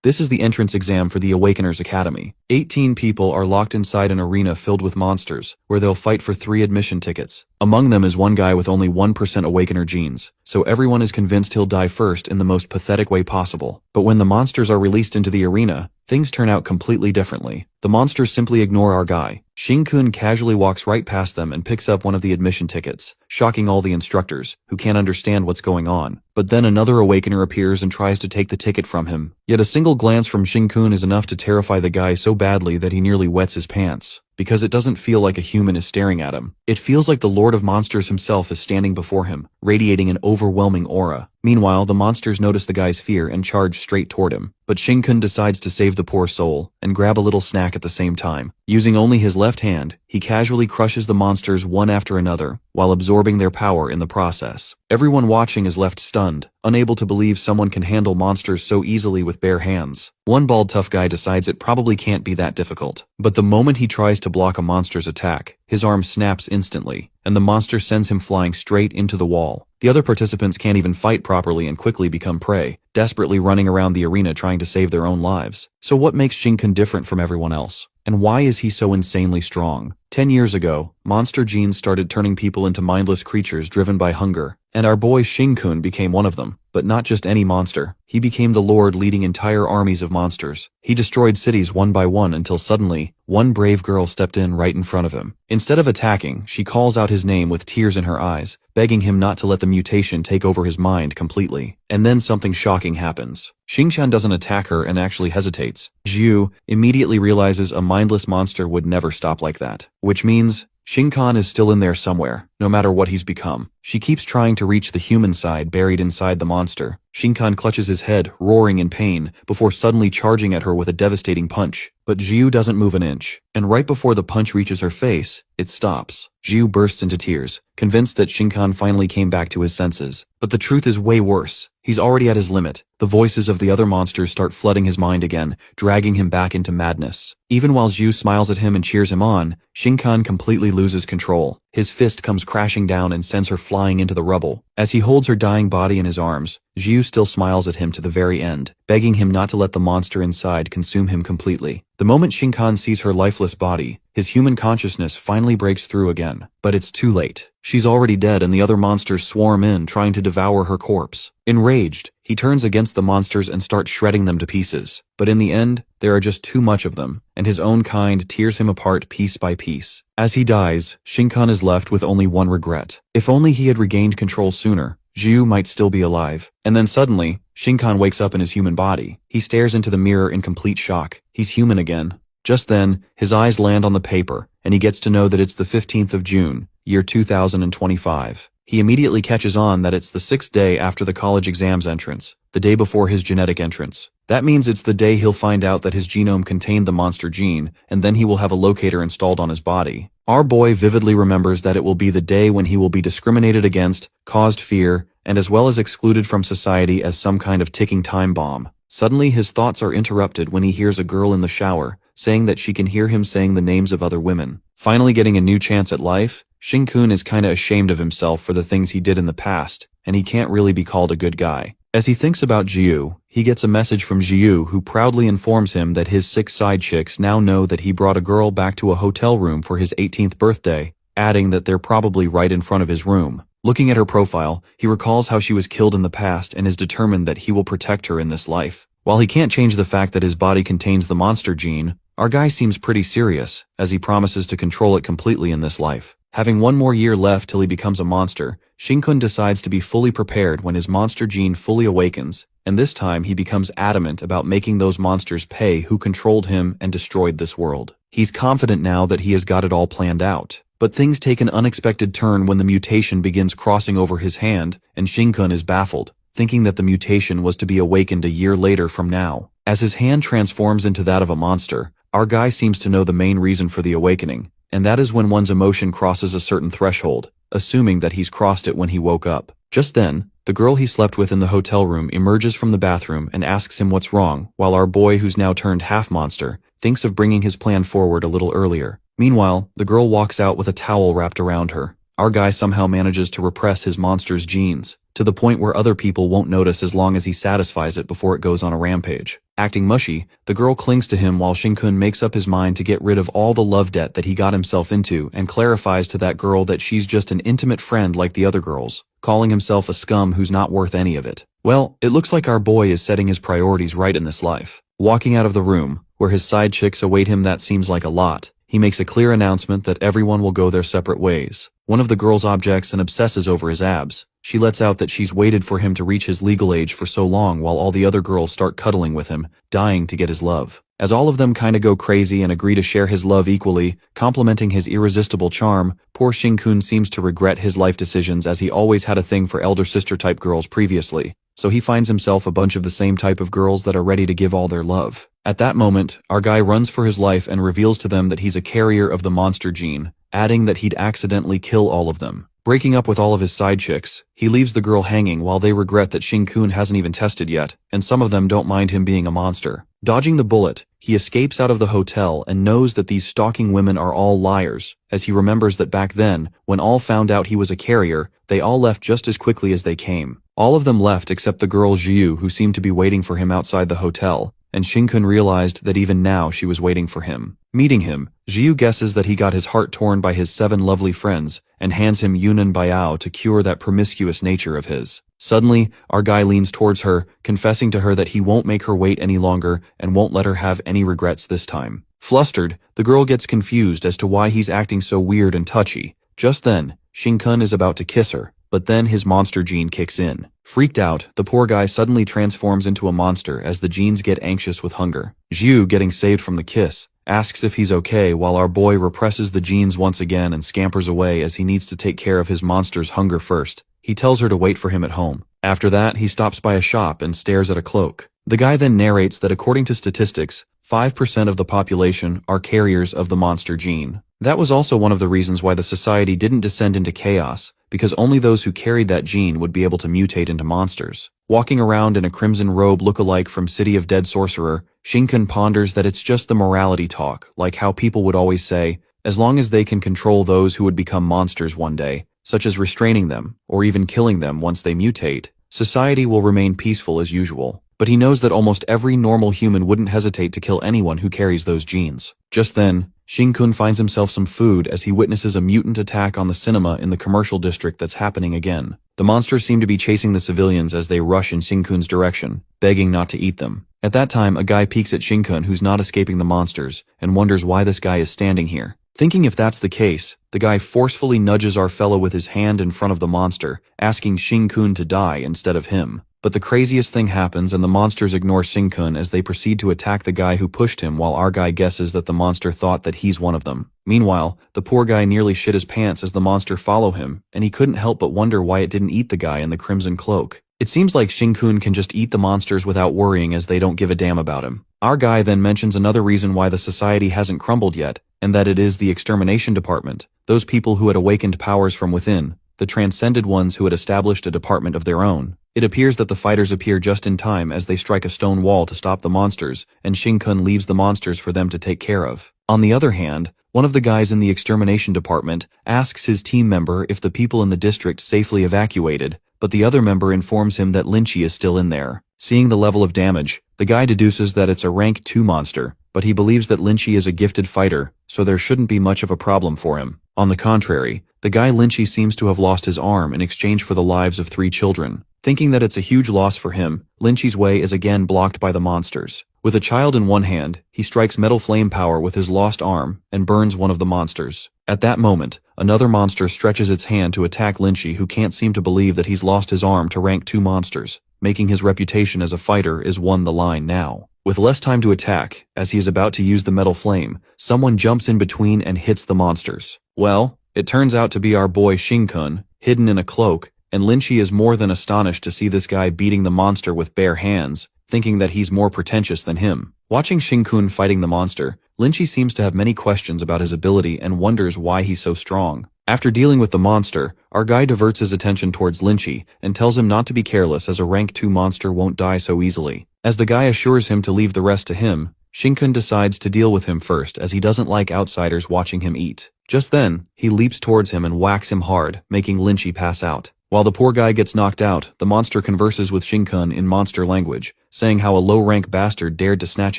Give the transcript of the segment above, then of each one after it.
This is the entrance exam for the Awakeners Academy. 18 people are locked inside an arena filled with monsters, where they'll fight for 3 admission tickets. Among them is one guy with only 1% Awakener genes, so everyone is convinced he'll die first in the most pathetic way possible. But when the monsters are released into the arena, things turn out completely differently. The monsters simply ignore our guy. Shin-kun casually walks right past them and picks up one of the admission tickets, shocking all the instructors, who can't understand what's going on. But then another Awakener appears and tries to take the ticket from him. Yet a single glance from Shin-kun is enough to terrify the guy so badly that he nearly wets his pants. Because it doesn't feel like a human is staring at him. It feels like the Lord of Monsters himself is standing before him, radiating an overwhelming aura. Meanwhile, the monsters notice the guy's fear and charge straight toward him. But Shin-kun decides to save the poor soul, and grab a little snack at the same time. Using only his left hand, he casually crushes the monsters one after another, while absorbing their power in the process. Everyone watching is left stunned, unable to believe someone can handle monsters so easily with bare hands. One bald tough guy decides it probably can't be that difficult. But the moment he tries to block a monster's attack, his arm snaps instantly, and the monster sends him flying straight into the wall. The other participants can't even fight properly and quickly become prey, desperately running around the arena trying to save their own lives. So what makes Shin-kun different from everyone else? And why is he so insanely strong? 10 years ago, monster genes started turning people into mindless creatures driven by hunger, and our boy Shin-kun became one of them. But not just any monster. He became the lord leading entire armies of monsters. He destroyed cities one by one until suddenly, one brave girl stepped in right in front of him. Instead of attacking, she calls out his name with tears in her eyes, begging him not to let the mutation take over his mind completely. And then something shocking happens. Xingqian doesn't attack her and actually hesitates. Zhu immediately realizes a mindless monster would never stop like that. Which means Shin-kun is still in there somewhere, no matter what he's become. She keeps trying to reach the human side buried inside the monster. Shin-kun clutches his head, roaring in pain, before suddenly charging at her with a devastating punch. But Zhu doesn't move an inch, and right before the punch reaches her face, it stops. Zhu bursts into tears, convinced that Shin-kun finally came back to his senses. But the truth is way worse. He's already at his limit. The voices of the other monsters start flooding his mind again, dragging him back into madness. Even while Zhu smiles at him and cheers him on, Shin-kun completely loses control. His fist comes crashing down and sends her flying into the rubble. As he holds her dying body in his arms, Zhu still smiles at him to the very end, begging him not to let the monster inside consume him completely. The moment Shin-kun sees her lifeless body, his human consciousness finally breaks through again. But it's too late. She's already dead and the other monsters swarm in, trying to devour her corpse. Enraged, he turns against the monsters and starts shredding them to pieces. But in the end, there are just too much of them, and his own kind tears him apart piece by piece. As he dies, Shin-kun is left with only one regret. If only he had regained control sooner, Zhu might still be alive. And then suddenly, Shin-kun wakes up in his human body. He stares into the mirror in complete shock. He's human again. Just then, his eyes land on the paper, and he gets to know that it's the 15th of June, year 2025. He immediately catches on that it's the 6th day after the college exams entrance, the day before his genetic entrance. That means it's the day he'll find out that his genome contained the monster gene, and then he will have a locator installed on his body. Our boy vividly remembers that it will be the day when he will be discriminated against, caused fear, and as well as excluded from society as some kind of ticking time bomb. Suddenly his thoughts are interrupted when he hears a girl in the shower, saying that she can hear him saying the names of other women. Finally getting a new chance at life, Shin-kun is kinda ashamed of himself for the things he did in the past, and he can't really be called a good guy. As he thinks about Jiu, he gets a message from Jiu who proudly informs him that his 6 side chicks now know that he brought a girl back to a hotel room for his 18th birthday, adding that they're probably right in front of his room. Looking at her profile, he recalls how she was killed in the past and is determined that he will protect her in this life. While he can't change the fact that his body contains the monster gene, our guy seems pretty serious, as he promises to control it completely in this life. Having one more year left till he becomes a monster, Shin-kun decides to be fully prepared when his monster gene fully awakens, and this time he becomes adamant about making those monsters pay who controlled him and destroyed this world. He's confident now that he has got it all planned out. But things take an unexpected turn when the mutation begins crossing over his hand, and Shin-kun is baffled, thinking that the mutation was to be awakened a year later from now. As his hand transforms into that of a monster, our guy seems to know the main reason for the awakening, and that is when one's emotion crosses a certain threshold, assuming that he's crossed it when he woke up. Just then, the girl he slept with in the hotel room emerges from the bathroom and asks him what's wrong, while our boy, who's now turned half-monster, thinks of bringing his plan forward a little earlier. Meanwhile, the girl walks out with a towel wrapped around her. Our guy somehow manages to repress his monster's genes, to the point where other people won't notice as long as he satisfies it before it goes on a rampage. Acting mushy, the girl clings to him while Shin-kun makes up his mind to get rid of all the love debt that he got himself into and clarifies to that girl that she's just an intimate friend like the other girls, calling himself a scum who's not worth any of it. Well, it looks like our boy is setting his priorities right in this life. Walking out of the room, where his side chicks await him, that seems like a lot, he makes a clear announcement that everyone will go their separate ways. One of the girls objects and obsesses over his abs. She lets out that she's waited for him to reach his legal age for so long while all the other girls start cuddling with him, dying to get his love. As all of them kinda go crazy and agree to share his love equally, complimenting his irresistible charm, poor Shin-kun seems to regret his life decisions as he always had a thing for elder sister type girls previously. So he finds himself a bunch of the same type of girls that are ready to give all their love. At that moment, our guy runs for his life and reveals to them that he's a carrier of the monster gene, adding that he'd accidentally kill all of them. Breaking up with all of his side chicks, he leaves the girl hanging while they regret that Shin-kun hasn't even tested yet, and some of them don't mind him being a monster. Dodging the bullet, he escapes out of the hotel and knows that these stalking women are all liars, as he remembers that back then, when all found out he was a carrier, they all left just as quickly as they came. All of them left except the girl Jiu, who seemed to be waiting for him outside the hotel, and Shin-kun realized that even now she was waiting for him. Meeting him, Jiu guesses that he got his heart torn by his 7 lovely friends, and hands him Yunnan Biao to cure that promiscuous nature of his. Suddenly, our guy leans towards her, confessing to her that he won't make her wait any longer and won't let her have any regrets this time. Flustered, the girl gets confused as to why he's acting so weird and touchy. Just then, Shin-kun is about to kiss her, but then his monster gene kicks in. Freaked out, the poor guy suddenly transforms into a monster as the genes get anxious with hunger. Jiu, getting saved from the kiss, asks if he's okay while our boy represses the genes once again and scampers away as he needs to take care of his monster's hunger first. He tells her to wait for him at home. After that, he stops by a shop and stares at a cloak. The guy then narrates that according to statistics, 5% of the population are carriers of the monster gene. That was also one of the reasons why the society didn't descend into chaos, because only those who carried that gene would be able to mutate into monsters. Walking around in a crimson robe look-alike from City of Dead Sorcerer, Shin-kun ponders that it's just the morality talk, like how people would always say, as long as they can control those who would become monsters one day, such as restraining them, or even killing them once they mutate, society will remain peaceful as usual. But he knows that almost every normal human wouldn't hesitate to kill anyone who carries those genes. Just then, Shin-kun finds himself some food as he witnesses a mutant attack on the cinema in the commercial district that's happening again. The monsters seem to be chasing the civilians as they rush in Shin-kun's direction, begging not to eat them. At that time, a guy peeks at Shin-kun who's not escaping the monsters, and wonders why this guy is standing here. Thinking if that's the case, the guy forcefully nudges our fellow with his hand in front of the monster, asking Shin-kun to die instead of him. But the craziest thing happens and the monsters ignore Shin-kun as they proceed to attack the guy who pushed him while our guy guesses that the monster thought that he's one of them. Meanwhile, the poor guy nearly shit his pants as the monster follow him, and he couldn't help but wonder why it didn't eat the guy in the crimson cloak. It seems like Shin-kun can just eat the monsters without worrying as they don't give a damn about him. Our guy then mentions another reason why the society hasn't crumbled yet, and that it is the extermination department, those people who had awakened powers from within, the transcended ones who had established a department of their own. It appears that the fighters appear just in time as they strike a stone wall to stop the monsters, and Shin-kun leaves the monsters for them to take care of. On the other hand, one of the guys in the extermination department asks his team member if the people in the district safely evacuated, but the other member informs him that Lynchy is still in there. Seeing the level of damage, the guy deduces that it's a rank 2 monster, but he believes that Lynchy is a gifted fighter, so there shouldn't be much of a problem for him. On the contrary, the guy Lynchy seems to have lost his arm in exchange for the lives of 3 children. Thinking that it's a huge loss for him, Lynchy's way is again blocked by the monsters. With a child in one hand, he strikes metal flame power with his lost arm and burns one of the monsters. At that moment, another monster stretches its hand to attack Lynchy, who can't seem to believe that he's lost his arm to rank 2 monsters, making his reputation as a fighter is won the line now. With less time to attack, as he is about to use the metal flame, someone jumps in between and hits the monsters. Well, it turns out to be our boy Shin-kun, hidden in a cloak, and Lynchy is more than astonished to see this guy beating the monster with bare hands, thinking that he's more pretentious than him. Watching Shin-kun fighting the monster, Lynchy seems to have many questions about his ability and wonders why he's so strong. After dealing with the monster, our guy diverts his attention towards Lynchy and tells him not to be careless as a rank 2 monster won't die so easily. As the guy assures him to leave the rest to him, Shin-kun decides to deal with him first as he doesn't like outsiders watching him eat. Just then, he leaps towards him and whacks him hard, making Lynchy pass out. While the poor guy gets knocked out, the monster converses with Shinkun in monster language, saying how a low-rank bastard dared to snatch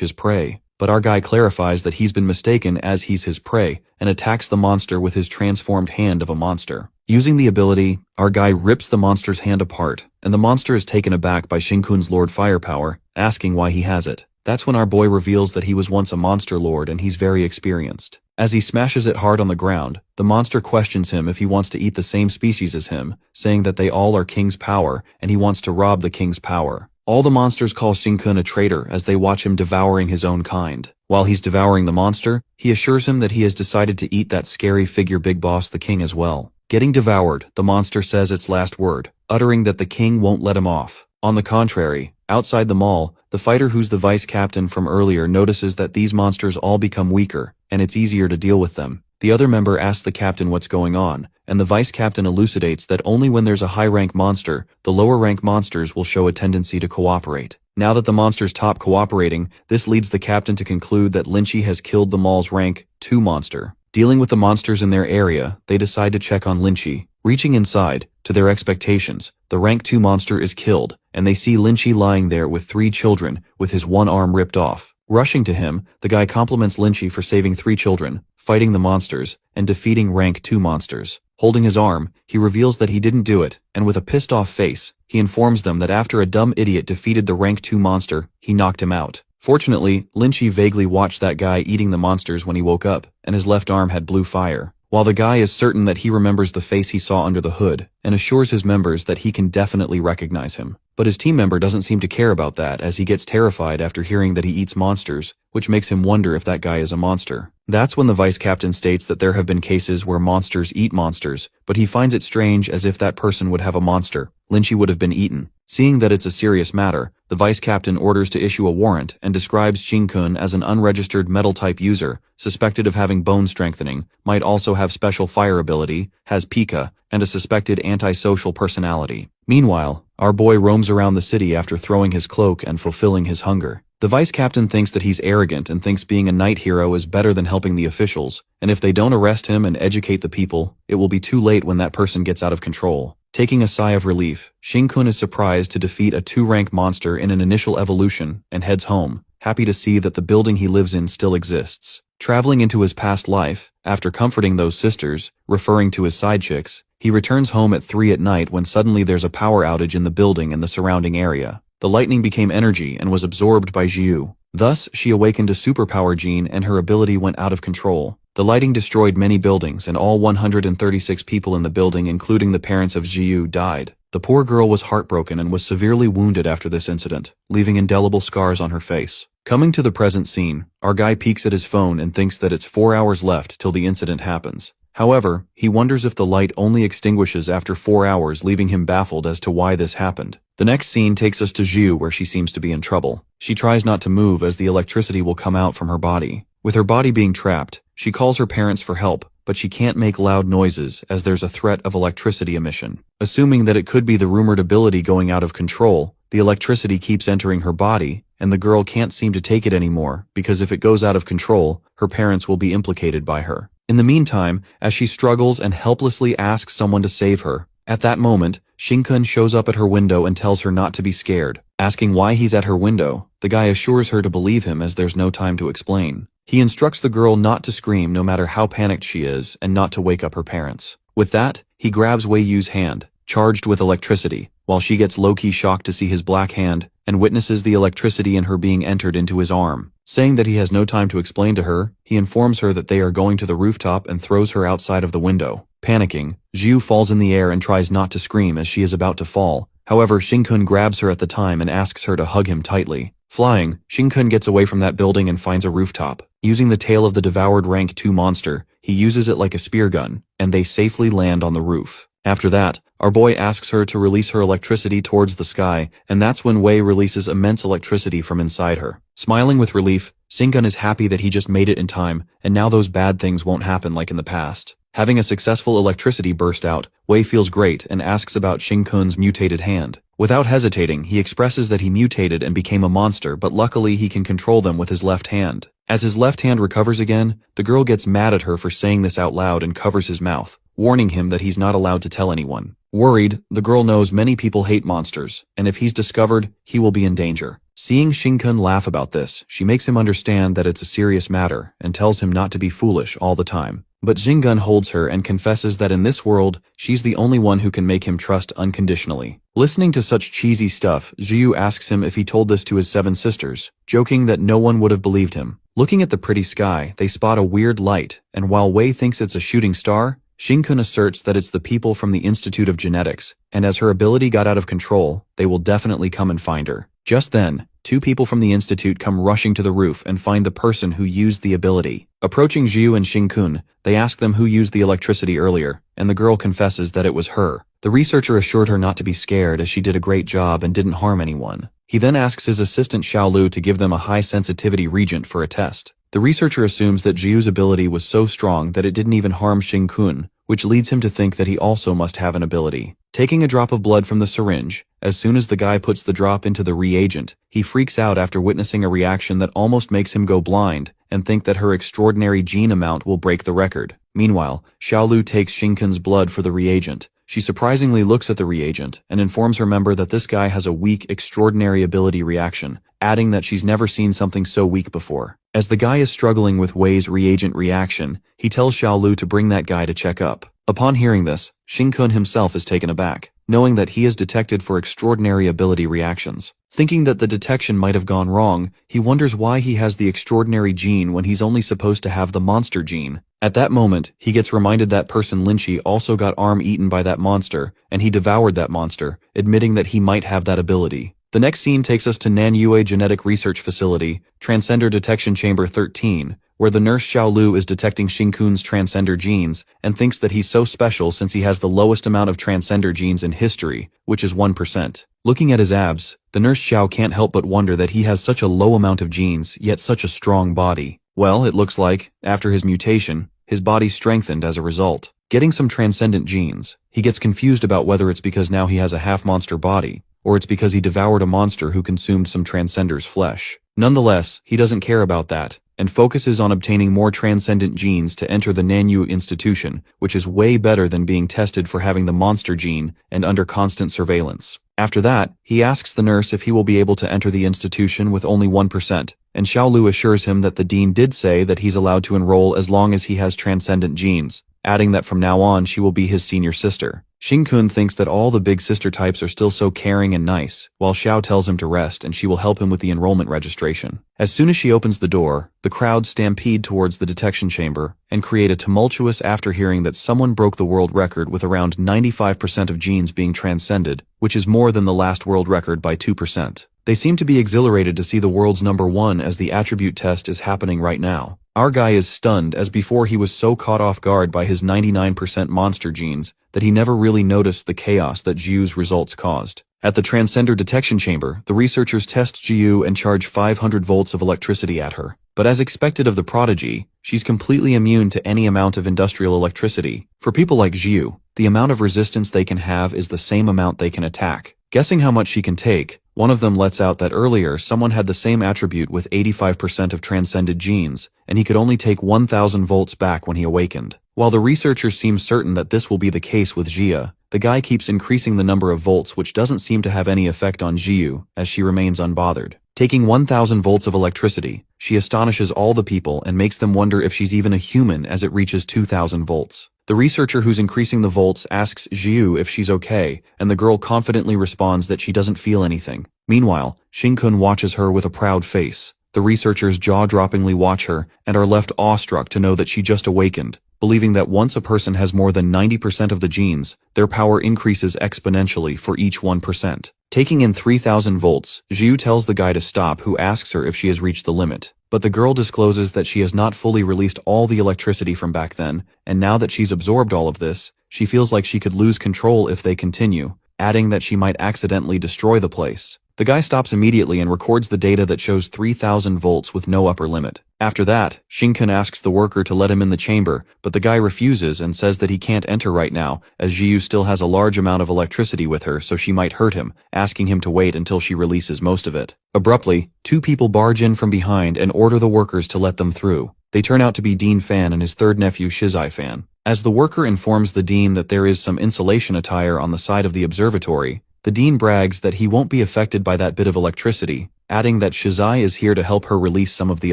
his prey. But our guy clarifies that he's been mistaken as he's his prey, and attacks the monster with his transformed hand of a monster. Using the ability, our guy rips the monster's hand apart, and the monster is taken aback by Shinkun's Lord Firepower, asking why he has it. That's when our boy reveals that he was once a monster lord and he's very experienced. As he smashes it hard on the ground, the monster questions him if he wants to eat the same species as him, saying that they all are king's power, and he wants to rob the king's power. All the monsters call Shinkun a traitor as they watch him devouring his own kind. While he's devouring the monster, he assures him that he has decided to eat that scary figure Big Boss the king as well. Getting devoured, the monster says its last word, uttering that the king won't let him off. On the contrary, outside the mall, the fighter who's the vice captain from earlier notices that these monsters all become weaker, and it's easier to deal with them. The other member asks the captain what's going on, and the vice captain elucidates that only when there's a high-rank monster, the lower-rank monsters will show a tendency to cooperate. Now that the monsters stop cooperating, this leads the captain to conclude that Lynchy has killed the mall's rank 2 monster. Dealing with the monsters in their area, they decide to check on Lynchy. Reaching inside, to their expectations, the rank 2 monster is killed, and they see Lynchy lying there with 3 children, with his one arm ripped off. Rushing to him, the guy compliments Lynchy for saving 3 children, fighting the monsters, and defeating rank 2 monsters. Holding his arm, he reveals that he didn't do it, and with a pissed-off face, he informs them that after a dumb idiot defeated the rank 2 monster, he knocked him out. Fortunately, Lynchy vaguely watched that guy eating the monsters when he woke up, and his left arm had blue fire. While the guy is certain that he remembers the face he saw under the hood, and assures his members that he can definitely recognize him. But his team member doesn't seem to care about that as he gets terrified after hearing that he eats monsters, which makes him wonder if that guy is a monster. That's when the vice captain states that there have been cases where monsters eat monsters, but he finds it strange as if that person would have a monster. Lynchy would have been eaten. Seeing that it's a serious matter, the vice captain orders to issue a warrant and describes Shinkun as an unregistered metal-type user, suspected of having bone strengthening, might also have special fire ability, has Pika, and a suspected antisocial personality. Meanwhile, our boy roams around the city after throwing his cloak and fulfilling his hunger. The vice captain thinks that he's arrogant and thinks being a night hero is better than helping the officials, and if they don't arrest him and educate the people, it will be too late when that person gets out of control. Taking a sigh of relief, Shinkun is surprised to defeat a 2-rank monster in an initial evolution and heads home, happy to see that the building he lives in still exists. Traveling into his past life, after comforting those sisters, referring to his side chicks, he returns home at 3 at night when suddenly there's a power outage in the building and the surrounding area. The lightning became energy and was absorbed by Jiu. Thus, she awakened a superpower gene and her ability went out of control. The lighting destroyed many buildings and all 136 people in the building, including the parents of Jiu, died. The poor girl was heartbroken and was severely wounded after this incident, leaving indelible scars on her face. Coming to the present scene, our guy peeks at his phone and thinks that it's 4 hours left till the incident happens. However, he wonders if the light only extinguishes after 4 hours, leaving him baffled as to why this happened. The next scene takes us to Jiu, where she seems to be in trouble. She tries not to move as the electricity will come out from her body. With her body being trapped, she calls her parents for help, but she can't make loud noises as there's a threat of electricity emission. Assuming that it could be the rumored ability going out of control, the electricity keeps entering her body, and the girl can't seem to take it anymore because if it goes out of control, her parents will be implicated by her. In the meantime, as she struggles and helplessly asks someone to save her, at that moment, Shinkun shows up at her window and tells her not to be scared. Asking why he's at her window, the guy assures her to believe him as there's no time to explain. He instructs the girl not to scream no matter how panicked she is and not to wake up her parents. With that, he grabs Wei Yu's hand, charged with electricity, while she gets low-key shocked to see his black hand and witnesses the electricity in her being entered into his arm. Saying that he has no time to explain to her, he informs her that they are going to the rooftop and throws her outside of the window. Panicking, Jiu falls in the air and tries not to scream as she is about to fall. However, Shinkun grabs her at the time and asks her to hug him tightly. Flying, Shinkun gets away from that building and finds a rooftop. Using the tail of the devoured rank 2 monster, he uses it like a spear gun, and they safely land on the roof. After that, our boy asks her to release her electricity towards the sky, and that's when Wei releases immense electricity from inside her. Smiling with relief, Shinkun is happy that he just made it in time, and now those bad things won't happen like in the past. Having a successful electricity burst out, Wei feels great and asks about Shinkun's mutated hand. Without hesitating, he expresses that he mutated and became a monster, but luckily he can control them with his left hand. As his left hand recovers again, the girl gets mad at her for saying this out loud and covers his mouth, warning him that he's not allowed to tell anyone. Worried, the girl knows many people hate monsters, and if he's discovered, he will be in danger. Seeing Shin-kun laugh about this, she makes him understand that it's a serious matter and tells him not to be foolish all the time. But Jin-gun holds her and confesses that in this world, she's the only one who can make him trust unconditionally. Listening to such cheesy stuff, Jiu asks him if he told this to his 7 sisters, joking that no one would have believed him. Looking at the pretty sky, they spot a weird light, and while Wei thinks it's a shooting star, Shin-kun asserts that it's the people from the Institute of Genetics, and as her ability got out of control, they will definitely come and find her. Just then, 2 people from the institute come rushing to the roof and find the person who used the ability. Approaching Jiu and Shin-kun, they ask them who used the electricity earlier, and the girl confesses that it was her. The researcher assured her not to be scared as she did a great job and didn't harm anyone. He then asks his assistant Xiaolu to give them a high-sensitivity reagent for a test. The researcher assumes that Jiu's ability was so strong that it didn't even harm Shin-kun, which leads him to think that he also must have an ability. Taking a drop of blood from the syringe, as soon as the guy puts the drop into the reagent, he freaks out after witnessing a reaction that almost makes him go blind and think that her extraordinary gene amount will break the record. Meanwhile, Xiaolu takes Shin-kun's blood for the reagent. She surprisingly looks at the reagent and informs her member that this guy has a weak, extraordinary ability reaction, adding that she's never seen something so weak before. As the guy is struggling with Wei's reagent reaction, he tells Xiaolu to bring that guy to check up. Upon hearing this, Shin-kun himself is taken aback, knowing that he is detected for extraordinary ability reactions. Thinking that the detection might have gone wrong, he wonders why he has the extraordinary gene when he's only supposed to have the monster gene. At that moment, he gets reminded that person Lynchie also got arm eaten by that monster, and he devoured that monster, admitting that he might have that ability. The next scene takes us to Nanyue Genetic Research Facility, Transcender Detection Chamber 13, where the nurse Xiaolu is detecting Shin-kun's transcender genes and thinks that he's so special since he has the lowest amount of transcender genes in history, which is 1%. Looking at his abs, the nurse Xiao can't help but wonder that he has such a low amount of genes, yet such a strong body. Well, it looks like, after his mutation, his body strengthened as a result. Getting some transcendent genes, he gets confused about whether it's because now he has a half-monster body, or it's because he devoured a monster who consumed some transcender's flesh. Nonetheless, he doesn't care about that, and focuses on obtaining more transcendent genes to enter the Nanyu institution, which is way better than being tested for having the monster gene and under constant surveillance. After that, he asks the nurse if he will be able to enter the institution with only 1%, and Xiaolu assures him that the dean did say that he's allowed to enroll as long as he has transcendent genes, adding that from now on she will be his senior sister. Shin-kun thinks that all the big sister types are still so caring and nice, while Xiao tells him to rest and she will help him with the enrollment registration. As soon as she opens the door, the crowd stampede towards the detection chamber and create a tumultuous after hearing that someone broke the world record with around 95% of genes being transcended, which is more than the last world record by 2%. They seem to be exhilarated to see the world's #1 as the attribute test is happening right now. Our guy is stunned as before he was so caught off guard by his 99% monster genes that he never really noticed the chaos that Jiu's results caused. At the Transcender Detection Chamber, the researchers test Jiu and charge 500 volts of electricity at her. But as expected of the prodigy, she's completely immune to any amount of industrial electricity. For people like Jiu, the amount of resistance they can have is the same amount they can attack. Guessing how much she can take, one of them lets out that earlier someone had the same attribute with 85% of transcended genes, and he could only take 1000 volts back when he awakened. While the researchers seem certain that this will be the case with Jia, the guy keeps increasing the number of volts, which doesn't seem to have any effect on Jiu, as she remains unbothered. Taking 1000 volts of electricity, she astonishes all the people and makes them wonder if she's even a human as it reaches 2000 volts. The researcher who's increasing the volts asks Jiu if she's okay, and the girl confidently responds that she doesn't feel anything. Meanwhile, Shin-kun watches her with a proud face. The researchers jaw-droppingly watch her and are left awestruck to know that she just awakened, believing that once a person has more than 90% of the genes, their power increases exponentially for each 1%. Taking in 3000 volts, Jiu tells the guy to stop, who asks her if she has reached the limit. But the girl discloses that she has not fully released all the electricity from back then, and now that she's absorbed all of this, she feels like she could lose control if they continue, adding that she might accidentally destroy the place. The guy stops immediately and records the data that shows 3000 volts with no upper limit. After that, Shin-kun asks the worker to let him in the chamber, but the guy refuses and says that he can't enter right now, as Jiu still has a large amount of electricity with her, so she might hurt him, asking him to wait until she releases most of it. Abruptly, 2 people barge in from behind and order the workers to let them through. They turn out to be Dean Fan and his third nephew Shizai Fan. As the worker informs the dean that there is some insulation attire on the side of the observatory, the dean brags that he won't be affected by that bit of electricity, adding that Shizai is here to help her release some of the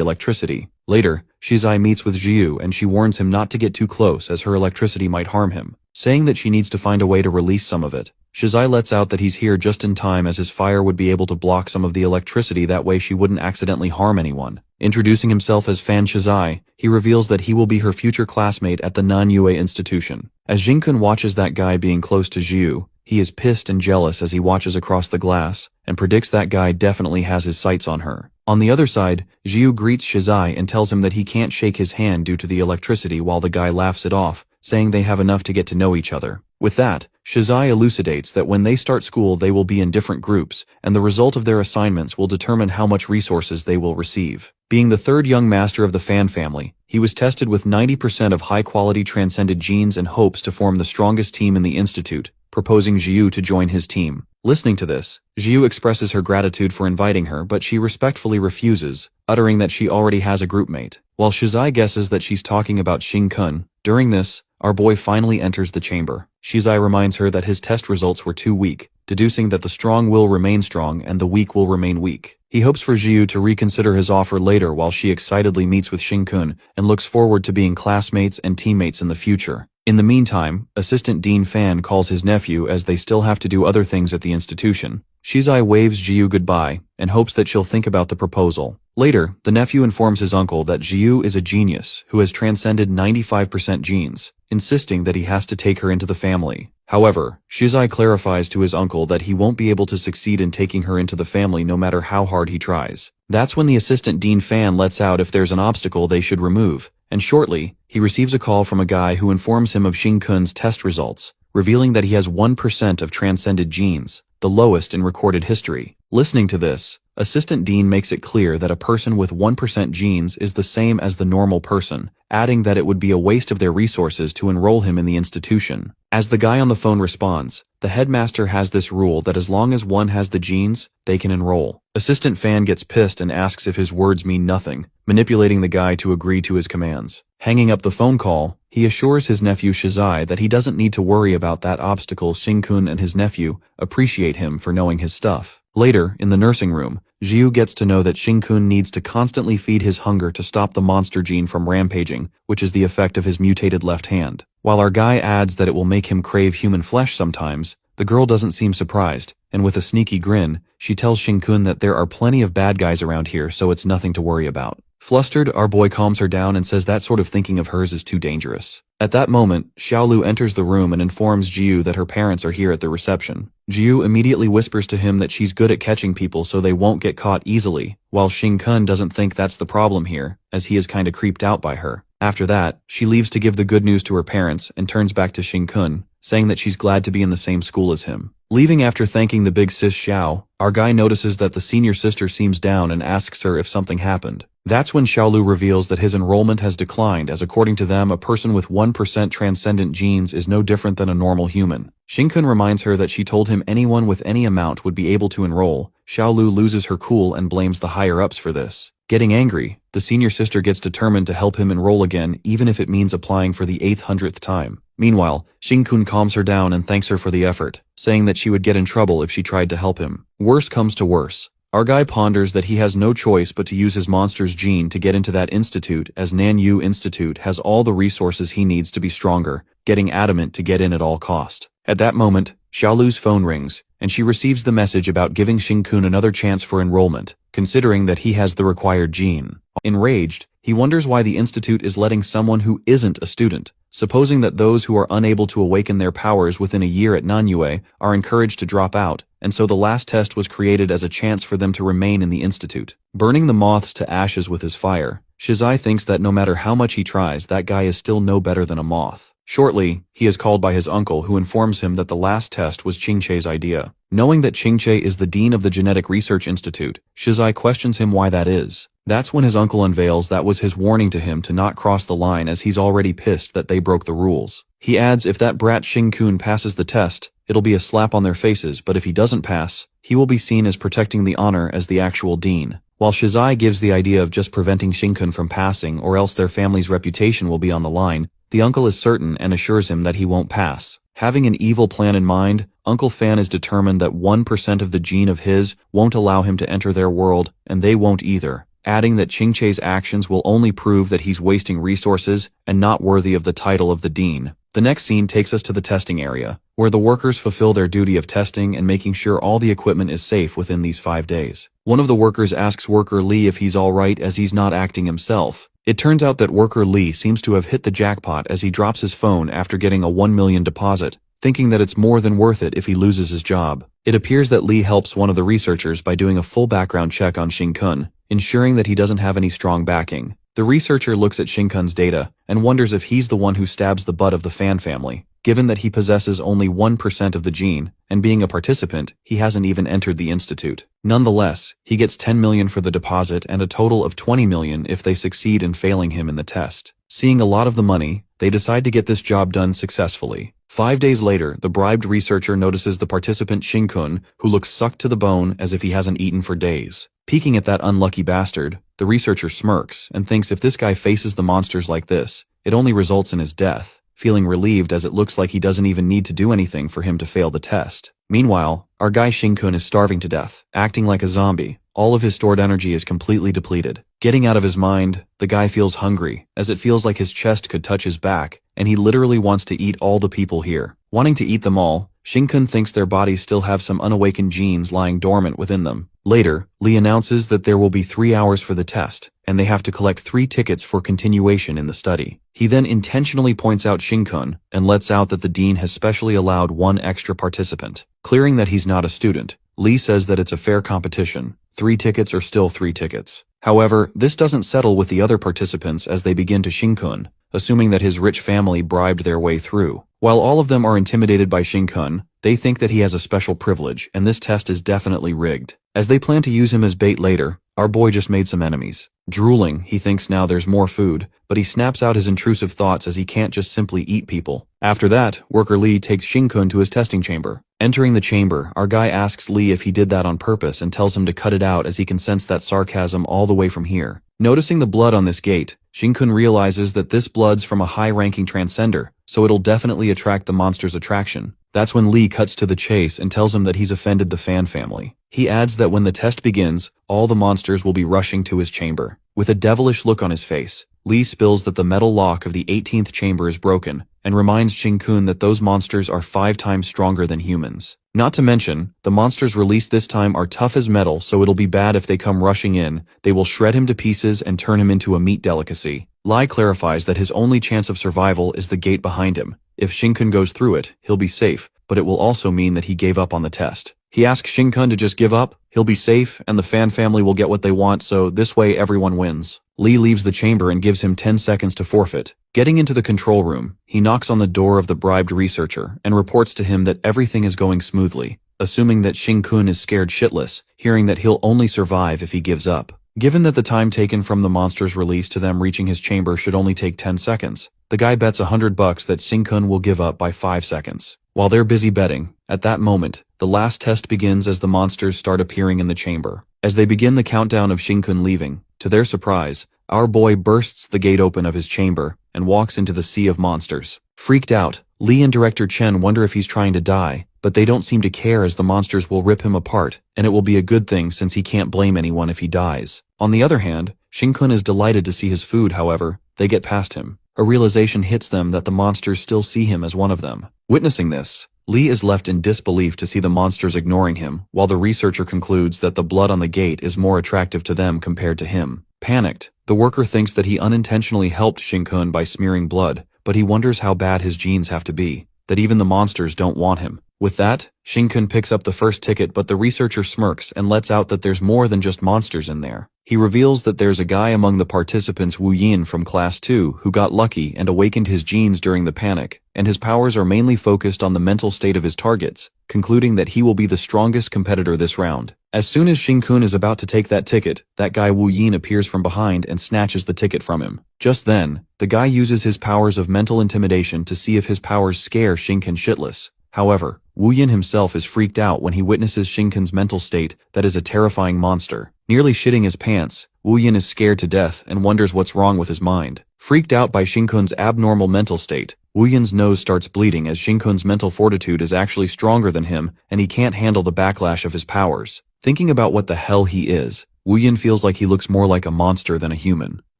electricity. Later, Shizai meets with Jiu and she warns him not to get too close as her electricity might harm him, saying that she needs to find a way to release some of it. Shizai lets out that he's here just in time as his fire would be able to block some of the electricity, that way she wouldn't accidentally harm anyone. Introducing himself as Fan Shizai, he reveals that he will be her future classmate at the Nanyue institution. As Jinkun watches that guy being close to Jiu, he is pissed and jealous as he watches across the glass, and predicts that guy definitely has his sights on her. On the other side, Jiu greets Shizai and tells him that he can't shake his hand due to the electricity, while the guy laughs it off, saying they have enough to get to know each other. With that, Shizai elucidates that when they start school they will be in different groups, and the result of their assignments will determine how much resources they will receive. Being the third young master of the Fan family, he was tested with 90% of high-quality transcended genes and hopes to form the strongest team in the institute, proposing Jiu to join his team. Listening to this, Jiu expresses her gratitude for inviting her, but she respectfully refuses, uttering that she already has a groupmate. While Shizai guesses that she's talking about Shin-kun, during this, our boy finally enters the chamber. Shizai reminds her that his test results were too weak, deducing that the strong will remain strong and the weak will remain weak. He hopes for Jiu to reconsider his offer later, while she excitedly meets with Shin-kun and looks forward to being classmates and teammates in the future. In the meantime, Assistant Dean Fan calls his nephew as they still have to do other things at the institution. Shizai waves Jiu goodbye and hopes that she'll think about the proposal. Later, the nephew informs his uncle that Jiu is a genius who has transcended 95% genes, insisting that he has to take her into the family. However, Shizai clarifies to his uncle that he won't be able to succeed in taking her into the family no matter how hard he tries. That's when the Assistant Dean Fan lets out if there's an obstacle they should remove, and shortly, he receives a call from a guy who informs him of Shin-kun's test results, revealing that he has 1% of transcended genes, the lowest in recorded history. Listening to this, Assistant Dean makes it clear that a person with 1% genes is the same as the normal person, adding that it would be a waste of their resources to enroll him in the institution. As the guy on the phone responds, the headmaster has this rule that as long as one has the genes, they can enroll. Assistant Fan gets pissed and asks if his words mean nothing, manipulating the guy to agree to his commands. Hanging up the phone call, he assures his nephew Shizai that he doesn't need to worry about that obstacle. Shin-kun and his nephew appreciate him for knowing his stuff. Later, in the nursing room, Jiu gets to know that Shin-kun needs to constantly feed his hunger to stop the monster gene from rampaging, which is the effect of his mutated left hand. While our guy adds that it will make him crave human flesh sometimes, the girl doesn't seem surprised, and with a sneaky grin, she tells Shin-kun that there are plenty of bad guys around here, so it's nothing to worry about. Flustered, our boy calms her down and says that sort of thinking of hers is too dangerous. At that moment, Xiaolu enters the room and informs Jiu that her parents are here at the reception. Jiu immediately whispers to him that she's good at catching people so they won't get caught easily, while Shin-kun doesn't think that's the problem here, as he is kinda creeped out by her. After that, she leaves to give the good news to her parents and turns back to Shin-kun, saying that she's glad to be in the same school as him. Leaving after thanking the big sis Xiao, our guy notices that the senior sister seems down and asks her if something happened. That's when Xiaolu reveals that his enrollment has declined, as according to them a person with 1% transcendent genes is no different than a normal human. Shin-kun reminds her that she told him anyone with any amount would be able to enroll. Xiaolu loses her cool and blames the higher-ups for this. Getting angry, the senior sister gets determined to help him enroll again, even if it means applying for the 800th time. Meanwhile, Shin-kun calms her down and thanks her for the effort, saying that she would get in trouble if she tried to help him. Worse comes to worse. Our guy ponders that he has no choice but to use his monster's gene to get into that institute, as Nanyue Institute has all the resources he needs to be stronger, getting adamant to get in at all cost. At that moment, Xiaolu's phone rings, and she receives the message about giving Shin-kun another chance for enrollment, considering that he has the required gene. Enraged, he wonders why the institute is letting someone who isn't a student, supposing that those who are unable to awaken their powers within a year at Nanyue are encouraged to drop out, and so the last test was created as a chance for them to remain in the institute. Burning the moths to ashes with his fire, Shizai thinks that no matter how much he tries, that guy is still no better than a moth. Shortly, he is called by his uncle, who informs him that the last test was Qingche's idea. Knowing that Qingche is the dean of the Genetic Research Institute, Shizai questions him why that is. That's when his uncle unveils that was his warning to him to not cross the line, as he's already pissed that they broke the rules. He adds if that brat Shin-kun passes the test, it'll be a slap on their faces, but if he doesn't pass, he will be seen as protecting the honor as the actual dean, while Shizai gives the idea of just preventing Shinkun from passing or else their family's reputation will be on the line. The uncle is certain and assures him that he won't pass. Having an evil plan in mind, Uncle Fan is determined that 1% of the gene of his won't allow him to enter their world, and they won't either, adding that Qingche's actions will only prove that he's wasting resources and not worthy of the title of the dean. The next scene takes us to the testing area, where the workers fulfill their duty of testing and making sure all the equipment is safe within these 5 days. One of the workers asks worker Lee if he's alright as he's not acting himself. It turns out that worker Lee seems to have hit the jackpot as he drops his phone after getting a 1 million deposit, thinking that it's more than worth it if he loses his job. It appears that Lee helps one of the researchers by doing a full background check on Shinkun, ensuring that he doesn't have any strong backing. The researcher looks at Shinkun's data and wonders if he's the one who stabs the butt of the Fan family, given that he possesses only 1% of the gene, and being a participant, he hasn't even entered the institute. Nonetheless, he gets 10 million for the deposit and a total of 20 million if they succeed in failing him in the test. Seeing a lot of the money, they decide to get this job done successfully. 5 days later, the bribed researcher notices the participant Shinkun, who looks sucked to the bone as if he hasn't eaten for days. Peeking at that unlucky bastard, the researcher smirks and thinks if this guy faces the monsters like this, it only results in his death, feeling relieved as it looks like he doesn't even need to do anything for him to fail the test. Meanwhile, our guy Shinkun is starving to death, acting like a zombie. All of his stored energy is completely depleted. Getting out of his mind, the guy feels hungry, as it feels like his chest could touch his back, and he literally wants to eat all the people here. Wanting to eat them all, Shinkun thinks their bodies still have some unawakened genes lying dormant within them. Later, Lee announces that there will be 3 hours for the test, and they have to collect 3 tickets for continuation in the study. He then intentionally points out Shinkun and lets out that the dean has specially allowed 1 extra participant. Clearing that he's not a student, Lee says that it's a fair competition. 3 tickets are still 3 tickets. However, this doesn't settle with the other participants as they begin to Shinkun, assuming that his rich family bribed their way through. While all of them are intimidated by Shinkun, they think that he has a special privilege and this test is definitely rigged. As they plan to use him as bait later, our boy just made some enemies. Drooling, he thinks now there's more food, but he snaps out his intrusive thoughts as he can't just simply eat people. After that, worker Lee takes Shinkun to his testing chamber. Entering the chamber, our guy asks Lee if he did that on purpose and tells him to cut it out as he can sense that sarcasm all the way from here. Noticing the blood on this gate, Shinkun realizes that this blood's from a high-ranking transcender, so it'll definitely attract the monster's attraction. That's when Lee cuts to the chase and tells him that he's offended the Fan family. He adds that when the test begins, all the monsters will be rushing to his chamber. With a devilish look on his face, Lee spills that the metal lock of the 18th chamber is broken, and reminds Shinkun that those monsters are 5 times stronger than humans. Not to mention, the monsters released this time are tough as metal, so it'll be bad if they come rushing in. They will shred him to pieces and turn him into a meat delicacy. Lee clarifies that his only chance of survival is the gate behind him. If Shinkun goes through it, he'll be safe, but it will also mean that he gave up on the test. He asks Shinkun to just give up, he'll be safe, and the Fan family will get what they want, so this way everyone wins. Lee leaves the chamber and gives him 10 seconds to forfeit. Getting into the control room, he knocks on the door of the bribed researcher and reports to him that everything is going smoothly, assuming that Shinkun is scared shitless, hearing that he'll only survive if he gives up. Given that the time taken from the monster's release to them reaching his chamber should only take 10 seconds, the guy bets $100 that Shinkun will give up by 5 seconds. While they're busy betting, at that moment, the last test begins as the monsters start appearing in the chamber. As they begin the countdown of Shinkun leaving, to their surprise, our boy bursts the gate open of his chamber and walks into the sea of monsters. Freaked out, Lee and Director Chen wonder if he's trying to die, but they don't seem to care as the monsters will rip him apart, and it will be a good thing since he can't blame anyone if he dies. On the other hand, Shinkun is delighted to see his food, however, they get past him. A realization hits them that the monsters still see him as one of them. Witnessing this, Lee is left in disbelief to see the monsters ignoring him, while the researcher concludes that the blood on the gate is more attractive to them compared to him. Panicked, the worker thinks that he unintentionally helped Shinkun by smearing blood, but he wonders how bad his genes have to be, that even the monsters don't want him. With that, Shinkun picks up the first ticket, but the researcher smirks and lets out that there's more than just monsters in there. He reveals that there's a guy among the participants, Wu Yin from Class 2, who got lucky and awakened his genes during the panic, and his powers are mainly focused on the mental state of his targets, concluding that he will be the strongest competitor this round. As soon as Shinkun is about to take that ticket, that guy Wu Yin appears from behind and snatches the ticket from him. Just then, the guy uses his powers of mental intimidation to see if his powers scare Shinkun shitless. However, Wu Yin himself is freaked out when he witnesses Shinkun's mental state that is a terrifying monster. Nearly shitting his pants, Wu Yin is scared to death and wonders what's wrong with his mind. Freaked out by Shinkun's abnormal mental state, Wu Yin's nose starts bleeding as Shinkun's mental fortitude is actually stronger than him and he can't handle the backlash of his powers. Thinking about what the hell he is, Wu Yin feels like he looks more like a monster than a human.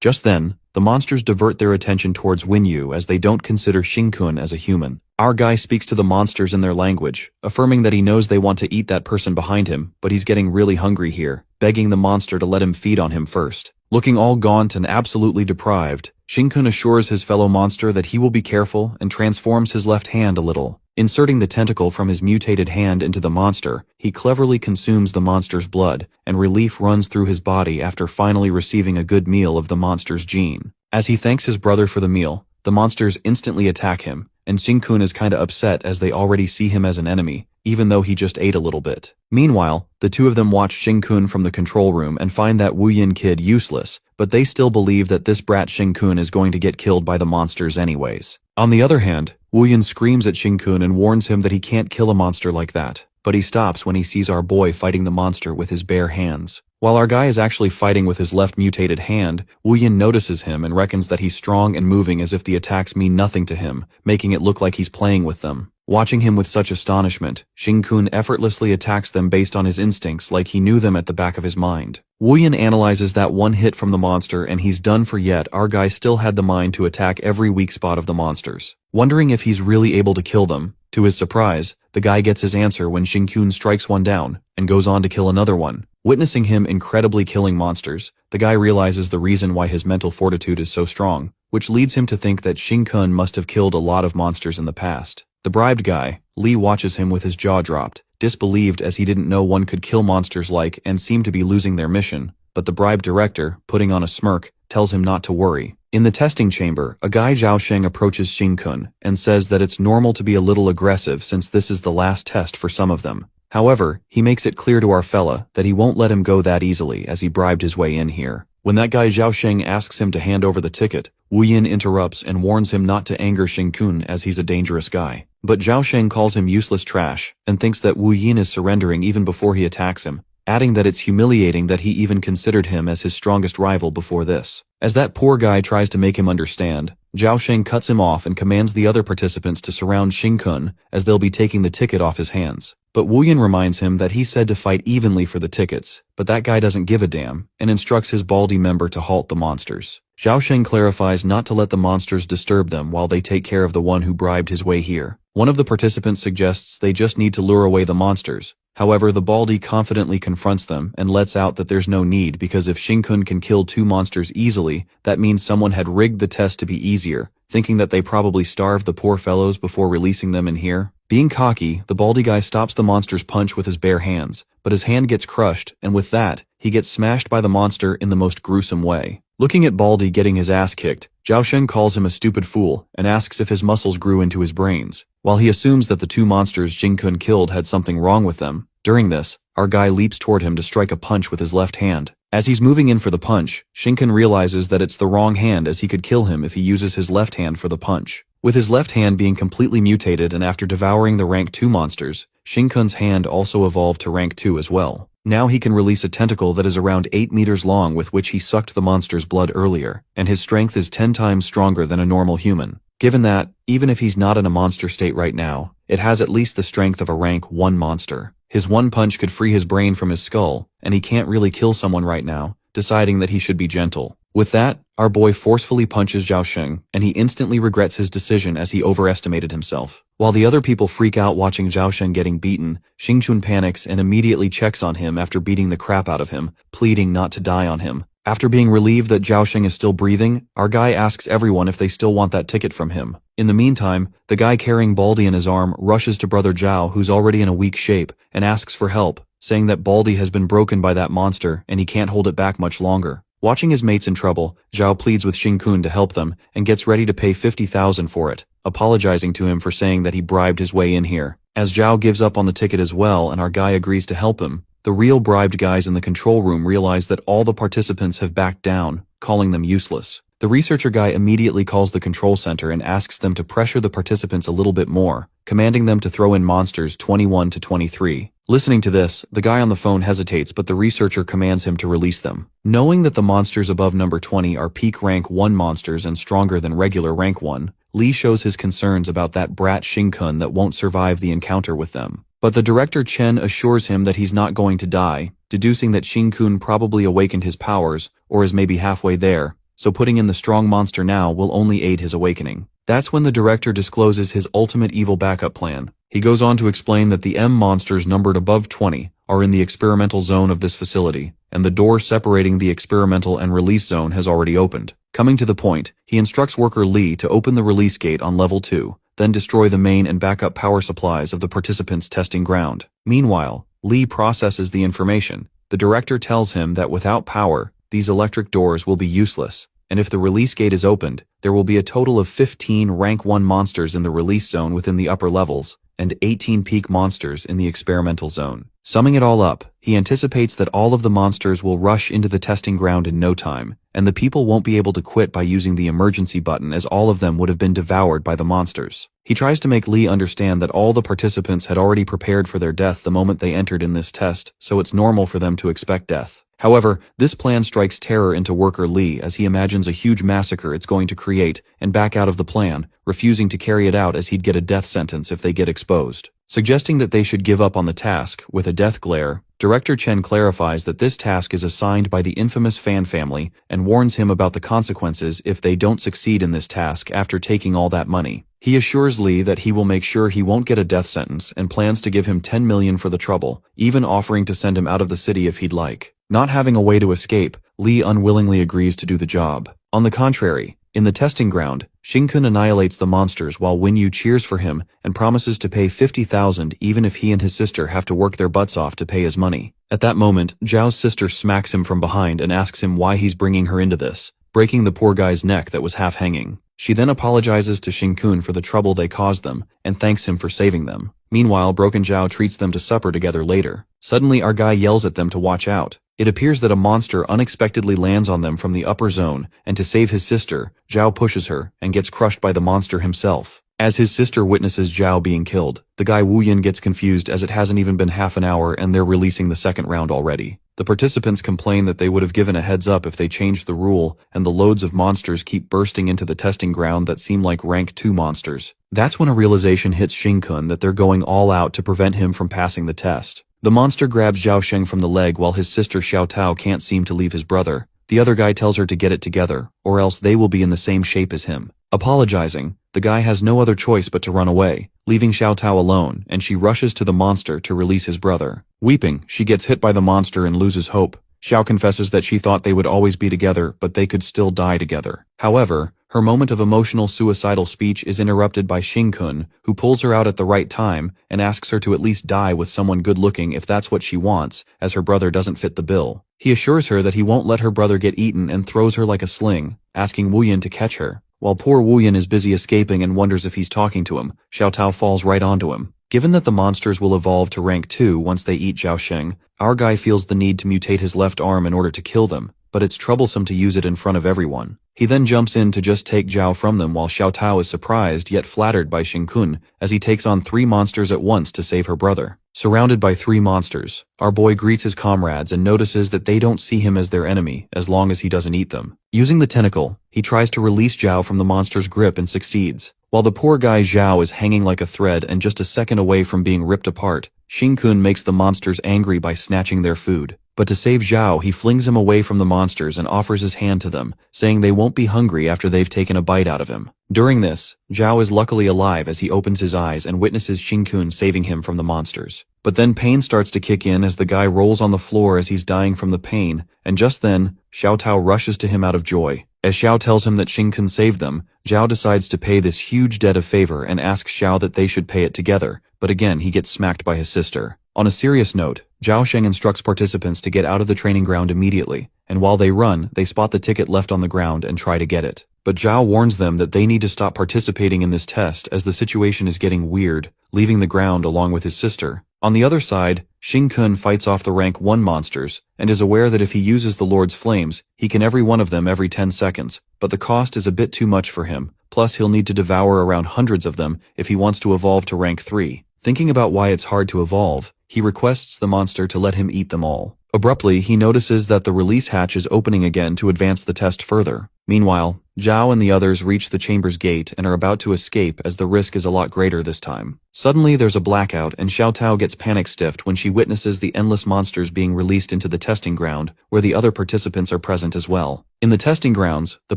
Just then, the monsters divert their attention towards Winyu as they don't consider Shinkun as a human. Our guy speaks to the monsters in their language, affirming that he knows they want to eat that person behind him, but he's getting really hungry here, begging the monster to let him feed on him first. Looking all gaunt and absolutely deprived, Shinkun assures his fellow monster that he will be careful and transforms his left hand a little. Inserting the tentacle from his mutated hand into the monster, he cleverly consumes the monster's blood, and relief runs through his body after finally receiving a good meal of the monster's gene. As he thanks his brother for the meal, the monsters instantly attack him, and Shinkun is kinda upset as they already see him as an enemy, even though he just ate a little bit. Meanwhile, the two of them watch Shinkun from the control room and find that Wu Yin kid useless, but they still believe that this brat Shinkun is going to get killed by the monsters anyways. On the other hand, Wu Yin screams at Shinkun and warns him that he can't kill a monster like that, but he stops when he sees our boy fighting the monster with his bare hands. While our guy is actually fighting with his left mutated hand, Wu Yin notices him and reckons that he's strong and moving as if the attacks mean nothing to him, making it look like he's playing with them. Watching him with such astonishment, Shinkun effortlessly attacks them based on his instincts like he knew them at the back of his mind. Wu Yin analyzes that one hit from the monster and he's done for, yet our guy still had the mind to attack every weak spot of the monsters. Wondering if he's really able to kill them, to his surprise, the guy gets his answer when Shinkun strikes one down and goes on to kill another one. Witnessing him incredibly killing monsters, the guy realizes the reason why his mental fortitude is so strong, which leads him to think that Shinkun must have killed a lot of monsters in the past. The bribed guy, Lee, watches him with his jaw dropped, disbelieved as he didn't know one could kill monsters like and seemed to be losing their mission, but the bribed director, putting on a smirk, tells him not to worry. In the testing chamber, a guy Zhao Sheng approaches Shinkun and says that it's normal to be a little aggressive since this is the last test for some of them. However, he makes it clear to our fella that he won't let him go that easily as he bribed his way in here. When that guy Zhao Sheng asks him to hand over the ticket, Wu Yin interrupts and warns him not to anger Shinkun as he's a dangerous guy. But Zhao Sheng calls him useless trash and thinks that Wu Yin is surrendering even before he attacks him, adding that it's humiliating that he even considered him as his strongest rival before this. As that poor guy tries to make him understand, Zhao Sheng cuts him off and commands the other participants to surround Shinkun as they'll be taking the ticket off his hands. But Wu Yin reminds him that he said to fight evenly for the tickets, but that guy doesn't give a damn and instructs his baldy member to halt the monsters. Zhao Sheng clarifies not to let the monsters disturb them while they take care of the one who bribed his way here. One of the participants suggests they just need to lure away the monsters. However, the baldy confidently confronts them and lets out that there's no need because if Shinkun can kill two monsters easily, that means someone had rigged the test to be easier, thinking that they probably starved the poor fellows before releasing them in here. Being cocky, the baldy guy stops the monster's punch with his bare hands, but his hand gets crushed, and with that, he gets smashed by the monster in the most gruesome way. Looking at Baldy getting his ass kicked, Zhao Sheng calls him a stupid fool and asks if his muscles grew into his brains. While he assumes that the two monsters Shinkun killed had something wrong with them, during this, our guy leaps toward him to strike a punch with his left hand. As he's moving in for the punch, Shinkun realizes that it's the wrong hand as he could kill him if he uses his left hand for the punch. With his left hand being completely mutated and after devouring the rank 2 monsters, Shinkun's hand also evolved to rank 2 as well. Now he can release a tentacle that is around 8 meters long with which he sucked the monster's blood earlier, and his strength is 10 times stronger than a normal human. Given that, even if he's not in a monster state right now, it has at least the strength of a rank 1 monster. His one punch could free his brain from his skull, and he can't really kill someone right now, deciding that he should be gentle. With that, our boy forcefully punches Zhao Sheng, and he instantly regrets his decision as he overestimated himself. While the other people freak out watching Zhao Sheng getting beaten, Xingchun panics and immediately checks on him after beating the crap out of him, pleading not to die on him. After being relieved that Zhao Sheng is still breathing, our guy asks everyone if they still want that ticket from him. In the meantime, the guy carrying Baldy in his arm rushes to Brother Zhao, who's already in a weak shape, and asks for help, saying that Baldy has been broken by that monster and he can't hold it back much longer. Watching his mates in trouble, Zhao pleads with Xingkun to help them and gets ready to pay 50,000 for it, apologizing to him for saying that he bribed his way in here. As Zhao gives up on the ticket as well and our guy agrees to help him, the real bribed guys in the control room realize that all the participants have backed down, calling them useless. The researcher guy immediately calls the control center and asks them to pressure the participants a little bit more, commanding them to throw in monsters 21 to 23. Listening to this, the guy on the phone hesitates, but the researcher commands him to release them. Knowing that the monsters above number 20 are peak rank 1 monsters and stronger than regular rank 1, Lee shows his concerns about that brat Shin-kun that won't survive the encounter with them. But the director Chen assures him that he's not going to die, deducing that Shin-kun probably awakened his powers, or is maybe halfway there, so putting in the strong monster now will only aid his awakening. That's when the director discloses his ultimate evil backup plan. He goes on to explain that the M monsters numbered above 20 are in the experimental zone of this facility, and the door separating the experimental and release zone has already opened. Coming to the point, he instructs worker Lee to open the release gate on level 2, then destroy the main and backup power supplies of the participants' testing ground. Meanwhile, Lee processes the information. The director tells him that without power, these electric doors will be useless, and if the release gate is opened, there will be a total of 15 rank 1 monsters in the release zone within the upper levels, and 18 peak monsters in the experimental zone. Summing it all up, he anticipates that all of the monsters will rush into the testing ground in no time, and the people won't be able to quit by using the emergency button, as all of them would have been devoured by the monsters. He tries to make Lee understand that all the participants had already prepared for their death the moment they entered in this test, so it's normal for them to expect death. However, this plan strikes terror into worker Lee as he imagines a huge massacre it's going to create and back out of the plan, refusing to carry it out as he'd get a death sentence if they get exposed. Suggesting that they should give up on the task, with a death glare, Director Chen clarifies that this task is assigned by the infamous Fan family and warns him about the consequences if they don't succeed in this task after taking all that money. He assures Lee that he will make sure he won't get a death sentence and plans to give him 10 million for the trouble, even offering to send him out of the city if he'd like. Not having a way to escape, Lee unwillingly agrees to do the job. On the contrary, in the testing ground, Shin-kun annihilates the monsters while Win-yu cheers for him and promises to pay 50,000 even if he and his sister have to work their butts off to pay his money. At that moment, Zhao's sister smacks him from behind and asks him why he's bringing her into this, breaking the poor guy's neck that was half hanging. She then apologizes to Shin-kun for the trouble they caused them and thanks him for saving them. Meanwhile, Broken Zhao treats them to supper together later. Suddenly, our guy yells at them to watch out. It appears that a monster unexpectedly lands on them from the upper zone, and to save his sister, Zhao pushes her and gets crushed by the monster himself. As his sister witnesses Zhao being killed, the guy Wu Yin gets confused as it hasn't even been half an hour and they're releasing the second round already. The participants complain that they would have given a heads up if they changed the rule, and the loads of monsters keep bursting into the testing ground that seem like rank 2 monsters. That's when a realization hits Shin-kun that they're going all out to prevent him from passing the test. The monster grabs Zhao Sheng from the leg while his sister Xiao Tao can't seem to leave his brother. The other guy tells her to get it together, or else they will be in the same shape as him. Apologizing, the guy has no other choice but to run away, leaving Xiao Tao alone, and she rushes to the monster to release his brother. Weeping, she gets hit by the monster and loses hope. Xiao confesses that she thought they would always be together, but they could still die together. However, her moment of emotional suicidal speech is interrupted by Shin-kun, who pulls her out at the right time and asks her to at least die with someone good-looking if that's what she wants, as her brother doesn't fit the bill. He assures her that he won't let her brother get eaten and throws her like a sling, asking Wu Yin to catch her. While poor Wu Yin is busy escaping and wonders if he's talking to him, Xiao Tao falls right onto him. Given that the monsters will evolve to rank 2 once they eat Zhao Sheng, our guy feels the need to mutate his left arm in order to kill them, but it's troublesome to use it in front of everyone. He then jumps in to just take Zhao from them while Xiao Tao is surprised yet flattered by Shin-kun as he takes on 3 monsters at once to save her brother. Surrounded by 3 monsters, our boy greets his comrades and notices that they don't see him as their enemy as long as he doesn't eat them. Using the tentacle, he tries to release Zhao from the monster's grip and succeeds. While the poor guy Zhao is hanging like a thread and just a second away from being ripped apart, Shin-kun makes the monsters angry by snatching their food. But to save Zhao, he flings him away from the monsters and offers his hand to them, saying they won't be hungry after they've taken a bite out of him. During this, Zhao is luckily alive as he opens his eyes and witnesses Shin-kun saving him from the monsters. But then pain starts to kick in as the guy rolls on the floor as he's dying from the pain, and just then, Xiao Tao rushes to him out of joy. As Xiao tells him that Shin-kun saved them, Zhao decides to pay this huge debt of favor and asks Xiao that they should pay it together, but again he gets smacked by his sister. On a serious note, Zhao Sheng instructs participants to get out of the training ground immediately, and while they run, they spot the ticket left on the ground and try to get it. But Zhao warns them that they need to stop participating in this test as the situation is getting weird, leaving the ground along with his sister. On the other side, Xing Kun fights off the rank 1 monsters, and is aware that if he uses the Lord's Flames, he can every one of them every 10 seconds, but the cost is a bit too much for him, plus he'll need to devour around hundreds of them if he wants to evolve to rank 3. Thinking about why it's hard to evolve, he requests the monster to let him eat them all. Abruptly, he notices that the release hatch is opening again to advance the test further. Meanwhile, Zhao and the others reach the chamber's gate and are about to escape as the risk is a lot greater this time. Suddenly there's a blackout and Xiao Tao gets panic-stiffed when she witnesses the endless monsters being released into the testing ground, where the other participants are present as well. In the testing grounds, the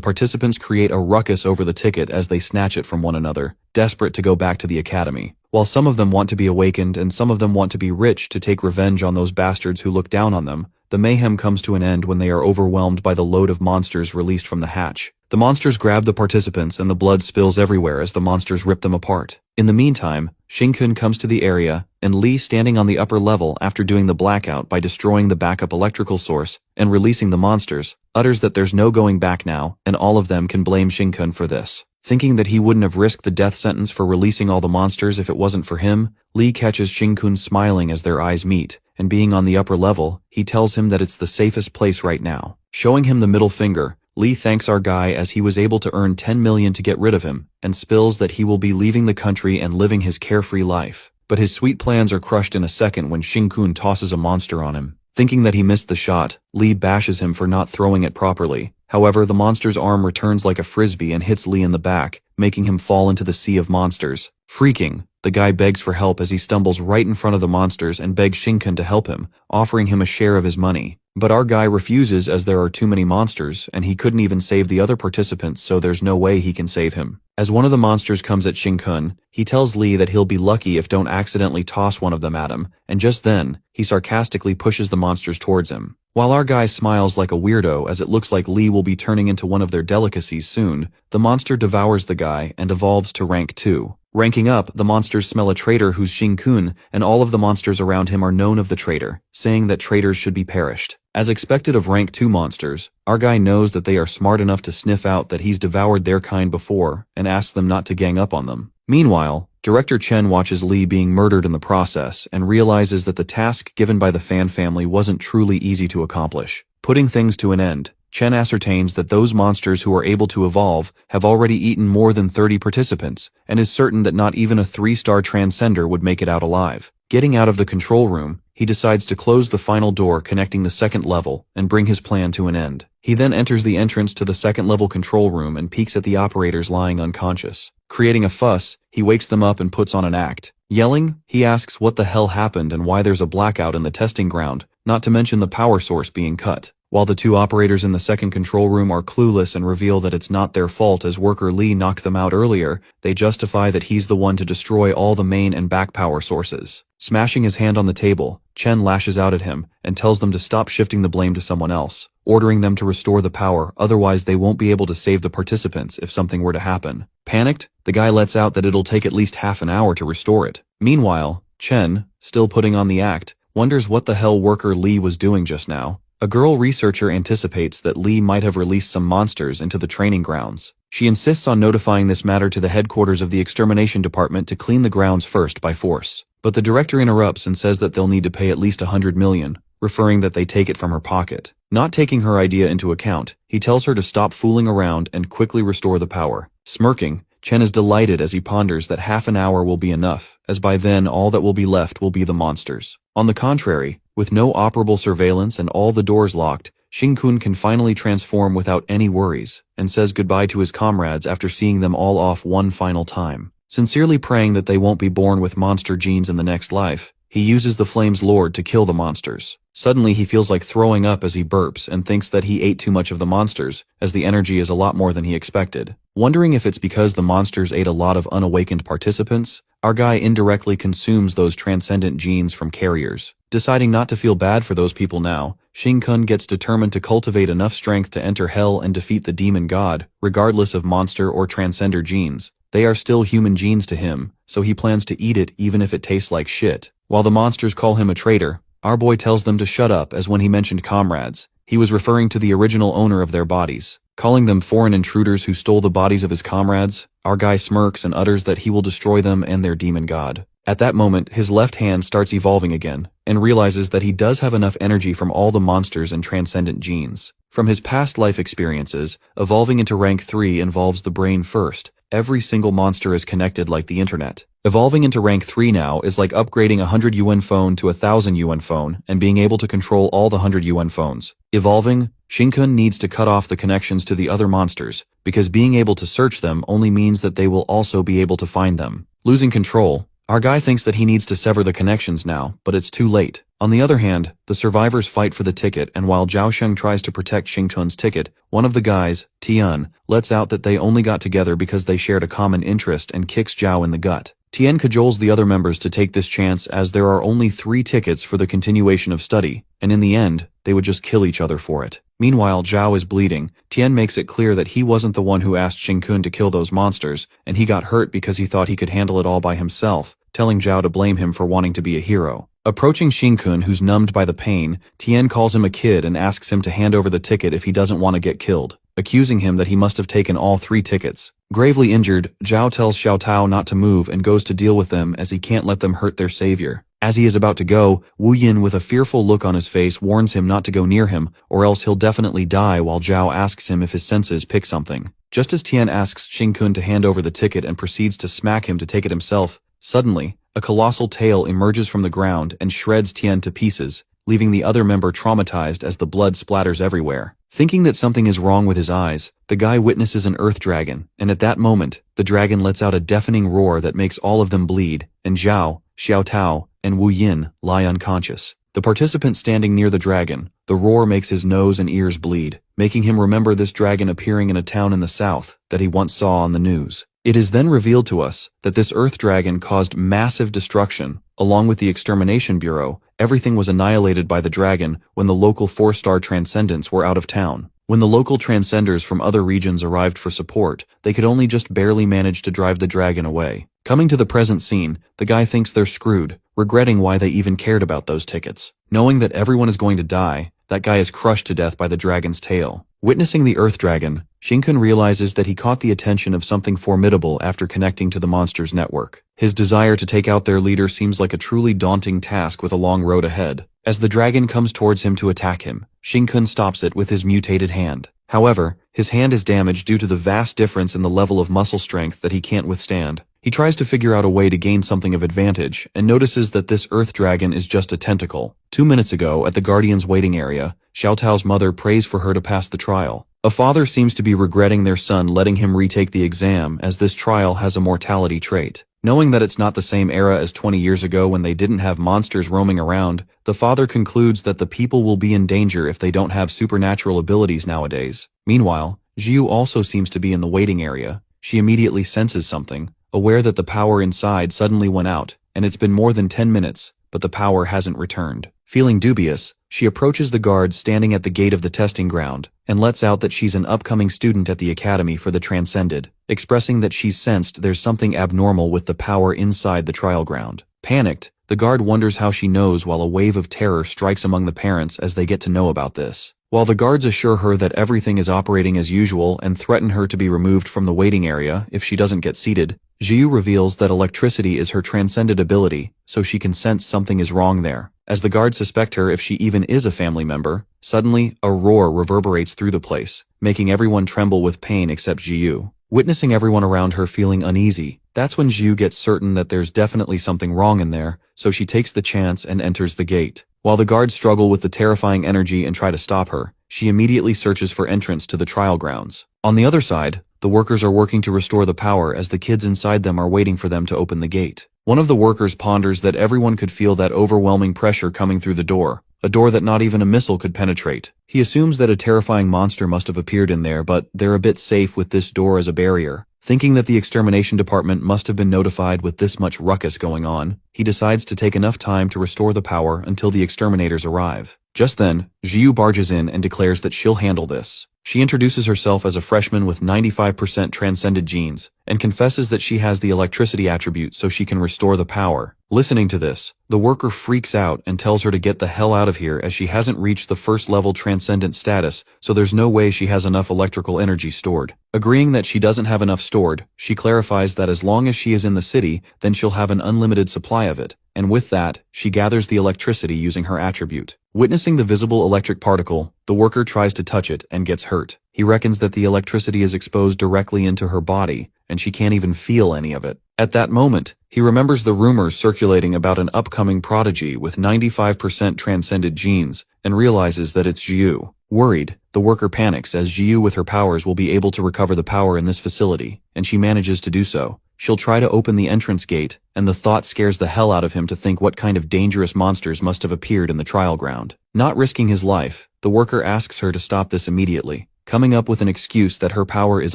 participants create a ruckus over the ticket as they snatch it from one another, desperate to go back to the academy. While some of them want to be awakened and some of them want to be rich to take revenge on those bastards who look down on them, the mayhem comes to an end when they are overwhelmed by the load of monsters released from the hatch. The monsters grab the participants and the blood spills everywhere as the monsters rip them apart. In the meantime, Xing Kun comes to the area, and Li, standing on the upper level after doing the blackout by destroying the backup electrical source and releasing the monsters, utters that there's no going back now, and all of them can blame Xing Kun for this. Thinking that he wouldn't have risked the death sentence for releasing all the monsters if it wasn't for him, Li catches Xing Kun smiling as their eyes meet, and being on the upper level, he tells him that it's the safest place right now. Showing him the middle finger, Li thanks our guy as he was able to earn 10 million to get rid of him, and spills that he will be leaving the country and living his carefree life. But his sweet plans are crushed in a second when Xing Kun tosses a monster on him. Thinking that he missed the shot, Li bashes him for not throwing it properly. However, the monster's arm returns like a frisbee and hits Li in the back, making him fall into the sea of monsters. Freaking, the guy begs for help as he stumbles right in front of the monsters and begs Xing Kun to help him, offering him a share of his money. But our guy refuses as there are too many monsters, and he couldn't even save the other participants, so there's no way he can save him. As one of the monsters comes at Xing Kun, he tells Li that he'll be lucky if don't accidentally toss one of them at him, and just then, he sarcastically pushes the monsters towards him. While our guy smiles like a weirdo as it looks like Li will be turning into one of their delicacies soon, the monster devours the guy and evolves to rank 2. Ranking up, the monsters smell a traitor who's Xing Kun, and all of the monsters around him are known of the traitor, saying that traitors should be perished. As expected of rank 2 monsters, our guy knows that they are smart enough to sniff out that he's devoured their kind before, and asks them not to gang up on them. Meanwhile, Director Chen watches Li being murdered in the process and realizes that the task given by the Fan family wasn't truly easy to accomplish. Putting things to an end, Chen ascertains that those monsters who are able to evolve have already eaten more than 30 participants, and is certain that not even a 3-star transcender would make it out alive. Getting out of the control room, he decides to close the final door connecting the second level and bring his plan to an end. He then enters the entrance to the second level control room and peeks at the operators lying unconscious. Creating a fuss, he wakes them up and puts on an act. Yelling, he asks what the hell happened and why there's a blackout in the testing ground, not to mention the power source being cut. While the 2 operators in the second control room are clueless and reveal that it's not their fault as worker Li knocked them out earlier, they justify that he's the one to destroy all the main and back power sources. Smashing his hand on the table, Chen lashes out at him and tells them to stop shifting the blame to someone else, ordering them to restore the power, otherwise they won't be able to save the participants if something were to happen. Panicked, the guy lets out that it'll take at least half an hour to restore it. Meanwhile, Chen, still putting on the act, wonders what the hell worker Li was doing just now. A girl researcher anticipates that Li might have released some monsters into the training grounds. She insists on notifying this matter to the headquarters of the extermination department to clean the grounds first by force. But the director interrupts and says that they'll need to pay at least 100 million, referring that they take it from her pocket. Not taking her idea into account, he tells her to stop fooling around and quickly restore the power. Smirking, Chen is delighted as he ponders that half an hour will be enough, as by then all that will be left will be the monsters. On the contrary, with no operable surveillance and all the doors locked, Xing Kun can finally transform without any worries, and says goodbye to his comrades after seeing them all off one final time. Sincerely praying that they won't be born with monster genes in the next life, he uses the Flame's Lord to kill the monsters. Suddenly he feels like throwing up as he burps and thinks that he ate too much of the monsters, as the energy is a lot more than he expected. Wondering if it's because the monsters ate a lot of unawakened participants, our guy indirectly consumes those transcendent genes from carriers. Deciding not to feel bad for those people now, Xing Kun gets determined to cultivate enough strength to enter hell and defeat the demon god, regardless of monster or transcender genes. They are still human genes to him, so he plans to eat it even if it tastes like shit. While the monsters call him a traitor, our boy tells them to shut up as when he mentioned comrades, He was referring to the original owner of their bodies, calling them foreign intruders who stole the bodies of his comrades. Our guy smirks and utters that he will destroy them and their demon god. At that moment, his left hand starts evolving again, and realizes that he does have enough energy from all the monsters and transcendent genes. From his past life experiences, evolving into rank 3 involves the brain first. Every single monster is connected like the internet. Evolving into rank 3 now is like upgrading a 100 yuan phone to a 1000 yuan phone and being able to control all the 100 yuan phones. Evolving, Shinkun needs to cut off the connections to the other monsters, because being able to search them only means that they will also be able to find them. Losing control, our guy thinks that he needs to sever the connections now, but it's too late. On the other hand, the survivors fight for the ticket, and while Zhao Sheng tries to protect Xingchun's ticket, one of the guys, Tian, lets out that they only got together because they shared a common interest and kicks Zhao in the gut. Tian cajoles the other members to take this chance as there are only 3 tickets for the continuation of study, and in the end, they would just kill each other for it. Meanwhile, Zhao is bleeding. Tian makes it clear that he wasn't the one who asked Xingkun to kill those monsters, and he got hurt because he thought he could handle it all by himself, telling Zhao to blame him for wanting to be a hero. Approaching Xingkun, who's numbed by the pain, Tian calls him a kid and asks him to hand over the ticket if he doesn't want to get killed, accusing him that he must have taken all 3 tickets. Gravely injured, Zhao tells Xiao Tao not to move and goes to deal with them as he can't let them hurt their savior. As he is about to go, Wu Yin with a fearful look on his face warns him not to go near him, or else he'll definitely die, while Zhao asks him if his senses pick something. Just as Tian asks Xingkun to hand over the ticket and proceeds to smack him to take it himself, suddenly, a colossal tail emerges from the ground and shreds Tian to pieces, leaving the other member traumatized as the blood splatters everywhere. Thinking that something is wrong with his eyes, the guy witnesses an earth dragon, and at that moment, the dragon lets out a deafening roar that makes all of them bleed, and Zhao, Xiao Tao, and Wu Yin lie unconscious. The participant standing near the dragon, the roar makes his nose and ears bleed, making him remember this dragon appearing in a town in the south that he once saw on the news. It is then revealed to us that this earth dragon caused massive destruction. Along with the Extermination Bureau, everything was annihilated by the dragon when the local 4-star Transcendents were out of town. When the local Transcenders from other regions arrived for support, they could only just barely manage to drive the dragon away. Coming to the present scene, the guy thinks they're screwed, regretting why they even cared about those tickets. Knowing that everyone is going to die, that guy is crushed to death by the dragon's tail. Witnessing the Earth Dragon, Shinkun realizes that he caught the attention of something formidable after connecting to the monster's network. His desire to take out their leader seems like a truly daunting task with a long road ahead. As the dragon comes towards him to attack him, Shinkun stops it with his mutated hand. However, his hand is damaged due to the vast difference in the level of muscle strength that he can't withstand. He tries to figure out a way to gain something of advantage, and notices that this Earth Dragon is just a tentacle. 2 minutes ago, at the Guardian's waiting area, Xiao Tao's mother prays for her to pass the trial. A father seems to be regretting their son letting him retake the exam, as this trial has a mortality trait. Knowing that it's not the same era as 20 years ago when they didn't have monsters roaming around, the father concludes that the people will be in danger if they don't have supernatural abilities nowadays. Meanwhile, Jiu also seems to be in the waiting area. She immediately senses something, aware that the power inside suddenly went out, and it's been more than 10 minutes, but the power hasn't returned. Feeling dubious, she approaches the guards standing at the gate of the testing ground, and lets out that she's an upcoming student at the Academy for the Transcended, expressing that she's sensed there's something abnormal with the power inside the trial ground. Panicked, the guard wonders how she knows, while a wave of terror strikes among the parents as they get to know about this. While the guards assure her that everything is operating as usual and threaten her to be removed from the waiting area if she doesn't get seated, Jiu reveals that electricity is her transcended ability, so she can sense something is wrong there. As the guards suspect her if she even is a family member, suddenly, a roar reverberates through the place, making everyone tremble with pain except Jiu. Witnessing everyone around her feeling uneasy, that's when Jiu gets certain that there's definitely something wrong in there, so she takes the chance and enters the gate. While the guards struggle with the terrifying energy and try to stop her, she immediately searches for entrance to the trial grounds. On the other side, the workers are working to restore the power as the kids inside them are waiting for them to open the gate. One of the workers ponders that everyone could feel that overwhelming pressure coming through the door, a door that not even a missile could penetrate. He assumes that a terrifying monster must have appeared in there, but they're a bit safe with this door as a barrier. Thinking that the extermination department must have been notified with this much ruckus going on, he decides to take enough time to restore the power until the exterminators arrive. Just then, Jiu barges in and declares that she'll handle this. She introduces herself as a freshman with 95% transcended genes, and confesses that she has the electricity attribute so she can restore the power. Listening to this, the worker freaks out and tells her to get the hell out of here as she hasn't reached the first level transcendent status, so there's no way she has enough electrical energy stored. Agreeing that she doesn't have enough stored, she clarifies that as long as she is in the city, then she'll have an unlimited supply of it, and with that, she gathers the electricity using her attribute. Witnessing the visible electric particle, the worker tries to touch it and gets hurt. He reckons that the electricity is exposed directly into her body, and she can't even feel any of it. At that moment, he remembers the rumors circulating about an upcoming prodigy with 95% transcended genes, and realizes that it's Jiu. Worried, the worker panics as Jiu with her powers will be able to recover the power in this facility, and she manages to do so. She'll try to open the entrance gate, and the thought scares the hell out of him to think what kind of dangerous monsters must have appeared in the trial ground. Not risking his life, the worker asks her to stop this immediately, coming up with an excuse that her power is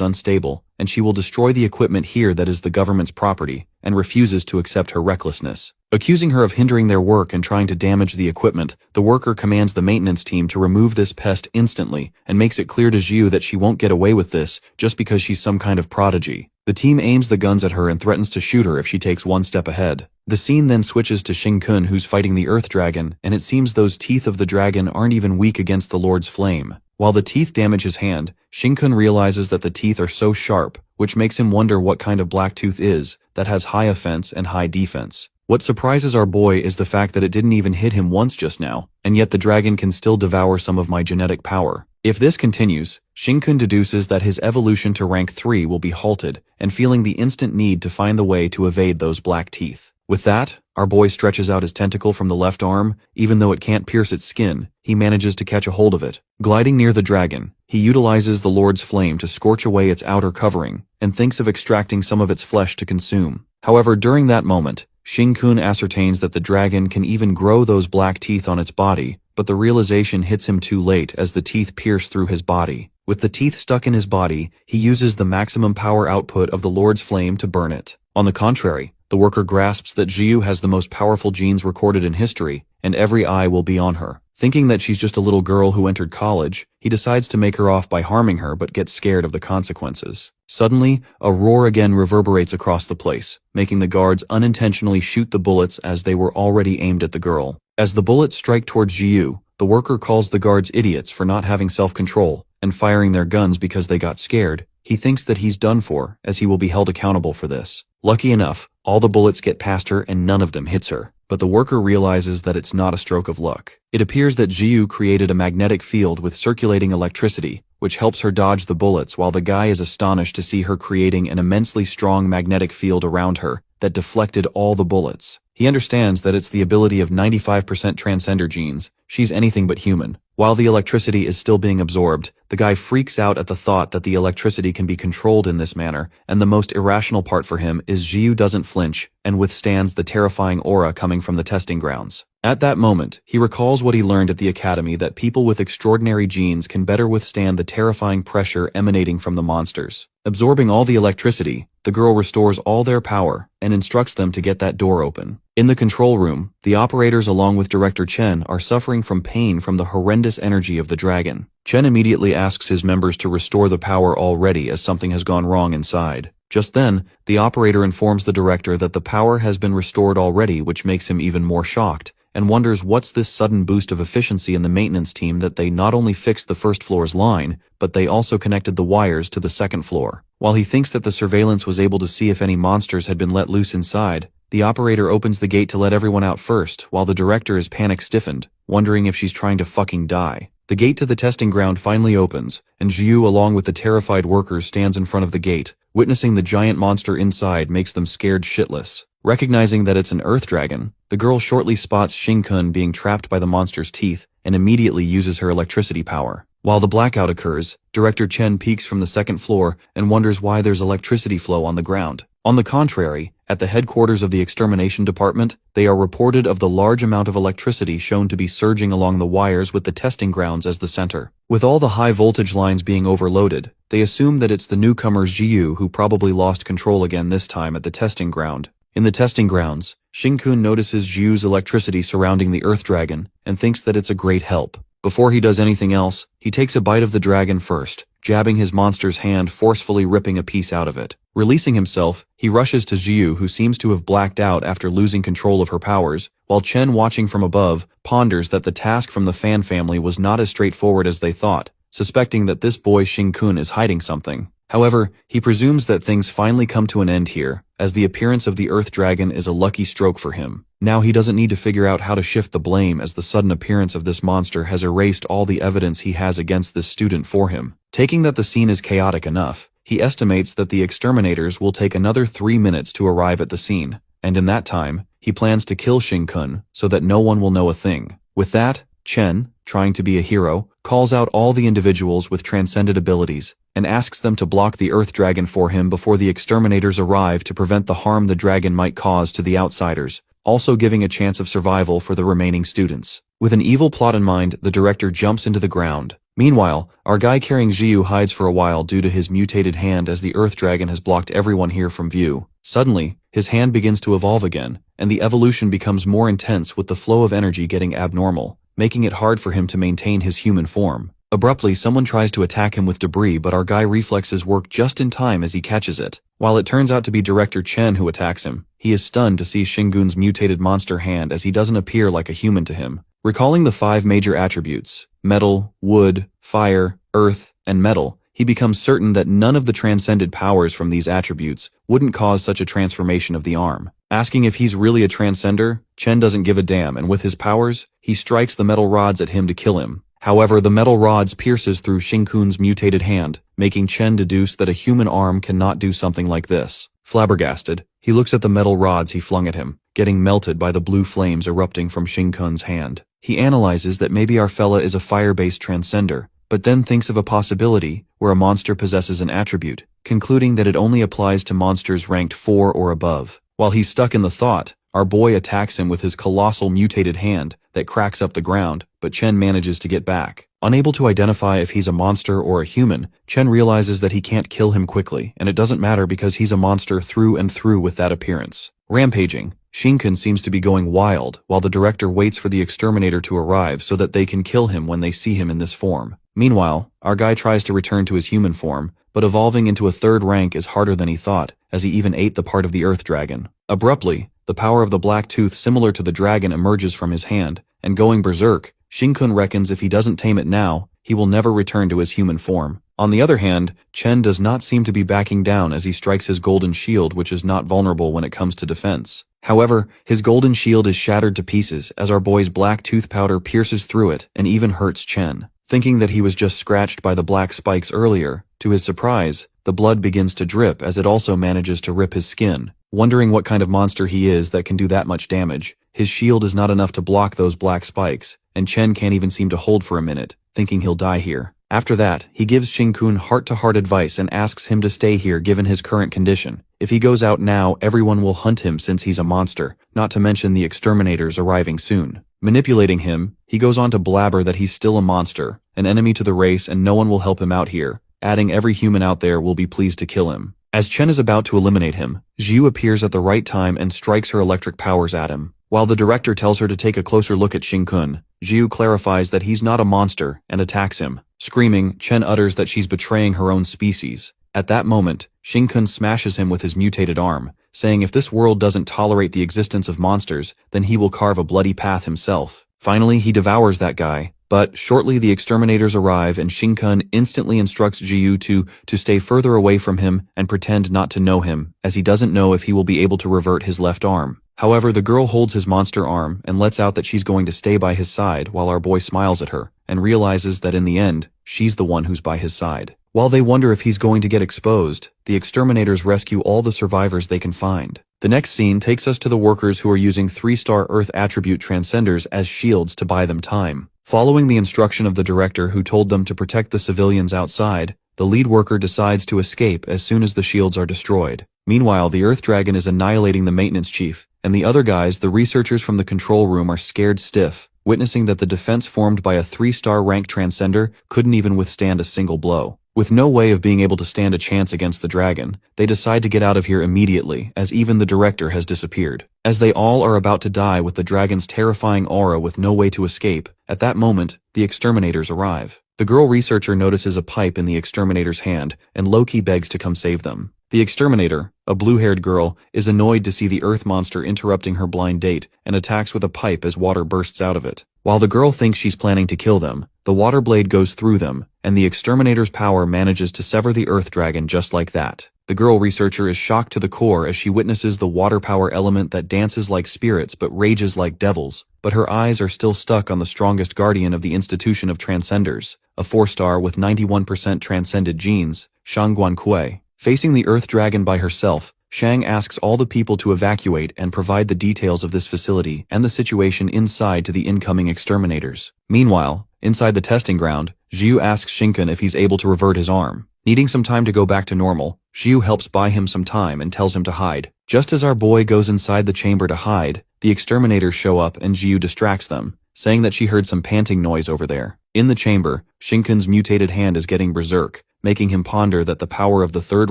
unstable, and she will destroy the equipment here that is the government's property, and refuses to accept her recklessness. Accusing her of hindering their work and trying to damage the equipment, the worker commands the maintenance team to remove this pest instantly, and makes it clear to Jiu that she won't get away with this just because she's some kind of prodigy. The team aims the guns at her and threatens to shoot her if she takes one step ahead. The scene then switches to Shin-kun, who's fighting the Earth Dragon, and it seems those teeth of the dragon aren't even weak against the Lord's flame. While the teeth damage his hand, Shin-kun realizes that the teeth are so sharp, which makes him wonder what kind of black tooth is that has high offense and high defense. What surprises our boy is the fact that it didn't even hit him once just now, and yet the dragon can still devour some of my genetic power. If this continues, Shin-kun deduces that his evolution to rank 3 will be halted, and feeling the instant need to find the way to evade those black teeth. With that, our boy stretches out his tentacle from the left arm. Even though it can't pierce its skin, he manages to catch a hold of it. Gliding near the dragon, he utilizes the Lord's flame to scorch away its outer covering, and thinks of extracting some of its flesh to consume. However, during that moment, Shin-kun ascertains that the dragon can even grow those black teeth on its body, but the realization hits him too late as the teeth pierce through his body. With the teeth stuck in his body, he uses the maximum power output of the Lord's flame to burn it. On the contrary, the worker grasps that Jiu has the most powerful genes recorded in history, and every eye will be on her. Thinking that she's just a little girl who entered college, he decides to make her off by harming her but gets scared of the consequences. Suddenly, a roar again reverberates across the place, making the guards unintentionally shoot the bullets as they were already aimed at the girl. As the bullets strike towards Jiu, the worker calls the guards idiots for not having self-control and firing their guns because they got scared. He thinks that he's done for, as he will be held accountable for this. Lucky enough, all the bullets get past her and none of them hits her. But the worker realizes that it's not a stroke of luck. It appears that Jiu created a magnetic field with circulating electricity, which helps her dodge the bullets, while the guy is astonished to see her creating an immensely strong magnetic field around her that deflected all the bullets. He understands that it's the ability of 95% transcender genes. She's anything but human. While the electricity is still being absorbed, the guy freaks out at the thought that the electricity can be controlled in this manner, and the most irrational part for him is Jiu doesn't flinch and withstands the terrifying aura coming from the testing grounds. At that moment, he recalls what he learned at the academy, that people with extraordinary genes can better withstand the terrifying pressure emanating from the monsters. Absorbing all the electricity, the girl restores all their power and instructs them to get that door open. In the control room, the operators along with Director Chen are suffering from pain from the horrendous energy of the dragon. Chen immediately asks his members to restore the power already as something has gone wrong inside. Just then, the operator informs the director that the power has been restored already, which makes him even more shocked, and wonders what's this sudden boost of efficiency in the maintenance team that they not only fixed the first floor's line, but they also connected the wires to the second floor. While he thinks that the surveillance was able to see if any monsters had been let loose inside, the operator opens the gate to let everyone out first, while the director is panic-stiffened, wondering if she's trying to fucking die. The gate to the testing ground finally opens, and Jiu along with the terrified workers stands in front of the gate. Witnessing the giant monster inside makes them scared shitless. Recognizing that it's an earth dragon, the girl shortly spots Shin-kun being trapped by the monster's teeth and immediately uses her electricity power. While the blackout occurs, Director Chen peeks from the second floor and wonders why there's electricity flow on the ground. On the contrary, at the headquarters of the extermination department, they are reported of the large amount of electricity shown to be surging along the wires with the testing grounds as the center. With all the high voltage lines being overloaded, they assume that it's the newcomer Jiu who probably lost control again, this time at the testing ground. In the testing grounds, Shin-kun notices Jiu's electricity surrounding the Earth Dragon and thinks that it's a great help. Before he does anything else, he takes a bite of the dragon first, jabbing his monster's hand, forcefully ripping a piece out of it. Releasing himself, he rushes to Xiu, who seems to have blacked out after losing control of her powers, while Chen, watching from above, ponders that the task from the Fan family was not as straightforward as they thought, suspecting that this boy Xing-kun is hiding something. However, he presumes that things finally come to an end here, as the appearance of the Earth Dragon is a lucky stroke for him. Now he doesn't need to figure out how to shift the blame, as the sudden appearance of this monster has erased all the evidence he has against this student for him. Taking that the scene is chaotic enough, he estimates that the exterminators will take another 3 minutes to arrive at the scene, and in that time, he plans to kill Xing-kun so that no one will know a thing. With that, Chen, trying to be a hero, calls out all the individuals with transcended abilities and asks them to block the Earth Dragon for him before the exterminators arrive to prevent the harm the dragon might cause to the outsiders, also giving a chance of survival for the remaining students. With an evil plot in mind, the director jumps into the ground. Meanwhile, our guy carrying Xiu hides for a while due to his mutated hand, as the Earth Dragon has blocked everyone here from view. Suddenly, his hand begins to evolve again, and the evolution becomes more intense, with the flow of energy getting abnormal, making it hard for him to maintain his human form. Abruptly, someone tries to attack him with debris, but our guy reflexes work just in time as he catches it. While it turns out to be Director Chen who attacks him, he is stunned to see Xing-kun's mutated monster hand, as he doesn't appear like a human to him. Recalling the 5 major attributes, metal, wood, fire, earth, and metal, he becomes certain that none of the transcended powers from these attributes wouldn't cause such a transformation of the arm. Asking if he's really a transcender, Chen doesn't give a damn, and with his powers, he strikes the metal rods at him to kill him. However, the metal rods pierces through Xing-kun's mutated hand, making Chen deduce that a human arm cannot do something like this. Flabbergasted, he looks at the metal rods he flung at him, getting melted by the blue flames erupting from Xing-kun's hand. He analyzes that maybe our fella is a fire-based transcender, but then thinks of a possibility where a monster possesses an attribute, concluding that it only applies to monsters ranked 4 or above. While he's stuck in the thought, our boy attacks him with his colossal mutated hand that cracks up the ground, but Chen manages to get back. Unable to identify if he's a monster or a human, Chen realizes that he can't kill him quickly, and it doesn't matter because he's a monster through and through with that appearance. Rampaging, Xing-kun seems to be going wild, while the director waits for the exterminator to arrive so that they can kill him when they see him in this form. Meanwhile, our guy tries to return to his human form, but evolving into a 3rd rank is harder than he thought, as he even ate the part of the Earth Dragon. Abruptly, the power of the black tooth similar to the dragon emerges from his hand, and going berserk, Xing-kun reckons if he doesn't tame it now, he will never return to his human form. On the other hand, Chen does not seem to be backing down as he strikes his golden shield, which is not vulnerable when it comes to defense. However, his golden shield is shattered to pieces as our boy's black tooth powder pierces through it and even hurts Chen. Thinking that he was just scratched by the black spikes earlier, to his surprise, the blood begins to drip as it also manages to rip his skin. Wondering what kind of monster he is that can do that much damage, his shield is not enough to block those black spikes, and Chen can't even seem to hold for a minute, thinking he'll die here. After that, he gives Xing-kun heart-to-heart advice and asks him to stay here given his current condition. If he goes out now, everyone will hunt him since he's a monster, not to mention the exterminators arriving soon. Manipulating him, he goes on to blabber that he's still a monster, an enemy to the race, and no one will help him out here, adding every human out there will be pleased to kill him. As Chen is about to eliminate him, Xiu appears at the right time and strikes her electric powers at him. While the director tells her to take a closer look at Xing-kun, Xiu clarifies that he's not a monster and attacks him. Screaming, Chen utters that she's betraying her own species. At that moment, Xing-kun smashes him with his mutated arm, saying if this world doesn't tolerate the existence of monsters, then he will carve a bloody path himself. Finally, he devours that guy, but shortly the exterminators arrive and Xing-kun instantly instructs Xiu to stay further away from him and pretend not to know him, as he doesn't know if he will be able to revert his left arm. However, the girl holds his monster arm and lets out that she's going to stay by his side while our boy smiles at her and realizes that in the end, she's the one who's by his side. While they wonder if he's going to get exposed, the exterminators rescue all the survivors they can find. The next scene takes us to the workers who are using 3-star Earth attribute transcenders as shields to buy them time. Following the instruction of the director who told them to protect the civilians outside, the lead worker decides to escape as soon as the shields are destroyed. Meanwhile, the Earth Dragon is annihilating the maintenance chief, and the other guys, the researchers from the control room, are scared stiff, witnessing that the defense formed by a 3-star rank transcender couldn't even withstand a single blow. With no way of being able to stand a chance against the dragon, they decide to get out of here immediately, as even the director has disappeared. As they all are about to die with the dragon's terrifying aura with no way to escape, at that moment, the exterminators arrive. The girl researcher notices a pipe in the exterminator's hand, and Loki begs to come save them. The exterminator, a blue-haired girl, is annoyed to see the earth monster interrupting her blind date and attacks with a pipe as water bursts out of it. While the girl thinks she's planning to kill them, the water blade goes through them, and the exterminator's power manages to sever the earth dragon just like that. The girl researcher is shocked to the core as she witnesses the water power element that dances like spirits but rages like devils, but her eyes are still stuck on the strongest guardian of the institution of transcenders, a 4-star with 91% transcended genes, Shang Guankui. Facing the earth dragon by herself, Shang asks all the people to evacuate and provide the details of this facility and the situation inside to the incoming exterminators. Meanwhile, inside the testing ground, Xiu asks Shinken if he's able to revert his arm. Needing some time to go back to normal, Xiu helps buy him some time and tells him to hide. Just as our boy goes inside the chamber to hide, the exterminators show up and Xiu distracts them, saying that she heard some panting noise over there. In the chamber, Shinken's mutated hand is getting berserk, making him ponder that the power of the 3rd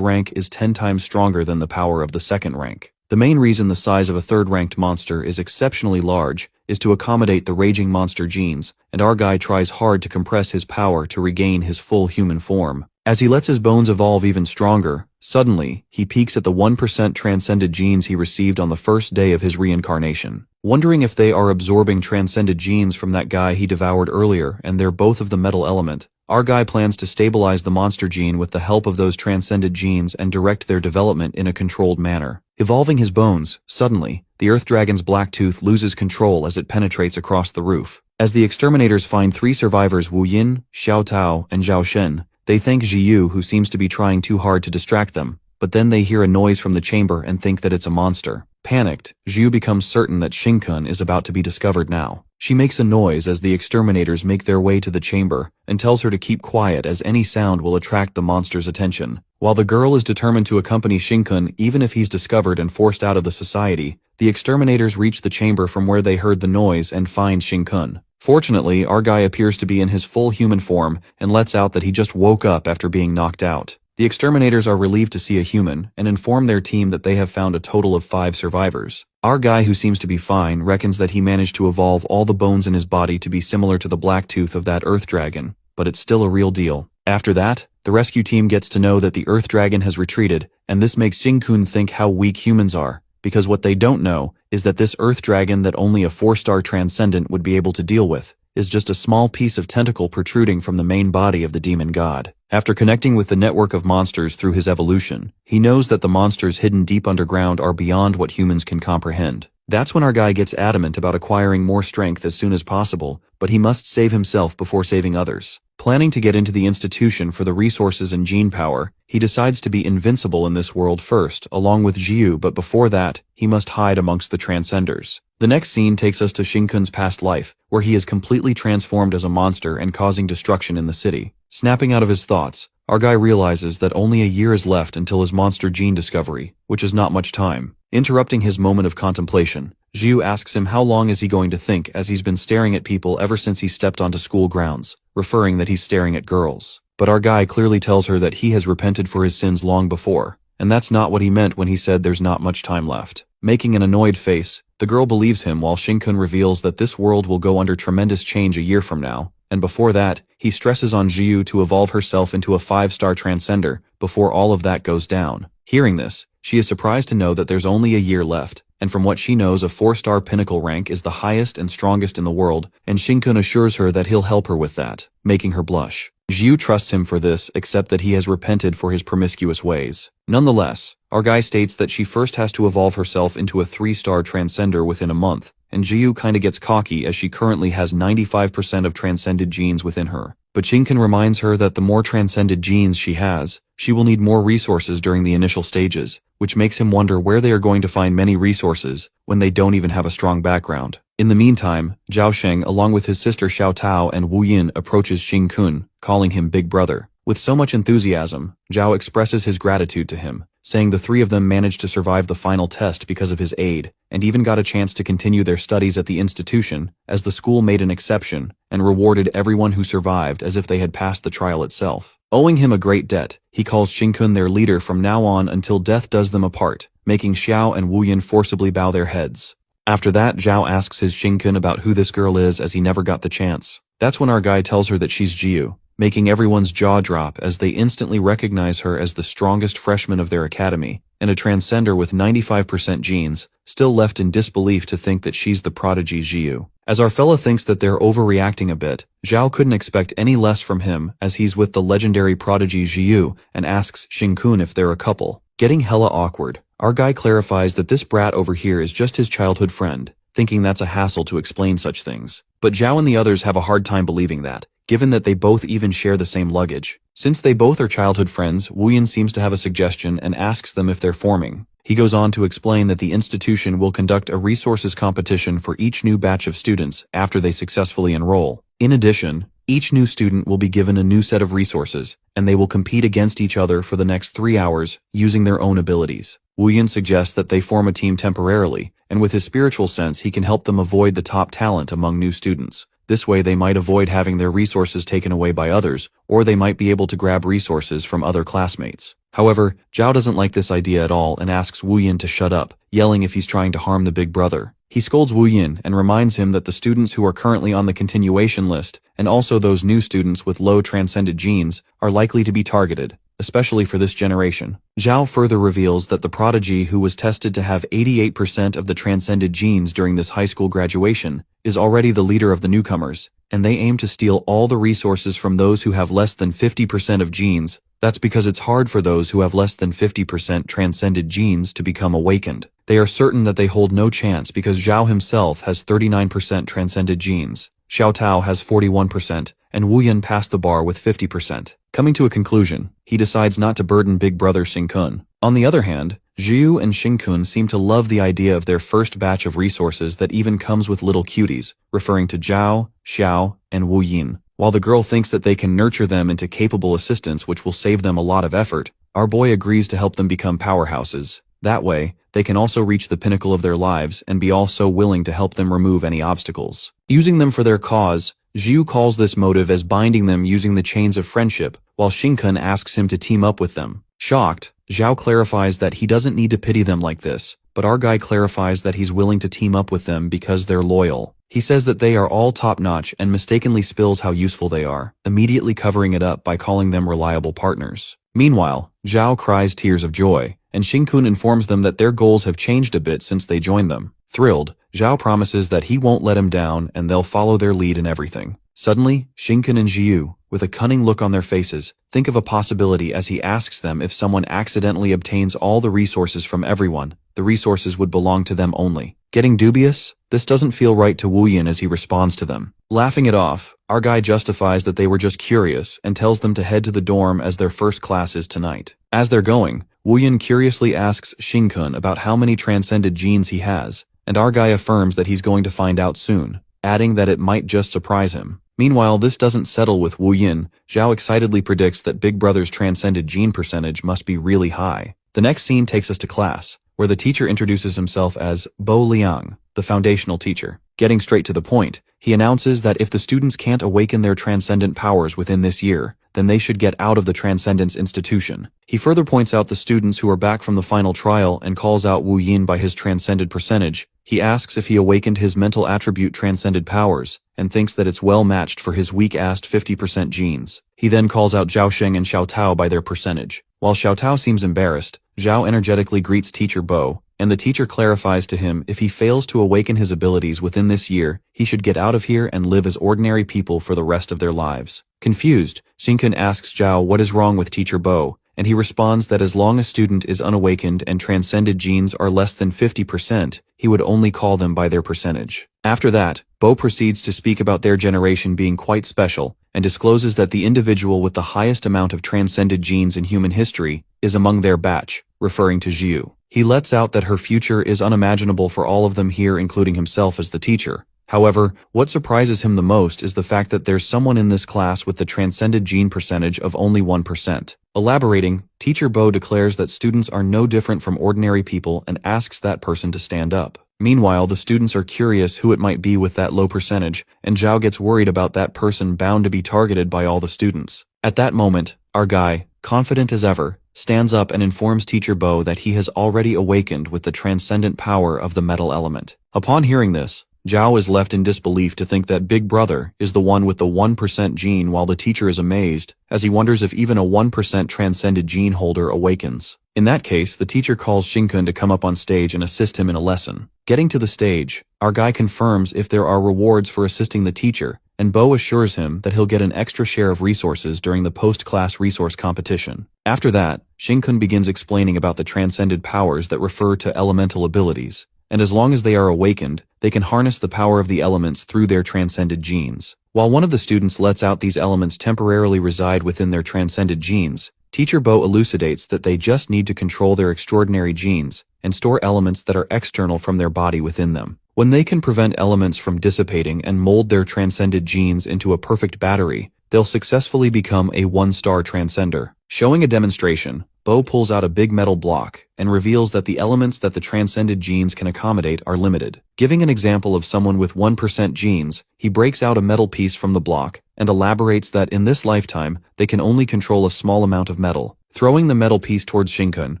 rank is 10 times stronger than the power of the 2nd rank. The main reason the size of a 3rd-ranked monster is exceptionally large is to accommodate the raging monster genes, and our guy tries hard to compress his power to regain his full human form. As he lets his bones evolve even stronger, suddenly, he peaks at the 1% transcended genes he received on the first day of his reincarnation. Wondering if they are absorbing transcended genes from that guy he devoured earlier and they're both of the metal element, our guy plans to stabilize the monster gene with the help of those transcended genes and direct their development in a controlled manner. Evolving his bones, suddenly, the earth dragon's black tooth loses control as it penetrates across the roof. As the exterminators find 3 survivors, Wu Yin, Xiao Tao, and Zhao Shen, they thank Zhiyu, who seems to be trying too hard to distract them, but then they hear a noise from the chamber and think that it's a monster. Panicked, Zhiyu becomes certain that Shinken is about to be discovered now. She makes a noise as the exterminators make their way to the chamber and tells her to keep quiet as any sound will attract the monster's attention. While the girl is determined to accompany Shinken even if he's discovered and forced out of the society, the exterminators reach the chamber from where they heard the noise and find Shinken. Fortunately, our guy appears to be in his full human form and lets out that he just woke up after being knocked out. The exterminators are relieved to see a human and inform their team that they have found a total of 5 survivors. Our guy, who seems to be fine, reckons that he managed to evolve all the bones in his body to be similar to the black tooth of that earth dragon, but it's still a real deal. After that, the rescue team gets to know that the earth dragon has retreated, and this makes Shinken think how weak humans are, because what they don't know is that this earth dragon that only a 4-star transcendent would be able to deal with is just a small piece of tentacle protruding from the main body of the demon god. After connecting with the network of monsters through his evolution, he knows that the monsters hidden deep underground are beyond what humans can comprehend. That's when our guy gets adamant about acquiring more strength as soon as possible, but he must save himself before saving others. Planning to get into the institution for the resources and gene power, he decides to be invincible in this world first, along with Xiu, but before that, he must hide amongst the transcenders. The next scene takes us to Shinken's past life, where he is completely transformed as a monster and causing destruction in the city. Snapping out of his thoughts, our guy realizes that only a year is left until his monster gene discovery, which is not much time. Interrupting his moment of contemplation, Xiu asks him how long is he going to think, as he's been staring at people ever since he stepped onto school grounds, referring that he's staring at girls. But our guy clearly tells her that he has repented for his sins long before, and that's not what he meant when he said there's not much time left. Making an annoyed face, the girl believes him while Shinken reveals that this world will go under tremendous change a year from now, and before that, he stresses on Xiu to evolve herself into a 5-star transcender before all of that goes down. Hearing this, she is surprised to know that there's only a year left, and from what she knows, a 4-star pinnacle rank is the highest and strongest in the world, and Shinken assures her that he'll help her with that, making her blush. Xiu trusts him for this, except that he has repented for his promiscuous ways. Nonetheless, our guy states that she first has to evolve herself into a 3-star transcender within a month, and Xiu kinda gets cocky as she currently has 95% of transcended genes within her. But Shinken reminds her that the more transcended genes she has, she will need more resources during the initial stages, which makes him wonder where they are going to find many resources when they don't even have a strong background. In the meantime, Zhao Sheng along with his sister Xiao Tao and Wu Yin approaches Shinken, calling him Big Brother. With so much enthusiasm, Zhao expresses his gratitude to him, saying the three of them managed to survive the final test because of his aid, and even got a chance to continue their studies at the institution, as the school made an exception and rewarded everyone who survived as if they had passed the trial itself. Owing him a great debt, he calls Xingkun their leader from now on until death does them apart, making Xiao and Wu Yin forcibly bow their heads. After that, Zhao asks his Xingkun about who this girl is as he never got the chance. That's when our guy tells her that she's Jiu, making everyone's jaw drop as they instantly recognize her as the strongest freshman of their academy, and a transcender with 95% genes, still left in disbelief to think that she's the prodigy Jiu. As our fella thinks that they're overreacting a bit, Zhao couldn't expect any less from him as he's with the legendary prodigy Jiu and asks Xingkun if they're a couple. Getting hella awkward, our guy clarifies that this brat over here is just his childhood friend, thinking that's a hassle to explain such things. But Zhao and the others have a hard time believing that, given that they both even share the same luggage. Since they both are childhood friends, Wu Yin seems to have a suggestion and asks them if they're forming. He goes on to explain that the institution will conduct a resources competition for each new batch of students after they successfully enroll. In addition, each new student will be given a new set of resources, and they will compete against each other for the next 3 hours using their own abilities. Wu Yin suggests that they form a team temporarily, and with his spiritual sense he can help them avoid the top talent among new students. This way they might avoid having their resources taken away by others, or they might be able to grab resources from other classmates. However, Zhao doesn't like this idea at all and asks Wu Yin to shut up, yelling if he's trying to harm the big brother. He scolds Wu Yin and reminds him that the students who are currently on the continuation list, and also those new students with low transcended genes, are likely to be targeted, especially for this generation. Zhao further reveals that the prodigy who was tested to have 88% of the transcended genes during this high school graduation is already the leader of the newcomers, and they aim to steal all the resources from those who have less than 50% of genes. That's because it's hard for those who have less than 50% transcended genes to become awakened. They are certain that they hold no chance because Zhao himself has 39% transcended genes, Xiao Tao has 41%, and Wu Yin passed the bar with 50%. Coming to a conclusion, he decides not to burden big brother Xingkun. On the other hand, Jiu and Xingkun seem to love the idea of their first batch of resources that even comes with little cuties, referring to Zhao, Xiao, and Wu Yin. While the girl thinks that they can nurture them into capable assistants which will save them a lot of effort, our boy agrees to help them become powerhouses. That way, they can also reach the pinnacle of their lives and be also willing to help them remove any obstacles. Using them for their cause, Jiu calls this motive as binding them using the chains of friendship, while Xingkun asks him to team up with them. Shocked, Zhao clarifies that he doesn't need to pity them like this, but our guy clarifies that he's willing to team up with them because they're loyal. He says that they are all top-notch and mistakenly spills how useful they are, immediately covering it up by calling them reliable partners. Meanwhile, Zhao cries tears of joy, and Xingkun informs them that their goals have changed a bit since they joined them. Thrilled, Zhao promises that he won't let him down and they'll follow their lead in everything. Suddenly, Xingkun and Jiu, with a cunning look on their faces, think of a possibility as he asks them if someone accidentally obtains all the resources from everyone, the resources would belong to them only. Getting dubious? This doesn't feel right to Wu Yin as he responds to them. Laughing it off, our guy justifies that they were just curious and tells them to head to the dorm as their first class is tonight. As they're going, Wu Yin curiously asks Xingkun about how many transcended genes he has, and our guy affirms that he's going to find out soon, adding that it might just surprise him. Meanwhile, this doesn't settle with Wu Yin. Zhao excitedly predicts that Big Brother's transcended gene percentage must be really high. The next scene takes us to class, where the teacher introduces himself as Bo Liang, the foundational teacher. Getting straight to the point, he announces that if the students can't awaken their transcendent powers within this year, then they should get out of the Transcendence Institution. He further points out the students who are back from the final trial and calls out Wu Yin by his transcended percentage. He asks if he awakened his mental attribute transcended powers, and thinks that it's well matched for his weak-assed 50% genes. He then calls out Zhao Sheng and Xiao Tao by their percentage. While Xiao Tao seems embarrassed, Zhao energetically greets Teacher Bo, and the teacher clarifies to him if he fails to awaken his abilities within this year, he should get out of here and live as ordinary people for the rest of their lives. Confused, Xingkun asks Zhao what is wrong with Teacher Bo, and he responds that as long as a student is unawakened and transcended genes are less than 50%, he would only call them by their percentage. After that, Bo proceeds to speak about their generation being quite special, and discloses that the individual with the highest amount of transcended genes in human history is among their batch, referring to Jiu. He lets out that her future is unimaginable for all of them here, including himself as the teacher, However, what surprises him the most is the fact that there's someone in this class with the transcended gene percentage of only 1%. Elaborating, Teacher Bo declares that students are no different from ordinary people and asks that person to stand up. Meanwhile, the students are curious who it might be with that low percentage, and Zhao gets worried about that person bound to be targeted by all the students. At that moment, our guy, confident as ever, stands up and informs Teacher Bo that he has already awakened with the transcendent power of the metal element. Upon hearing this, Zhao is left in disbelief to think that Big Brother is the one with the 1% gene, while the teacher is amazed, as he wonders if even a 1% transcended gene holder awakens. In that case, the teacher calls Shinkun to come up on stage and assist him in a lesson. Getting to the stage, our guy confirms if there are rewards for assisting the teacher, and Bo assures him that he'll get an extra share of resources during the post-class resource competition. After that, Shinkun begins explaining about the transcended powers that refer to elemental abilities, and as long as they are awakened, they can harness the power of the elements through their transcended genes. While one of the students lets out these elements temporarily reside within their transcended genes, Teacher Bo elucidates that they just need to control their extraordinary genes and store elements that are external from their body within them. When they can prevent elements from dissipating and mold their transcended genes into a perfect battery, they'll successfully become a one-star transcender. Showing a demonstration, Bo pulls out a big metal block and reveals that the elements that the transcended genes can accommodate are limited. Giving an example of someone with 1% genes, he breaks out a metal piece from the block and elaborates that in this lifetime, they can only control a small amount of metal. Throwing the metal piece towards Shinkun,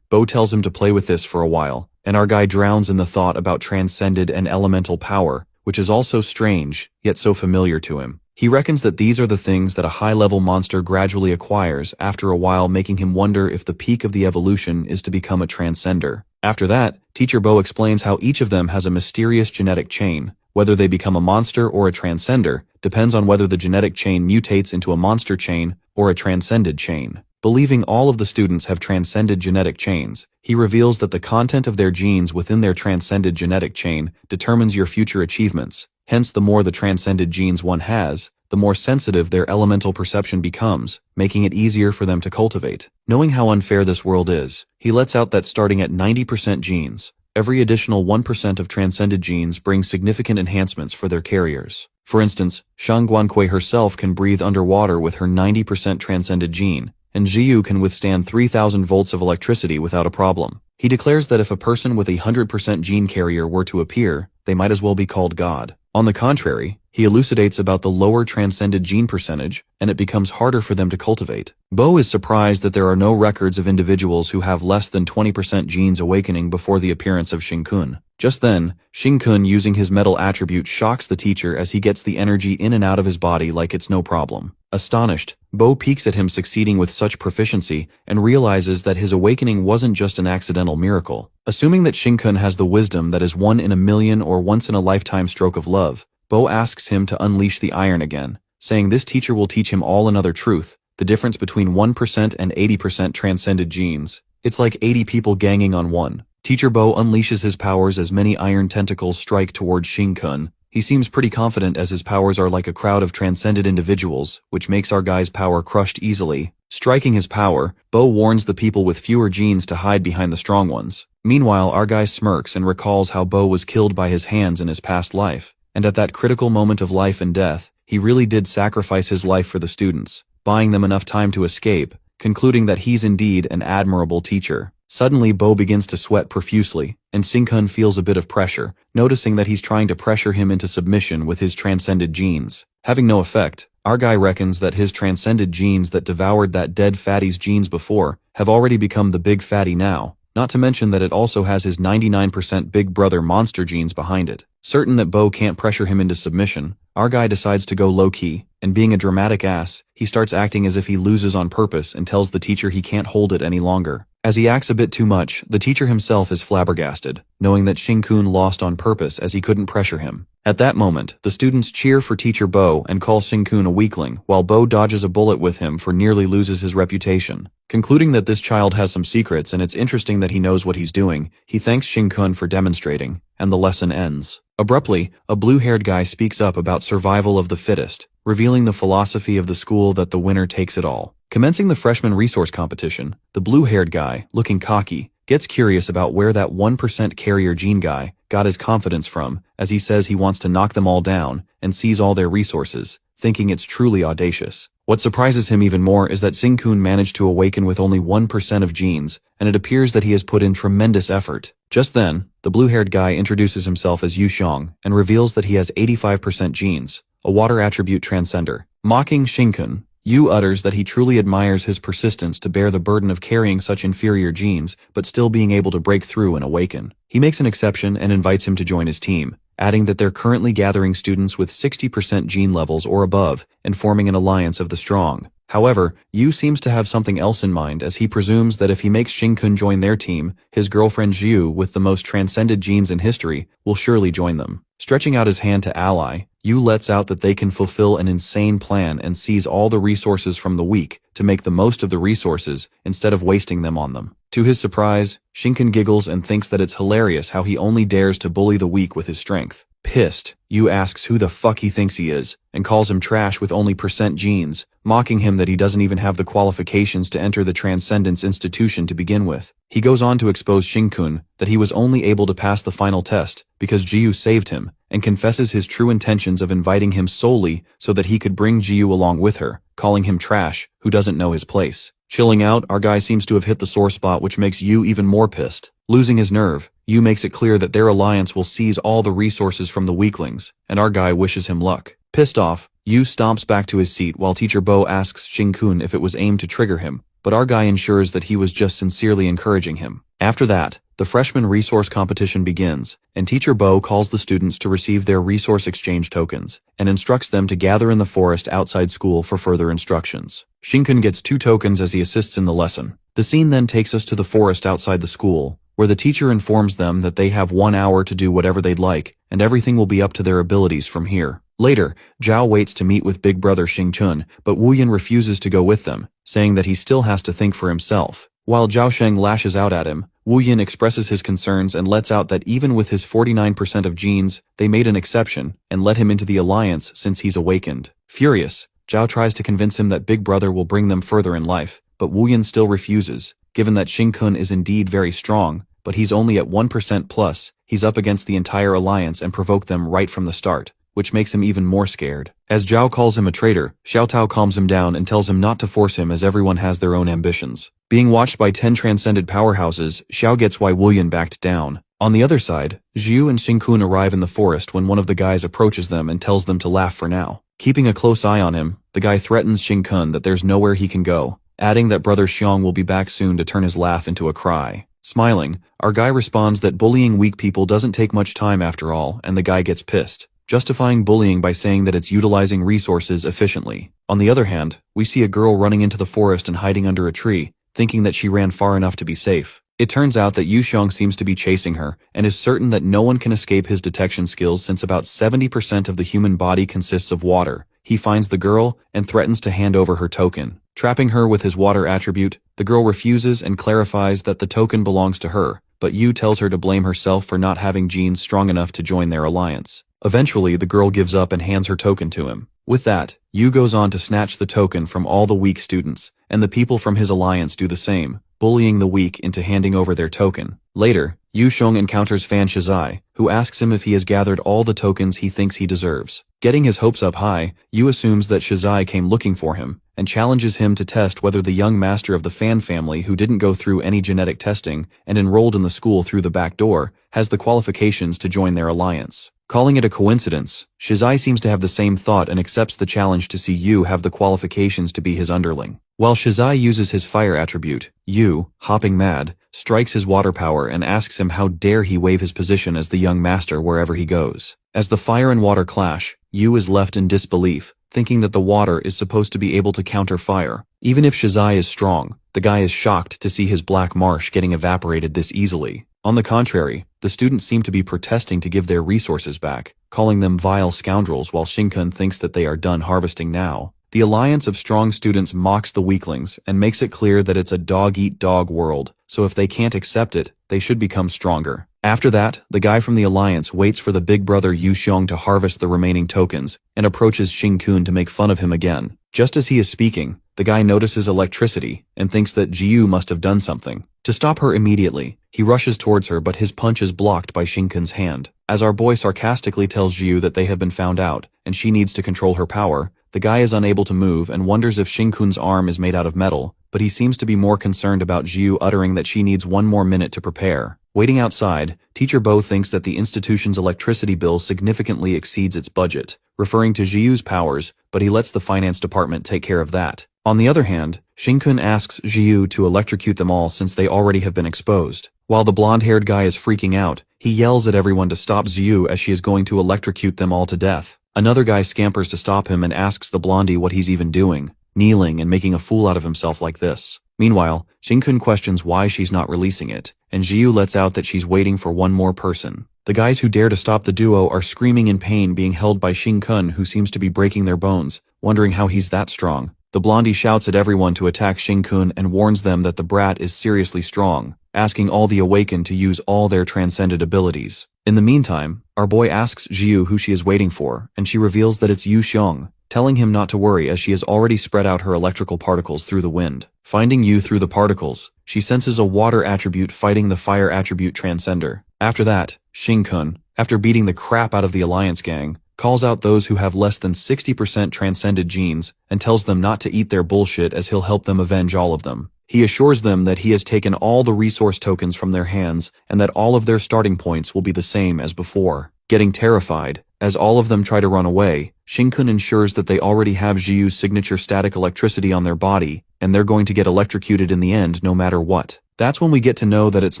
Bo tells him to play with this for a while, and our guy drowns in the thought about transcended and elemental power, which is also strange, yet so familiar to him. He reckons that these are the things that a high-level monster gradually acquires after a while, making him wonder if the peak of the evolution is to become a transcender. After that, Teacher Bo explains how each of them has a mysterious genetic chain. Whether they become a monster or a transcender depends on whether the genetic chain mutates into a monster chain or a transcended chain. Believing all of the students have transcended genetic chains, he reveals that the content of their genes within their transcended genetic chain determines your future achievements. Hence, the more the transcended genes one has, the more sensitive their elemental perception becomes, making it easier for them to cultivate. Knowing how unfair this world is, he lets out that starting at 90% genes, every additional 1% of transcended genes brings significant enhancements for their carriers. For instance, Shang Guankui herself can breathe underwater with her 90% transcended gene, and Jiyu can withstand 3,000 volts of electricity without a problem. He declares that if a person with a 100% gene carrier were to appear, they might as well be called God. On the contrary, he elucidates about the lower transcended gene percentage, and it becomes harder for them to cultivate. Bo is surprised that there are no records of individuals who have less than 20% genes awakening before the appearance of Shinkun. Just then, Shinkun, using his metal attribute, shocks the teacher as he gets the energy in and out of his body like it's no problem. Astonished, Bo peeks at him succeeding with such proficiency and realizes that his awakening wasn't just an accidental miracle. Assuming that Shinkun has the wisdom that is 1 in a million or once-in-a-lifetime stroke of love, Bo asks him to unleash the iron again, saying this teacher will teach him all another truth, the difference between 1% and 80% transcended genes. It's like 80 people ganging on one. Teacher Bo unleashes his powers as many iron tentacles strike towards Shinkun. He seems pretty confident as his powers are like a crowd of transcended individuals, which makes our guy's power crushed easily. Striking his power, Bo warns the people with fewer genes to hide behind the strong ones. Meanwhile, our guy smirks and recalls how Bo was killed by his hands in his past life. And at that critical moment of life and death, he really did sacrifice his life for the students, buying them enough time to escape, concluding that he's indeed an admirable teacher. Suddenly, Bo begins to sweat profusely, and Shinkun feels a bit of pressure, noticing that he's trying to pressure him into submission with his transcended genes. Having no effect, our guy reckons that his transcended genes that devoured that dead fatty's genes before have already become the big fatty now, not to mention that it also has his 99% big brother monster genes behind it. Certain that Bo can't pressure him into submission, our guy decides to go low-key, and being a dramatic ass, he starts acting as if he loses on purpose and tells the teacher he can't hold it any longer. As he acts a bit too much, the teacher himself is flabbergasted, knowing that Shinkun lost on purpose as he couldn't pressure him. At that moment, the students cheer for Teacher Bo and call Shinkun a weakling, while Bo dodges a bullet with him for nearly loses his reputation. Concluding that this child has some secrets and it's interesting that he knows what he's doing, he thanks Shinkun for demonstrating, and the lesson ends. Abruptly, a blue-haired guy speaks up about survival of the fittest, revealing the philosophy of the school that the winner takes it all. Commencing the freshman resource competition, the blue-haired guy, looking cocky, gets curious about where that 1% carrier gene guy got his confidence from, as he says he wants to knock them all down and seize all their resources, thinking it's truly audacious. What surprises him even more is that Xing-kun managed to awaken with only 1% of genes, and it appears that he has put in tremendous effort. Just then, the blue-haired guy introduces himself as Yu Xiong and reveals that he has 85% genes, a water attribute transcender. Mocking Xing-kun, Yu utters that he truly admires his persistence to bear the burden of carrying such inferior genes, but still being able to break through and awaken. He makes an exception and invites him to join his team, adding that they're currently gathering students with 60% gene levels or above and forming an alliance of the strong. However, Yu seems to have something else in mind, as he presumes that if he makes Xing-kun join their team, his girlfriend Zhu, with the most transcended genes in history, will surely join them. Stretching out his hand to ally, Yu lets out that they can fulfill an insane plan and seize all the resources from the weak to make the most of the resources instead of wasting them on them. To his surprise, Xing-kun giggles and thinks that it's hilarious how he only dares to bully the weak with his strength. Pissed, Yu asks who the fuck he thinks he is, and calls him trash with only % genes, mocking him that he doesn't even have the qualifications to enter the Transcendence Institution to begin with. He goes on to expose Xing-kun that he was only able to pass the final test because Jiu saved him, and confesses his true intentions of inviting him solely so that he could bring Jiu along with her, calling him trash, who doesn't know his place. Chilling out, our guy seems to have hit the sore spot, which makes Yu even more pissed. Losing his nerve, Yu makes it clear that their alliance will seize all the resources from the weaklings, and our guy wishes him luck. Pissed off, Yu stomps back to his seat while Teacher Bo asks Xing-kun if it was aimed to trigger him, but our guy ensures that he was just sincerely encouraging him. After that, the freshman resource competition begins, and Teacher Bo calls the students to receive their resource exchange tokens, and instructs them to gather in the forest outside school for further instructions. Xing-kun gets 2 tokens as he assists in the lesson. The scene then takes us to the forest outside the school, where the teacher informs them that they have 1 hour to do whatever they'd like, and everything will be up to their abilities from here. Later, Zhao waits to meet with big brother Xing-chun, but Wu Yin refuses to go with them, saying that he still has to think for himself. While Zhao Sheng lashes out at him, Wu Yin expresses his concerns and lets out that even with his 49% of genes, they made an exception and let him into the alliance since he's awakened. Furious, Zhao tries to convince him that Big Brother will bring them further in life, but Wu Yin still refuses, given that Xing-kun is indeed very strong, but he's only at 1% plus. He's up against the entire alliance and provoke them right from the start, which makes him even more scared. As Zhao calls him a traitor, Xiao Tao calms him down and tells him not to force him as everyone has their own ambitions. Being watched by 10 transcended powerhouses, Xiao gets why Wu Yin backed down. On the other side, Zhu and Xing-kun arrive in the forest when one of the guys approaches them and tells them to laugh for now. Keeping a close eye on him, the guy threatens Xing-kun that there's nowhere he can go, adding that brother Xiong will be back soon to turn his laugh into a cry. Smiling, our guy responds that bullying weak people doesn't take much time after all, and the guy gets pissed, justifying bullying by saying that it's utilizing resources efficiently. On the other hand, we see a girl running into the forest and hiding under a tree, thinking that she ran far enough to be safe. It turns out that Yu Xiong seems to be chasing her, and is certain that no one can escape his detection skills since about 70% of the human body consists of water. He finds the girl and threatens to hand over her token. Trapping her with his water attribute, the girl refuses and clarifies that the token belongs to her, but Yu tells her to blame herself for not having genes strong enough to join their alliance. Eventually, the girl gives up and hands her token to him. With that, Yu goes on to snatch the token from all the weak students, and the people from his alliance do the same, bullying the weak into handing over their token. Later, Yu Xiong encounters Fan Shizai, who asks him if he has gathered all the tokens he thinks he deserves. Getting his hopes up high, Yu assumes that Shizai came looking for him, and challenges him to test whether the young master of the Fan family who didn't go through any genetic testing and enrolled in the school through the back door has the qualifications to join their alliance. Calling it a coincidence, Shizai seems to have the same thought and accepts the challenge to see Yu have the qualifications to be his underling. While Shizai uses his fire attribute, Yu, hopping mad, strikes his water power and asks him how dare he waive his position as the young master wherever he goes. As the fire and water clash, Yu is left in disbelief, thinking that the water is supposed to be able to counter fire. Even if Shizai is strong, the guy is shocked to see his black marsh getting evaporated this easily. On the contrary, the students seem to be protesting to give their resources back, calling them vile scoundrels while Xing-kun thinks that they are done harvesting now. The alliance of strong students mocks the weaklings and makes it clear that it's a dog-eat-dog world, so if they can't accept it, they should become stronger. After that, the guy from the alliance waits for the big brother Yu Xiong to harvest the remaining tokens, and approaches Xing-kun to make fun of him again. Just as he is speaking, the guy notices electricity and thinks that Jiu must have done something. To stop her immediately, he rushes towards her but his punch is blocked by Shinkun's hand. As our boy sarcastically tells Jiu that they have been found out, and she needs to control her power, the guy is unable to move and wonders if Shinkun's arm is made out of metal, but he seems to be more concerned about Jiu uttering that she needs one more minute to prepare. Waiting outside, Teacher Bo thinks that the institution's electricity bill significantly exceeds its budget, referring to Jiu's powers, but he lets the finance department take care of that. On the other hand, Shinkun asks Jiu to electrocute them all since they already have been exposed. While the blonde-haired guy is freaking out, he yells at everyone to stop Jiu as she is going to electrocute them all to death. Another guy scampers to stop him and asks the blondie what he's even doing, kneeling and making a fool out of himself like this. Meanwhile, Shinkun questions why she's not releasing it, and Jiu lets out that she's waiting for one more person. The guys who dare to stop the duo are screaming in pain being held by Shinkun, who seems to be breaking their bones, wondering how he's that strong. The blondie shouts at everyone to attack Shinkun and warns them that the brat is seriously strong, asking all the awakened to use all their transcended abilities. In the meantime, our boy asks Jiu who she is waiting for, and she reveals that it's Yu Xiong, telling him not to worry as she has already spread out her electrical particles through the wind. Finding Yu through the particles, she senses a water attribute fighting the fire attribute transcender. After that, Shinkun, after beating the crap out of the Alliance gang, calls out those who have less than 60% transcended genes and tells them not to eat their bullshit as he'll help them avenge all of them. He assures them that he has taken all the resource tokens from their hands and that all of their starting points will be the same as before. Getting terrified, as all of them try to run away, Shinkun ensures that they already have Jiu's signature static electricity on their body, and they're going to get electrocuted in the end no matter what. That's when we get to know that it's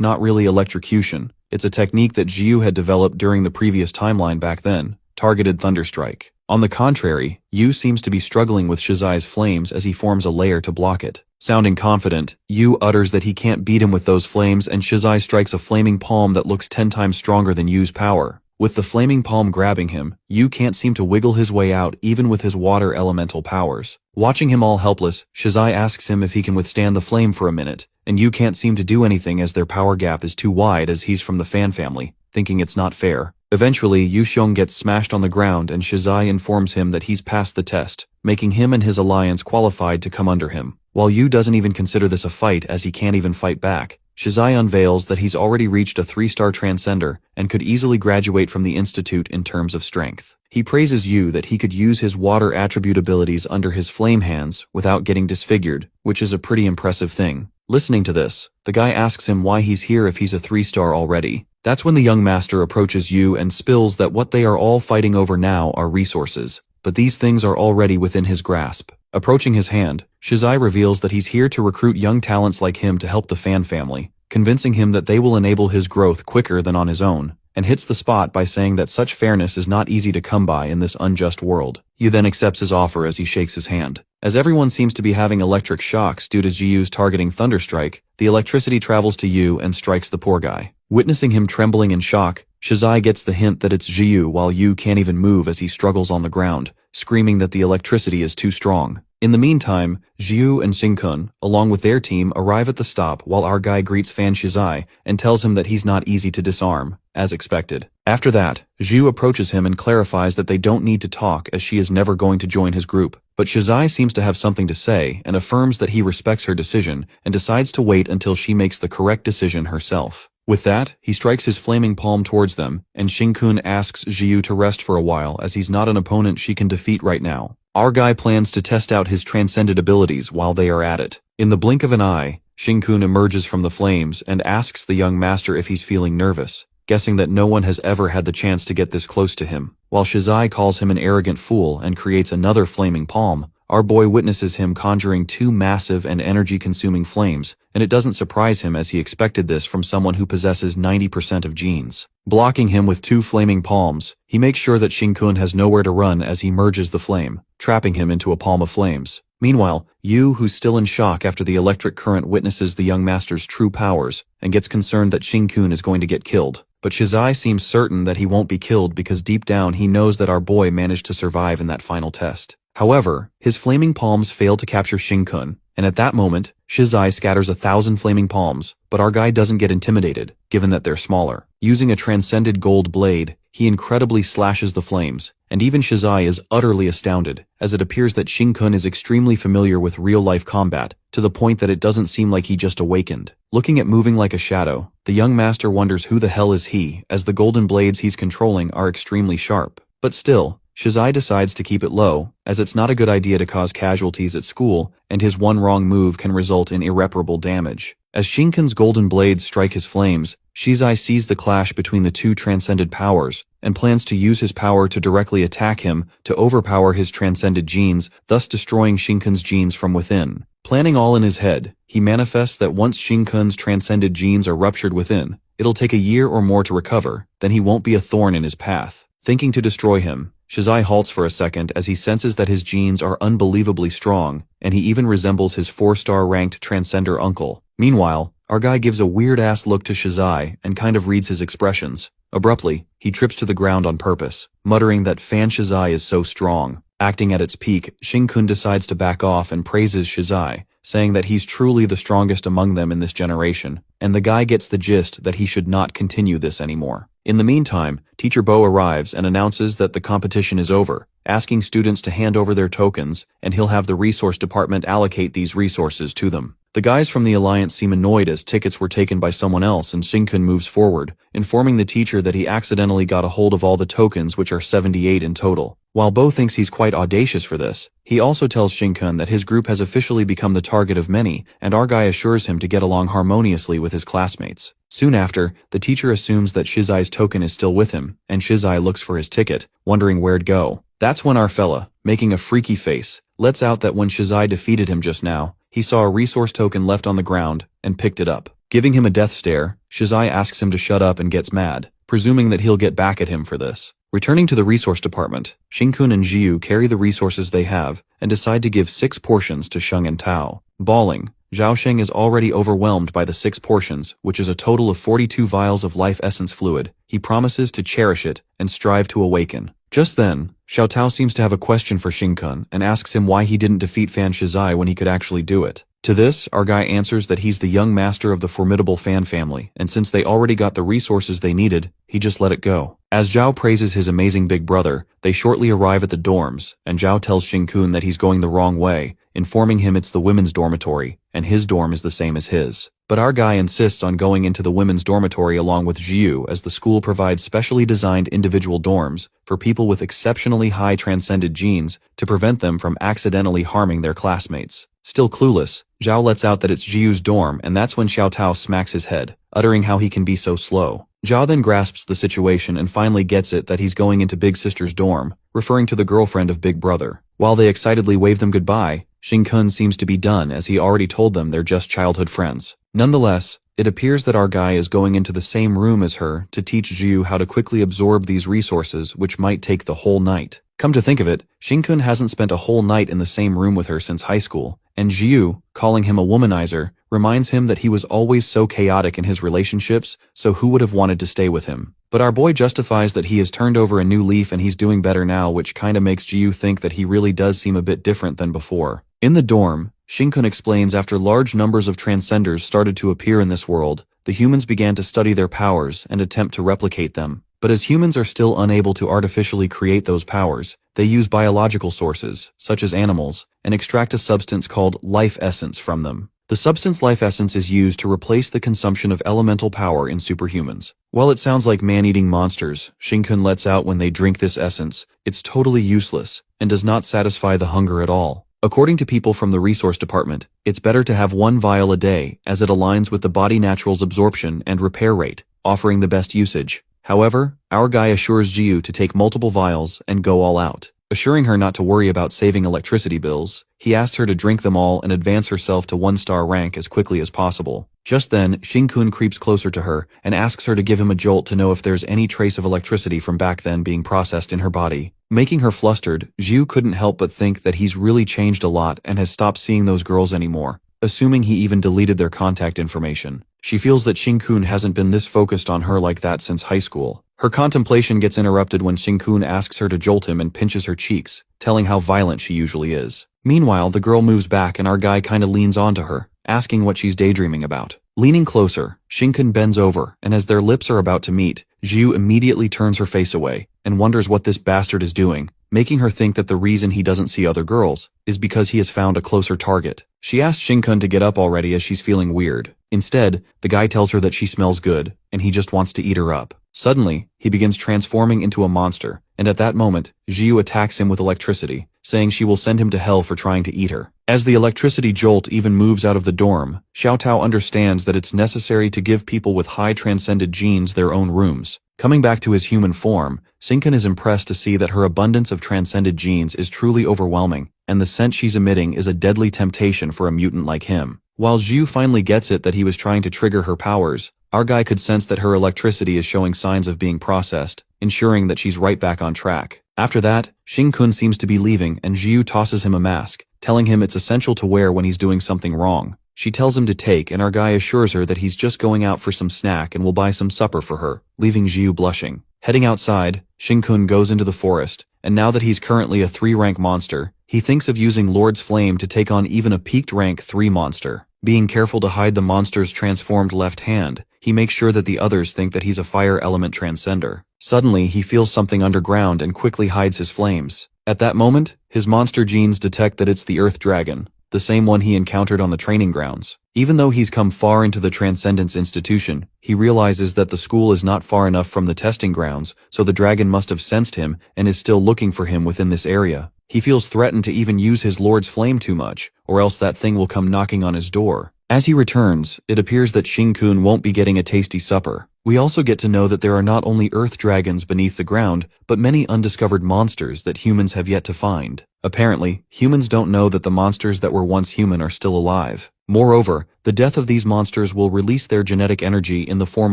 not really electrocution, it's a technique that Jiu had developed during the previous timeline back then, targeted Thunderstrike. On the contrary, Yu seems to be struggling with Shizai's flames as he forms a layer to block it. Sounding confident, Yu utters that he can't beat him with those flames and Shizai strikes a flaming palm that looks 10 times stronger than Yu's power. With the flaming palm grabbing him, Yu can't seem to wiggle his way out even with his water elemental powers. Watching him all helpless, Shizai asks him if he can withstand the flame for a minute, and Yu can't seem to do anything as their power gap is too wide as he's from the Fan family, thinking it's not fair. Eventually, Yu Xiong gets smashed on the ground and Shizai informs him that he's passed the test, making him and his alliance qualified to come under him. While Yu doesn't even consider this a fight as he can't even fight back, Shizai unveils that he's already reached a 3-star transcender and could easily graduate from the Institute in terms of strength. He praises Yu that he could use his water attribute abilities under his flame hands without getting disfigured, which is a pretty impressive thing. Listening to this, the guy asks him why he's here if he's a 3-star already. That's when the young master approaches Yu and spills that what they are all fighting over now are resources, but these things are already within his grasp. Approaching his hand, Shizai reveals that he's here to recruit young talents like him to help the Fan family, convincing him that they will enable his growth quicker than on his own, and hits the spot by saying that such fairness is not easy to come by in this unjust world. Yu then accepts his offer as he shakes his hand. As everyone seems to be having electric shocks due to Jiu's targeting Thunderstrike, the electricity travels to Yu and strikes the poor guy. Witnessing him trembling in shock, Shizai gets the hint that it's Jiu while Yu can't even move as he struggles on the ground, screaming that the electricity is too strong. In the meantime, Jiu and Shinkun, along with their team, arrive at the stop while our guy greets Fan Shizai and tells him that he's not easy to disarm, as expected. After that, Jiu approaches him and clarifies that they don't need to talk as she is never going to join his group. But Shizai seems to have something to say and affirms that he respects her decision and decides to wait until she makes the correct decision herself. With that, he strikes his flaming palm towards them, and Shinkun asks Jiu to rest for a while as he's not an opponent she can defeat right now. Our guy plans to test out his transcended abilities while they are at it. In the blink of an eye, Shinkun emerges from the flames and asks the young master if he's feeling nervous, guessing that no one has ever had the chance to get this close to him. While Shizai calls him an arrogant fool and creates another flaming palm, our boy witnesses him conjuring 2 massive and energy-consuming flames, and it doesn't surprise him as he expected this from someone who possesses 90% of genes. Blocking him with 2 flaming palms, he makes sure that Shinkun has nowhere to run as he merges the flame, trapping him into a palm of flames. Meanwhile, Yu, who's still in shock after the electric current, witnesses the young master's true powers and gets concerned that Shinkun is going to get killed. But Shizai seems certain that he won't be killed because deep down he knows that our boy managed to survive in that final test. However, his flaming palms fail to capture Shinkun, and at that moment, Shizai scatters 1,000 flaming palms, but our guy doesn't get intimidated, given that they're smaller. Using a transcended gold blade, he incredibly slashes the flames, and even Shizai is utterly astounded, as it appears that Shin-kun is extremely familiar with real-life combat, to the point that it doesn't seem like he just awakened. Looking at moving like a shadow, the young master wonders who the hell is he, as the golden blades he's controlling are extremely sharp. But still, Shizai decides to keep it low, as it's not a good idea to cause casualties at school, and his one wrong move can result in irreparable damage. As Shin-kun's golden blades strike his flames, Shizai sees the clash between the two transcended powers, and plans to use his power to directly attack him to overpower his transcended genes, thus destroying Shin-kun's genes from within. Planning all in his head, he manifests that once Shin-kun's transcended genes are ruptured within, it'll take a year or more to recover, then he won't be a thorn in his path. Thinking to destroy him, Shizai halts for a second as he senses that his genes are unbelievably strong, and he even resembles his 4-star ranked transcender uncle. Meanwhile, our guy gives a weird-ass look to Shizai and kind of reads his expressions. Abruptly, he trips to the ground on purpose, muttering that Fan Shizai is so strong. Acting at its peak, Shin-kun decides to back off and praises Shizai, saying that he's truly the strongest among them in this generation, and the guy gets the gist that he should not continue this anymore. In the meantime, Teacher Bo arrives and announces that the competition is over, asking students to hand over their tokens, and he'll have the resource department allocate these resources to them. The guys from the Alliance seem annoyed as tickets were taken by someone else, and Shin-kun moves forward, informing the teacher that he accidentally got a hold of all the tokens, which are 78 in total. While Bo thinks he's quite audacious for this, he also tells Shin-kun that his group has officially become the target of many, and our guy assures him to get along harmoniously with his classmates. Soon after, the teacher assumes that Shizai's token is still with him, and Shizai looks for his ticket, wondering where'd go. That's when our fella, making a freaky face, lets out that when Shizai defeated him just now, he saw a resource token left on the ground, and picked it up. Giving him a death stare, Shizai asks him to shut up and gets mad, presuming that he'll get back at him for this. Returning to the resource department, Shin-kun and Jiu carry the resources they have, and decide to give 6 portions to Sheng and Tao. Bawling, Zhao Sheng is already overwhelmed by the 6 portions, which is a total of 42 vials of life essence fluid. He promises to cherish it and strive to awaken. Just then, Xiao Tao seems to have a question for Shin-kun and asks him why he didn't defeat Fan Shizai when he could actually do it. To this, our guy answers that he's the young master of the formidable Fan family, and since they already got the resources they needed, he just let it go. As Zhao praises his amazing big brother, they shortly arrive at the dorms, and Zhao tells Shin-kun that he's going the wrong way, informing him it's the women's dormitory, and his dorm is the same as his. But our guy insists on going into the women's dormitory along with Jiu, as the school provides specially designed individual dorms for people with exceptionally high transcended genes to prevent them from accidentally harming their classmates. Still clueless, Zhao lets out that it's Jiu's dorm, and that's when Xiao Tao smacks his head, uttering how he can be so slow. Zhao then grasps the situation and finally gets it that he's going into Big Sister's dorm, referring to the girlfriend of Big Brother. While they excitedly wave them goodbye, Shin-kun seems to be done, as he already told them they're just childhood friends. Nonetheless, it appears that our guy is going into the same room as her to teach Jiu how to quickly absorb these resources, which might take the whole night. Come to think of it, Shin-kun hasn't spent a whole night in the same room with her since high school, and Jiu, calling him a womanizer, reminds him that he was always so chaotic in his relationships, so who would have wanted to stay with him? But our boy justifies that he has turned over a new leaf and he's doing better now, which kinda makes Jiu think that he really does seem a bit different than before. In the dorm, Shin-kun explains after large numbers of transcenders started to appear in this world, the humans began to study their powers and attempt to replicate them. But as humans are still unable to artificially create those powers, they use biological sources, such as animals, and extract a substance called life essence from them. The substance life essence is used to replace the consumption of elemental power in superhumans. While it sounds like man-eating monsters, Shin-kun lets out when they drink this essence, it's totally useless, and does not satisfy the hunger at all. According to people from the resource department, it's better to have 1 vial a day, as it aligns with the body natural's absorption and repair rate, offering the best usage. However, our guy assures Jiu to take multiple vials and go all out. Assuring her not to worry about saving electricity bills, he asks her to drink them all and advance herself to 1-star rank as quickly as possible. Just then, Shin-kun creeps closer to her and asks her to give him a jolt to know if there's any trace of electricity from back then being processed in her body. Making her flustered, Jiu couldn't help but think that he's really changed a lot and has stopped seeing those girls anymore, assuming he even deleted their contact information. She feels that Shin-kun hasn't been this focused on her like that since high school. Her contemplation gets interrupted when Shin-kun asks her to jolt him and pinches her cheeks, telling how violent she usually is. Meanwhile, the girl moves back and our guy kinda leans onto her, asking what she's daydreaming about. Leaning closer, Shinkun bends over, and as their lips are about to meet, Zhu immediately turns her face away and wonders what this bastard is doing, making her think that the reason he doesn't see other girls is because he has found a closer target. She asks Shinkun to get up already as she's feeling weird. Instead, the guy tells her that she smells good, and he just wants to eat her up. Suddenly, he begins transforming into a monster, and at that moment, Zhu attacks him with electricity, saying she will send him to hell for trying to eat her. As the electricity jolt even moves out of the dorm, Xiaotao understands that it's necessary to give people with high transcended genes their own rooms. Coming back to his human form, Sinkin is impressed to see that her abundance of transcended genes is truly overwhelming, and the scent she's emitting is a deadly temptation for a mutant like him. While Zhu finally gets it that he was trying to trigger her powers, our guy could sense that her electricity is showing signs of being processed, ensuring that she's right back on track. After that, Xing-kun seems to be leaving and Zhu tosses him a mask, telling him it's essential to wear when he's doing something wrong. She tells him to take and our guy assures her that he's just going out for some snack and will buy some supper for her, leaving Zhu blushing. Heading outside, Xing-kun goes into the forest, and now that he's currently a 3-rank monster, he thinks of using Lord's Flame to take on even a peaked rank 3 monster. Being careful to hide the monster's transformed left hand, he makes sure that the others think that he's a fire element transcender. Suddenly, he feels something underground and quickly hides his flames. At that moment, his monster genes detect that it's the Earth Dragon, the same one he encountered on the training grounds. Even though he's come far into the Transcendence Institution, he realizes that the school is not far enough from the testing grounds, so the dragon must have sensed him and is still looking for him within this area. He feels threatened to even use his Lord's Flame too much, or else that thing will come knocking on his door. As he returns, it appears that Xing-kun won't be getting a tasty supper. We also get to know that there are not only earth dragons beneath the ground, but many undiscovered monsters that humans have yet to find. Apparently, humans don't know that the monsters that were once human are still alive. Moreover, the death of these monsters will release their genetic energy in the form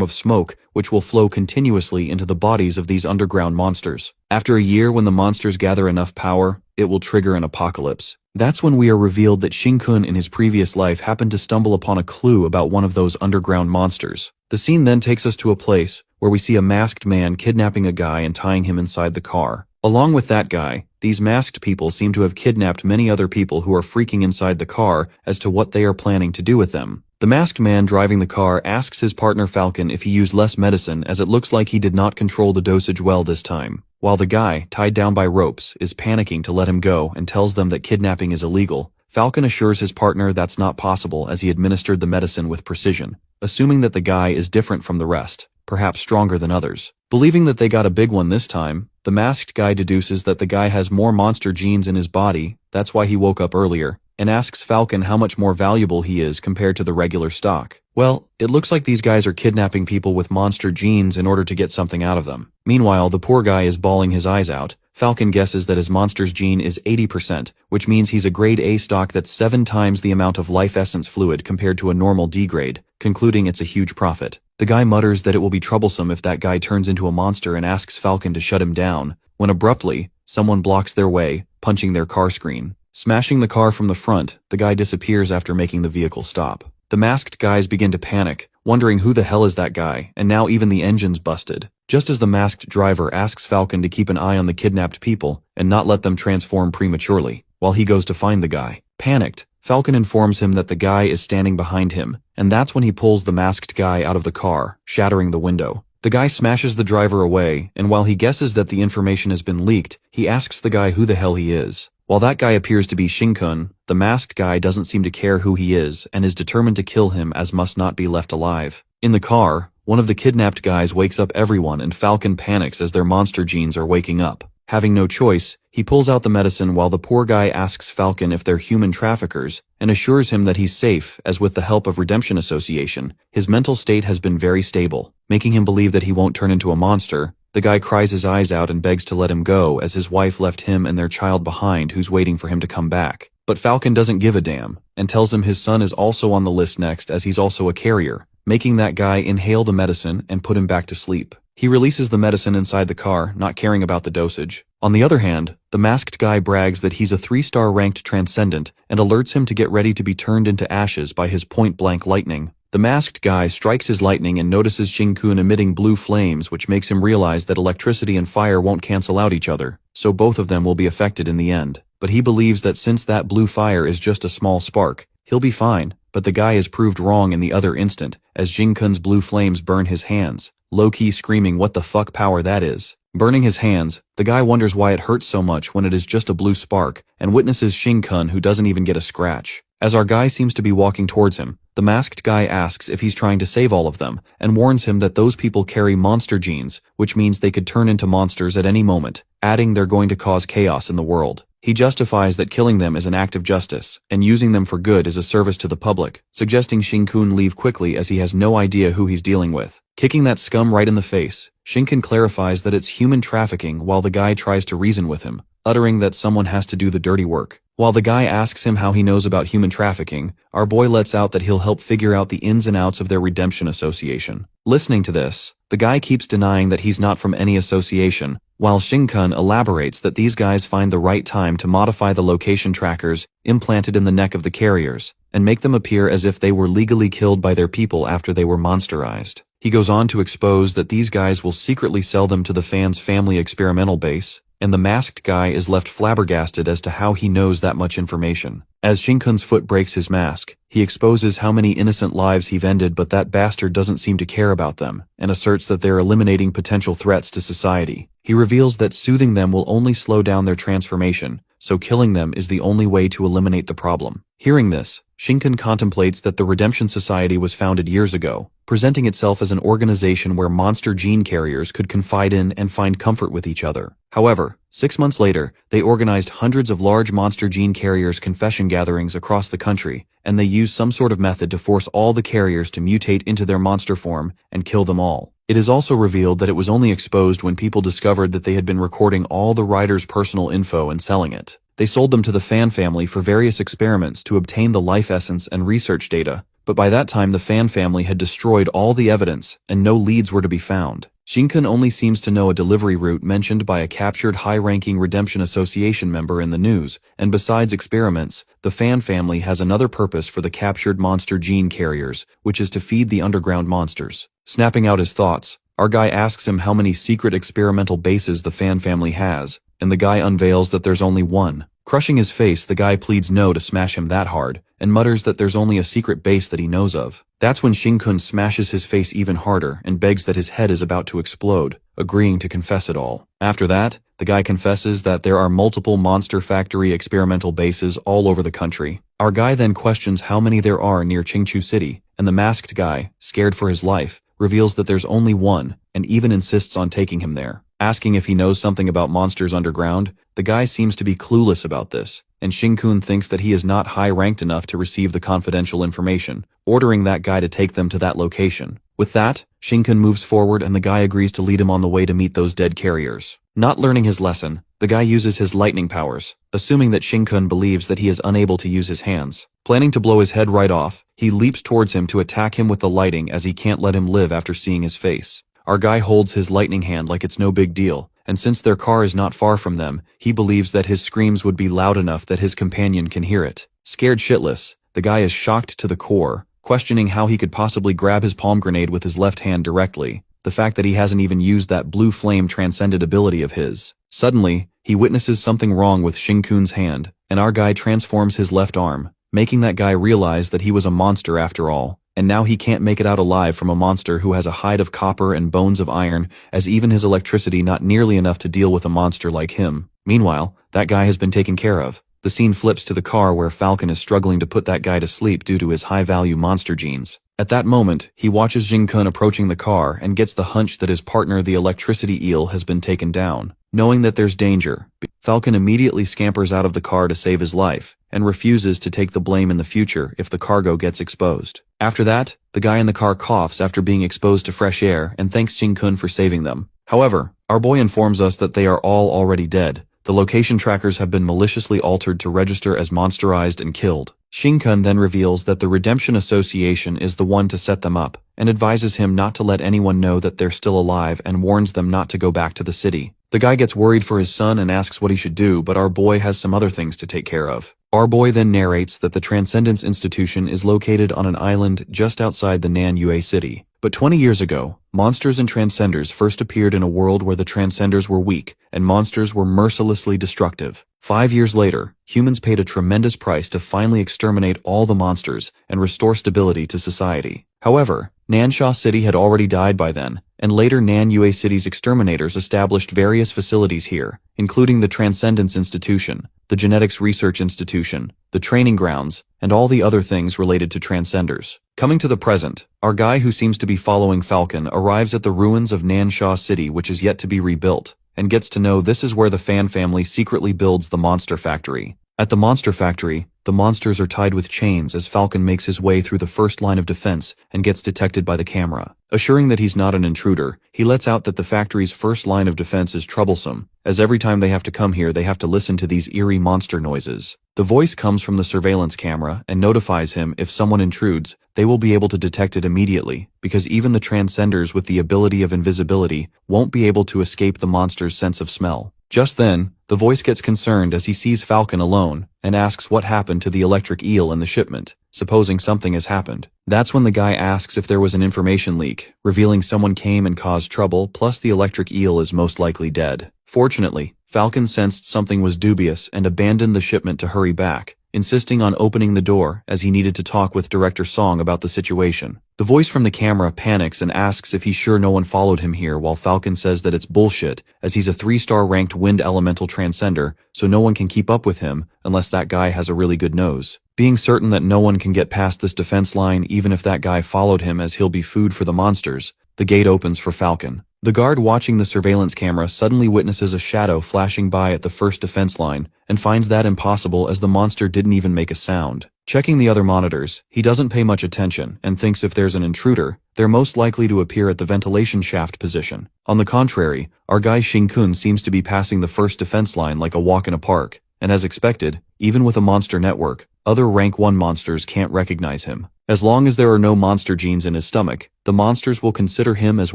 of smoke, which will flow continuously into the bodies of these underground monsters. After a year, when the monsters gather enough power, it will trigger an apocalypse. That's when we are revealed that Xing-kun in his previous life happened to stumble upon a clue about one of those underground monsters. The scene then takes us to a place where we see a masked man kidnapping a guy and tying him inside the car. Along with that guy, these masked people seem to have kidnapped many other people who are freaking inside the car as to what they are planning to do with them. The masked man driving the car asks his partner Falcon if he used less medicine, as it looks like he did not control the dosage well this time. While the guy, tied down by ropes, is panicking to let him go and tells them that kidnapping is illegal, Falcon assures his partner that's not possible as he administered the medicine with precision, assuming that the guy is different from the rest, perhaps stronger than others. Believing that they got a big one this time, the masked guy deduces that the guy has more monster genes in his body, that's why he woke up earlier, and asks Falcon how much more valuable he is compared to the regular stock. Well, it looks like these guys are kidnapping people with monster genes in order to get something out of them. Meanwhile, the poor guy is bawling his eyes out. Falcon guesses that his monster's gene is 80%, which means he's a grade A stock that's 7 times the amount of life essence fluid compared to a normal D grade, concluding it's a huge profit. The guy mutters that it will be troublesome if that guy turns into a monster and asks Falcon to shut him down, when abruptly, someone blocks their way, punching their car screen. Smashing the car from the front, the guy disappears after making the vehicle stop. The masked guys begin to panic, wondering who the hell is that guy, and now even the engine's busted. Just as the masked driver asks Falcon to keep an eye on the kidnapped people and not let them transform prematurely, while he goes to find the guy. Panicked, Falcon informs him that the guy is standing behind him, and that's when he pulls the masked guy out of the car, shattering the window. The guy smashes the driver away, and while he guesses that the information has been leaked, he asks the guy who the hell he is. While that guy appears to be Xing-kun, the masked guy doesn't seem to care who he is and is determined to kill him as must not be left alive. In the car, one of the kidnapped guys wakes up everyone and Falcon panics as their monster genes are waking up. Having no choice, he pulls out the medicine while the poor guy asks Falcon if they're human traffickers and assures him that he's safe, as with the help of Redemption Association, his mental state has been very stable, making him believe that he won't turn into a monster. The guy cries his eyes out and begs to let him go as his wife left him and their child behind who's waiting for him to come back. But Falcon doesn't give a damn and tells him his son is also on the list next as he's also a carrier, making that guy inhale the medicine and put him back to sleep. He releases the medicine inside the car, not caring about the dosage. On the other hand, the masked guy brags that he's a 3-star ranked transcendent and alerts him to get ready to be turned into ashes by his point-blank lightning. The masked guy strikes his lightning and notices Xing-kun emitting blue flames, which makes him realize that electricity and fire won't cancel out each other, so both of them will be affected in the end. But he believes that since that blue fire is just a small spark, he'll be fine, but the guy is proved wrong in the other instant, as Jing-kun's blue flames burn his hands, low-key screaming what the fuck power that is. Burning his hands, the guy wonders why it hurts so much when it is just a blue spark, and witnesses Jing-kun who doesn't even get a scratch. As our guy seems to be walking towards him, the masked guy asks if he's trying to save all of them, and warns him that those people carry monster genes, which means they could turn into monsters at any moment, adding they're going to cause chaos in the world. He justifies that killing them is an act of justice, and using them for good is a service to the public, suggesting Jing-kun leave quickly as he has no idea who he's dealing with. Kicking that scum right in the face, Jing-kun clarifies that it's human trafficking while the guy tries to reason with him, uttering that someone has to do the dirty work. While the guy asks him how he knows about human trafficking, our boy lets out that he'll help figure out the ins and outs of their redemption association. Listening to this, the guy keeps denying that he's not from any association, while Jing-kun elaborates that these guys find the right time to modify the location trackers implanted in the neck of the carriers, and make them appear as if they were legally killed by their people after they were monsterized. He goes on to expose that these guys will secretly sell them to the fans' family experimental base, and the masked guy is left flabbergasted as to how he knows that much information. As Jing-kun's foot breaks his mask, he exposes how many innocent lives he've ended, but that bastard doesn't seem to care about them, and asserts that they're eliminating potential threats to society. He reveals that soothing them will only slow down their transformation, so killing them is the only way to eliminate the problem. Hearing this, Jing-kun contemplates that the Redemption Society was founded years ago, presenting itself as an organization where monster gene carriers could confide in and find comfort with each other. However, 6 months later, they organized hundreds of large monster gene carriers confession gatherings across the country, and they used some sort of method to force all the carriers to mutate into their monster form and kill them all. It is also revealed that it was only exposed when people discovered that they had been recording all the riders' personal info and selling it. They sold them to the fan family for various experiments to obtain the life essence and research data, but by that time the fan family had destroyed all the evidence and no leads were to be found. Jing-kun only seems to know a delivery route mentioned by a captured high-ranking Redemption Association member in the news, and besides experiments, the fan family has another purpose for the captured monster gene carriers, which is to feed the underground monsters. Snapping out his thoughts, our guy asks him how many secret experimental bases the fan family has, and the guy unveils that there's only one. Crushing his face, the guy pleads no to smash him that hard, and mutters that there's only a secret base that he knows of. That's when Jing-kun smashes his face even harder and begs that his head is about to explode, agreeing to confess it all. After that, the guy confesses that there are multiple Monster Factory experimental bases all over the country. Our guy then questions how many there are near Qingchu City, and the masked guy, scared for his life, reveals that there's only one, and even insists on taking him there. Asking if he knows something about monsters underground, the guy seems to be clueless about this, and Jing-kun thinks that he is not high-ranked enough to receive the confidential information, ordering that guy to take them to that location. With that, Jing-kun moves forward and the guy agrees to lead him on the way to meet those dead carriers. Not learning his lesson, the guy uses his lightning powers, assuming that Jing-kun believes that he is unable to use his hands. Planning to blow his head right off, he leaps towards him to attack him with the lighting as he can't let him live after seeing his face. Our guy holds his lightning hand like it's no big deal, and since their car is not far from them, he believes that his screams would be loud enough that his companion can hear it. Scared shitless, the guy is shocked to the core, questioning how he could possibly grab his palm grenade with his left hand directly, the fact that he hasn't even used that blue flame transcended ability of his. Suddenly, he witnesses something wrong with Jing-kun's hand, and our guy transforms his left arm, making that guy realize that he was a monster after all. And now he can't make it out alive from a monster who has a hide of copper and bones of iron, as even his electricity not nearly enough to deal with a monster like him. Meanwhile, that guy has been taken care of. The scene flips to the car where Falcon is struggling to put that guy to sleep due to his high-value monster genes. At that moment, he watches Jing-kun approaching the car and gets the hunch that his partner, the electricity eel, has been taken down. Knowing that there's danger, Falcon immediately scampers out of the car to save his life, and refuses to take the blame in the future if the cargo gets exposed. After that, the guy in the car coughs after being exposed to fresh air and thanks Jing-kun for saving them. However, our boy informs us that they are all already dead. The location trackers have been maliciously altered to register as monsterized and killed. Jing-kun then reveals that the Redemption Association is the one to set them up, and advises him not to let anyone know that they're still alive and warns them not to go back to the city. The guy gets worried for his son and asks what he should do, but our boy has some other things to take care of. Our boy then narrates that the Transcendence Institution is located on an island just outside the Nan-Yue city. But 20 years ago, monsters and transcenders first appeared in a world where the transcenders were weak, and monsters were mercilessly destructive. 5 years later, humans paid a tremendous price to finally exterminate all the monsters and restore stability to society. However, Nansha City had already died by then, and later Nan-Yue City's exterminators established various facilities here, including the Transcendence Institution, the Genetics Research Institution, the training grounds, and all the other things related to Transcenders. Coming to the present, our guy who seems to be following Falcon arrives at the ruins of Nansha City, which is yet to be rebuilt, and gets to know this is where the Fan family secretly builds the Monster Factory. At the Monster Factory, the monsters are tied with chains as Falcon makes his way through the first line of defense and gets detected by the camera. Assuring that he's not an intruder, he lets out that the factory's first line of defense is troublesome, as every time they have to come here they have to listen to these eerie monster noises. The voice comes from the surveillance camera and notifies him if someone intrudes, they will be able to detect it immediately, because even the Transcenders with the ability of invisibility won't be able to escape the monster's sense of smell. Just then, the voice gets concerned as he sees Falcon alone and asks what happened to the electric eel in the shipment, supposing something has happened. That's when the guy asks if there was an information leak, revealing someone came and caused trouble, plus the electric eel is most likely dead. Fortunately, Falcon sensed something was dubious and abandoned the shipment to hurry back, insisting on opening the door as he needed to talk with Director Song about the situation. The voice from the camera panics and asks if he's sure no one followed him here, while Falcon says that it's bullshit as he's a 3-star ranked wind elemental transcender, so no one can keep up with him unless that guy has a really good nose. Being certain that no one can get past this defense line even if that guy followed him, as he'll be food for the monsters, the gate opens for Falcon. The guard watching the surveillance camera suddenly witnesses a shadow flashing by at the first defense line and finds that impossible as the monster didn't even make a sound. Checking the other monitors, he doesn't pay much attention and thinks if there's an intruder, they're most likely to appear at the ventilation shaft position. On the contrary, our guy Shin-kun seems to be passing the first defense line like a walk in a park, and as expected, even with a monster network, other rank 1 monsters can't recognize him. As long as there are no monster genes in his stomach, the monsters will consider him as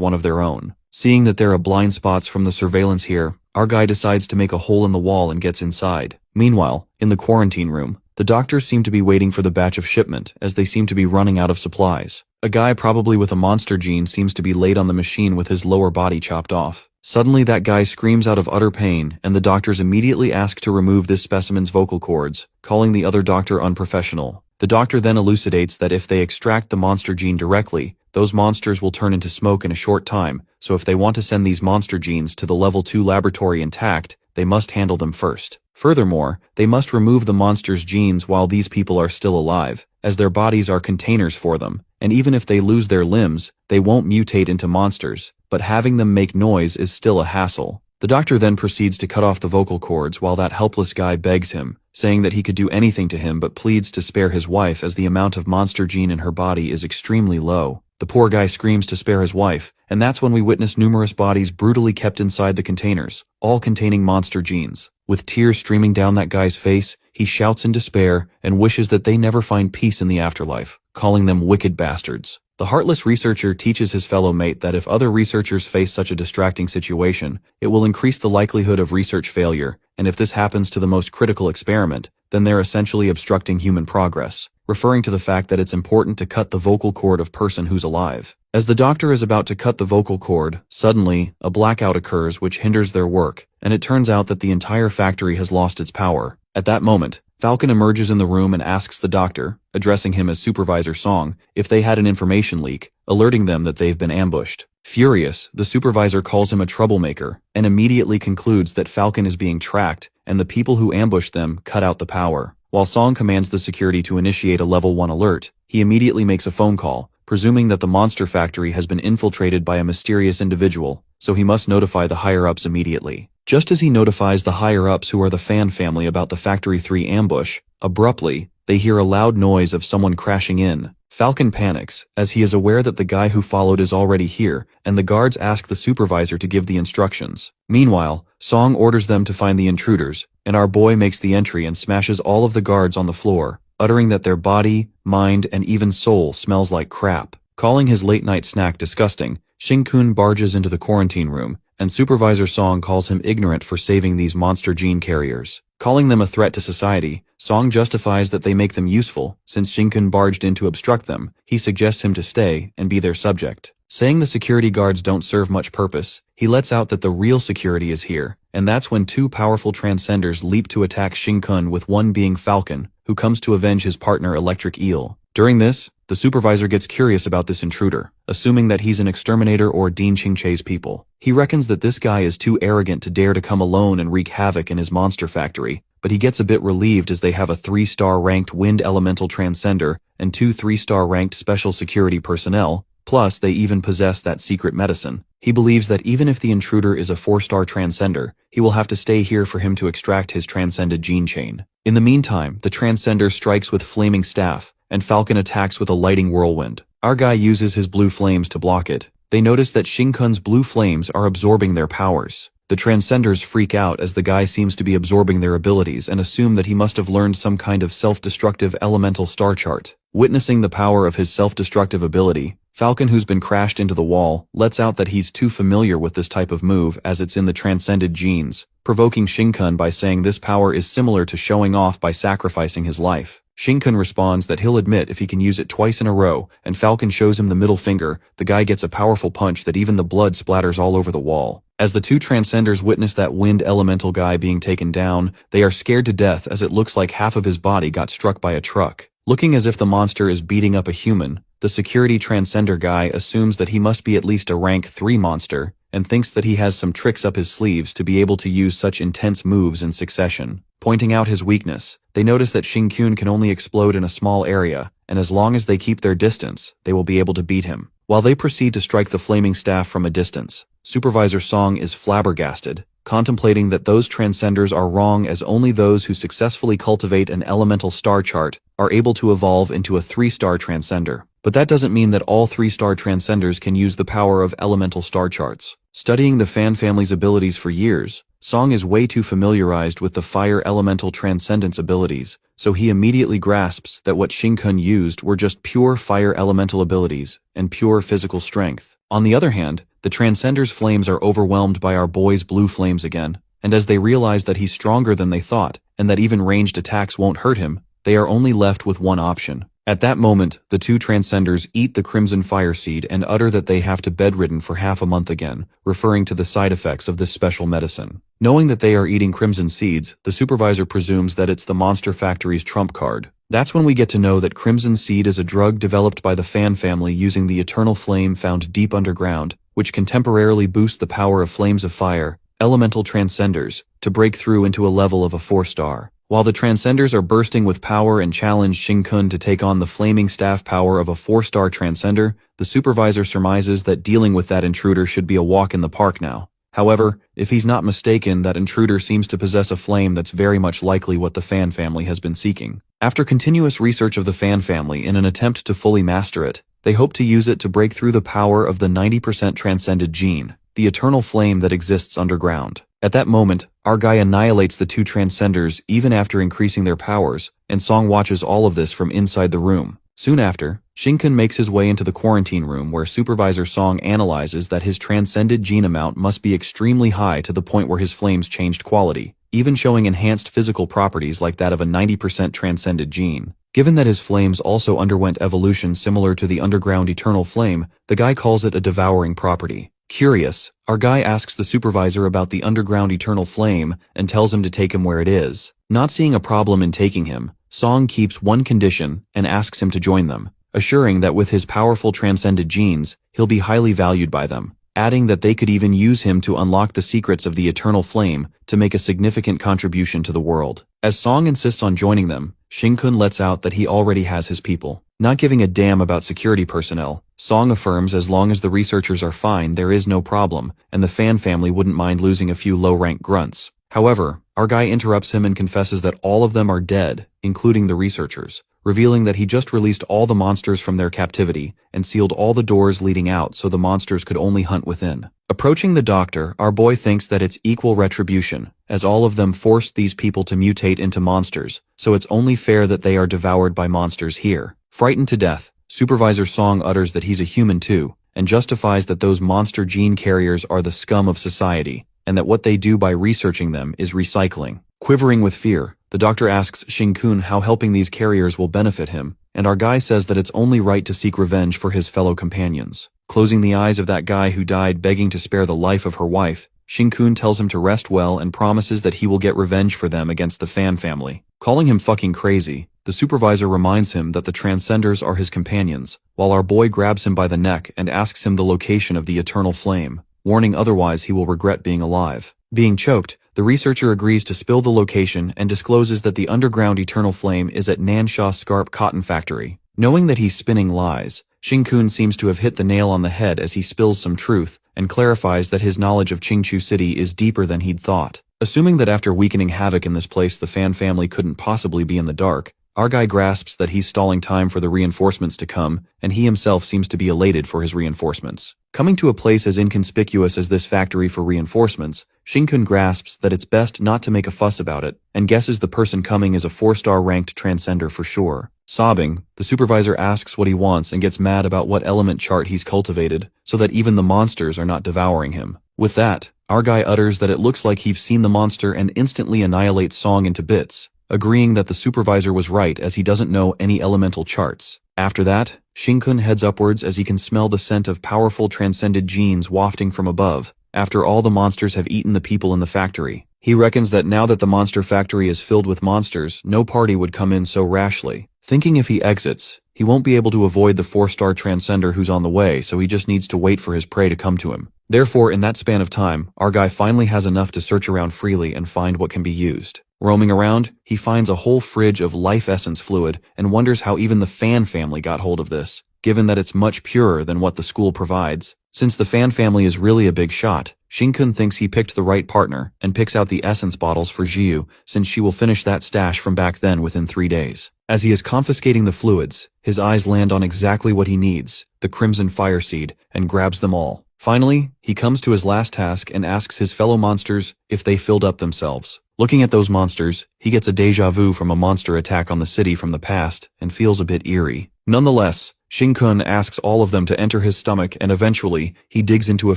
one of their own. Seeing that there are blind spots from the surveillance here, our guy decides to make a hole in the wall and gets inside. Meanwhile, in the quarantine room, the doctors seem to be waiting for the batch of shipment as they seem to be running out of supplies. A guy probably with a monster gene seems to be laid on the machine with his lower body chopped off. Suddenly that guy screams out of utter pain, and the doctors immediately ask to remove this specimen's vocal cords, calling the other doctor unprofessional. The doctor then elucidates that if they extract the monster gene directly, those monsters will turn into smoke in a short time, so if they want to send these monster genes to the level 2 laboratory intact, they must handle them first. Furthermore, they must remove the monster's genes while these people are still alive, as their bodies are containers for them, and even if they lose their limbs, they won't mutate into monsters, but having them make noise is still a hassle. The doctor then proceeds to cut off the vocal cords while that helpless guy begs him, saying that he could do anything to him but pleads to spare his wife as the amount of monster gene in her body is extremely low. The poor guy screams to spare his wife, and that's when we witness numerous bodies brutally kept inside the containers, all containing monster genes. With tears streaming down that guy's face, he shouts in despair and wishes that they never find peace in the afterlife, calling them wicked bastards. The heartless researcher teaches his fellow mate that if other researchers face such a distracting situation, it will increase the likelihood of research failure, and if this happens to the most critical experiment, then they're essentially obstructing human progress, referring to the fact that it's important to cut the vocal cord of person who's alive. As the doctor is about to cut the vocal cord, suddenly, a blackout occurs which hinders their work, and it turns out that the entire factory has lost its power. At that moment, Falcon emerges in the room and asks the doctor, addressing him as Supervisor Song, if they had an information leak, alerting them that they've been ambushed. Furious, the supervisor calls him a troublemaker, and immediately concludes that Falcon is being tracked, and the people who ambushed them cut out the power. While Song commands the security to initiate a level 1 alert, he immediately makes a phone call, presuming that the monster factory has been infiltrated by a mysterious individual, so he must notify the higher-ups immediately. Just as he notifies the higher-ups who are the Fan family about the Factory 3 ambush, abruptly, they hear a loud noise of someone crashing in. Falcon panics, as he is aware that the guy who followed is already here, and the guards ask the supervisor to give the instructions. Meanwhile, Song orders them to find the intruders, and our boy makes the entry and smashes all of the guards on the floor, uttering that their body, mind, and even soul smells like crap. Calling his late-night snack disgusting, Shin-kun barges into the quarantine room, and Supervisor Song calls him ignorant for saving these monster gene carriers. Calling them a threat to society, Song justifies that they make them useful, since Shin-kun barged in to obstruct them. He suggests him to stay and be their subject. Saying the security guards don't serve much purpose, he lets out that the real security is here, and that's when two powerful transcenders leap to attack Shin-kun, with one being Falcon, who comes to avenge his partner Electric Eel. During this, the supervisor gets curious about this intruder, assuming that he's an exterminator or Dean Ching-che's people. He reckons that this guy is too arrogant to dare to come alone and wreak havoc in his monster factory, but he gets a bit relieved as they have a 3-star ranked wind elemental transcender and 2 3-star ranked special security personnel, plus they even possess that secret medicine. He believes that even if the intruder is a 4-star transcender, he will have to stay here for him to extract his transcended gene chain. In the meantime, the transcender strikes with flaming staff, and Falcon attacks with a lighting whirlwind. Our guy uses his blue flames to block it. They notice that Shin-kun's blue flames are absorbing their powers. The transcenders freak out as the guy seems to be absorbing their abilities and assume that he must have learned some kind of self-destructive elemental star chart. Witnessing the power of his self-destructive ability, Falcon, who's been crashed into the wall, lets out that he's too familiar with this type of move as it's in the transcended genes, provoking Shin-kun by saying this power is similar to showing off by sacrificing his life. Shin-kun responds that he'll admit if he can use it twice in a row, and Falcon shows him the middle finger. The guy gets a powerful punch that even the blood splatters all over the wall. As the two transcenders witness that wind elemental guy being taken down, they are scared to death as it looks like half of his body got struck by a truck. Looking as if the monster is beating up a human, the security transcender guy assumes that he must be at least a rank 3 monster, and thinks that he has some tricks up his sleeves to be able to use such intense moves in succession. Pointing out his weakness, they notice that Shin-kun can only explode in a small area, and as long as they keep their distance, they will be able to beat him. While they proceed to strike the flaming staff from a distance, Supervisor Song is flabbergasted, contemplating that those transcenders are wrong, as only those who successfully cultivate an elemental star chart are able to evolve into a 3-star transcender. But that doesn't mean that all 3-star transcenders can use the power of elemental star charts. Studying the Fan family's abilities for years, Song is way too familiarized with the fire elemental transcendence abilities, so he immediately grasps that what Shin-kun used were just pure fire elemental abilities and pure physical strength. On the other hand, the transcender's flames are overwhelmed by our boy's blue flames again, and as they realize that he's stronger than they thought, and that even ranged attacks won't hurt him, they are only left with one option. At that moment, the two transcenders eat the crimson fire seed and utter that they have to bedridden for half a month again, referring to the side effects of this special medicine. Knowing that they are eating crimson seeds, the supervisor presumes that it's the Monster Factory's trump card. That's when we get to know that crimson seed is a drug developed by the Fan family using the eternal flame found deep underground, which can temporarily boost the power of flames of fire, elemental transcenders, to break through into a level of a 4-star. While the transcenders are bursting with power and challenge Shin-kun to take on the flaming staff power of a 4-star transcender, the supervisor surmises that dealing with that intruder should be a walk in the park now. However, if he's not mistaken, that intruder seems to possess a flame that's very much likely what the Fan family has been seeking. After continuous research of the Fan family in an attempt to fully master it, they hope to use it to break through the power of the 90% transcended gene, the eternal flame that exists underground. At that moment, our guy annihilates the two transcenders even after increasing their powers, and Song watches all of this from inside the room. Soon after, Shin-kun makes his way into the quarantine room where Supervisor Song analyzes that his transcended gene amount must be extremely high to the point where his flames changed quality, even showing enhanced physical properties like that of a 90% transcended gene. Given that his flames also underwent evolution similar to the underground eternal flame, the guy calls it a devouring property. Curious, our guy asks the supervisor about the underground eternal flame and tells him to take him where it is. Not seeing a problem in taking him, Song keeps one condition and asks him to join them, assuring that with his powerful transcended genes, he'll be highly valued by them, adding that they could even use him to unlock the secrets of the eternal flame to make a significant contribution to the world. As Song insists on joining them, Shin-kun lets out that he already has his people. Not giving a damn about security personnel, Song affirms as long as the researchers are fine, there is no problem, and the Fan family wouldn't mind losing a few low-rank grunts. However, our guy interrupts him and confesses that all of them are dead, including the researchers, revealing that he just released all the monsters from their captivity and sealed all the doors leading out so the monsters could only hunt within. Approaching the doctor, our boy thinks that it's equal retribution, as all of them forced these people to mutate into monsters, so it's only fair that they are devoured by monsters here. Frightened to death, Supervisor Song utters that he's a human too, and justifies that those monster gene carriers are the scum of society, and that what they do by researching them is recycling. Quivering with fear, the doctor asks Shin-kun how helping these carriers will benefit him, and our guy says that it's only right to seek revenge for his fellow companions. Closing the eyes of that guy who died begging to spare the life of her wife, Shin-kun tells him to rest well and promises that he will get revenge for them against the Fan family. Calling him fucking crazy, the supervisor reminds him that the Transcenders are his companions, while our boy grabs him by the neck and asks him the location of the Eternal Flame, warning otherwise he will regret being alive. Being choked, the researcher agrees to spill the location and discloses that the underground Eternal Flame is at Nansha Scarp Cotton Factory. Knowing that he's spinning lies, Shin-kun seems to have hit the nail on the head as he spills some truth and clarifies that his knowledge of Qingchu City is deeper than he'd thought. Assuming that after weakening havoc in this place the Fan family couldn't possibly be in the dark, our guy grasps that he's stalling time for the reinforcements to come, and he himself seems to be elated for his reinforcements. Coming to a place as inconspicuous as this factory for reinforcements, Shin-kun grasps that it's best not to make a fuss about it, and guesses the person coming is a 4-star ranked transcender for sure. Sobbing, the supervisor asks what he wants and gets mad about what element chart he's cultivated, so that even the monsters are not devouring him. With that, our guy utters that it looks like he's seen the monster and instantly annihilates Song into bits, agreeing that the supervisor was right as he doesn't know any elemental charts. After that, Shin-kun heads upwards as he can smell the scent of powerful transcended genes wafting from above, after all the monsters have eaten the people in the factory. He reckons that now that the monster factory is filled with monsters, no party would come in so rashly. Thinking if he exits, he won't be able to avoid the 4-star transcender who's on the way, so he just needs to wait for his prey to come to him. Therefore, in that span of time, our guy finally has enough to search around freely and find what can be used. Roaming around, he finds a whole fridge of life essence fluid and wonders how even the Fan family got hold of this, given that it's much purer than what the school provides. Since the Fan family is really a big shot, Shin-kun thinks he picked the right partner and picks out the essence bottles for Jiu, since she will finish that stash from back then within 3 days. As he is confiscating the fluids, his eyes land on exactly what he needs, the Crimson Fire Seed, and grabs them all. Finally, he comes to his last task and asks his fellow monsters if they filled up themselves. Looking at those monsters, he gets a déjà vu from a monster attack on the city from the past and feels a bit eerie. Nonetheless, Shin-kun asks all of them to enter his stomach and eventually, he digs into a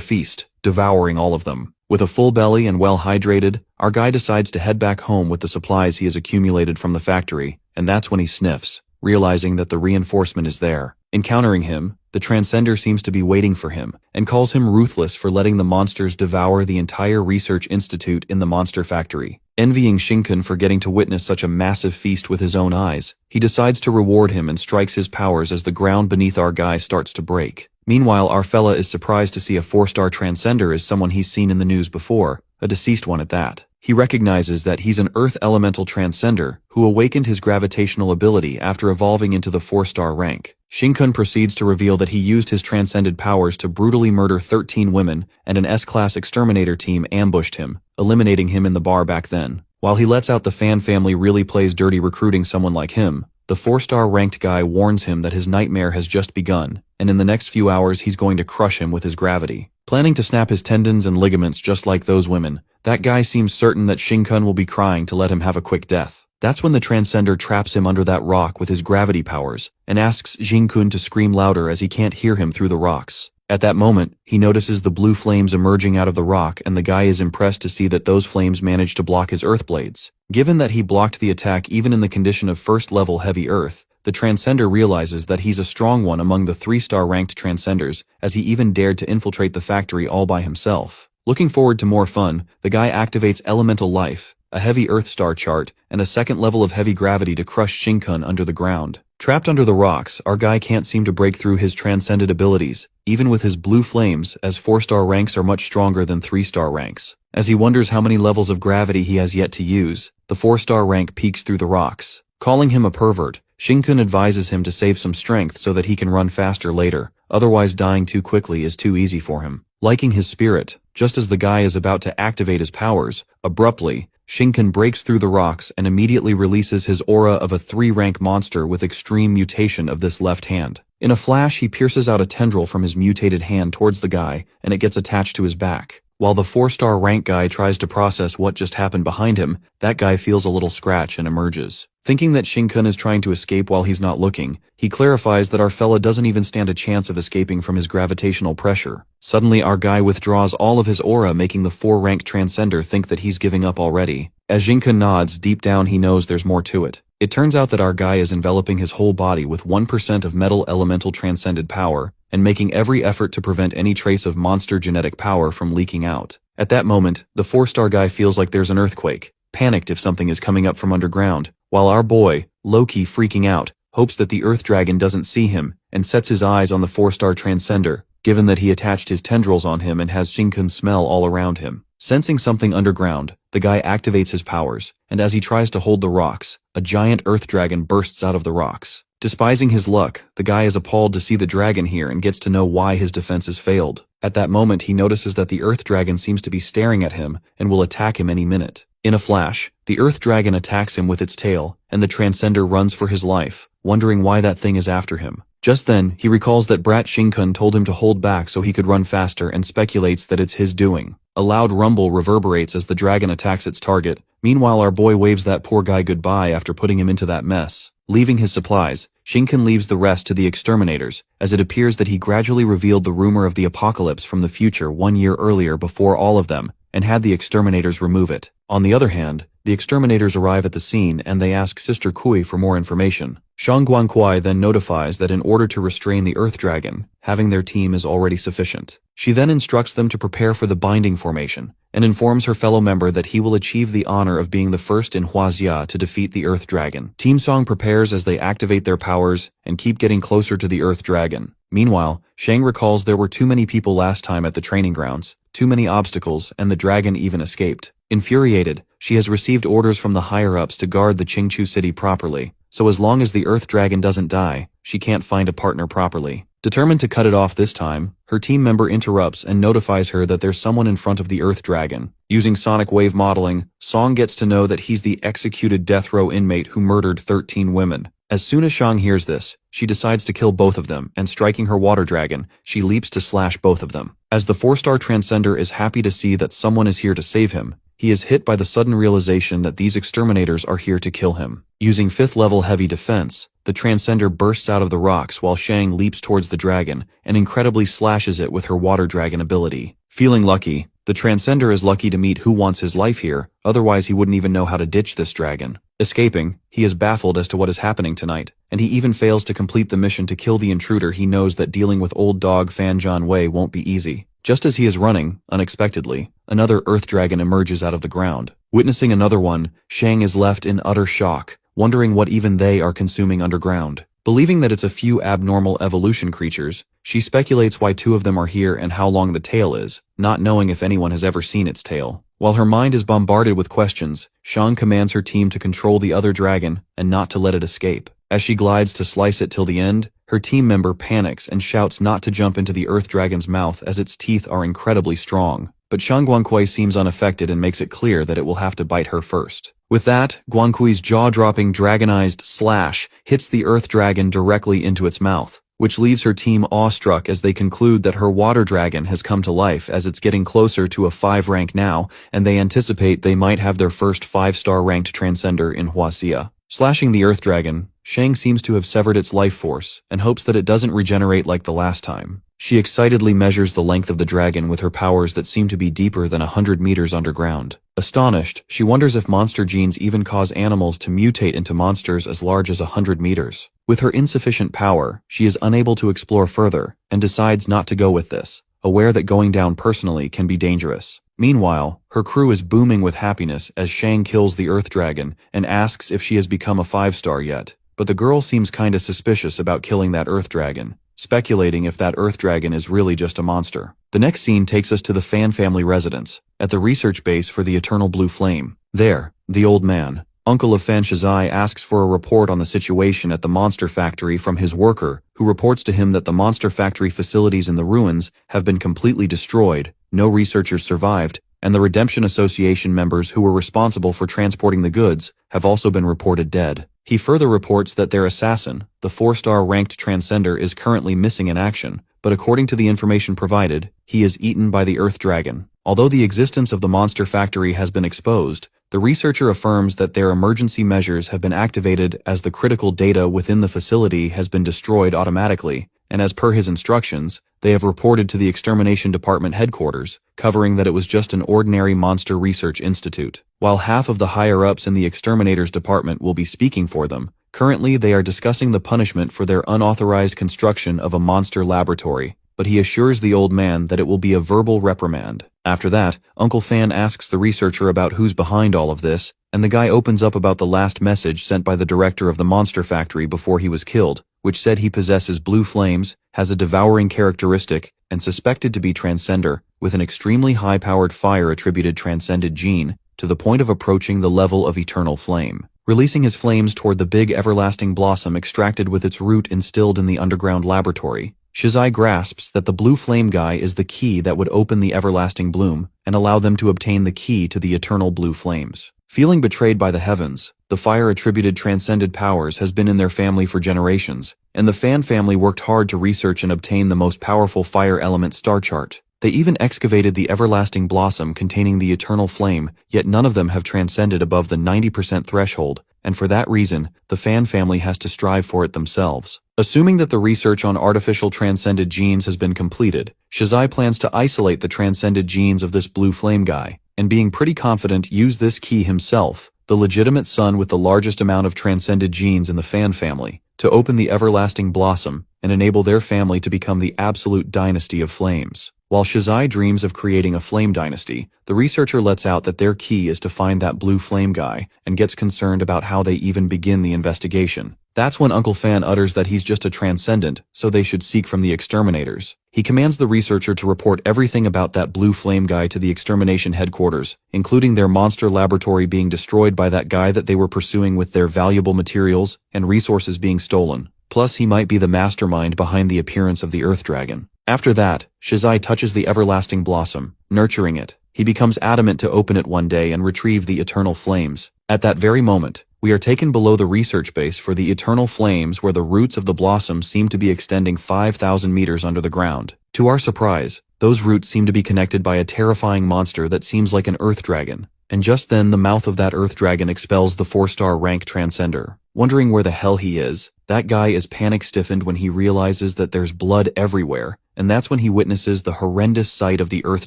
feast, devouring all of them. With a full belly and well hydrated, our guy decides to head back home with the supplies he has accumulated from the factory, and that's when he sniffs, realizing that the reinforcement is there. Encountering him, the Transcender seems to be waiting for him, and calls him ruthless for letting the monsters devour the entire research institute in the monster factory. Envying Shin-kun for getting to witness such a massive feast with his own eyes, he decides to reward him and strikes his powers as the ground beneath our guy starts to break. Meanwhile, our fella is surprised to see a 4-star Transcender as someone he's seen in the news before, a deceased one at that. He recognizes that he's an Earth Elemental Transcender who awakened his gravitational ability after evolving into the 4-star rank. Shin-kun proceeds to reveal that he used his transcended powers to brutally murder 13 women, and an S-class exterminator team ambushed him, eliminating him in the bar back then. While he lets out the Fan family really plays dirty recruiting someone like him, the 4-star ranked guy warns him that his nightmare has just begun, and in the next few hours he's going to crush him with his gravity. Planning to snap his tendons and ligaments just like those women, that guy seems certain that Shin-kun will be crying to let him have a quick death. That's when the Transcender traps him under that rock with his gravity powers, and asks Shin-kun to scream louder as he can't hear him through the rocks. At that moment, he notices the blue flames emerging out of the rock, and the guy is impressed to see that those flames manage to block his earth blades. Given that he blocked the attack even in the condition of first-level heavy earth, the Transcender realizes that he's a strong one among the 3-star ranked Transcenders, as he even dared to infiltrate the factory all by himself. Looking forward to more fun, the guy activates Elemental Life, a heavy Earth star chart, and a second level of heavy gravity to crush Shin-kun under the ground. Trapped under the rocks, our guy can't seem to break through his transcended abilities, even with his blue flames, as 4-star ranks are much stronger than 3-star ranks. As he wonders how many levels of gravity he has yet to use, the 4-star rank peeks through the rocks. Calling him a pervert, Shin-kun advises him to save some strength so that he can run faster later, otherwise dying too quickly is too easy for him. Liking his spirit, just as the guy is about to activate his powers, abruptly, Shin-kun breaks through the rocks and immediately releases his aura of a 3-rank monster with extreme mutation of this left hand. In a flash, he pierces out a tendril from his mutated hand towards the guy, and it gets attached to his back. While the 4-star rank guy tries to process what just happened behind him, that guy feels a little scratch and emerges. Thinking that Shin-kun is trying to escape while he's not looking, he clarifies that our fella doesn't even stand a chance of escaping from his gravitational pressure. Suddenly, our guy withdraws all of his aura, making the 4-rank Transcender think that he's giving up already. As Shin-kun nods, deep down he knows there's more to it. It turns out that our guy is enveloping his whole body with 1% of metal elemental transcended power, and making every effort to prevent any trace of monster genetic power from leaking out. At that moment, the 4-star guy feels like there's an earthquake, panicked if something is coming up from underground, while our boy, Loki, freaking out, hopes that the Earth Dragon doesn't see him, and sets his eyes on the 4-star transcender, given that he attached his tendrils on him and has Shinkun's smell all around him. Sensing something underground, the guy activates his powers, and as he tries to hold the rocks, a giant Earth Dragon bursts out of the rocks. Despising his luck, the guy is appalled to see the dragon here and gets to know why his defenses failed. At that moment, he notices that the Earth Dragon seems to be staring at him and will attack him any minute. In a flash, the Earth Dragon attacks him with its tail, and the Transcender runs for his life, wondering why that thing is after him. Just then, he recalls that Brat Shinkun told him to hold back so he could run faster and speculates that it's his doing. A loud rumble reverberates as the dragon attacks its target. Meanwhile, our boy waves that poor guy goodbye after putting him into that mess. Leaving his supplies, Shinken leaves the rest to the exterminators, as it appears that he gradually revealed the rumor of the apocalypse from the future 1 year earlier before all of them, and had the exterminators remove it. On the other hand, the exterminators arrive at the scene and they ask Sister Kui for more information. Shang Guangquai then notifies that in order to restrain the Earth Dragon, having their team is already sufficient. She then instructs them to prepare for the binding formation, and informs her fellow member that he will achieve the honor of being the first in Huaxia to defeat the Earth Dragon. Team Song prepares as they activate their powers and keep getting closer to the Earth Dragon. Meanwhile, Shang recalls there were too many people last time at the training grounds, too many obstacles, and the dragon even escaped. Infuriated, she has received orders from the higher-ups to guard the Qingchu city properly, so as long as the Earth Dragon doesn't die, she can't find a partner properly. Determined to cut it off this time, her team member interrupts and notifies her that there's someone in front of the Earth Dragon. Using sonic wave modeling, Song gets to know that he's the executed death row inmate who murdered 13 women. As soon as Shang hears this, she decides to kill both of them, and striking her water dragon, she leaps to slash both of them. As the 4-star Transcender is happy to see that someone is here to save him, he is hit by the sudden realization that these exterminators are here to kill him. Using 5th level heavy defense, the Transcender bursts out of the rocks while Shang leaps towards the dragon and incredibly slashes it with her water dragon ability. Feeling lucky, the Transcender is lucky to meet who wants his life here, otherwise he wouldn't even know how to ditch this dragon. Escaping, he is baffled as to what is happening tonight, and he even fails to complete the mission to kill the intruder. He knows that dealing with old dog Fan John Wei won't be easy. Just as he is running, unexpectedly, another Earth Dragon emerges out of the ground. Witnessing another one, Shang is left in utter shock, wondering what even they are consuming underground. Believing that it's a few abnormal evolution creatures, she speculates why 2 of them are here and how long the tail is, not knowing if anyone has ever seen its tail. While her mind is bombarded with questions, Shang commands her team to control the other dragon and not to let it escape. As she glides to slice it till the end, her team member panics and shouts not to jump into the Earth Dragon's mouth as its teeth are incredibly strong. But Shang Guangquai seems unaffected and makes it clear that it will have to bite her first. With that, Guangquai's jaw-dropping dragonized slash hits the Earth Dragon directly into its mouth, which leaves her team awestruck as they conclude that her water dragon has come to life as it's getting closer to a 5 rank now, and they anticipate they might have their first 5-star ranked Transcender in Huaxia. Slashing the Earth Dragon, Shang seems to have severed its life force and hopes that it doesn't regenerate like the last time. She excitedly measures the length of the dragon with her powers that seem to be deeper than 100 meters underground. Astonished, she wonders if monster genes even cause animals to mutate into monsters as large as 100 meters. With her insufficient power, she is unable to explore further and decides not to go with this, aware that going down personally can be dangerous. Meanwhile, her crew is booming with happiness as Shang kills the Earth Dragon and asks if she has become a 5-star yet. But the girl seems kinda suspicious about killing that Earth Dragon, speculating if that Earth Dragon is really just a monster. The next scene takes us to the Fan family residence, at the research base for the Eternal Blue Flame. There, the old man, uncle of Fan Shizai, asks for a report on the situation at the monster factory from his worker, who reports to him that the monster factory facilities in the ruins have been completely destroyed, no researchers survived, and the Redemption Association members who were responsible for transporting the goods have also been reported dead. He further reports that their assassin, the 4-star ranked Transcender, is currently missing in action, but according to the information provided, he is eaten by the Earth Dragon. Although the existence of the monster factory has been exposed, the researcher affirms that their emergency measures have been activated as the critical data within the facility has been destroyed automatically, and as per his instructions, they have reported to the Extermination Department headquarters, covering that it was just an ordinary monster research institute. While half of the higher-ups in the Exterminators Department will be speaking for them, currently they are discussing the punishment for their unauthorized construction of a monster laboratory, but he assures the old man that it will be a verbal reprimand. After that, Uncle Fan asks the researcher about who's behind all of this, and the guy opens up about the last message sent by the director of the monster factory before he was killed, which said he possesses blue flames, has a devouring characteristic, and suspected to be transcender, with an extremely high-powered fire-attributed transcended gene, to the point of approaching the level of eternal flame. Releasing his flames toward the big everlasting blossom extracted with its root instilled in the underground laboratory, Shizai grasps that the blue flame guy is the key that would open the everlasting bloom and allow them to obtain the key to the eternal blue flames. Feeling betrayed by the heavens, the fire-attributed transcended powers has been in their family for generations, and the Fan family worked hard to research and obtain the most powerful fire element star chart. They even excavated the everlasting blossom containing the eternal flame, yet none of them have transcended above the 90% threshold, and for that reason, the Fan family has to strive for it themselves. Assuming that the research on artificial transcended genes has been completed, Shizai plans to isolate the transcended genes of this blue flame guy, and being pretty confident use this key himself, the legitimate son with the largest amount of transcended genes in the Fan family, to open the everlasting blossom and enable their family to become the absolute dynasty of flames. While Shizai dreams of creating a flame dynasty, the researcher lets out that their key is to find that blue flame guy and gets concerned about how they even begin the investigation. That's when Uncle Fan utters that he's just a transcendent, so they should seek from the exterminators. He commands the researcher to report everything about that blue flame guy to the extermination headquarters, including their monster laboratory being destroyed by that guy that they were pursuing with their valuable materials and resources being stolen. Plus, he might be the mastermind behind the appearance of the Earth Dragon. After that, Shizai touches the everlasting blossom, nurturing it. He becomes adamant to open it one day and retrieve the eternal flames. At that very moment, we are taken below the research base for the eternal flames where the roots of the blossom seem to be extending 5,000 meters under the ground. To our surprise, those roots seem to be connected by a terrifying monster that seems like an Earth Dragon. And just then the mouth of that Earth Dragon expels the 4-star rank transcender. Wondering where the hell he is, that guy is panic-stiffened when he realizes that there's blood everywhere, and that's when he witnesses the horrendous sight of the Earth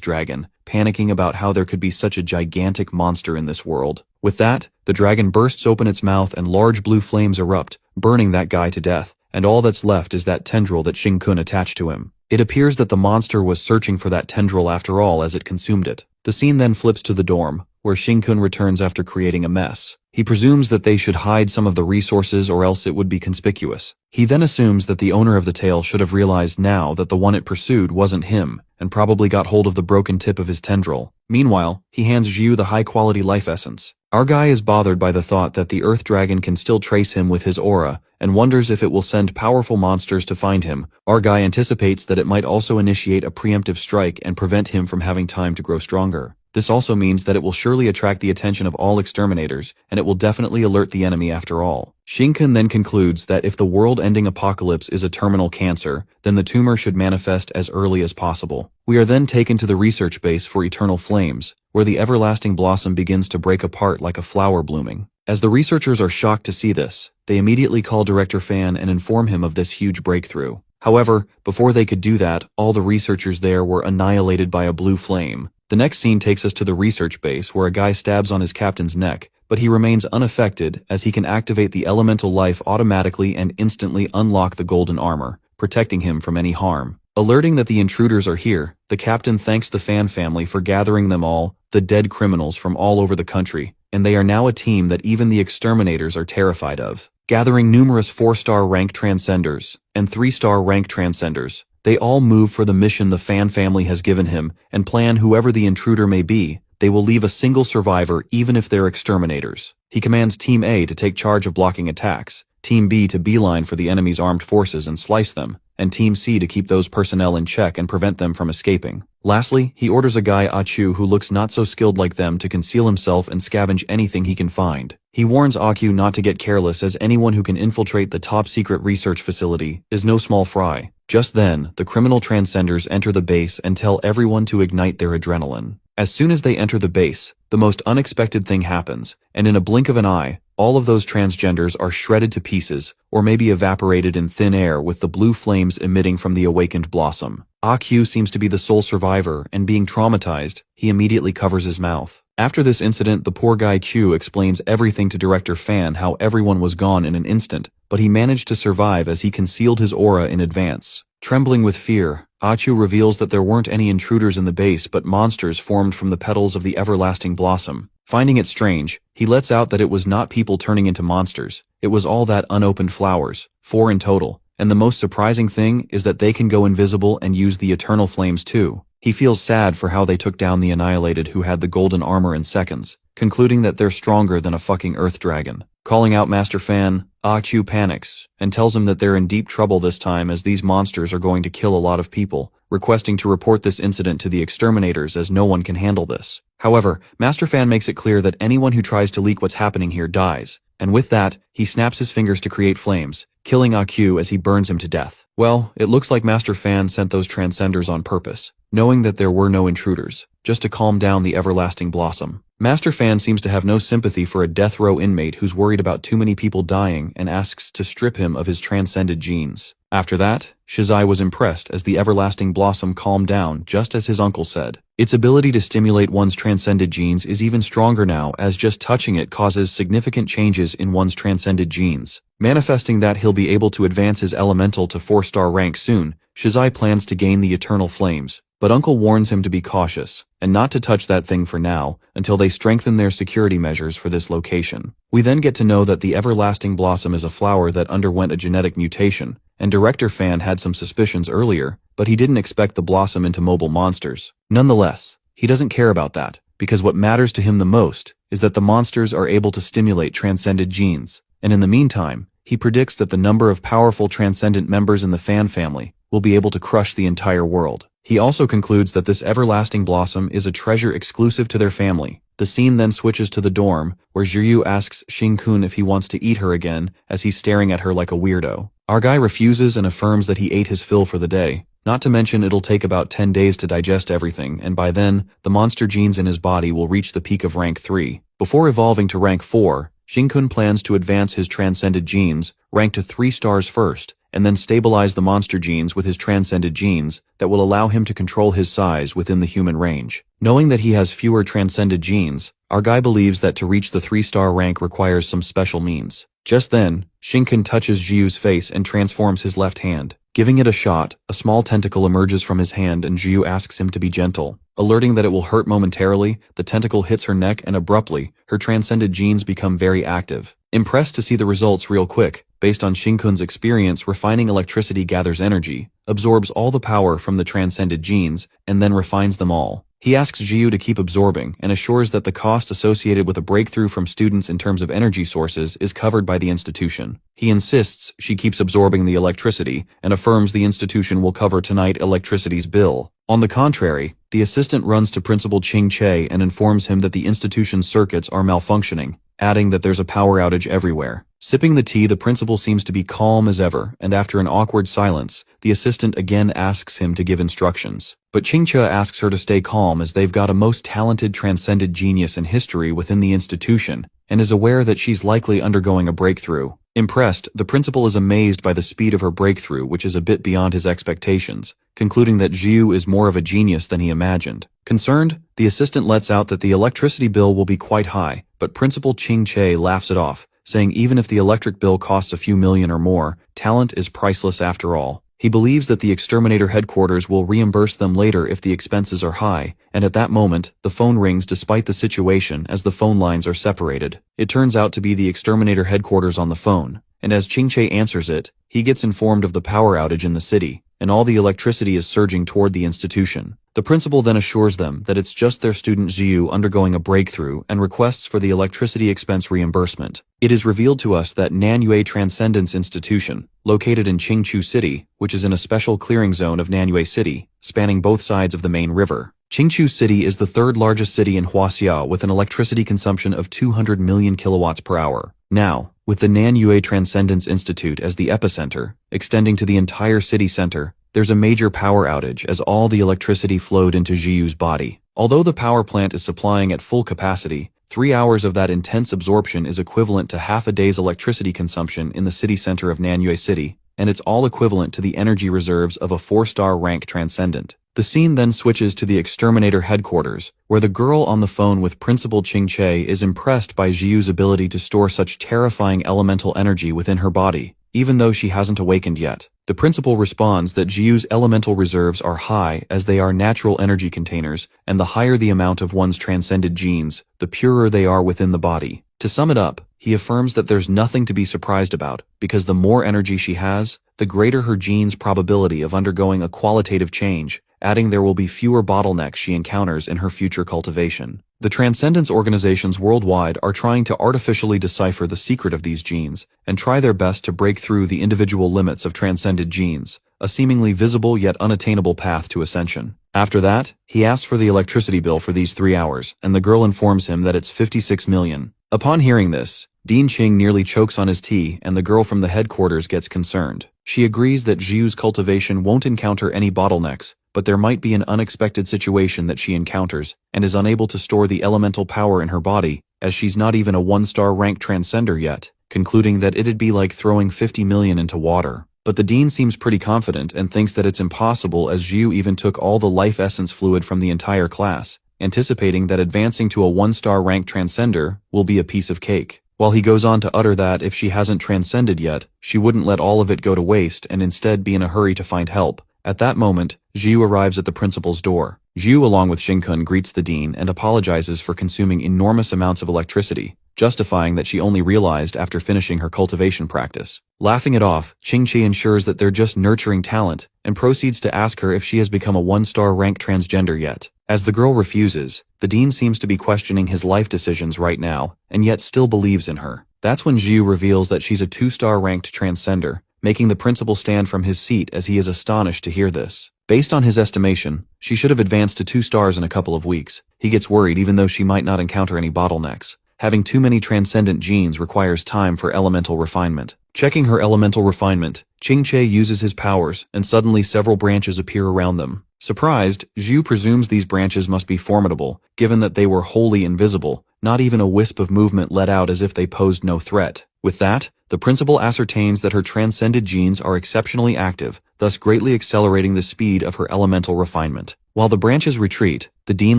Dragon, panicking about how there could be such a gigantic monster in this world. With that, the dragon bursts open its mouth and large blue flames erupt, burning that guy to death, and all that's left is that tendril that Shin-kun attached to him. It appears that the monster was searching for that tendril after all as it consumed it. The scene then flips to the dorm, where Shin-kun returns after creating a mess. He presumes that they should hide some of the resources or else it would be conspicuous. He then assumes that the owner of the tail should have realized now that the one it pursued wasn't him, and probably got hold of the broken tip of his tendril. Meanwhile, he hands Zhu the high-quality life essence. Our guy is bothered by the thought that the Earth Dragon can still trace him with his aura, and wonders if it will send powerful monsters to find him. Our guy anticipates that it might also initiate a preemptive strike and prevent him from having time to grow stronger. This also means that it will surely attract the attention of all exterminators, and it will definitely alert the enemy after all. Shin-kun then concludes that if the world-ending apocalypse is a terminal cancer, then the tumor should manifest as early as possible. We are then taken to the research base for Eternal Flames, where the everlasting blossom begins to break apart like a flower blooming. As the researchers are shocked to see this, they immediately call Director Fan and inform him of this huge breakthrough. However, before they could do that, all the researchers there were annihilated by a blue flame. The next scene takes us to the research base where a guy stabs on his captain's neck, but he remains unaffected as he can activate the elemental life automatically and instantly unlock the golden armor, protecting him from any harm. Alerting that the intruders are here, the captain thanks the Fan family for gathering them all, the dead criminals from all over the country, and they are now a team that even the exterminators are terrified of. Gathering numerous 4-star rank transcenders and 3-star rank transcenders, they all move for the mission the Fan family has given him and plan whoever the intruder may be, they will leave a single survivor even if they're exterminators. He commands Team A to take charge of blocking attacks, Team B to beeline for the enemy's armed forces and slice them, and Team C to keep those personnel in check and prevent them from escaping. Lastly, he orders a guy Achu who looks not so skilled like them to conceal himself and scavenge anything he can find. He warns Aku not to get careless as anyone who can infiltrate the top-secret research facility is no small fry. Just then, the criminal transcenders enter the base and tell everyone to ignite their adrenaline. As soon as they enter the base, the most unexpected thing happens, and in a blink of an eye, all of those transgenders are shredded to pieces, or maybe evaporated in thin air with the blue flames emitting from the awakened blossom. Aku seems to be the sole survivor, and being traumatized, he immediately covers his mouth. After this incident, the poor guy Q explains everything to Director Fan how everyone was gone in an instant, but he managed to survive as he concealed his aura in advance. Trembling with fear, Achu reveals that there weren't any intruders in the base but monsters formed from the petals of the everlasting blossom. Finding it strange, he lets out that it was not people turning into monsters, it was all that unopened flowers, 4 in total, and the most surprising thing is that they can go invisible and use the eternal flames too. He feels sad for how they took down the Annihilated who had the golden armor in seconds, concluding that they're stronger than a fucking earth dragon. Calling out Master Fan, Achu panics, and tells him that they're in deep trouble this time as these monsters are going to kill a lot of people, requesting to report this incident to the exterminators as no one can handle this. However, Master Fan makes it clear that anyone who tries to leak what's happening here dies, and with that, he snaps his fingers to create flames, killing Achu as he burns him to death. Well, it looks like Master Fan sent those transcenders on purpose, knowing that there were no intruders, just to calm down the everlasting blossom. Master Fan seems to have no sympathy for a death row inmate who's worried about too many people dying and asks to strip him of his transcended genes. After that, Shizai was impressed as the everlasting blossom calmed down just as his uncle said. Its ability to stimulate one's transcended genes is even stronger now as just touching it causes significant changes in one's transcended genes. Manifesting that he'll be able to advance his elemental to 4-star rank soon, Shizai plans to gain the eternal flames, but Uncle warns him to be cautious, and not to touch that thing for now, until they strengthen their security measures for this location. We then get to know that the everlasting blossom is a flower that underwent a genetic mutation, and Director Fan had some suspicions earlier, but he didn't expect the blossom into mobile monsters. Nonetheless, he doesn't care about that, because what matters to him the most is that the monsters are able to stimulate transcended genes, and in the meantime, he predicts that the number of powerful transcendent members in the Fan family will be able to crush the entire world. He also concludes that this everlasting blossom is a treasure exclusive to their family. The scene then switches to the dorm, where Zhiyu asks Xing-kun if he wants to eat her again, as he's staring at her like a weirdo. Our guy refuses and affirms that he ate his fill for the day. Not to mention it'll take about 10 days to digest everything, and by then, the monster genes in his body will reach the peak of rank 3. Before evolving to rank 4, Xing-kun plans to advance his transcended genes, rank to 3 stars first, and then stabilize the monster genes with his transcended genes that will allow him to control his size within the human range. Knowing that he has fewer transcended genes, our guy believes that to reach the 3-star rank requires some special means. Just then, Xing-kun touches Zhiyu's face and transforms his left hand. Giving it a shot, a small tentacle emerges from his hand and Zhiyu asks him to be gentle. Alerting that it will hurt momentarily, the tentacle hits her neck and abruptly, her transcended genes become very active. Impressed to see the results real quick, based on Xing-kun's experience, refining electricity gathers energy, absorbs all the power from the transcended genes, and then refines them all. He asks Zhiyu to keep absorbing and assures that the cost associated with a breakthrough from students in terms of energy sources is covered by the institution. He insists she keeps absorbing the electricity and affirms the institution will cover tonight electricity's bill. On the contrary, the assistant runs to Principal Ching Che and informs him that the institution's circuits are malfunctioning, adding that there's a power outage everywhere. Sipping the tea, the principal seems to be calm as ever, and after an awkward silence, the assistant again asks him to give instructions. But Ching-che asks her to stay calm as they've got a most talented transcended genius in history within the institution, and is aware that she's likely undergoing a breakthrough. Impressed, the principal is amazed by the speed of her breakthrough, which is a bit beyond his expectations, concluding that Zhiyu is more of a genius than he imagined. Concerned, the assistant lets out that the electricity bill will be quite high, but Principal Ching-che laughs it off, saying even if the electric bill costs a few million or more, talent is priceless after all. He believes that the exterminator headquarters will reimburse them later if the expenses are high, and at that moment, the phone rings despite the situation as the phone lines are separated. It turns out to be the exterminator headquarters on the phone, and as Ching-che answers it, he gets informed of the power outage in the city, and all the electricity is surging toward the institution. The principal then assures them that it's just their student Zhiyu undergoing a breakthrough and requests for the electricity expense reimbursement. It is revealed to us that Nanyue Transcendence Institution, located in Qingchu City, which is in a special clearing zone of Nanyue City, spanning both sides of the main river. Qingchu City is the third largest city in Huaxia with an electricity consumption of 200 million kilowatts per hour. Now, with the Nanyue Transcendence Institute as the epicenter, extending to the entire city center, there's a major power outage as all the electricity flowed into Zhiyu's body. Although the power plant is supplying at full capacity, 3 hours of that intense absorption is equivalent to half a day's electricity consumption in the city center of Nanyue City, and it's all equivalent to the energy reserves of a 4-star rank transcendent. The scene then switches to the exterminator headquarters, where the girl on the phone with Principal Ching-Che is impressed by Jiu's ability to store such terrifying elemental energy within her body, even though she hasn't awakened yet. The principal responds that Jiu's elemental reserves are high as they are natural energy containers, and the higher the amount of one's transcended genes, the purer they are within the body. To sum it up, he affirms that there's nothing to be surprised about, because the more energy she has, the greater her genes' probability of undergoing a qualitative change, adding there will be fewer bottlenecks she encounters in her future cultivation. The Transcendence organizations worldwide are trying to artificially decipher the secret of these genes and try their best to break through the individual limits of transcended genes, a seemingly visible yet unattainable path to ascension. After that, he asks for the electricity bill for these 3 hours, and the girl informs him that it's 56 million. Upon hearing this, Dean Ching nearly chokes on his tea, and the girl from the headquarters gets concerned. She agrees that Jiu's cultivation won't encounter any bottlenecks, but there might be an unexpected situation that she encounters, and is unable to store the elemental power in her body, as she's not even a 1-star rank transcender yet, concluding that it'd be like throwing 50 million into water. But the dean seems pretty confident and thinks that it's impossible, as Jiu even took all the life essence fluid from the entire class, anticipating that advancing to a 1-star rank transcender will be a piece of cake. While he goes on to utter that if she hasn't transcended yet, she wouldn't let all of it go to waste and instead be in a hurry to find help. At that moment, Jiu arrives at the principal's door. Jiu, along with Shinkun, greets the dean and apologizes for consuming enormous amounts of electricity, justifying that she only realized after finishing her cultivation practice. Laughing it off, Ching-Chi ensures that they're just nurturing talent and proceeds to ask her if she has become a 1-star rank transgender yet. As the girl refuses, the dean seems to be questioning his life decisions right now, and yet still believes in her. That's when Jiu reveals that she's a 2-star ranked transcender, making the principal stand from his seat as he is astonished to hear this. Based on his estimation, she should have advanced to 2 stars in a couple of weeks. He gets worried even though she might not encounter any bottlenecks. Having too many transcendent genes requires time for elemental refinement. Checking her elemental refinement, Ching-Che uses his powers, and suddenly several branches appear around them. Surprised, Jiu presumes these branches must be formidable, given that they were wholly invisible, not even a wisp of movement let out as if they posed no threat. With that, the principal ascertains that her transcended genes are exceptionally active, thus greatly accelerating the speed of her elemental refinement. While the branches retreat, the dean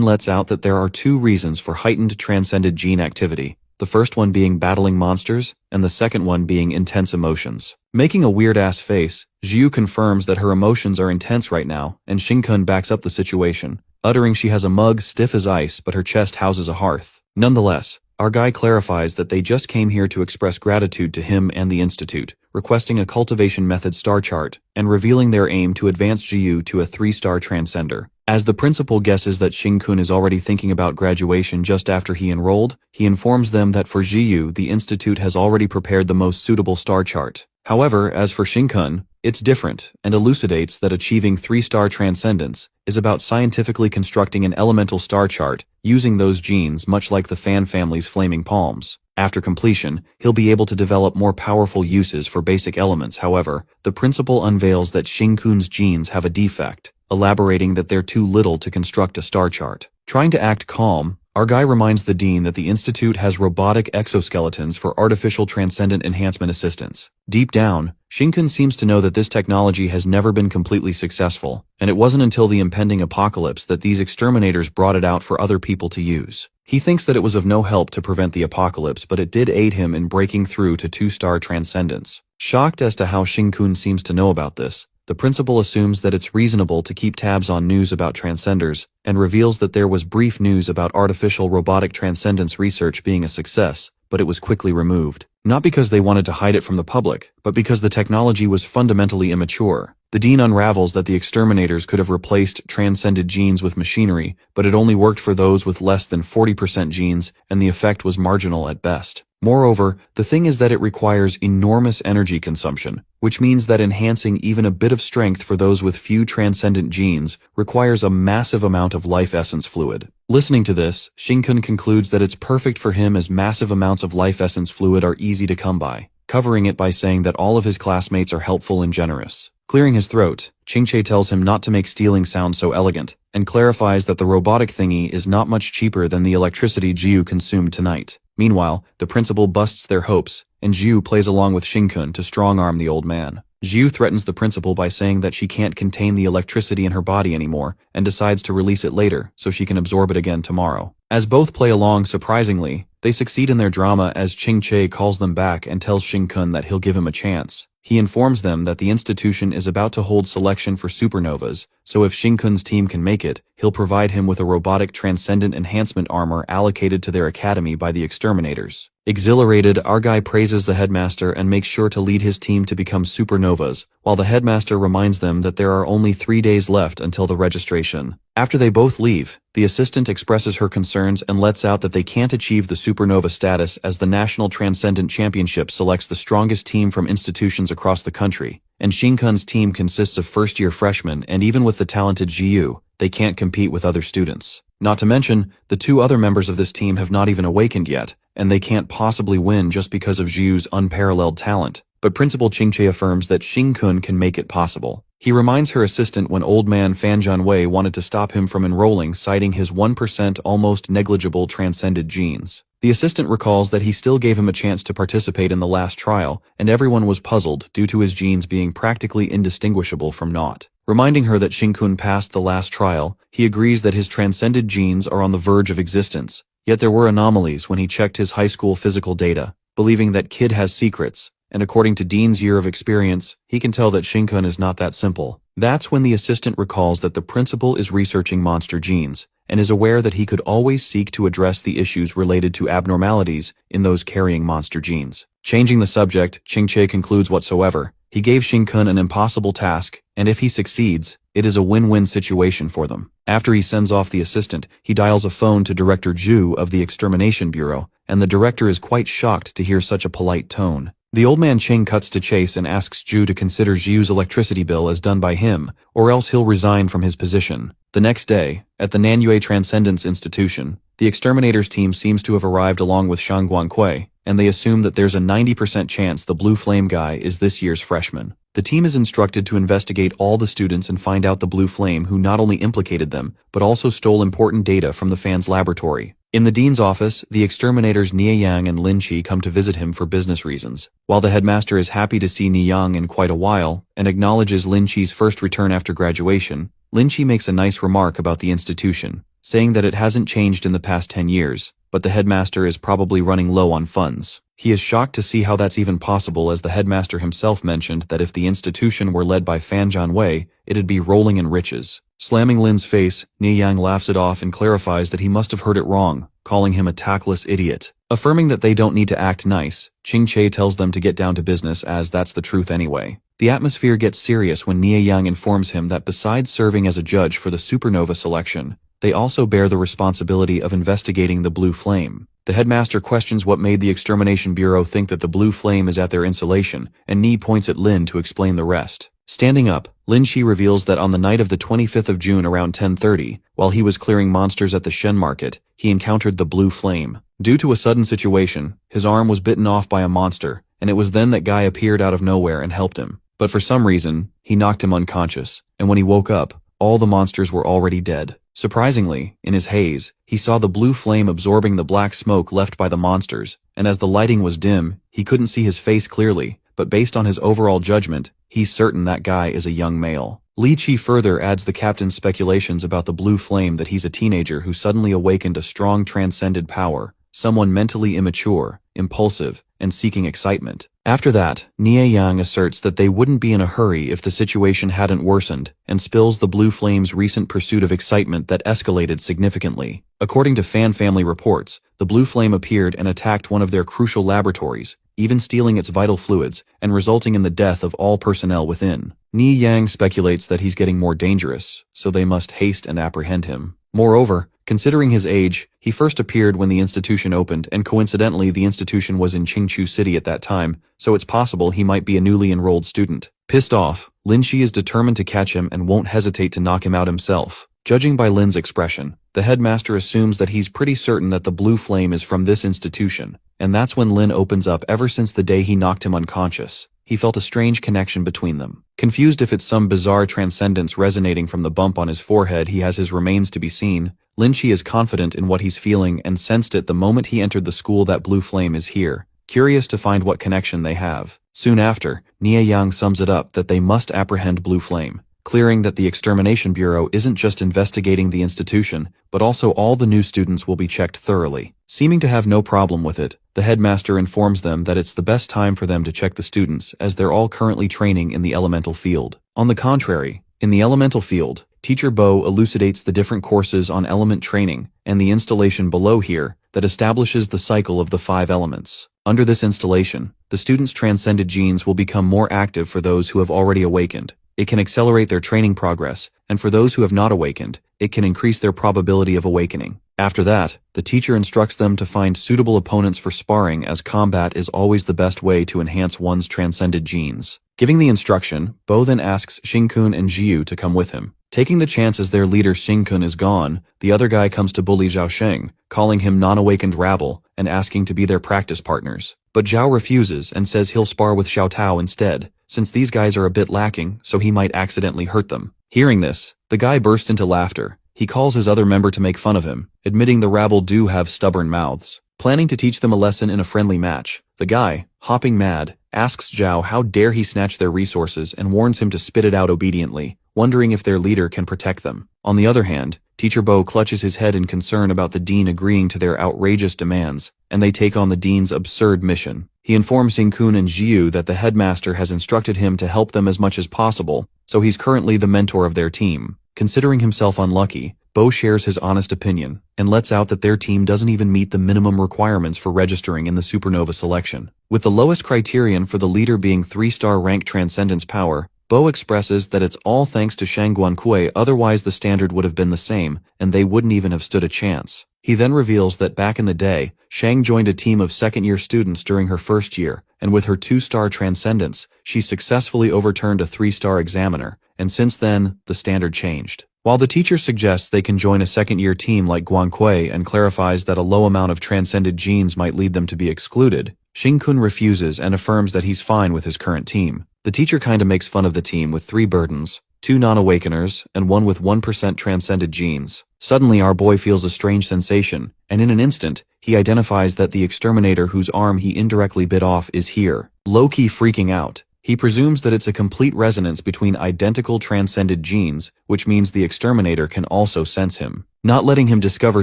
lets out that there are 2 reasons for heightened transcended gene activity, the first one being battling monsters, and the second one being intense emotions. Making a weird-ass face, Jiu confirms that her emotions are intense right now, and Shinkun backs up the situation, uttering she has a mug stiff as ice but her chest houses a hearth. Nonetheless, our guy clarifies that they just came here to express gratitude to him and the Institute, requesting a cultivation method star chart, and revealing their aim to advance Jiu to a 3-star transcender. As the principal guesses that Shinkun is already thinking about graduation just after he enrolled, he informs them that for Jiu, the Institute has already prepared the most suitable star chart. However, as for Shinkun, it's different, and elucidates that achieving 3-star transcendence is about scientifically constructing an elemental star chart using those genes, much like the Fan family's flaming palms. After completion, he'll be able to develop more powerful uses for basic elements. However, the principal unveils that Shinkun's genes have a defect, elaborating that they're too little to construct a star chart. Trying to act calm, our guy reminds the dean that the Institute has robotic exoskeletons for artificial transcendent enhancement assistance. Deep down, Shinkun seems to know that this technology has never been completely successful, and it wasn't until the impending apocalypse that these exterminators brought it out for other people to use. He thinks that it was of no help to prevent the apocalypse, but it did aid him in breaking through to 2-star transcendence. Shocked as to how Shinkun seems to know about this, the principal assumes that it's reasonable to keep tabs on news about transcenders, and reveals that there was brief news about artificial robotic transcendence research being a success, but it was quickly removed. Not because they wanted to hide it from the public, but because the technology was fundamentally immature. The dean unravels that the exterminators could have replaced transcended genes with machinery, but it only worked for those with less than 40% genes, and the effect was marginal at best. Moreover, the thing is that it requires enormous energy consumption, which means that enhancing even a bit of strength for those with few transcendent genes requires a massive amount of life essence fluid. Listening to this, Shinkun concludes that it's perfect for him as massive amounts of life essence fluid are easy to come by, covering it by saying that all of his classmates are helpful and generous. Clearing his throat, Ching-Che tells him not to make stealing sound so elegant, and clarifies that the robotic thingy is not much cheaper than the electricity Jiu consumed tonight. Meanwhile, the principal busts their hopes, and Jiu plays along with Shinkun to strong-arm the old man. Jiu threatens the principal by saying that she can't contain the electricity in her body anymore and decides to release it later so she can absorb it again tomorrow. As both play along, surprisingly, they succeed in their drama as Ching-Che calls them back and tells Shinkun that he'll give him a chance. He informs them that the institution is about to hold selection for supernovas, so if Shinkun's team can make it, he'll provide him with a robotic transcendent enhancement armor allocated to their academy by the exterminators. Exhilarated, our guy praises the headmaster and makes sure to lead his team to become supernovas, while the headmaster reminds them that there are only 3 days left until the registration. After they both leave, the assistant expresses her concerns and lets out that they can't achieve the supernova status as the National Transcendent Championship selects the strongest team from institutions across the country, and Shinkun's team consists of first-year freshmen, and even with the talented Jiu, they can't compete with other students. Not to mention, the 2 other members of this team have not even awakened yet, and they can't possibly win just because of Jiu's unparalleled talent. But Principal Ching-Che affirms that Shinkun can make it possible. He reminds her assistant when old man Fan Jianwei wanted to stop him from enrolling, citing his 1% almost negligible transcended genes. The assistant recalls that he still gave him a chance to participate in the last trial, and everyone was puzzled due to his genes being practically indistinguishable from naught. Reminding her that Shinkun passed the last trial, he agrees that his transcended genes are on the verge of existence. Yet there were anomalies when he checked his high school physical data, believing that kid has secrets, and according to Dean's year of experience, he can tell that Shinkun is not that simple. That's when the assistant recalls that the principal is researching monster genes, and is aware that he could always seek to address the issues related to abnormalities in those carrying monster genes. Changing the subject, Ching-Che concludes whatsoever. He gave Shinkun an impossible task, and if he succeeds, it is a win-win situation for them. After he sends off the assistant, he dials a phone to Director Zhu of the Extermination Bureau, and the director is quite shocked to hear such a polite tone. The old man Ching cuts to chase and asks Zhu to consider Zhu's electricity bill as done by him, or else he'll resign from his position. The next day, at the Nanyue Transcendence Institution, the exterminators team seems to have arrived along with Shang Guangkui, and they assume that there's a 90% chance the Blue Flame guy is this year's freshman. The team is instructed to investigate all the students and find out the Blue Flame who not only implicated them, but also stole important data from the fans' laboratory. In the dean's office, the exterminators Nie Yang and Lin Qi come to visit him for business reasons. While the headmaster is happy to see Nie Yang in quite a while, and acknowledges Lin Qi's first return after graduation, Lin Qi makes a nice remark about the institution, saying that it hasn't changed in the past 10 years, but the headmaster is probably running low on funds. He is shocked to see how that's even possible, as the headmaster himself mentioned that if the institution were led by Fan Jianwei, it'd be rolling in riches. Slamming Lin's face, Nie Yang laughs it off and clarifies that he must have heard it wrong, calling him a tactless idiot. Affirming that they don't need to act nice, Ching-Che tells them to get down to business as that's the truth anyway. The atmosphere gets serious when Nie Yang informs him that besides serving as a judge for the supernova selection, they also bear the responsibility of investigating the Blue Flame. The headmaster questions what made the Extermination Bureau think that the Blue Flame is at their installation, and Nie points at Lin to explain the rest. Standing up, Lin Qi reveals that on the night of the 25th of June around 10:30, while he was clearing monsters at the Shen Market, he encountered the Blue Flame. Due to a sudden situation, his arm was bitten off by a monster, and it was then that Guy appeared out of nowhere and helped him. But for some reason, he knocked him unconscious, and when he woke up, all the monsters were already dead. Surprisingly, in his haze, he saw the Blue Flame absorbing the black smoke left by the monsters, and as the lighting was dim, he couldn't see his face clearly, but based on his overall judgment, he's certain that Guy is a young male. Li Qi further adds the captain's speculations about the Blue Flame that he's a teenager who suddenly awakened a strong transcended power, someone mentally immature, impulsive, and seeking excitement. After that, Nie Yang asserts that they wouldn't be in a hurry if the situation hadn't worsened, and spills the Blue Flame's recent pursuit of excitement that escalated significantly. According to fan family reports, the Blue Flame appeared and attacked one of their crucial laboratories, even stealing its vital fluids, and resulting in the death of all personnel within. Nie Yang speculates that he's getting more dangerous, so they must haste and apprehend him. Moreover, considering his age, he first appeared when the institution opened, and coincidentally the institution was in Qingchu City at that time, so it's possible he might be a newly enrolled student. Pissed off, Lin Qi is determined to catch him and won't hesitate to knock him out himself. Judging by Lin's expression, the headmaster assumes that he's pretty certain that the Blue Flame is from this institution, and that's when Lin opens up. Ever since the day he knocked him unconscious, he felt a strange connection between them. Confused if it's some bizarre transcendence resonating from the bump on his forehead he has his remains to be seen, Lin Qi is confident in what he's feeling and sensed it the moment he entered the school that Blue Flame is here, curious to find what connection they have. Soon after, Nie Yang sums it up that they must apprehend Blue Flame, clearing that the Extermination Bureau isn't just investigating the institution, but also all the new students will be checked thoroughly. Seeming to have no problem with it, the headmaster informs them that it's the best time for them to check the students as they're all currently training in the elemental field. On the contrary, in the elemental field, Teacher Bo elucidates the different courses on element training and the installation below here that establishes the cycle of the 5 elements. Under this installation, the students' transcended genes will become more active for those who have already awakened. It can accelerate their training progress, and for those who have not awakened, it can increase their probability of awakening. After that, the teacher instructs them to find suitable opponents for sparring, as combat is always the best way to enhance one's transcended genes. Giving the instruction, Bo then asks Xingkun and Jiu to come with him. Taking the chance as their leader Xingkun is gone, the other guy comes to bully Zhao Sheng, calling him non-awakened rabble and asking to be their practice partners. But Zhao refuses and says he'll spar with Xiao Tao instead, since these guys are a bit lacking, so he might accidentally hurt them. Hearing this, the guy bursts into laughter. He calls his other member to make fun of him, admitting the rabble do have stubborn mouths. Planning to teach them a lesson in a friendly match, the guy, hopping mad, asks Zhao how dare he snatch their resources and warns him to spit it out obediently, wondering if their leader can protect them. On the other hand, Teacher Bo clutches his head in concern about the dean agreeing to their outrageous demands, and they take on the dean's absurd mission. He informs Xingkun and Jiu that the headmaster has instructed him to help them as much as possible, so he's currently the mentor of their team. Considering himself unlucky, Bo shares his honest opinion, and lets out that their team doesn't even meet the minimum requirements for registering in the supernova selection. With the lowest criterion for the leader being 3-star rank transcendence power, Bo expresses that it's all thanks to Shang Guankui, otherwise the standard would have been the same, and they wouldn't even have stood a chance. He then reveals that back in the day, Shang joined a team of second-year students during her first year, and with her 2-star transcendence, she successfully overturned a 3-star examiner, and since then, the standard changed. While the teacher suggests they can join a second-year team like Guankui and clarifies that a low amount of transcended genes might lead them to be excluded, Xingkun refuses and affirms that he's fine with his current team. The teacher kinda makes fun of the team with 3 burdens, 2 non-awakeners, and 1 with 1% transcended genes. Suddenly our boy feels a strange sensation, and in an instant, he identifies that the exterminator whose arm he indirectly bit off is here. Low-key freaking out, he presumes that it's a complete resonance between identical transcended genes, which means the exterminator can also sense him. Not letting him discover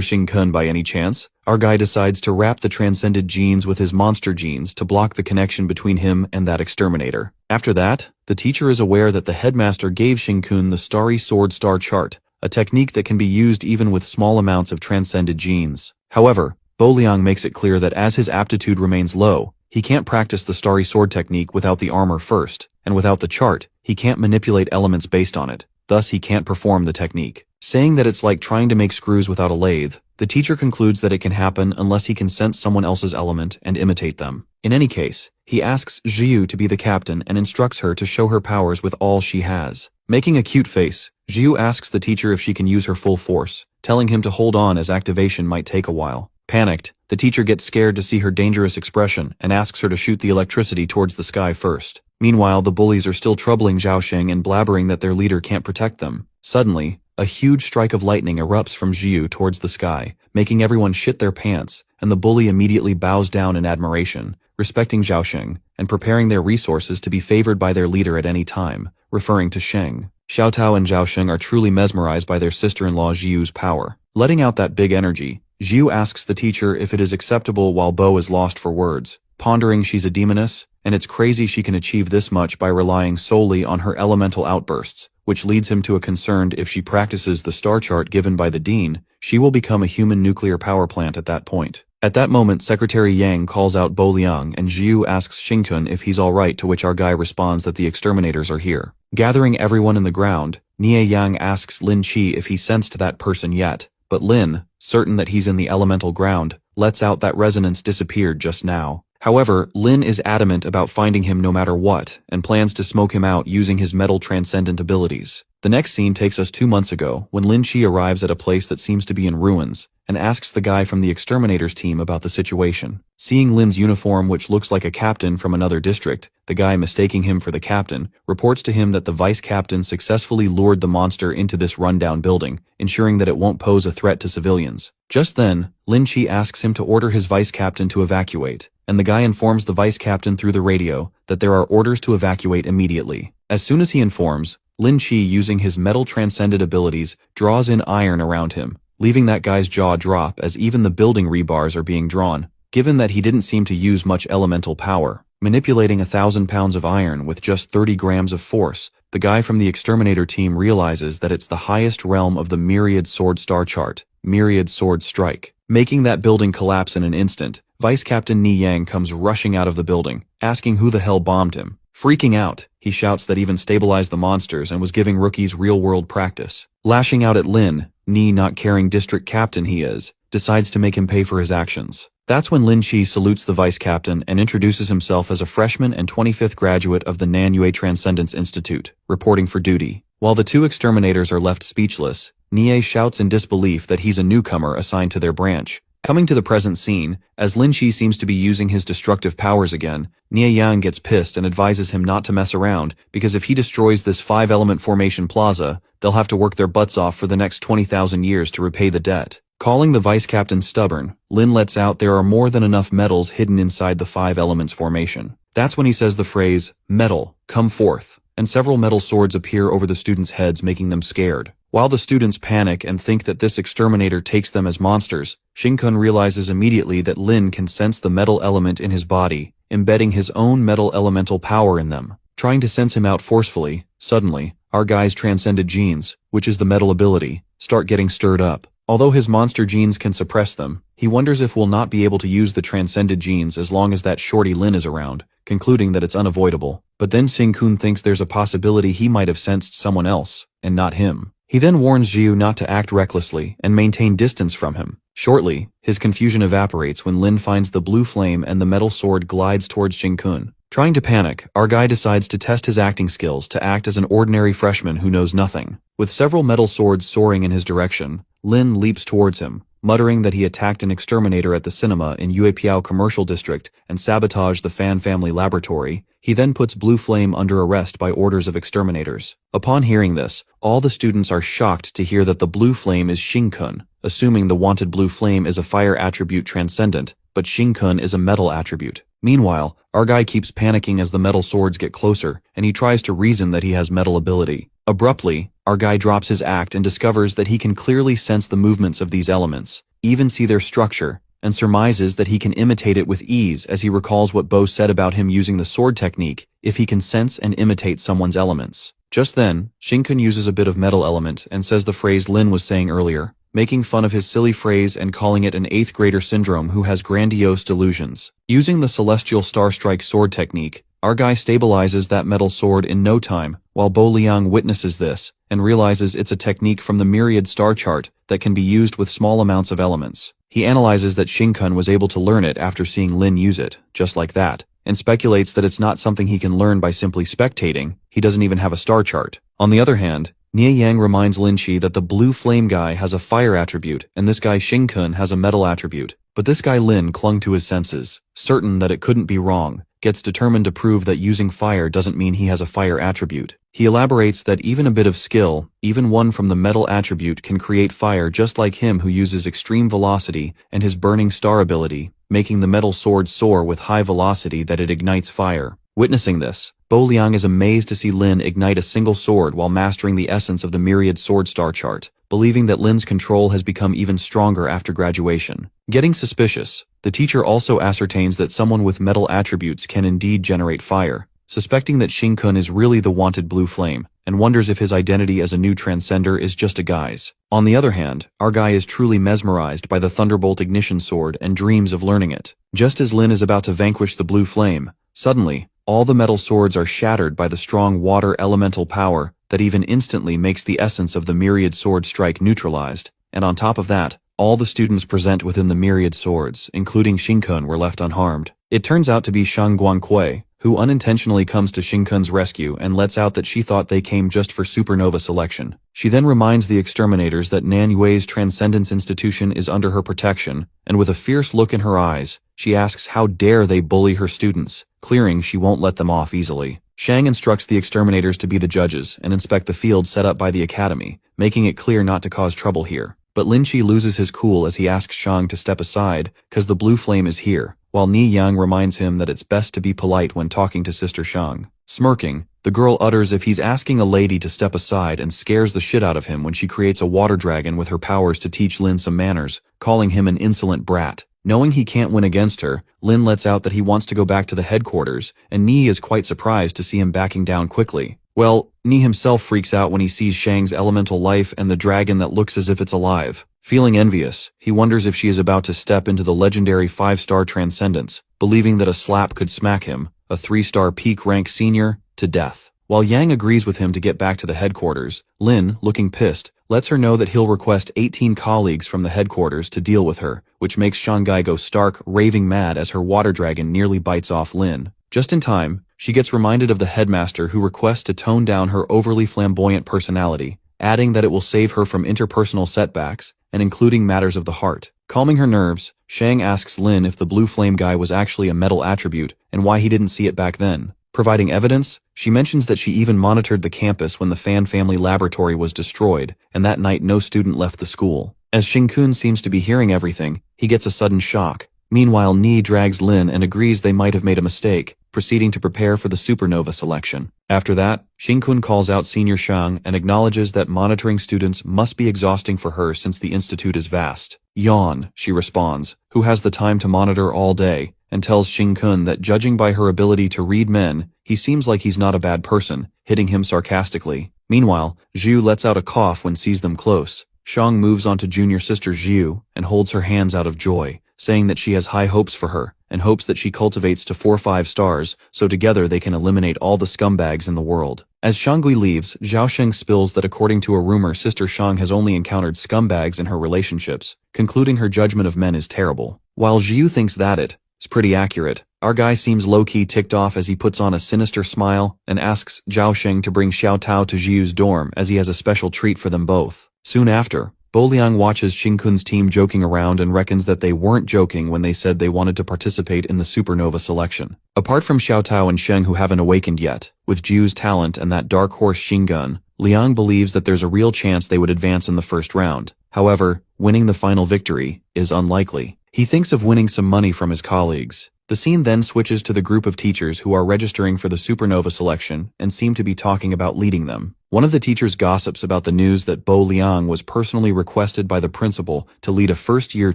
Xingkun by any chance, our guy decides to wrap the transcended genes with his monster genes to block the connection between him and that exterminator. After that, the teacher is aware that the headmaster gave Xingkun the Starry Sword Star Chart, a technique that can be used even with small amounts of transcended genes. However, Bo Liang makes it clear that as his aptitude remains low, he can't practice the Starry Sword technique without the armor first, and without the chart, he can't manipulate elements based on it, thus he can't perform the technique. Saying that it's like trying to make screws without a lathe, the teacher concludes that it can happen unless he can sense someone else's element and imitate them. In any case, he asks Jiu to be the captain and instructs her to show her powers with all she has. Making a cute face, Jiu asks the teacher if she can use her full force, telling him to hold on as activation might take a while. Panicked, the teacher gets scared to see her dangerous expression and asks her to shoot the electricity towards the sky first. Meanwhile, the bullies are still troubling Zhao Sheng and blabbering that their leader can't protect them. Suddenly, a huge strike of lightning erupts from Jiu towards the sky, making everyone shit their pants, and the bully immediately bows down in admiration, respecting Zhao Sheng, and preparing their resources to be favored by their leader at any time, referring to Sheng. Xiao Tao and Zhao Sheng are truly mesmerized by their sister-in-law Jiu's power. Letting out that big energy, Jiu asks the teacher if it is acceptable while Bo is lost for words, pondering she's a demoness, and it's crazy she can achieve this much by relying solely on her elemental outbursts, which leads him to a concern if she practices the star chart given by the dean, she will become a human nuclear power plant at that point. At that moment, Secretary Yang calls out Bo Liang and Jiu asks Xingkun if he's alright, to which our guy responds that the exterminators are here. Gathering everyone in the ground, Nie Yang asks Lin Qi if he sensed that person yet, but Lin, certain that he's in the elemental ground, lets out that resonance disappeared just now. However, Lin is adamant about finding him no matter what, and plans to smoke him out using his metal transcendent abilities. The next scene takes us 2 months ago, when Lin Qi arrives at a place that seems to be in ruins, and asks the guy from the exterminators team about the situation. Seeing Lin's uniform, which looks like a captain from another district, the guy, mistaking him for the captain, reports to him that the vice captain successfully lured the monster into this rundown building, ensuring that it won't pose a threat to civilians. Just then, Lin Qi asks him to order his vice captain to evacuate, and the guy informs the vice captain through the radio that there are orders to evacuate immediately. As soon as he informs, Lin Chi, using his metal transcended abilities, draws in iron around him, leaving that guy's jaw drop as even the building rebars are being drawn, given that he didn't seem to use much elemental power. Manipulating 1,000 pounds of iron with just 30 grams of force, the guy from the exterminator team realizes that it's the highest realm of the Myriad Sword star chart, Myriad Sword Strike. Making that building collapse in an instant, Vice Captain Ni Yang comes rushing out of the building, asking who the hell bombed him. Freaking out, he shouts that even stabilized the monsters and was giving rookies real-world practice. Lashing out at Lin, Ni, not caring district captain he is, decides to make him pay for his actions. That's when Lin Chi salutes the vice captain and introduces himself as a freshman and 25th graduate of the Nanyue Transcendence Institute, reporting for duty. While the two exterminators are left speechless, Nie shouts in disbelief that he's a newcomer assigned to their branch. Coming to the present scene, as Lin Chi seems to be using his destructive powers again, Nie Yang gets pissed and advises him not to mess around, because if he destroys this 5-element formation plaza, they'll have to work their butts off for the next 20,000 years to repay the debt. Calling the vice captain stubborn, Lin lets out there are more than enough metals hidden inside the 5 elements formation. That's when he says the phrase, "Metal, come forth," and several metal swords appear over the students' heads, making them scared. While the students panic and think that this exterminator takes them as monsters, Shinkun realizes immediately that Lin can sense the metal element in his body, embedding his own metal elemental power in them. Trying to sense him out forcefully, suddenly, our guy's transcended genes, which is the metal ability, start getting stirred up. Although his monster genes can suppress them, he wonders if we'll not be able to use the transcended genes as long as that shorty Lin is around, concluding that it's unavoidable. But then Shinkun thinks there's a possibility he might have sensed someone else, and not him. He then warns Jiu not to act recklessly and maintain distance from him. Shortly, his confusion evaporates when Lin finds the blue flame and the metal sword glides towards Shinkun. Trying to panic, our guy decides to test his acting skills to act as an ordinary freshman who knows nothing. With several metal swords soaring in his direction, Lin leaps towards him, muttering that he attacked an exterminator at the cinema in Yuepiao Commercial District and sabotaged the Fan family laboratory. He then puts Blue Flame under arrest by orders of exterminators. Upon hearing this, all the students are shocked to hear that the Blue Flame is Shinkun, assuming the wanted Blue Flame is a fire attribute transcendent, but Shinkun is a metal attribute. Meanwhile, our guy keeps panicking as the metal swords get closer, and he tries to reason that he has metal ability. Abruptly, our guy drops his act and discovers that he can clearly sense the movements of these elements, even see their structure, and surmises that he can imitate it with ease as he recalls what Bo said about him using the sword technique if he can sense and imitate someone's elements. Just then, Shinkun uses a bit of metal element and says the phrase Lin was saying earlier, making fun of his silly phrase and calling it an 8th grader syndrome who has grandiose delusions. Using the Celestial Star Strike sword technique, our guy stabilizes that metal sword in no time, while Bo Liang witnesses this and realizes it's a technique from the Myriad Star Chart that can be used with small amounts of elements. He analyzes that Shinkun was able to learn it after seeing Lin use it, just like that, and speculates that it's not something he can learn by simply spectating. He doesn't even have a star chart. On the other hand, Nie Yang reminds Lin Chi that the blue flame guy has a fire attribute and this guy Shinkun has a metal attribute. But this guy Lin clung to his senses, certain that it couldn't be wrong, gets determined to prove that using fire doesn't mean he has a fire attribute. He elaborates that even a bit of skill, even one from the metal attribute, can create fire just like him who uses extreme velocity and his burning star ability, making the metal sword soar with high velocity that it ignites fire. Witnessing this, Bo Liang is amazed to see Lin ignite a single sword while mastering the essence of the Myriad Sword Star Chart, believing that Lin's control has become even stronger after graduation. Getting suspicious, the teacher also ascertains that someone with metal attributes can indeed generate fire, suspecting that Shinkun is really the wanted blue flame, and wonders if his identity as a new transcender is just a guise. On the other hand, our guy is truly mesmerized by the Thunderbolt Ignition Sword and dreams of learning it. Just as Lin is about to vanquish the blue flame, suddenly, all the metal swords are shattered by the strong water elemental power that even instantly makes the essence of the Myriad Sword Strike neutralized, and on top of that, all the students present within the Myriad Swords, including Shinkun, were left unharmed. It turns out to be Shang Guangkui, who unintentionally comes to Shinkun's rescue and lets out that she thought they came just for supernova selection. She then reminds the exterminators that Nanyue's Transcendence Institution is under her protection, and with a fierce look in her eyes, she asks how dare they bully her students, clearing she won't let them off easily. Shang instructs the exterminators to be the judges and inspect the field set up by the academy, making it clear not to cause trouble here. but Lin Qi loses his cool as he asks Shang to step aside, cause the blue flame is here, while Ni Yang reminds him that it's best to be polite when talking to Sister Shang. Smirking, the girl utters if he's asking a lady to step aside and scares the shit out of him when she creates a water dragon with her powers to teach Lin some manners, calling him an insolent brat. Knowing he can't win against her, Lin lets out that he wants to go back to the headquarters, and Ni is quite surprised to see him backing down quickly. Well, Ni himself freaks out when he sees Shang's elemental life and the dragon that looks as if it's alive. Feeling envious, he wonders if she is about to step into the legendary 5-star transcendence, believing that a slap could smack him, a 3-star peak rank senior, to death. While Yang agrees with him to get back to the headquarters, Lin, looking pissed, lets her know that he'll request 18 colleagues from the headquarters to deal with her, which makes Shanghai go stark, raving mad as her water dragon nearly bites off Lin. Just in time, she gets reminded of the headmaster who requests to tone down her overly flamboyant personality, adding that it will save her from interpersonal setbacks, and including matters of the heart. Calming her nerves, Shang asks Lin if the blue flame guy was actually a metal attribute and why he didn't see it back then. Providing evidence, she mentions that she even monitored the campus when the Fan family laboratory was destroyed, and that night no student left the school. As Xing-kun seems to be hearing everything, he gets a sudden shock. Meanwhile, Ni drags Lin and agrees they might have made a mistake, proceeding to prepare for the supernova selection. After that, Xing-kun calls out Senior Shang and acknowledges that monitoring students must be exhausting for her since the institute is vast. Yawn, she responds, who has the time to monitor all day, and tells Xing-kun that judging by her ability to read men, he seems like he's not a bad person, hitting him sarcastically. Meanwhile, Zhu lets out a cough when sees them close. Shang moves on to junior sister Zhu and holds her hands out of joy, saying that she has high hopes for her, and hopes that she cultivates to 4-5 stars, so together they can eliminate all the scumbags in the world. As Shangui leaves, Zhaosheng spills that according to a rumor Sister Shang has only encountered scumbags in her relationships, concluding her judgment of men is terrible. While Zhu thinks that it's pretty accurate, our guy seems low-key ticked off as he puts on a sinister smile and asks Zhaosheng to bring Xiao Tao to Zhu's dorm as he has a special treat for them both. Soon after, Bo Liang watches Xing-kun's team joking around and reckons that they weren't joking when they said they wanted to participate in the supernova selection. Apart from Xiao Tao and Sheng who haven't awakened yet, with Zhu's talent and that dark horse Xinggun, Liang believes that there's a real chance they would advance in the first round. However, winning the final victory is unlikely. He thinks of winning some money from his colleagues. The scene then switches to the group of teachers who are registering for the supernova selection and seem to be talking about leading them. One of the teachers gossips about the news that Bo Liang was personally requested by the principal to lead a first-year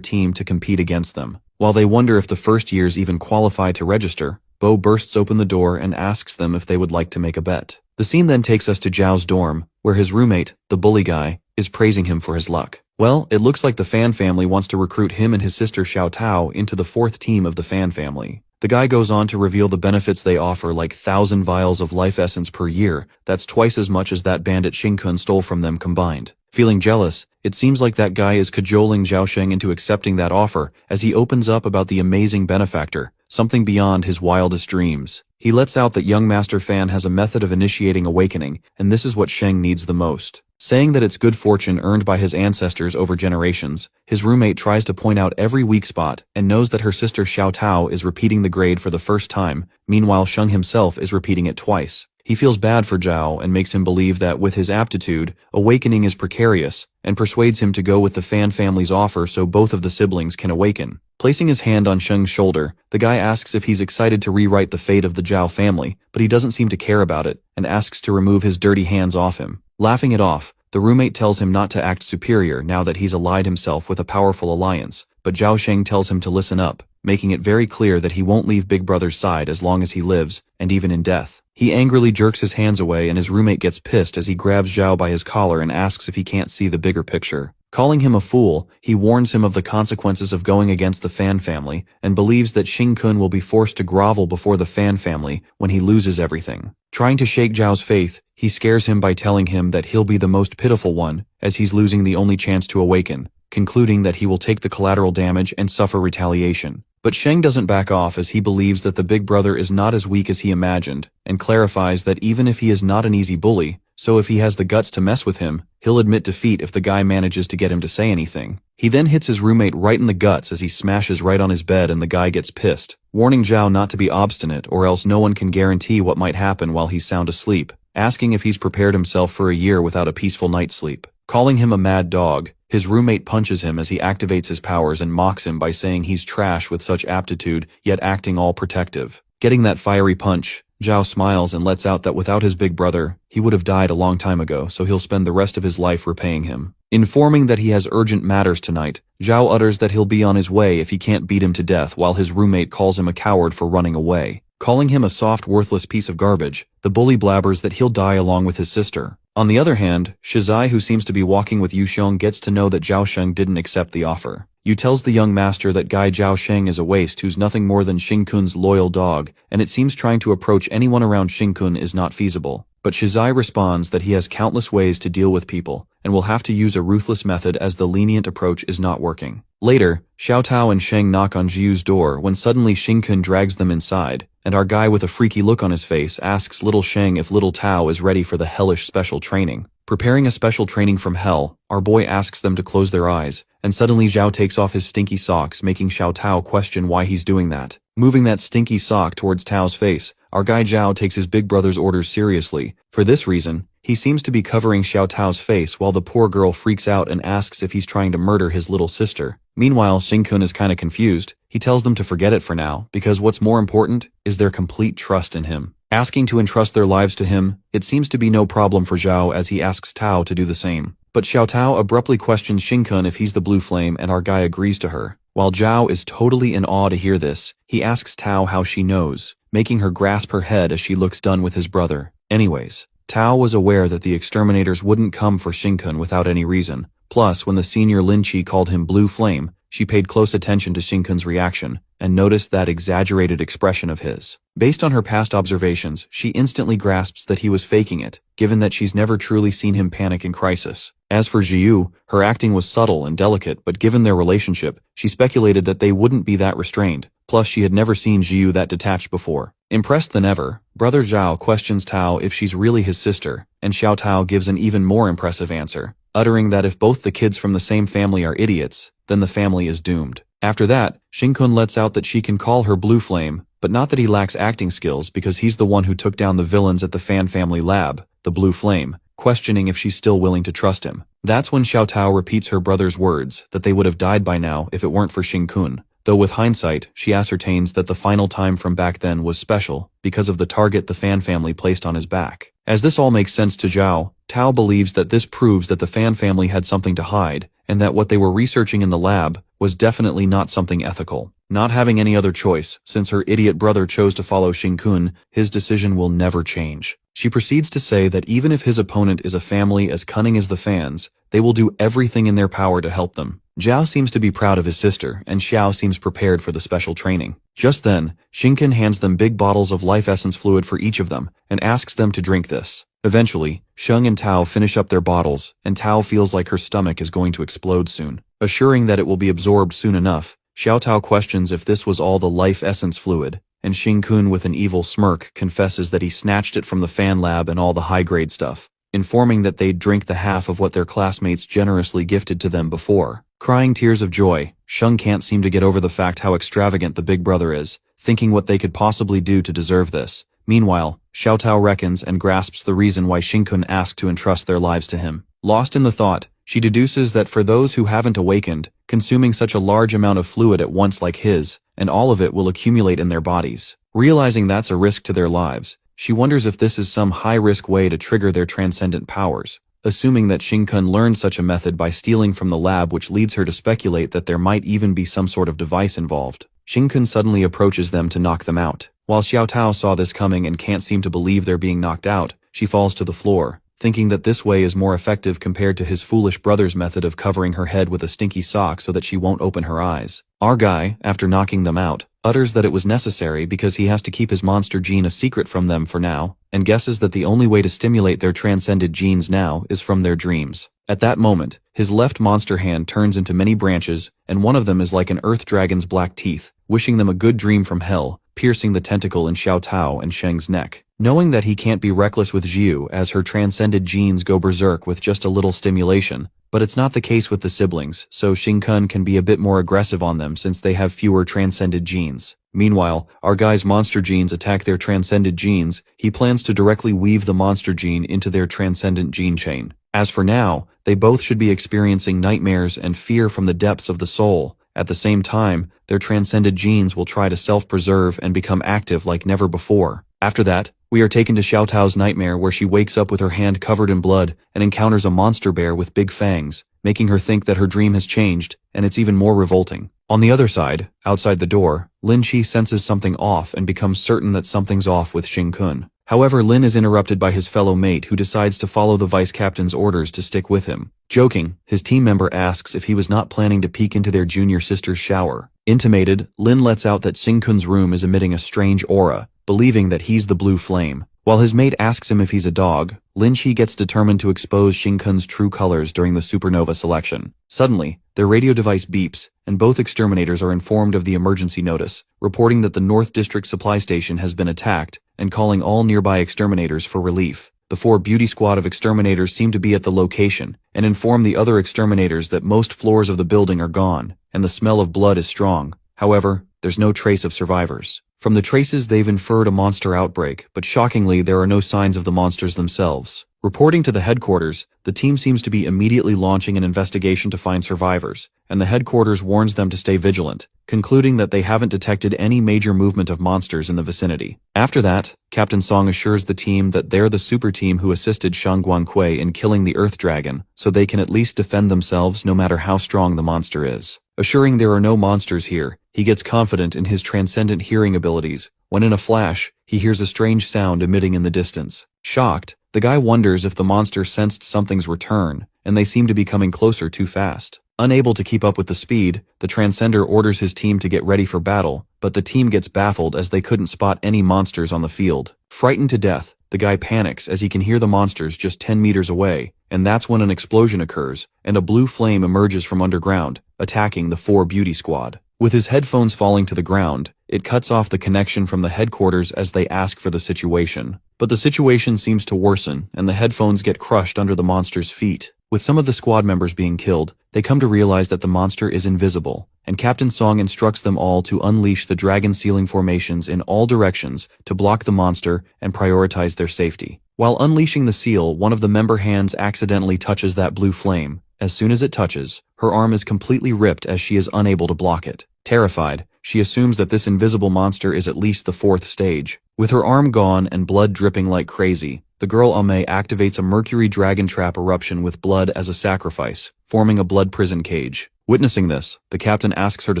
team to compete against them. While they wonder if the first years even qualify to register, Bo bursts open the door and asks them if they would like to make a bet. The scene then takes us to Zhao's dorm, where his roommate, the bully guy, is praising him for his luck. Well, it looks like the Fan family wants to recruit him and his sister Xiao Tao into the 4th team of the Fan family. The guy goes on to reveal the benefits they offer, like 1,000 vials of life essence per year. That's twice as much as that bandit Xing-kun stole from them combined. Feeling jealous, it seems like that guy is cajoling Zhaosheng into accepting that offer as he opens up about the amazing benefactor, something beyond his wildest dreams. He lets out that young Master Fan has a method of initiating awakening, and this is what Sheng needs the most. Saying that it's good fortune earned by his ancestors over generations, his roommate tries to point out every weak spot and knows that her sister Xiao Tao is repeating the grade for the first time, meanwhile Sheng himself is repeating it twice. He feels bad for Zhao and makes him believe that with his aptitude, awakening is precarious, and persuades him to go with the Fan family's offer so both of the siblings can awaken. Placing his hand on Sheng's shoulder, the guy asks if he's excited to rewrite the fate of the Zhao family, but he doesn't seem to care about it, and asks to remove his dirty hands off him. Laughing it off, the roommate tells him not to act superior now that he's allied himself with a powerful alliance, but Zhao Sheng tells him to listen up, making it very clear that he won't leave Big Brother's side as long as he lives, and even in death. He angrily jerks his hands away and his roommate gets pissed as he grabs Zhao by his collar and asks if he can't see the bigger picture. Calling him a fool, he warns him of the consequences of going against the Fan family and believes that Xing-kun will be forced to grovel before the Fan family when he loses everything. Trying to shake Zhao's faith, he scares him by telling him that he'll be the most pitiful one as he's losing the only chance to awaken, concluding that he will take the collateral damage and suffer retaliation. But Sheng doesn't back off as he believes that the big brother is not as weak as he imagined, and clarifies that even if he is not an easy bully, so if he has the guts to mess with him, he'll admit defeat if the guy manages to get him to say anything. He then hits his roommate right in the guts as he smashes right on his bed and the guy gets pissed, warning Zhao not to be obstinate or else no one can guarantee what might happen while he's sound asleep, asking if he's prepared himself for a year without a peaceful night's sleep. Calling him a mad dog, His roommate punches him as he activates his powers and mocks him by saying he's trash with such aptitude, yet acting all protective. Getting that fiery punch, Zhao smiles and lets out that without his big brother, he would have died a long time ago, so he'll spend the rest of his life repaying him. Informing that he has urgent matters tonight, Zhao utters that he'll be on his way if he can't beat him to death, while his roommate calls him a coward for running away. Calling him a soft, worthless piece of garbage, the bully blabbers that he'll die along with his sister. On the other hand, Shizai, who seems to be walking with Yu Xiong, gets to know that Zhao Sheng didn't accept the offer. Yu tells the young master that guy Zhao Sheng is a waste who's nothing more than Xing-kun's loyal dog, and it seems trying to approach anyone around Xing-kun is not feasible. But Shizai responds that he has countless ways to deal with people, and will have to use a ruthless method as the lenient approach is not working. Later, Xiao Tao and Sheng knock on Jiu's door when suddenly Xing-kun drags them inside, and our guy with a freaky look on his face asks little Sheng if little Tao is ready for the hellish special training. Preparing a special training from hell, our boy asks them to close their eyes, and suddenly Zhao takes off his stinky socks, making Xiao Tao question why he's doing that. Moving that stinky sock towards Tao's face, our guy Zhao takes his big brother's orders seriously. For this reason, he seems to be covering Xiao Tao's face while the poor girl freaks out and asks if he's trying to murder his little sister. Meanwhile, Xing-kun is kinda confused. He tells them to forget it for now, because what's more important is their complete trust in him. Asking to entrust their lives to him, it seems to be no problem for Zhao as he asks Tao to do the same. But Xiao Tao abruptly questions Xing-kun if he's the blue flame, and our guy agrees to her. While Zhao is totally in awe to hear this, he asks Tao how she knows, making her grasp her head as she looks done with his brother. Anyways, Tao was aware that the exterminators wouldn't come for Xing-kun without any reason. Plus, when the senior Lin Chi called him Blue Flame, she paid close attention to Xing-kun's reaction, and noticed that exaggerated expression of his. Based on her past observations, she instantly grasps that he was faking it, given that she's never truly seen him panic in crisis. As for Jiu, her acting was subtle and delicate, but given their relationship, she speculated that they wouldn't be that restrained. Plus, she had never seen Jiu that detached before. Impressed than ever, Brother Zhao questions Tao if she's really his sister, and Xiao Tao gives an even more impressive answer, uttering that if both the kids from the same family are idiots, then the family is doomed. After that, Xing-kun lets out that she can call her Blue Flame, but not that he lacks acting skills because he's the one who took down the villains at the Fan family lab, the Blue Flame, questioning if she's still willing to trust him. That's when Xiao Tao repeats her brother's words, that they would have died by now if it weren't for Xing-kun. Though with hindsight, she ascertains that the final time from back then was special, because of the target the Fan family placed on his back. As this all makes sense to Zhao, Tao believes that this proves that the Fan family had something to hide, and that what they were researching in the lab was definitely not something ethical. Not having any other choice, since her idiot brother chose to follow Xing-kun, his decision will never change. She proceeds to say that even if his opponent is a family as cunning as the Fans, they will do everything in their power to help them. Zhao seems to be proud of his sister, and Xiao seems prepared for the special training. Just then, Xing-kun hands them big bottles of life essence fluid for each of them, and asks them to drink this. Eventually, Sheng and Tao finish up their bottles, and Tao feels like her stomach is going to explode soon. Assuring that it will be absorbed soon enough, Xiao Tao questions if this was all the life essence fluid, and Xing-kun with an evil smirk confesses that he snatched it from the fan lab and all the high-grade stuff, informing that they'd drink the half of what their classmates generously gifted to them before. Crying tears of joy, Sheng can't seem to get over the fact how extravagant the big brother is, thinking what they could possibly do to deserve this. Meanwhile, Xiao Tao reckons and grasps the reason why Xing-kun asked to entrust their lives to him. Lost in the thought, she deduces that for those who haven't awakened, consuming such a large amount of fluid at once like his, and all of it will accumulate in their bodies. Realizing that's a risk to their lives, she wonders if this is some high-risk way to trigger their transcendent powers, assuming that Xing-kun learned such a method by stealing from the lab, which leads her to speculate that there might even be some sort of device involved. Xing-kun suddenly approaches them to knock them out. While Xiao Tao saw this coming and can't seem to believe they're being knocked out, she falls to the floor, thinking that this way is more effective compared to his foolish brother's method of covering her head with a stinky sock so that she won't open her eyes. Our guy, after knocking them out, utters that it was necessary because he has to keep his monster gene a secret from them for now, and guesses that the only way to stimulate their transcended genes now is from their dreams. At that moment, his left monster hand turns into many branches, and one of them is like an earth dragon's black teeth, wishing them a good dream from hell, piercing the tentacle in Xiao Tao and Sheng's neck. Knowing that he can't be reckless with Jiu as her transcended genes go berserk with just a little stimulation, but it's not the case with the siblings, so Xing-kun can be a bit more aggressive on them since they have fewer transcended genes. Meanwhile, our guy's monster genes attack their transcended genes. He plans to directly weave the monster gene into their transcendent gene chain. As for now, they both should be experiencing nightmares and fear from the depths of the soul. At the same time, their transcended genes will try to self-preserve and become active like never before. After that, we are taken to Xiao Tao's nightmare where she wakes up with her hand covered in blood and encounters a monster bear with big fangs, making her think that her dream has changed, and it's even more revolting. On the other side, outside the door, Lin Qi senses something off and becomes certain that something's off with Xing Kun. However, Lin is interrupted by his fellow mate who decides to follow the vice captain's orders to stick with him. Joking, his team member asks if he was not planning to peek into their junior sister's shower. Intimated, Lin lets out that Xing Kun's room is emitting a strange aura, believing that he's the blue flame. While his mate asks him if he's a dog, Lin Qi gets determined to expose Xing Kun's true colors during the supernova selection. Suddenly, their radio device beeps, and both exterminators are informed of the emergency notice, reporting that the North District supply station has been attacked, and calling all nearby exterminators for relief. The 4 beauty squad of exterminators seem to be at the location, and inform the other exterminators that most floors of the building are gone, and the smell of blood is strong. However, there's no trace of survivors. From the traces, they've inferred a monster outbreak, but shockingly, there are no signs of the monsters themselves. Reporting to the headquarters, the team seems to be immediately launching an investigation to find survivors, and the headquarters warns them to stay vigilant, concluding that they haven't detected any major movement of monsters in the vicinity. After that, Captain Song assures the team that they're the super team who assisted Shang Guangquei in killing the Earth Dragon, so they can at least defend themselves no matter how strong the monster is. Assuring there are no monsters here, he gets confident in his transcendent hearing abilities, when in a flash, he hears a strange sound emitting in the distance. Shocked, the guy wonders if the monster sensed something's return, and they seem to be coming closer too fast. Unable to keep up with the speed, the Transcender orders his team to get ready for battle, but the team gets baffled as they couldn't spot any monsters on the field. Frightened to death, the guy panics as he can hear the monsters just 10 meters away, and that's when an explosion occurs, and a blue flame emerges from underground, attacking the 4 beauty squad. With his headphones falling to the ground, it cuts off the connection from the headquarters as they ask for the situation. But the situation seems to worsen, and the headphones get crushed under the monster's feet. With some of the squad members being killed, they come to realize that the monster is invisible, and Captain Song instructs them all to unleash the dragon sealing formations in all directions to block the monster and prioritize their safety. While unleashing the seal, one of the member hands accidentally touches that blue flame. As soon as it touches, her arm is completely ripped as she is unable to block it. Terrified, she assumes that this invisible monster is at least the 4th stage. With her arm gone and blood dripping like crazy, the girl Ame activates a mercury dragon trap eruption with blood as a sacrifice, forming a blood prison cage. Witnessing this, the captain asks her to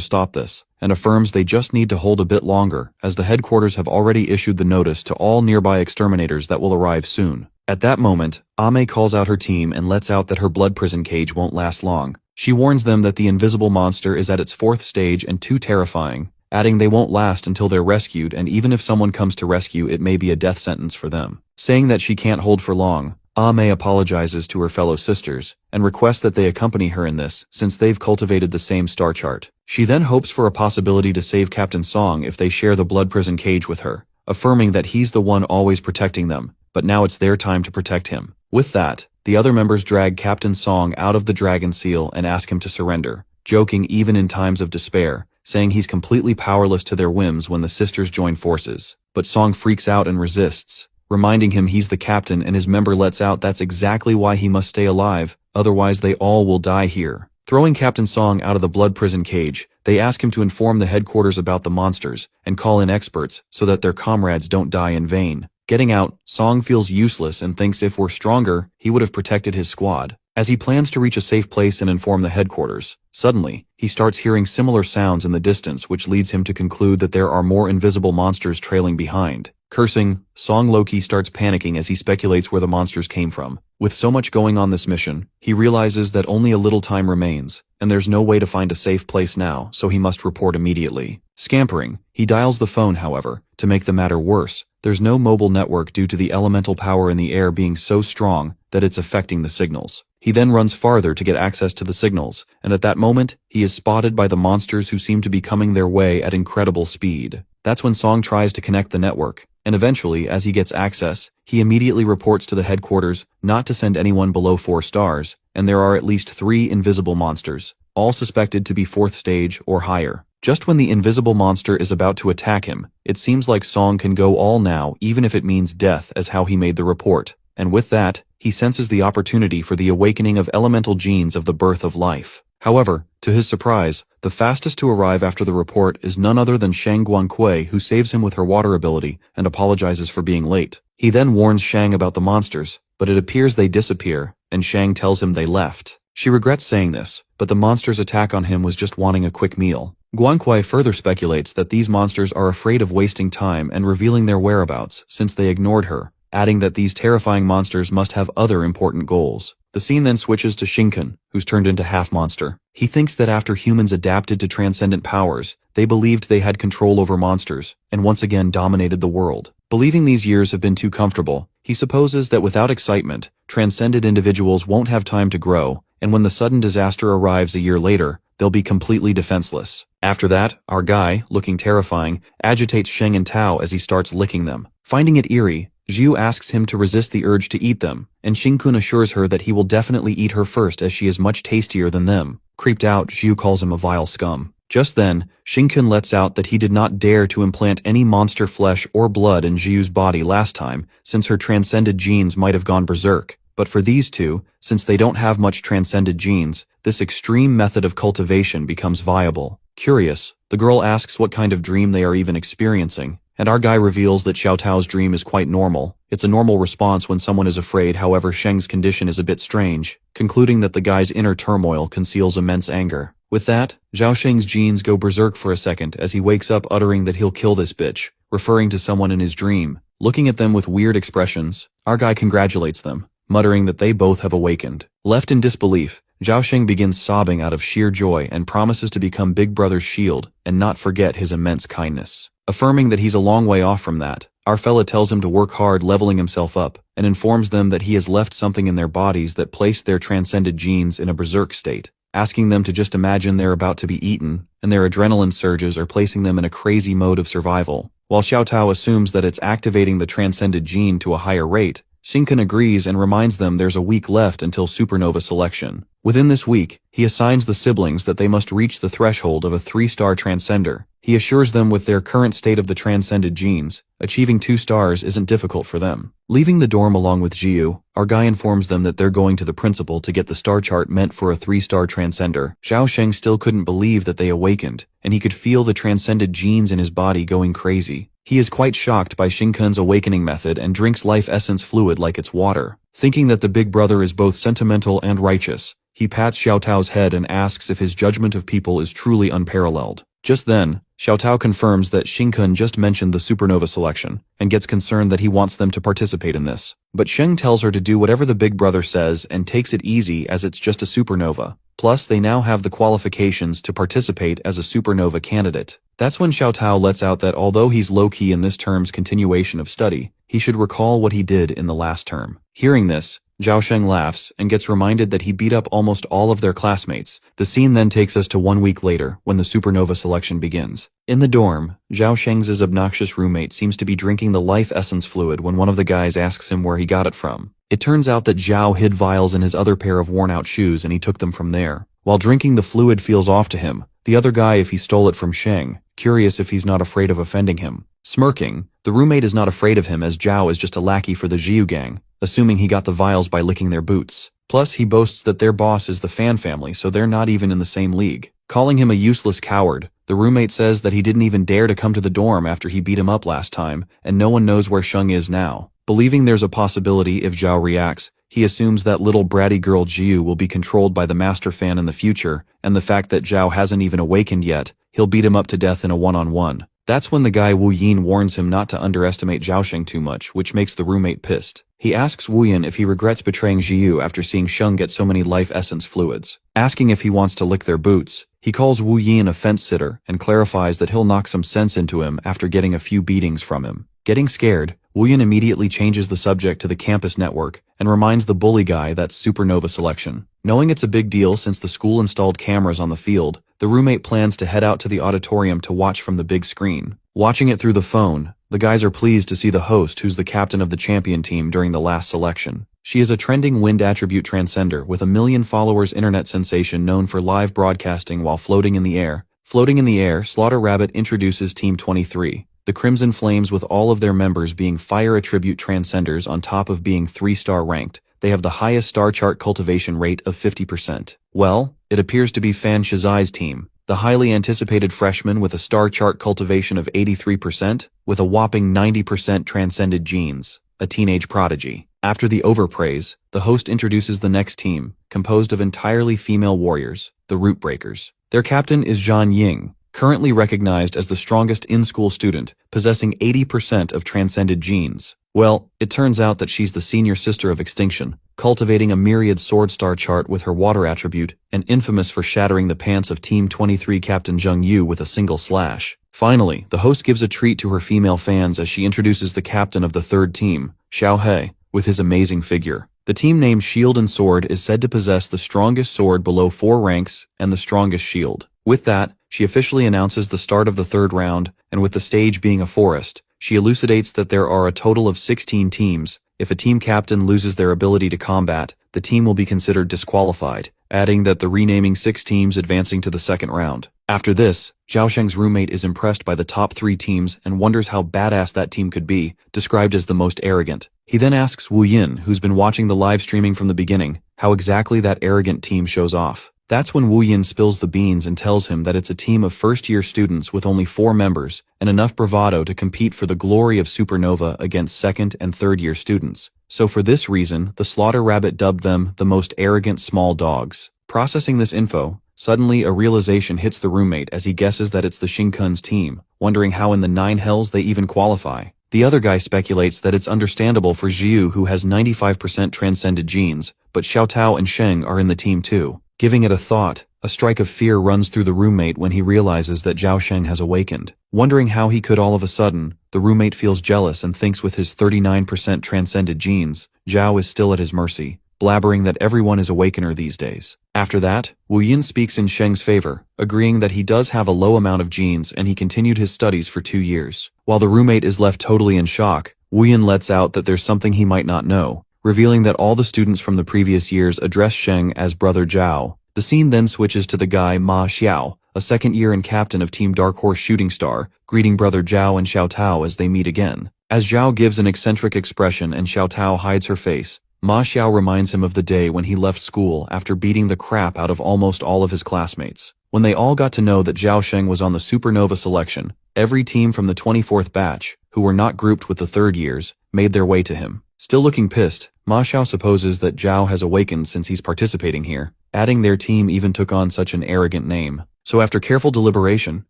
stop this, and affirms they just need to hold a bit longer, as the headquarters have already issued the notice to all nearby exterminators that will arrive soon. At that moment, Ame calls out her team and lets out that her blood prison cage won't last long. She warns them that the invisible monster is at its 4th stage and too terrifying, adding they won't last until they're rescued, and even if someone comes to rescue, it may be a death sentence for them. Saying that she can't hold for long, Ame apologizes to her fellow sisters, and requests that they accompany her in this, since they've cultivated the same star chart. She then hopes for a possibility to save Captain Song if they share the blood prison cage with her, affirming that he's the one always protecting them, but now it's their time to protect him. With that, the other members drag Captain Song out of the dragon seal and ask him to surrender, joking even in times of despair, saying he's completely powerless to their whims when the sisters join forces. But Song freaks out and resists, reminding him he's the captain, and his member lets out that's exactly why he must stay alive, otherwise they all will die here. Throwing Captain Song out of the blood prison cage, they ask him to inform the headquarters about the monsters and call in experts so that their comrades don't die in vain. Getting out, Song feels useless and thinks if we're stronger, he would have protected his squad. As he plans to reach a safe place and inform the headquarters, suddenly, he starts hearing similar sounds in the distance, which leads him to conclude that there are more invisible monsters trailing behind. Cursing, Song low-key starts panicking as he speculates where the monsters came from. With so much going on this mission, he realizes that only a little time remains, and there's no way to find a safe place now, so he must report immediately. Scampering, he dials the phone, however. To make the matter worse, there's no mobile network due to the elemental power in the air being so strong that it's affecting the signals. He then runs farther to get access to the signals, and at that moment, he is spotted by the monsters who seem to be coming their way at incredible speed. That's when Song tries to connect the network, and eventually, as he gets access, he immediately reports to the headquarters not to send anyone below 4 stars, and there are at least 3 invisible monsters, all suspected to be 4th stage or higher. Just when the invisible monster is about to attack him, it seems like Song can go all now, even if it means death, as how he made the report. And with that, he senses the opportunity for the awakening of elemental genes of the birth of life. However, to his surprise, the fastest to arrive after the report is none other than Shang Guangque, who saves him with her water ability and apologizes for being late. He then warns Shang about the monsters, but it appears they disappear, and Shang tells him they left. She regrets saying this, but the monster's attack on him was just wanting a quick meal. Guangque further speculates that these monsters are afraid of wasting time and revealing their whereabouts since they ignored her, adding that these terrifying monsters must have other important goals. The scene then switches to Shinken, who's turned into half-monster. He thinks that after humans adapted to transcendent powers, they believed they had control over monsters, and once again dominated the world. Believing these years have been too comfortable, he supposes that without excitement, transcended individuals won't have time to grow, and when the sudden disaster arrives a year later, they'll be completely defenseless. After that, our guy, looking terrifying, agitates Sheng and Tao as he starts licking them. Finding it eerie, Zhu asks him to resist the urge to eat them, and Xingkun assures her that he will definitely eat her first as she is much tastier than them. Creeped out, Zhu calls him a vile scum. Just then, Xingkun lets out that he did not dare to implant any monster flesh or blood in Zhu's body last time, since her transcended genes might have gone berserk. But for these two, since they don't have much transcended genes, this extreme method of cultivation becomes viable. Curious, the girl asks what kind of dream they are even experiencing, and our guy reveals that Xiao Tao's dream is quite normal. It's a normal response when someone is afraid, however Sheng's condition is a bit strange, concluding that the guy's inner turmoil conceals immense anger. With that, Zhao Sheng's genes go berserk for a second as he wakes up uttering that he'll kill this bitch, referring to someone in his dream. Looking at them with weird expressions, our guy congratulates them, muttering that they both have awakened. Left in disbelief, Zhao Sheng begins sobbing out of sheer joy and promises to become Big Brother's shield and not forget his immense kindness. Affirming that he's a long way off from that, our fella tells him to work hard leveling himself up, and informs them that he has left something in their bodies that placed their transcended genes in a berserk state, asking them to just imagine they're about to be eaten, and their adrenaline surges are placing them in a crazy mode of survival. While Xiao Tao assumes that it's activating the transcended gene to a higher rate, Xingkun agrees and reminds them there's a week left until supernova selection. Within this week, he assigns the siblings that they must reach the threshold of a 3-star transcender. He assures them with their current state of the transcended genes, achieving 2 stars isn't difficult for them. Leaving the dorm along with Jiu, our guy informs them that they're going to the principal to get the star chart meant for a 3-star transcender. Zhao Sheng still couldn't believe that they awakened, and he could feel the transcended genes in his body going crazy. He is quite shocked by Xingkun's awakening method and drinks life essence fluid like it's water. Thinking that the Big Brother is both sentimental and righteous, he pats Xiao Tao's head and asks if his judgment of people is truly unparalleled. Just then, Xiao Tao confirms that Xingkun just mentioned the supernova selection, and gets concerned that he wants them to participate in this. But Sheng tells her to do whatever the Big Brother says and takes it easy as it's just a supernova. Plus, they now have the qualifications to participate as a supernova candidate. That's when Xiao Tao lets out that although he's low-key in this term's continuation of study, he should recall what he did in the last term. Hearing this, Zhao Sheng laughs and gets reminded that he beat up almost all of their classmates. The scene then takes us to 1 week later, when the supernova selection begins. In the dorm, Zhao Sheng's obnoxious roommate seems to be drinking the life essence fluid when one of the guys asks him where he got it from. It turns out that Zhao hid vials in his other pair of worn-out shoes and he took them from there. While drinking the fluid feels off to him, the other guy if he stole it from Sheng, curious if he's not afraid of offending him. Smirking, the roommate is not afraid of him as Zhao is just a lackey for the Jiu gang, assuming he got the vials by licking their boots. Plus, he boasts that their boss is the Fan family, so they're not even in the same league. Calling him a useless coward, the roommate says that he didn't even dare to come to the dorm after he beat him up last time, and no one knows where Sheng is now. Believing there's a possibility if Zhao reacts, he assumes that little bratty girl Jiu will be controlled by the Master Fan in the future, and the fact that Zhao hasn't even awakened yet, he'll beat him up to death in a one-on-one. That's when the guy Wu Yin warns him not to underestimate Zhao Sheng too much, which makes the roommate pissed. He asks Wu Yin if he regrets betraying Jiu after seeing Sheng get so many life essence fluids. Asking if he wants to lick their boots, he calls Wu Yin a fence-sitter and clarifies that he'll knock some sense into him after getting a few beatings from him. Getting scared, Wu Yin immediately changes the subject to the campus network and reminds the bully guy that's supernova selection. Knowing it's a big deal since the school installed cameras on the field, the roommate plans to head out to the auditorium to watch from the big screen. Watching it through the phone, the guys are pleased to see the host who's the captain of the champion team during the last selection. She is a trending wind attribute transcender with a 1 million followers internet sensation known for live broadcasting while floating in the air. Floating in the air, Slaughter Rabbit introduces Team 23. The Crimson Flames with all of their members being fire attribute transcenders on top of being 3-star ranked. they have the highest star chart cultivation rate of 50%. Well, it appears to be Fan Shizai's team, the highly anticipated freshman with a star chart cultivation of 83%, with a whopping 90% transcended genes, a teenage prodigy. After the overpraise, the host introduces the next team, composed of entirely female warriors, the Root Breakers. Their captain is Zhan Ying, currently recognized as the strongest in-school student, possessing 80% of transcended genes. Well, it turns out that she's the senior sister of Extinction, cultivating a myriad sword star chart with her water attribute, and infamous for shattering the pants of Team 23 Captain Zheng Yu with a single slash. Finally, the host gives a treat to her female fans as she introduces the captain of the third team, Xiao He, with his amazing figure. The team named Shield and Sword is said to possess the strongest sword below 4 ranks and the strongest shield. With that, she officially announces the start of the third round, and with the stage being a forest, she elucidates that there are a total of 16 teams. If a team captain loses their ability to combat, the team will be considered disqualified, adding that the renaming 6 teams advancing to the second round. After this, Zhao Sheng's roommate is impressed by the top 3 teams and wonders how badass that team could be, described as the most arrogant. He then asks Wu Yin, who's been watching the live streaming from the beginning, how exactly that arrogant team shows off. That's when Wu Yin spills the beans and tells him that it's a team of first-year students with only 4 members and enough bravado to compete for the glory of Supernova against second- and third-year students. So for this reason, the Slaughter Rabbit dubbed them the most arrogant small dogs. Processing this info, suddenly a realization hits the roommate as he guesses that it's the Shinkun's team, wondering how in the 9 hells they even qualify. The other guy speculates that it's understandable for Zhiyu, who has 95% transcended genes, but Xiao Tao and Sheng are in the team too. Giving it a thought, a strike of fear runs through the roommate when he realizes that Zhao Sheng has awakened. Wondering how he could all of a sudden, the roommate feels jealous and thinks with his 39% transcended genes, Zhao is still at his mercy, blabbering that everyone is awakener these days. After that, Wu Yin speaks in Sheng's favor, agreeing that he does have a low amount of genes and he continued his studies for 2 years. While the roommate is left totally in shock, Wu Yin lets out that there's something he might not know, revealing that all the students from the previous years address Sheng as Brother Zhao. The scene then switches to the guy Ma Xiao, a second-year and captain of Team Dark Horse Shooting Star, greeting Brother Zhao and Xiao Tao as they meet again. As Zhao gives an eccentric expression and Xiao Tao hides her face, Ma Xiao reminds him of the day when he left school after beating the crap out of almost all of his classmates. When they all got to know that Zhao Sheng was on the Supernova selection, every team from the 24th batch, who were not grouped with the third years, made their way to him. Still looking pissed, Ma Xiao supposes that Zhao has awakened since he's participating here, adding their team even took on such an arrogant name. So after careful deliberation,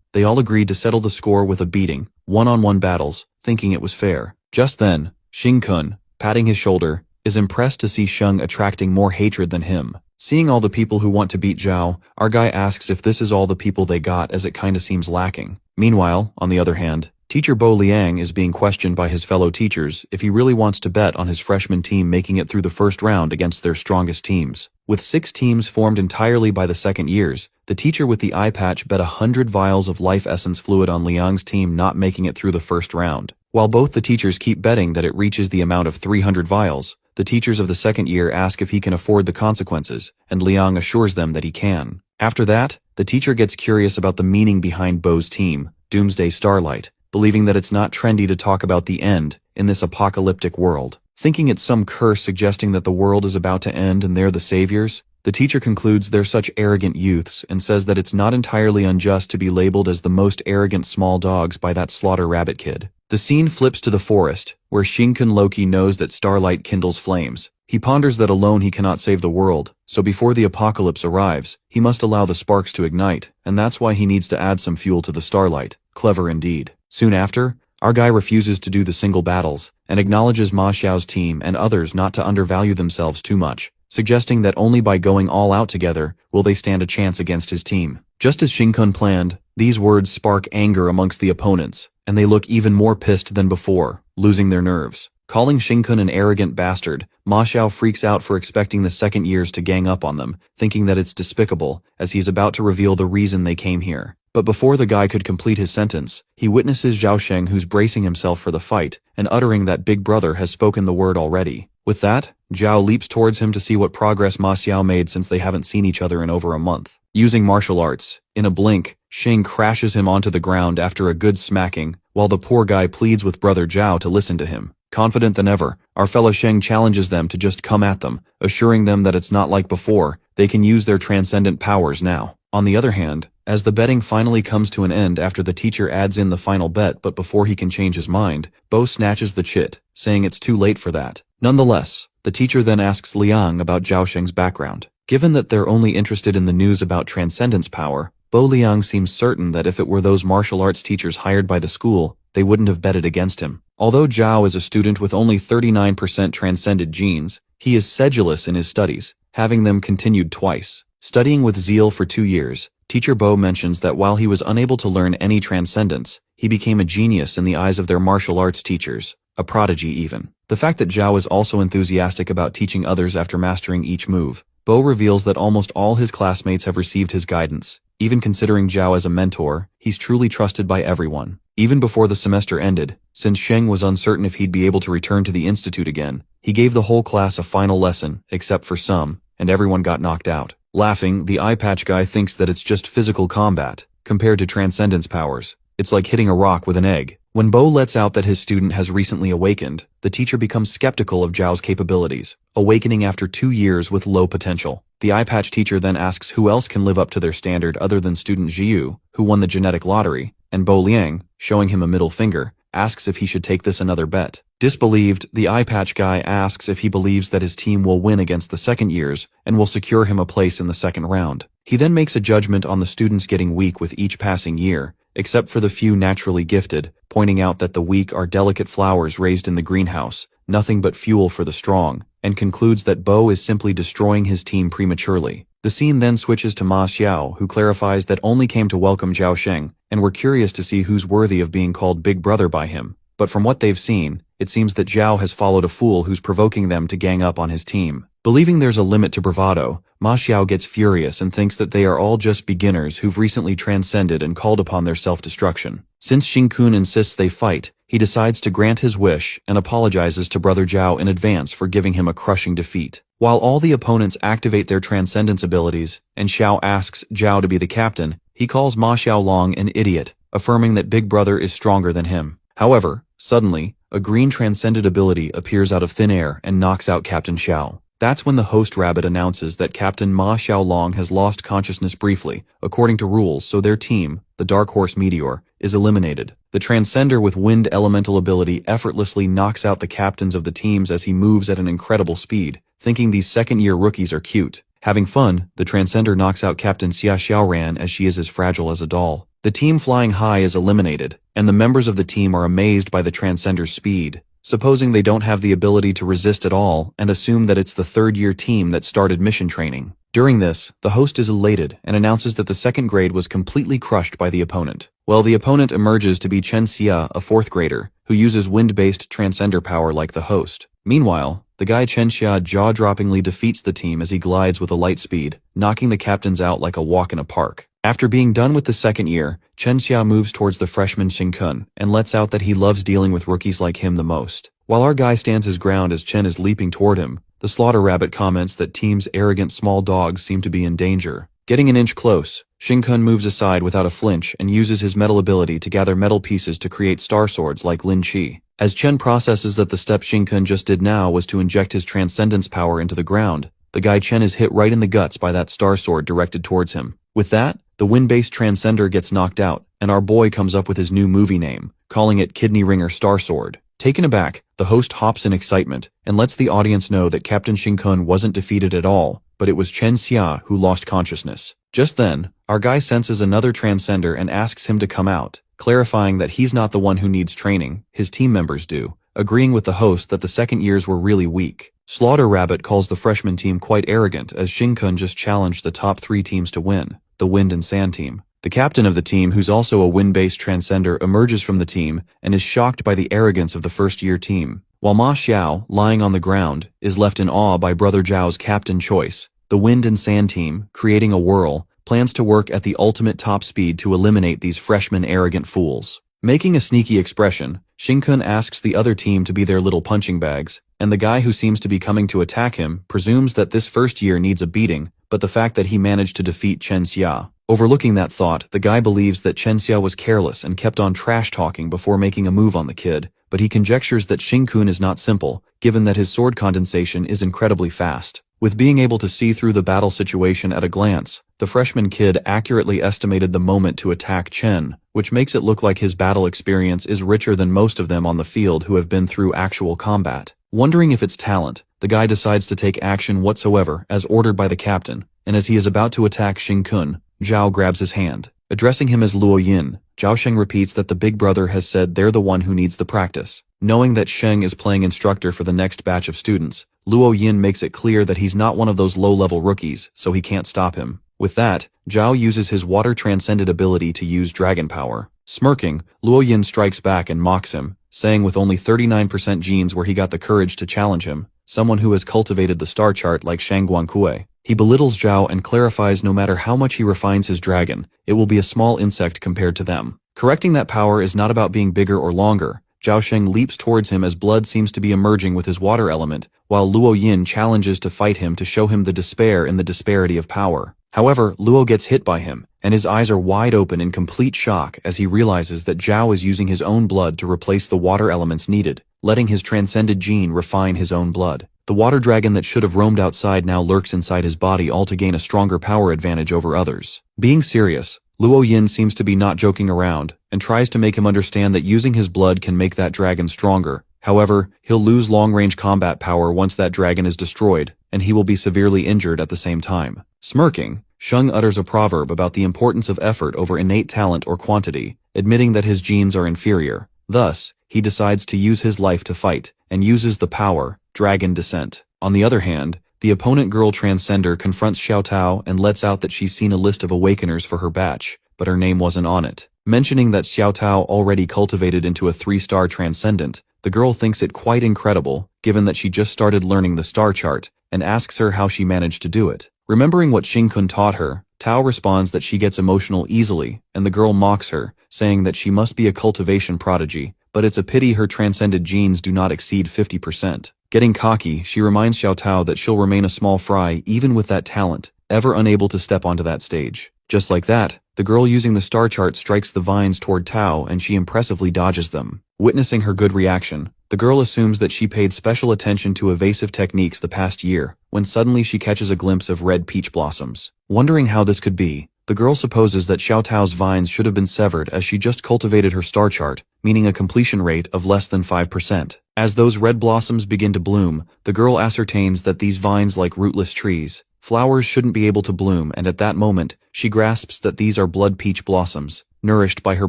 they all agreed to settle the score with a beating, one-on-one battles, thinking it was fair. Just then, Xing Kun, patting his shoulder, is impressed to see Sheng attracting more hatred than him. Seeing all the people who want to beat Zhao, our guy asks if this is all the people they got, as it kinda seems lacking. Meanwhile, on the other hand, Teacher Bo Liang is being questioned by his fellow teachers if he really wants to bet on his freshman team making it through the first round against their strongest teams. With 6 teams formed entirely by the second years, the teacher with the eye patch bet 100 vials of life essence fluid on Liang's team not making it through the first round. While both the teachers keep betting that it reaches the amount of 300 vials, the teachers of the second year ask if he can afford the consequences, and Liang assures them that he can. After that, the teacher gets curious about the meaning behind Bo's team, Doomsday Starlight, believing that it's not trendy to talk about the end in this apocalyptic world. Thinking it's some curse suggesting that the world is about to end and they're the saviors, the teacher concludes they're such arrogant youths and says that it's not entirely unjust to be labeled as the most arrogant small dogs by that Slaughter Rabbit kid. The scene flips to the forest, where Shinkun Loki knows that Starlight kindles flames. He ponders that alone he cannot save the world, so before the apocalypse arrives, he must allow the sparks to ignite, and that's why he needs to add some fuel to the Starlight. Clever indeed. Soon after, our guy refuses to do the single battles, and acknowledges Ma Xiao's team and others not to undervalue themselves too much, suggesting that only by going all out together will they stand a chance against his team. Just as Shinkun planned, these words spark anger amongst the opponents, and they look even more pissed than before, losing their nerves. Calling Shinkun an arrogant bastard, Ma Xiao freaks out for expecting the second years to gang up on them, thinking that it's despicable, as he's about to reveal the reason they came here. But before the guy could complete his sentence, he witnesses Zhao Sheng, who's bracing himself for the fight, and uttering that Big Brother has spoken the word already. With that, Zhao leaps towards him to see what progress Ma Xiao made since they haven't seen each other in over a month. Using martial arts, in a blink, Sheng crashes him onto the ground after a good smacking, while the poor guy pleads with Brother Zhao to listen to him. Confident than ever, our fellow Sheng challenges them to just come at them, assuring them that it's not like before, they can use their transcendent powers now. On the other hand, as the betting finally comes to an end after the teacher adds in the final bet but before he can change his mind, Bo snatches the chit, saying it's too late for that. Nonetheless, the teacher then asks Liang about Zhao Sheng's background. Given that they're only interested in the news about transcendence power, Bo Liang seems certain that if it were those martial arts teachers hired by the school, they wouldn't have betted against him. Although Zhao is a student with only 39% transcended genes, he is sedulous in his studies, having them continued twice. Studying with zeal for 2 years, Teacher Bo mentions that while he was unable to learn any transcendence, he became a genius in the eyes of their martial arts teachers, a prodigy even. The fact that Zhao is also enthusiastic about teaching others after mastering each move, Bo reveals that almost all his classmates have received his guidance. Even considering Zhao as a mentor, he's truly trusted by everyone. Even before the semester ended, since Sheng was uncertain if he'd be able to return to the institute again, he gave the whole class a final lesson, except for some, and everyone got knocked out. Laughing, the eye patch guy thinks that it's just physical combat, compared to transcendence powers. It's like hitting a rock with an egg. When Bo lets out that his student has recently awakened, the teacher becomes skeptical of Zhao's capabilities, awakening after 2 years with low potential. The eye patch teacher then asks who else can live up to their standard other than student Jiu, who won the genetic lottery, and Bo Liang, showing him a middle finger, asks if he should take this another bet. Disbelieved, the eye patch guy asks if he believes that his team will win against the second years and will secure him a place in the second round. He then makes a judgment on the students getting weak with each passing year, except for the few naturally gifted, pointing out that the weak are delicate flowers raised in the greenhouse, nothing but fuel for the strong, and concludes that Bo is simply destroying his team prematurely. The scene then switches to Ma Xiao, who clarifies that only came to welcome Zhao Sheng, and were curious to see who's worthy of being called Big Brother by him. But from what they've seen, it seems that Zhao has followed a fool who's provoking them to gang up on his team. Believing there's a limit to bravado, Ma Xiao gets furious and thinks that they are all just beginners who've recently transcended and called upon their self-destruction. Since Xing Kun insists they fight, he decides to grant his wish and apologizes to Brother Zhao in advance for giving him a crushing defeat. While all the opponents activate their transcendence abilities, and Xiao asks Zhao to be the captain, he calls Ma Xiaolong an idiot, affirming that Big Brother is stronger than him. However, suddenly, a green transcended ability appears out of thin air and knocks out Captain Xiao. That's when the host rabbit announces that Captain Ma Xiaolong has lost consciousness briefly, according to rules, so their team, the Dark Horse Meteor, is eliminated. The Transcender with Wind Elemental ability effortlessly knocks out the captains of the teams as he moves at an incredible speed, thinking these second-year rookies are cute. Having fun, the Transcender knocks out Captain Xia Xiaoran as she is as fragile as a doll. The team flying high is eliminated, and the members of the team are amazed by the Transcender's speed, supposing they don't have the ability to resist at all and assume that it's the third-year team that started mission training. During this, the host is elated and announces that the second grade was completely crushed by the opponent. Well, the opponent emerges to be Chen Xia, a fourth grader, who uses wind-based transcender power like the host. Meanwhile, the guy Chen Xia jaw-droppingly defeats the team as he glides with a light speed, knocking the captains out like a walk in a park. After being done with the second year, Chen Xia moves towards the freshman Xing Kun and lets out that he loves dealing with rookies like him the most. While our guy stands his ground as Chen is leaping toward him, the slaughter rabbit comments that team's arrogant small dogs seem to be in danger. Getting an inch close, Xing Kun moves aside without a flinch and uses his metal ability to gather metal pieces to create star swords like Lin Chi. As Chen processes that the step Xing Kun just did now was to inject his transcendence power into the ground, the guy Chen is hit right in the guts by that star sword directed towards him. With that, the wind-based transcender gets knocked out, and our boy comes up with his new movie name, calling it Kidney Ringer Star Sword. Taken aback, the host hops in excitement and lets the audience know that Captain Xing Kun wasn't defeated at all, but it was Chen Xia who lost consciousness. Just then, our guy senses another transcender and asks him to come out, clarifying that he's not the one who needs training, his team members do, agreeing with the host that the second years were really weak. Slaughter Rabbit calls the freshman team quite arrogant as Xing Kun just challenged the top 3 teams to win, the Wind and Sand team. The captain of the team, who's also a wind-based transcender, emerges from the team and is shocked by the arrogance of the first-year team. While Ma Xiao, lying on the ground, is left in awe by Brother Zhao's captain choice, the Wind and Sand team, creating a whirl, plans to work at the ultimate top speed to eliminate these freshman arrogant fools. Making a sneaky expression, Xing Kun asks the other team to be their little punching bags, and the guy who seems to be coming to attack him presumes that this first year needs a beating, but the fact that he managed to defeat Chen Xia. Overlooking that thought, the guy believes that Chen Xia was careless and kept on trash-talking before making a move on the kid, but he conjectures that Xing-kun is not simple, given that his sword condensation is incredibly fast. With being able to see through the battle situation at a glance, the freshman kid accurately estimated the moment to attack Chen, which makes it look like his battle experience is richer than most of them on the field who have been through actual combat. Wondering if it's talent, the guy decides to take action whatsoever as ordered by the captain, and as he is about to attack Xing-kun, Zhao grabs his hand. Addressing him as Luo Yin, Zhao Sheng repeats that the big brother has said they're the one who needs the practice. Knowing that Sheng is playing instructor for the next batch of students, Luo Yin makes it clear that he's not one of those low-level rookies, so he can't stop him. With that, Zhao uses his water-transcended ability to use dragon power. Smirking, Luo Yin strikes back and mocks him, saying with only 39% genes where he got the courage to challenge him, someone who has cultivated the star chart like Shang Guangkue. He belittles Zhao and clarifies no matter how much he refines his dragon, it will be a small insect compared to them. Correcting that power is not about being bigger or longer. Zhao Sheng leaps towards him as blood seems to be emerging with his water element, while Luo Yin challenges to fight him to show him the despair in the disparity of power. However, Luo gets hit by him, and his eyes are wide open in complete shock as he realizes that Zhao is using his own blood to replace the water elements needed, letting his transcended gene refine his own blood. The water dragon that should have roamed outside now lurks inside his body all to gain a stronger power advantage over others. Being serious, Luo Yin seems to be not joking around, and tries to make him understand that using his blood can make that dragon stronger. However, he'll lose long-range combat power once that dragon is destroyed, and he will be severely injured at the same time. Smirking, Sheng utters a proverb about the importance of effort over innate talent or quantity, admitting that his genes are inferior. Thus, he decides to use his life to fight, and uses the power, Dragon Descent. On the other hand, the opponent girl Transcender confronts Xiao Tao and lets out that she's seen a list of Awakeners for her batch, but her name wasn't on it. Mentioning that Xiao Tao already cultivated into a 3-star Transcendent, the girl thinks it quite incredible, given that she just started learning the star chart, and asks her how she managed to do it. Remembering what Xing-kun taught her, Tao responds that she gets emotional easily, and the girl mocks her, saying that she must be a cultivation prodigy, but it's a pity her transcended genes do not exceed 50%. Getting cocky, she reminds Xiao Tao that she'll remain a small fry even with that talent, ever unable to step onto that stage. Just like that, the girl using the star chart strikes the vines toward Tao and she impressively dodges them. Witnessing her good reaction, the girl assumes that she paid special attention to evasive techniques the past year, when suddenly she catches a glimpse of red peach blossoms. Wondering how this could be, the girl supposes that Xiao Tao's vines should have been severed as she just cultivated her star chart, meaning a completion rate of less than 5%. As those red blossoms begin to bloom, the girl ascertains that these vines like rootless trees, flowers shouldn't be able to bloom, and at that moment, she grasps that these are blood peach blossoms, nourished by her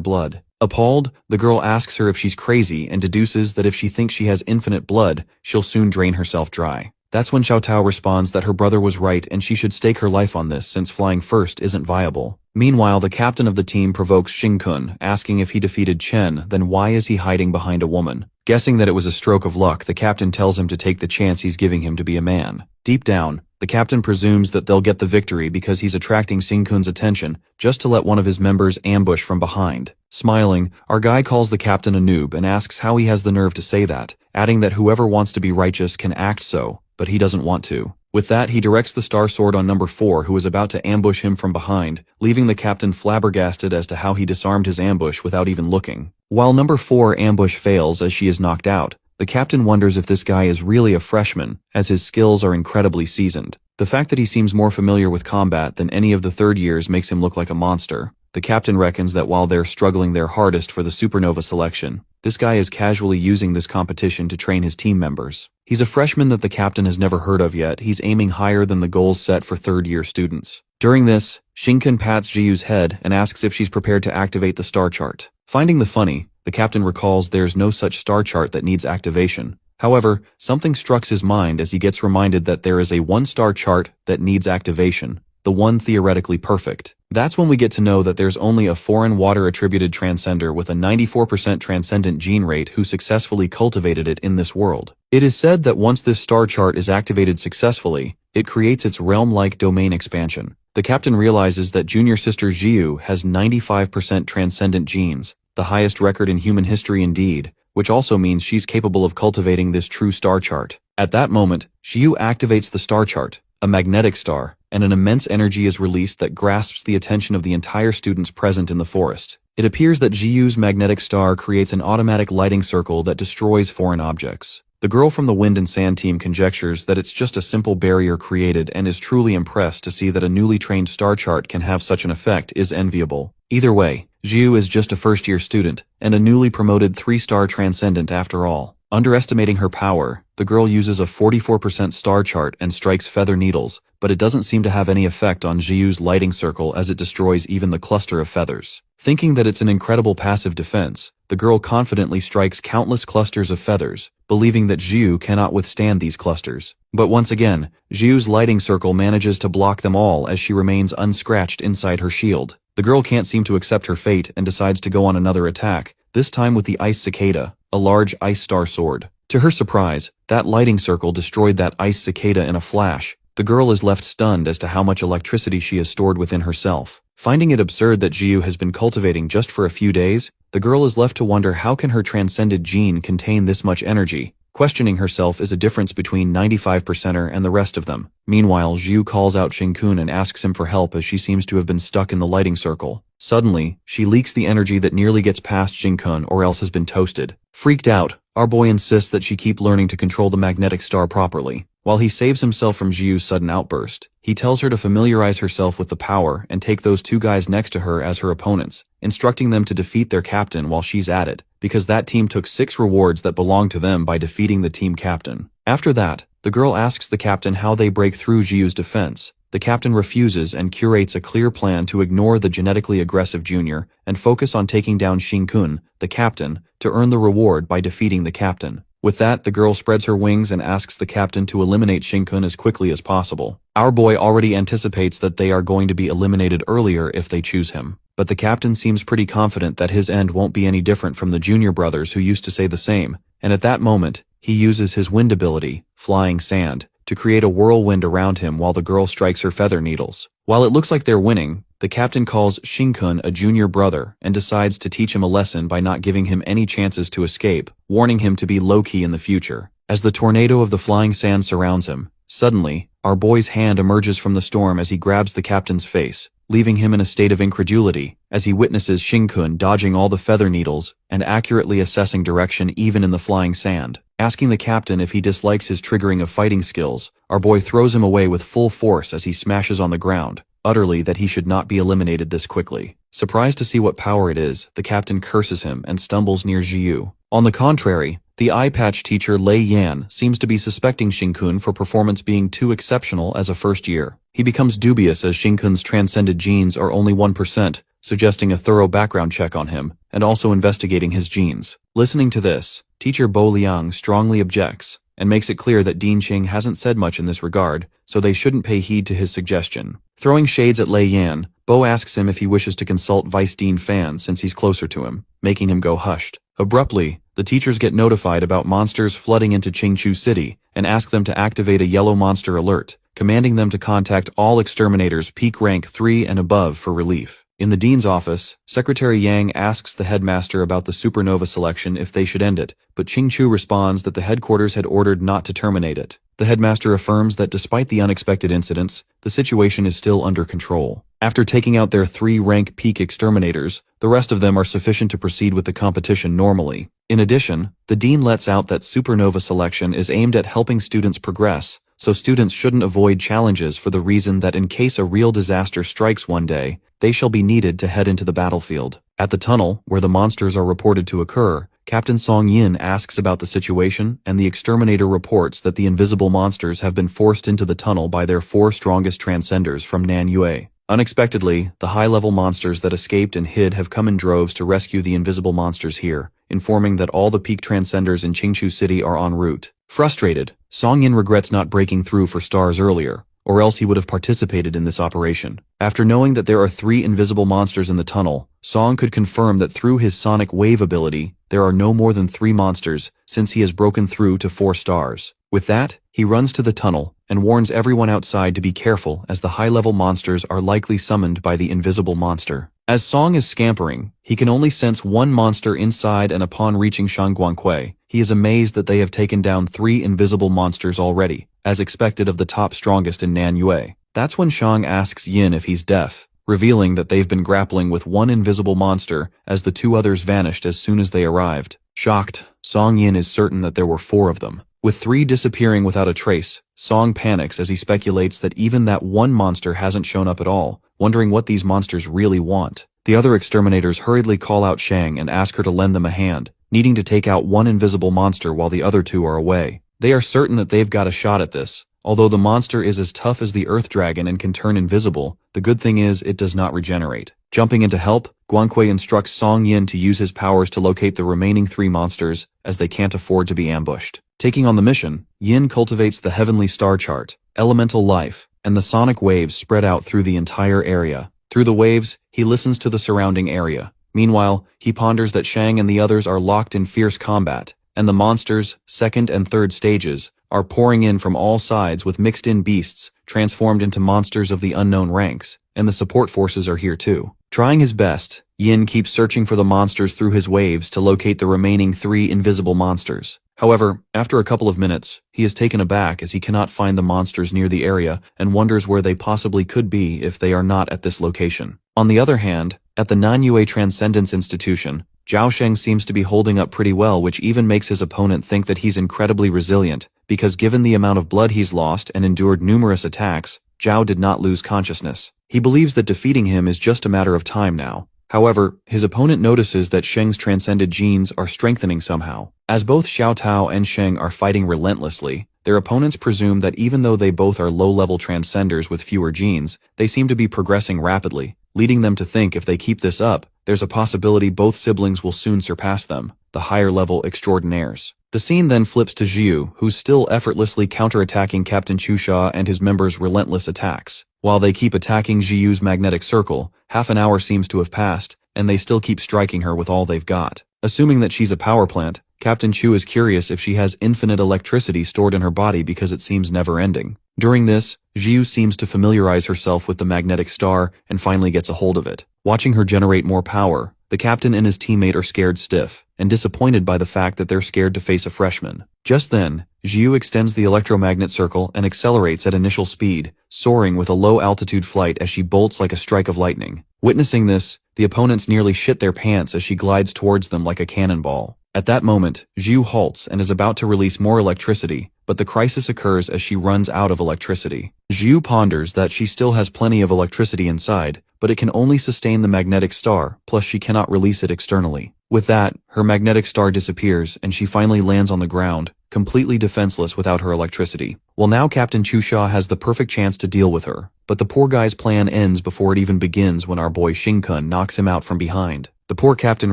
blood. Appalled, the girl asks her if she's crazy and deduces that if she thinks she has infinite blood, she'll soon drain herself dry. That's when Xiao Tao responds that her brother was right and she should stake her life on this since flying first isn't viable. Meanwhile, the captain of the team provokes Xing-kun, asking if he defeated Chen, then why is he hiding behind a woman? Guessing that it was a stroke of luck, the captain tells him to take the chance he's giving him to be a man. Deep down, the captain presumes that they'll get the victory because he's attracting Xing-kun's attention just to let one of his members ambush from behind. Smiling, our guy calls the captain a noob and asks how he has the nerve to say that, adding that whoever wants to be righteous can act so, but he doesn't want to. With that, he directs the star sword on number 4 who is about to ambush him from behind, leaving the captain flabbergasted as to how he disarmed his ambush without even looking. While number 4 ambush fails as she is knocked out, the captain wonders if this guy is really a freshman, as his skills are incredibly seasoned. The fact that he seems more familiar with combat than any of the third years makes him look like a monster. The captain reckons that while they're struggling their hardest for the supernova selection, this guy is casually using this competition to train his team members. He's a freshman that the captain has never heard of yet. He's aiming higher than the goals set for third-year students. During this, Xing-kun pats Jiyu's head and asks if she's prepared to activate the star chart. Finding the funny, the captain recalls there's no such star chart that needs activation. However, something strikes his mind as he gets reminded that there is a 1-star chart that needs activation, the one theoretically perfect. That's when we get to know that there's only a foreign water-attributed transcender with a 94% transcendent gene rate who successfully cultivated it in this world. It is said that once this star chart is activated successfully, it creates its realm-like domain expansion. The captain realizes that junior sister Jiyu has 95% transcendent genes, the highest record in human history indeed, which also means she's capable of cultivating this true star chart. At that moment, Jiyu activates the star chart, a magnetic star, and an immense energy is released that grasps the attention of the entire students present in the forest. It appears that Jiyu's magnetic star creates an automatic lighting circle that destroys foreign objects. The girl from the Wind and Sand team conjectures that it's just a simple barrier created and is truly impressed to see that a newly trained star chart can have such an effect is enviable. Either way, Jiyu is just a first-year student, and a newly promoted 3-star transcendent after all. Underestimating her power, the girl uses a 44% star chart and strikes feather needles, but it doesn't seem to have any effect on Jiyu's lighting circle as it destroys even the cluster of feathers. Thinking that it's an incredible passive defense, the girl confidently strikes countless clusters of feathers, believing that Jiyu cannot withstand these clusters. But once again, Jiyu's lighting circle manages to block them all as she remains unscratched inside her shield. The girl can't seem to accept her fate and decides to go on another attack, this time with the Ice Cicada, a large ice star sword. To her surprise, that lighting circle destroyed that ice cicada in a flash. The girl is left stunned as to how much electricity she has stored within herself. Finding it absurd that Jiyu has been cultivating just for a few days, the girl is left to wonder how can her transcended gene contain this much energy. Questioning herself is a difference between 95%er and the rest of them. Meanwhile, Jiyu calls out Shinkun and asks him for help as she seems to have been stuck in the lighting circle. Suddenly, she leaks the energy that nearly gets past Shinkun or else has been toasted. Freaked out, our boy insists that she keep learning to control the magnetic star properly. While he saves himself from Jiyu's sudden outburst, he tells her to familiarize herself with the power and take those 2 guys next to her as her opponents, instructing them to defeat their captain while she's at it, because that team took 6 rewards that belonged to them by defeating the team captain. After that, the girl asks the captain how they break through Jiyu's defense. The captain refuses and curates a clear plan to ignore the genetically aggressive junior and focus on taking down Shinkun, the captain, to earn the reward by defeating the captain. With that, the girl spreads her wings and asks the captain to eliminate Shinkun as quickly as possible. Our boy already anticipates that they are going to be eliminated earlier if they choose him. But the captain seems pretty confident that his end won't be any different from the junior brothers who used to say the same, and at that moment, he uses his wind ability, Flying Sand, to create a whirlwind around him while the girl strikes her feather needles. While it looks like they're winning, the captain calls Shinkun a junior brother and decides to teach him a lesson by not giving him any chances to escape, warning him to be low-key in the future. As the tornado of the flying sand surrounds him, suddenly, our boy's hand emerges from the storm as he grabs the captain's face, leaving him in a state of incredulity as he witnesses Shinkun dodging all the feather needles and accurately assessing direction even in the flying sand. Asking the captain if he dislikes his triggering of fighting skills, our boy throws him away with full force as he smashes on the ground, utterly that he should not be eliminated this quickly. Surprised to see what power it is, the captain curses him and stumbles near Jiyu. On the contrary, the eye patch teacher Lei Yan seems to be suspecting Shinkun for performance being too exceptional as a first year. He becomes dubious as Shinkun's transcended genes are only 1%, suggesting a thorough background check on him, and also investigating his genes. Listening to this, teacher Bo Liang strongly objects, and makes it clear that Dean Qing hasn't said much in this regard, so they shouldn't pay heed to his suggestion. Throwing shades at Lei Yan, Bo asks him if he wishes to consult Vice Dean Fan since he's closer to him, making him go hushed. Abruptly, the teachers get notified about monsters flooding into Qingchu City and ask them to activate a yellow monster alert, commanding them to contact all exterminators peak rank 3 and above for relief. In the dean's office, Secretary Yang asks the headmaster about the supernova selection if they should end it, but Qingchu responds that the headquarters had ordered not to terminate it. The headmaster affirms that despite the unexpected incidents, the situation is still under control. After taking out their 3 rank peak exterminators, the rest of them are sufficient to proceed with the competition normally. In addition, the dean lets out that supernova selection is aimed at helping students progress, so students shouldn't avoid challenges for the reason that in case a real disaster strikes one day, they shall be needed to head into the battlefield. At the tunnel, where the monsters are reported to occur, Captain Song Yin asks about the situation, and the exterminator reports that the invisible monsters have been forced into the tunnel by their 4 strongest transcenders from Nanyue. Unexpectedly, the high-level monsters that escaped and hid have come in droves to rescue the invisible monsters here, informing that all the peak transcenders in Qingchu City are en route. Frustrated, Song Yin regrets not breaking through for stars earlier, or else he would have participated in this operation. After knowing that there are 3 invisible monsters in the tunnel, Song could confirm that through his sonic wave ability, there are no more than 3 monsters, since he has broken through to 4 stars. With that, he runs to the tunnel and warns everyone outside to be careful as the high-level monsters are likely summoned by the invisible monster. As Song is scampering, he can only sense 1 monster inside, and upon reaching Shangguankui, he is amazed that they have taken down 3 invisible monsters already, as expected of the top strongest in Nanyue. That's when Shang asks Yin if he's deaf, revealing that they've been grappling with one invisible monster as the two others vanished as soon as they arrived. Shocked, Song Yin is certain that there were 4 of them. With 3 disappearing without a trace, Song panics as he speculates that even that one monster hasn't shown up at all, wondering what these monsters really want. The other exterminators hurriedly call out Shang and ask her to lend them a hand, needing to take out one invisible monster while the other 2 are away. They are certain that they've got a shot at this. Although the monster is as tough as the Earth Dragon and can turn invisible, the good thing is it does not regenerate. Jumping in to help, Guangque instructs Song Yin to use his powers to locate the remaining 3 monsters, as they can't afford to be ambushed. Taking on the mission, Yin cultivates the heavenly star chart, elemental life, and the sonic waves spread out through the entire area. Through the waves, he listens to the surrounding area. Meanwhile, he ponders that Shang and the others are locked in fierce combat, and the monsters, 2nd and 3rd stages, are pouring in from all sides with mixed-in beasts, transformed into monsters of the unknown ranks, and the support forces are here too. Trying his best, Yin keeps searching for the monsters through his waves to locate the remaining 3 invisible monsters. However, after a couple of minutes, he is taken aback as he cannot find the monsters near the area and wonders where they possibly could be if they are not at this location. On the other hand, at the Nanyue Transcendence Institution, Zhao Sheng seems to be holding up pretty well, which even makes his opponent think that he's incredibly resilient, because given the amount of blood he's lost and endured numerous attacks, Zhao did not lose consciousness. He believes that defeating him is just a matter of time now. However, his opponent notices that Sheng's transcended genes are strengthening somehow. As both Xiao Tao and Sheng are fighting relentlessly, their opponents presume that even though they both are low-level transcenders with fewer genes, they seem to be progressing rapidly, leading them to think if they keep this up, there's a possibility both siblings will soon surpass them, the higher-level extraordinaires. The scene then flips to Jiu, who's still effortlessly counterattacking Captain Chusha and his members' relentless attacks. While they keep attacking Jiu's magnetic circle, half an hour seems to have passed, and they still keep striking her with all they've got. Assuming that she's a power plant, Captain Chu is curious if she has infinite electricity stored in her body because it seems never-ending. During this, Jiu seems to familiarize herself with the magnetic star and finally gets a hold of it. Watching her generate more power, the captain and his teammate are scared stiff, and disappointed by the fact that they're scared to face a freshman. Just then, Jiu extends the electromagnet circle and accelerates at initial speed, soaring with a low-altitude flight as she bolts like a strike of lightning. Witnessing this, the opponents nearly shit their pants as she glides towards them like a cannonball. At that moment, Jiu halts and is about to release more electricity, but the crisis occurs as she runs out of electricity. Jiu ponders that she still has plenty of electricity inside, but it can only sustain the magnetic star, plus she cannot release it externally. With that, her magnetic star disappears and she finally lands on the ground, completely defenseless without her electricity. Well, now Captain Chusha has the perfect chance to deal with her, but the poor guy's plan ends before it even begins when our boy Shin-kun knocks him out from behind. The poor captain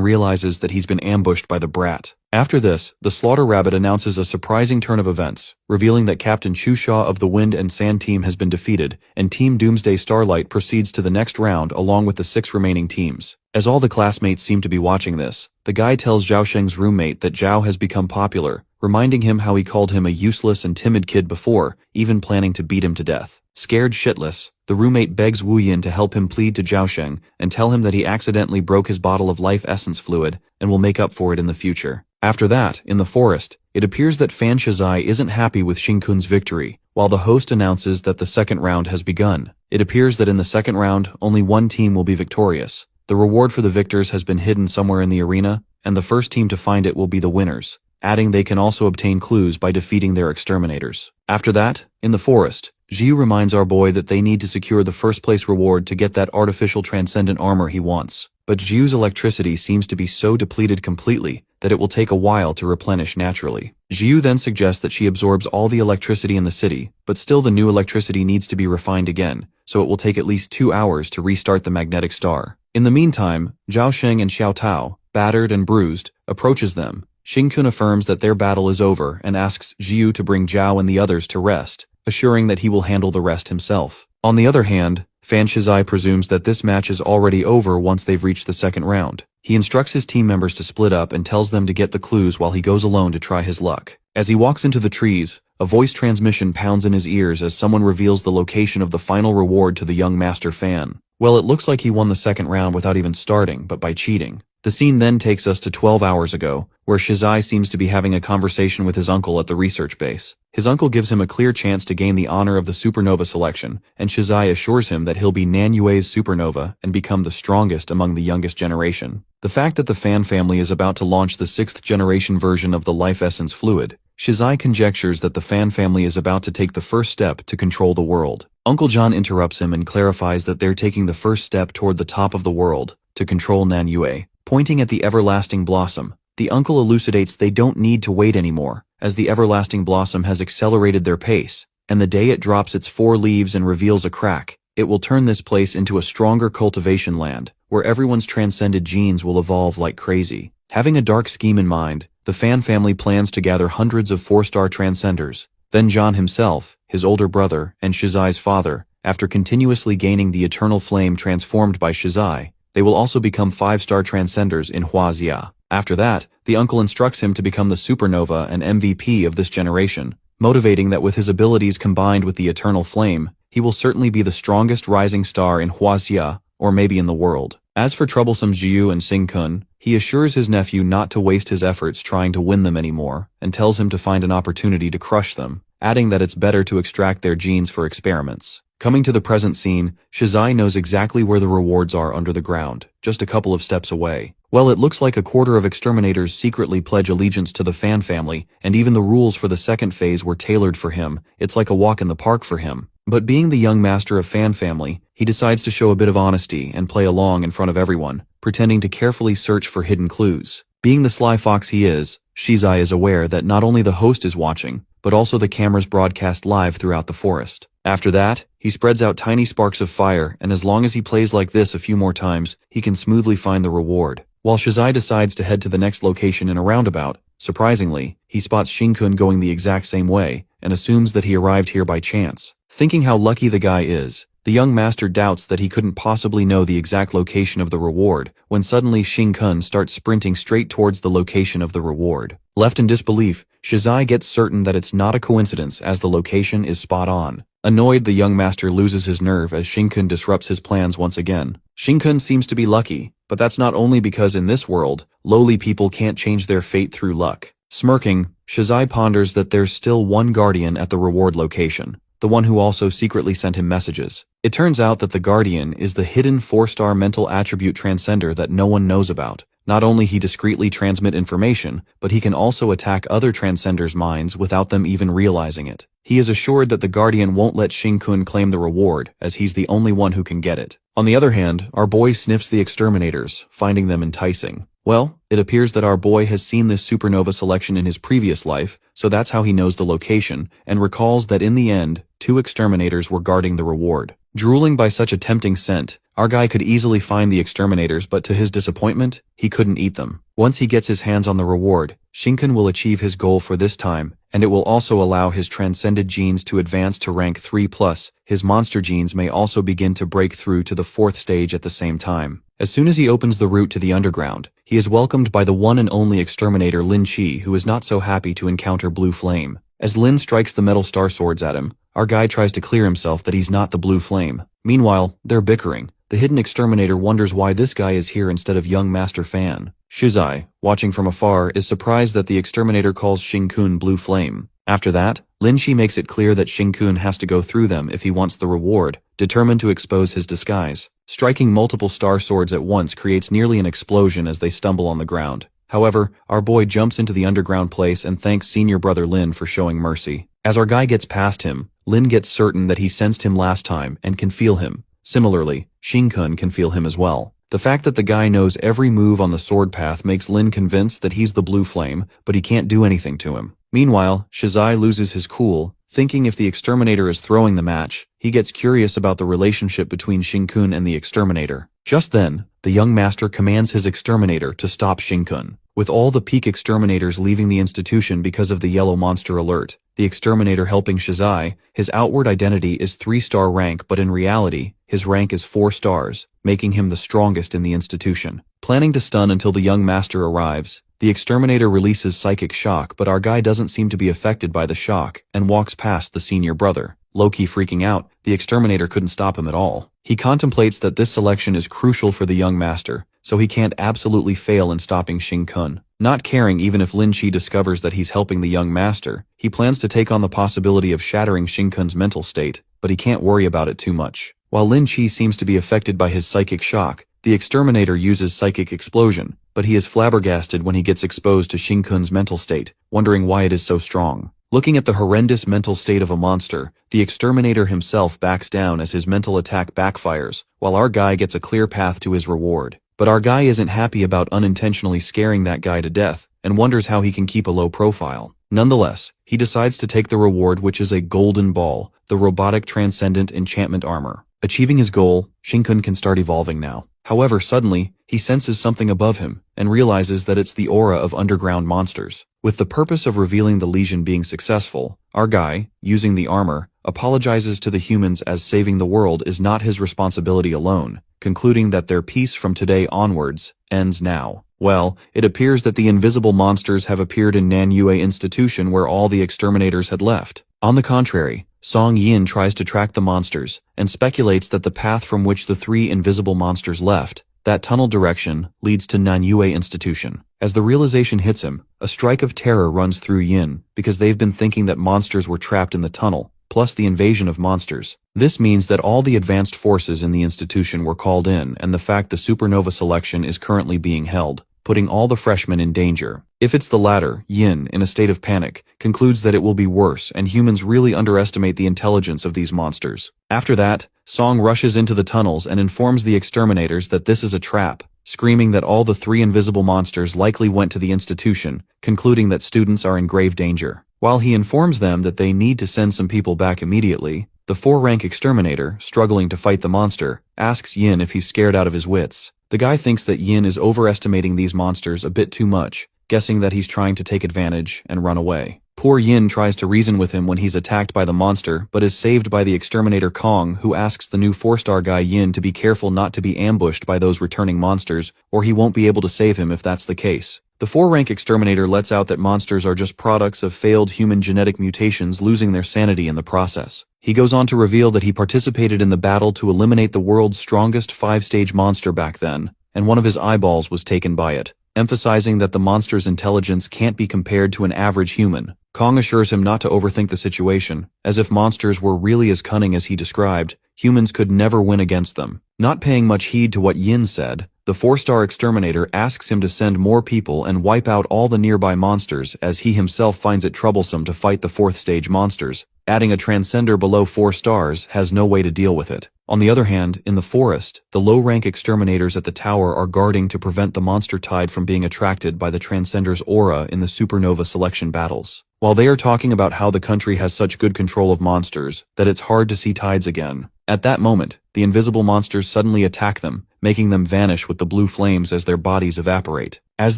realizes that he's been ambushed by the brat. After this, the Slaughter Rabbit announces a surprising turn of events, revealing that Captain Chusha of the Wind and Sand team has been defeated, and Team Doomsday Starlight proceeds to the next round along with the 6 remaining teams. As all the classmates seem to be watching this, the guy tells Zhao Sheng's roommate that Zhao has become popular, reminding him how he called him a useless and timid kid before, even planning to beat him to death. Scared shitless, the roommate begs Wu Yin to help him plead to Zhao Sheng and tell him that he accidentally broke his bottle of life essence fluid and will make up for it in the future. After that, in the forest, it appears that Fan Shizai isn't happy with Shin-kun's victory, while the host announces that the second round has begun. It appears that in the second round, only one team will be victorious. The reward for the victors has been hidden somewhere in the arena, and the first team to find it will be the winners, adding they can also obtain clues by defeating their exterminators. After that, in the forest, Jiu reminds our boy that they need to secure the first place reward to get that artificial transcendent armor he wants. But Jiu's electricity seems to be so depleted completely that it will take a while to replenish naturally. Jiu then suggests that she absorbs all the electricity in the city, but still the new electricity needs to be refined again, so it will take at least 2 hours to restart the magnetic star. In the meantime, Zhao Sheng and Xiao Tao, battered and bruised, approaches them. Shin-kun affirms that their battle is over and asks Jiu to bring Zhao and the others to rest, assuring that he will handle the rest himself. On the other hand, Fan Shizai presumes that this match is already over once they've reached the second round. He instructs his team members to split up and tells them to get the clues while he goes alone to try his luck. As he walks into the trees, a voice transmission pounds in his ears as someone reveals the location of the final reward to the young Master Fan. Well, it looks like he won the second round without even starting, but by cheating. The scene then takes us to 12 hours ago, where Shizai seems to be having a conversation with his uncle at the research base. His uncle gives him a clear chance to gain the honor of the supernova selection, and Shizai assures him that he'll be Nanyue's supernova and become the strongest among the youngest generation. The fact that the Fan family is about to launch the 6th generation version of the life essence fluid, Shizai conjectures that the Fan family is about to take the first step to control the world. Uncle John interrupts him and clarifies that they're taking the first step toward the top of the world, to control Nanyue. Pointing at the everlasting blossom, the uncle elucidates they don't need to wait anymore, as the everlasting blossom has accelerated their pace, and the day it drops its 4 leaves and reveals a crack, it will turn this place into a stronger cultivation land, where everyone's transcended genes will evolve like crazy. Having a dark scheme in mind, the Fan family plans to gather hundreds of 4-star transcenders. Then John himself, his older brother, and Shizai's father, after continuously gaining the eternal flame transformed by Shizai, they will also become 5-star transcenders in Huaxia. After that, the uncle instructs him to become the supernova and MVP of this generation, motivating that with his abilities combined with the eternal flame, he will certainly be the strongest rising star in Huaxia, or maybe in the world. As for troublesome Jiu and Xing-kun, he assures his nephew not to waste his efforts trying to win them anymore, and tells him to find an opportunity to crush them, adding that it's better to extract their genes for experiments. Coming to the present scene, Shizai knows exactly where the rewards are under the ground, just a couple of steps away. Well, it looks like a quarter of exterminators secretly pledge allegiance to the Fan family, and even the rules for the second phase were tailored for him. It's like a walk in the park for him. But being the young master of Fan family, he decides to show a bit of honesty and play along in front of everyone, pretending to carefully search for hidden clues. Being the sly fox he is, Shizai is aware that not only the host is watching, but also the cameras broadcast live throughout the forest. After that, he spreads out tiny sparks of fire, and as long as he plays like this a few more times, he can smoothly find the reward. While Shizai decides to head to the next location in a roundabout, surprisingly, he spots Xing-kun going the exact same way, and assumes that he arrived here by chance. Thinking how lucky the guy is, the young master doubts that he couldn't possibly know the exact location of the reward, when suddenly Xing-kun starts sprinting straight towards the location of the reward. Left in disbelief, Shizai gets certain that it's not a coincidence as the location is spot on. Annoyed, the young master loses his nerve as Xing-kun disrupts his plans once again. Xing-kun seems to be lucky, but that's not only because in this world, lowly people can't change their fate through luck. Smirking, Shizai ponders that there's still one guardian at the reward location, the one who also secretly sent him messages. It turns out that the guardian is the hidden 4-star mental attribute transcender that no one knows about. Not only he discreetly transmit information, but he can also attack other transcenders' minds without them even realizing it. He is assured that the guardian won't let Xing-kun claim the reward, as he's the only one who can get it. On the other hand, our boy sniffs the exterminators, finding them enticing. Well, it appears that our boy has seen this supernova selection in his previous life, so that's how he knows the location, and recalls that in the end, 2 exterminators were guarding the reward. Drooling by such a tempting scent, our guy could easily find the exterminators, but to his disappointment, he couldn't eat them. Once he gets his hands on the reward, Xing-kun will achieve his goal for this time, and it will also allow his transcended genes to advance to rank 3+. His monster genes may also begin to break through to the 4th stage at the same time. As soon as he opens the route to the underground, he is welcomed by the one and only exterminator Lin Chi, who is not so happy to encounter Blue Flame. As Lin strikes the metal star swords at him, our guy tries to clear himself that he's not the Blue Flame. Meanwhile, they're bickering. The hidden exterminator wonders why this guy is here instead of young Master Fan. Shizai, watching from afar, is surprised that the exterminator calls Xing-kun Blue Flame. After that, Lin Chi makes it clear that Xing-kun has to go through them if he wants the reward, determined to expose his disguise. Striking multiple star swords at once creates nearly an explosion as they stumble on the ground. However, our boy jumps into the underground place and thanks senior brother Lin for showing mercy. As our guy gets past him, Lin gets certain that he sensed him last time and can feel him. Similarly, Xing-kun can feel him as well. The fact that the guy knows every move on the sword path makes Lin convinced that he's the Blue Flame, but he can't do anything to him. Meanwhile, Shizai loses his cool, thinking if the exterminator is throwing the match, he gets curious about the relationship between Xing-kun and the exterminator. Just then, the young master commands his exterminator to stop Xing-kun. With all the peak exterminators leaving the institution because of the yellow monster alert, the exterminator helping Shizai, his outward identity is 3-star rank, but in reality, his rank is 4 stars, making him the strongest in the institution. Planning to stun until the young master arrives, the exterminator releases psychic shock, but our guy doesn't seem to be affected by the shock and walks past the senior brother. Low-key freaking out, the exterminator couldn't stop him at all. He contemplates that this selection is crucial for the young master, so he can't absolutely fail in stopping Xing Kun. Not caring even if Lin Qi discovers that he's helping the young master, he plans to take on the possibility of shattering Xing Kun's mental state, but he can't worry about it too much. While Lin Qi seems to be affected by his psychic shock, the exterminator uses psychic explosion, but he is flabbergasted when he gets exposed to Xing Kun's mental state, wondering why it is so strong. Looking at the horrendous mental state of a monster, the exterminator himself backs down as his mental attack backfires, while our guy gets a clear path to his reward. But our guy isn't happy about unintentionally scaring that guy to death, and wonders how he can keep a low profile. Nonetheless, he decides to take the reward, which is a golden ball, the robotic transcendent enchantment armor. Achieving his goal, Xing Kun can start evolving now. However, suddenly, he senses something above him, and realizes that it's the aura of underground monsters. With the purpose of revealing the lesion being successful, our guy, using the armor, apologizes to the humans as saving the world is not his responsibility alone, concluding that their peace from today onwards ends now. Well, it appears that the invisible monsters have appeared in Nanyue Institution where all the exterminators had left. On the contrary, Song Yin tries to track the monsters, and speculates that the path from which the three invisible monsters left, that tunnel direction, leads to Nanyue Institution. As the realization hits him, a strike of terror runs through Yin, because they've been thinking that monsters were trapped in the tunnel, plus the invasion of monsters. This means that all the advanced forces in the institution were called in, and the fact the supernova selection is currently being held, putting all the freshmen in danger. If it's the latter, Yin, in a state of panic, concludes that it will be worse and humans really underestimate the intelligence of these monsters. After that, Song rushes into the tunnels and informs the exterminators that this is a trap, screaming that all the three invisible monsters likely went to the institution, concluding that students are in grave danger. While he informs them that they need to send some people back immediately, the 4-rank exterminator, struggling to fight the monster, asks Yin if he's scared out of his wits. The guy thinks that Yin is overestimating these monsters a bit too much, guessing that he's trying to take advantage and run away. Poor Yin tries to reason with him when he's attacked by the monster, but is saved by the exterminator Kong, who asks the new 4-star guy Yin to be careful not to be ambushed by those returning monsters, or he won't be able to save him if that's the case. The 4-rank exterminator lets out that monsters are just products of failed human genetic mutations losing their sanity in the process. He goes on to reveal that he participated in the battle to eliminate the world's strongest 5-stage monster back then, and one of his eyeballs was taken by it, emphasizing that the monster's intelligence can't be compared to an average human. Kong assures him not to overthink the situation, as if monsters were really as cunning as he described, humans could never win against them. Not paying much heed to what Yin said, the 4-star exterminator asks him to send more people and wipe out all the nearby monsters, as he himself finds it troublesome to fight the 4th-stage monsters. Adding a transcender below 4 stars has no way to deal with it. On the other hand, in the forest, the low-rank exterminators at the tower are guarding to prevent the monster tide from being attracted by the transcender's aura in the supernova selection battles. While they are talking about how the country has such good control of monsters that it's hard to see tides again, at that moment, the invisible monsters suddenly attack them, making them vanish with the blue flames as their bodies evaporate. As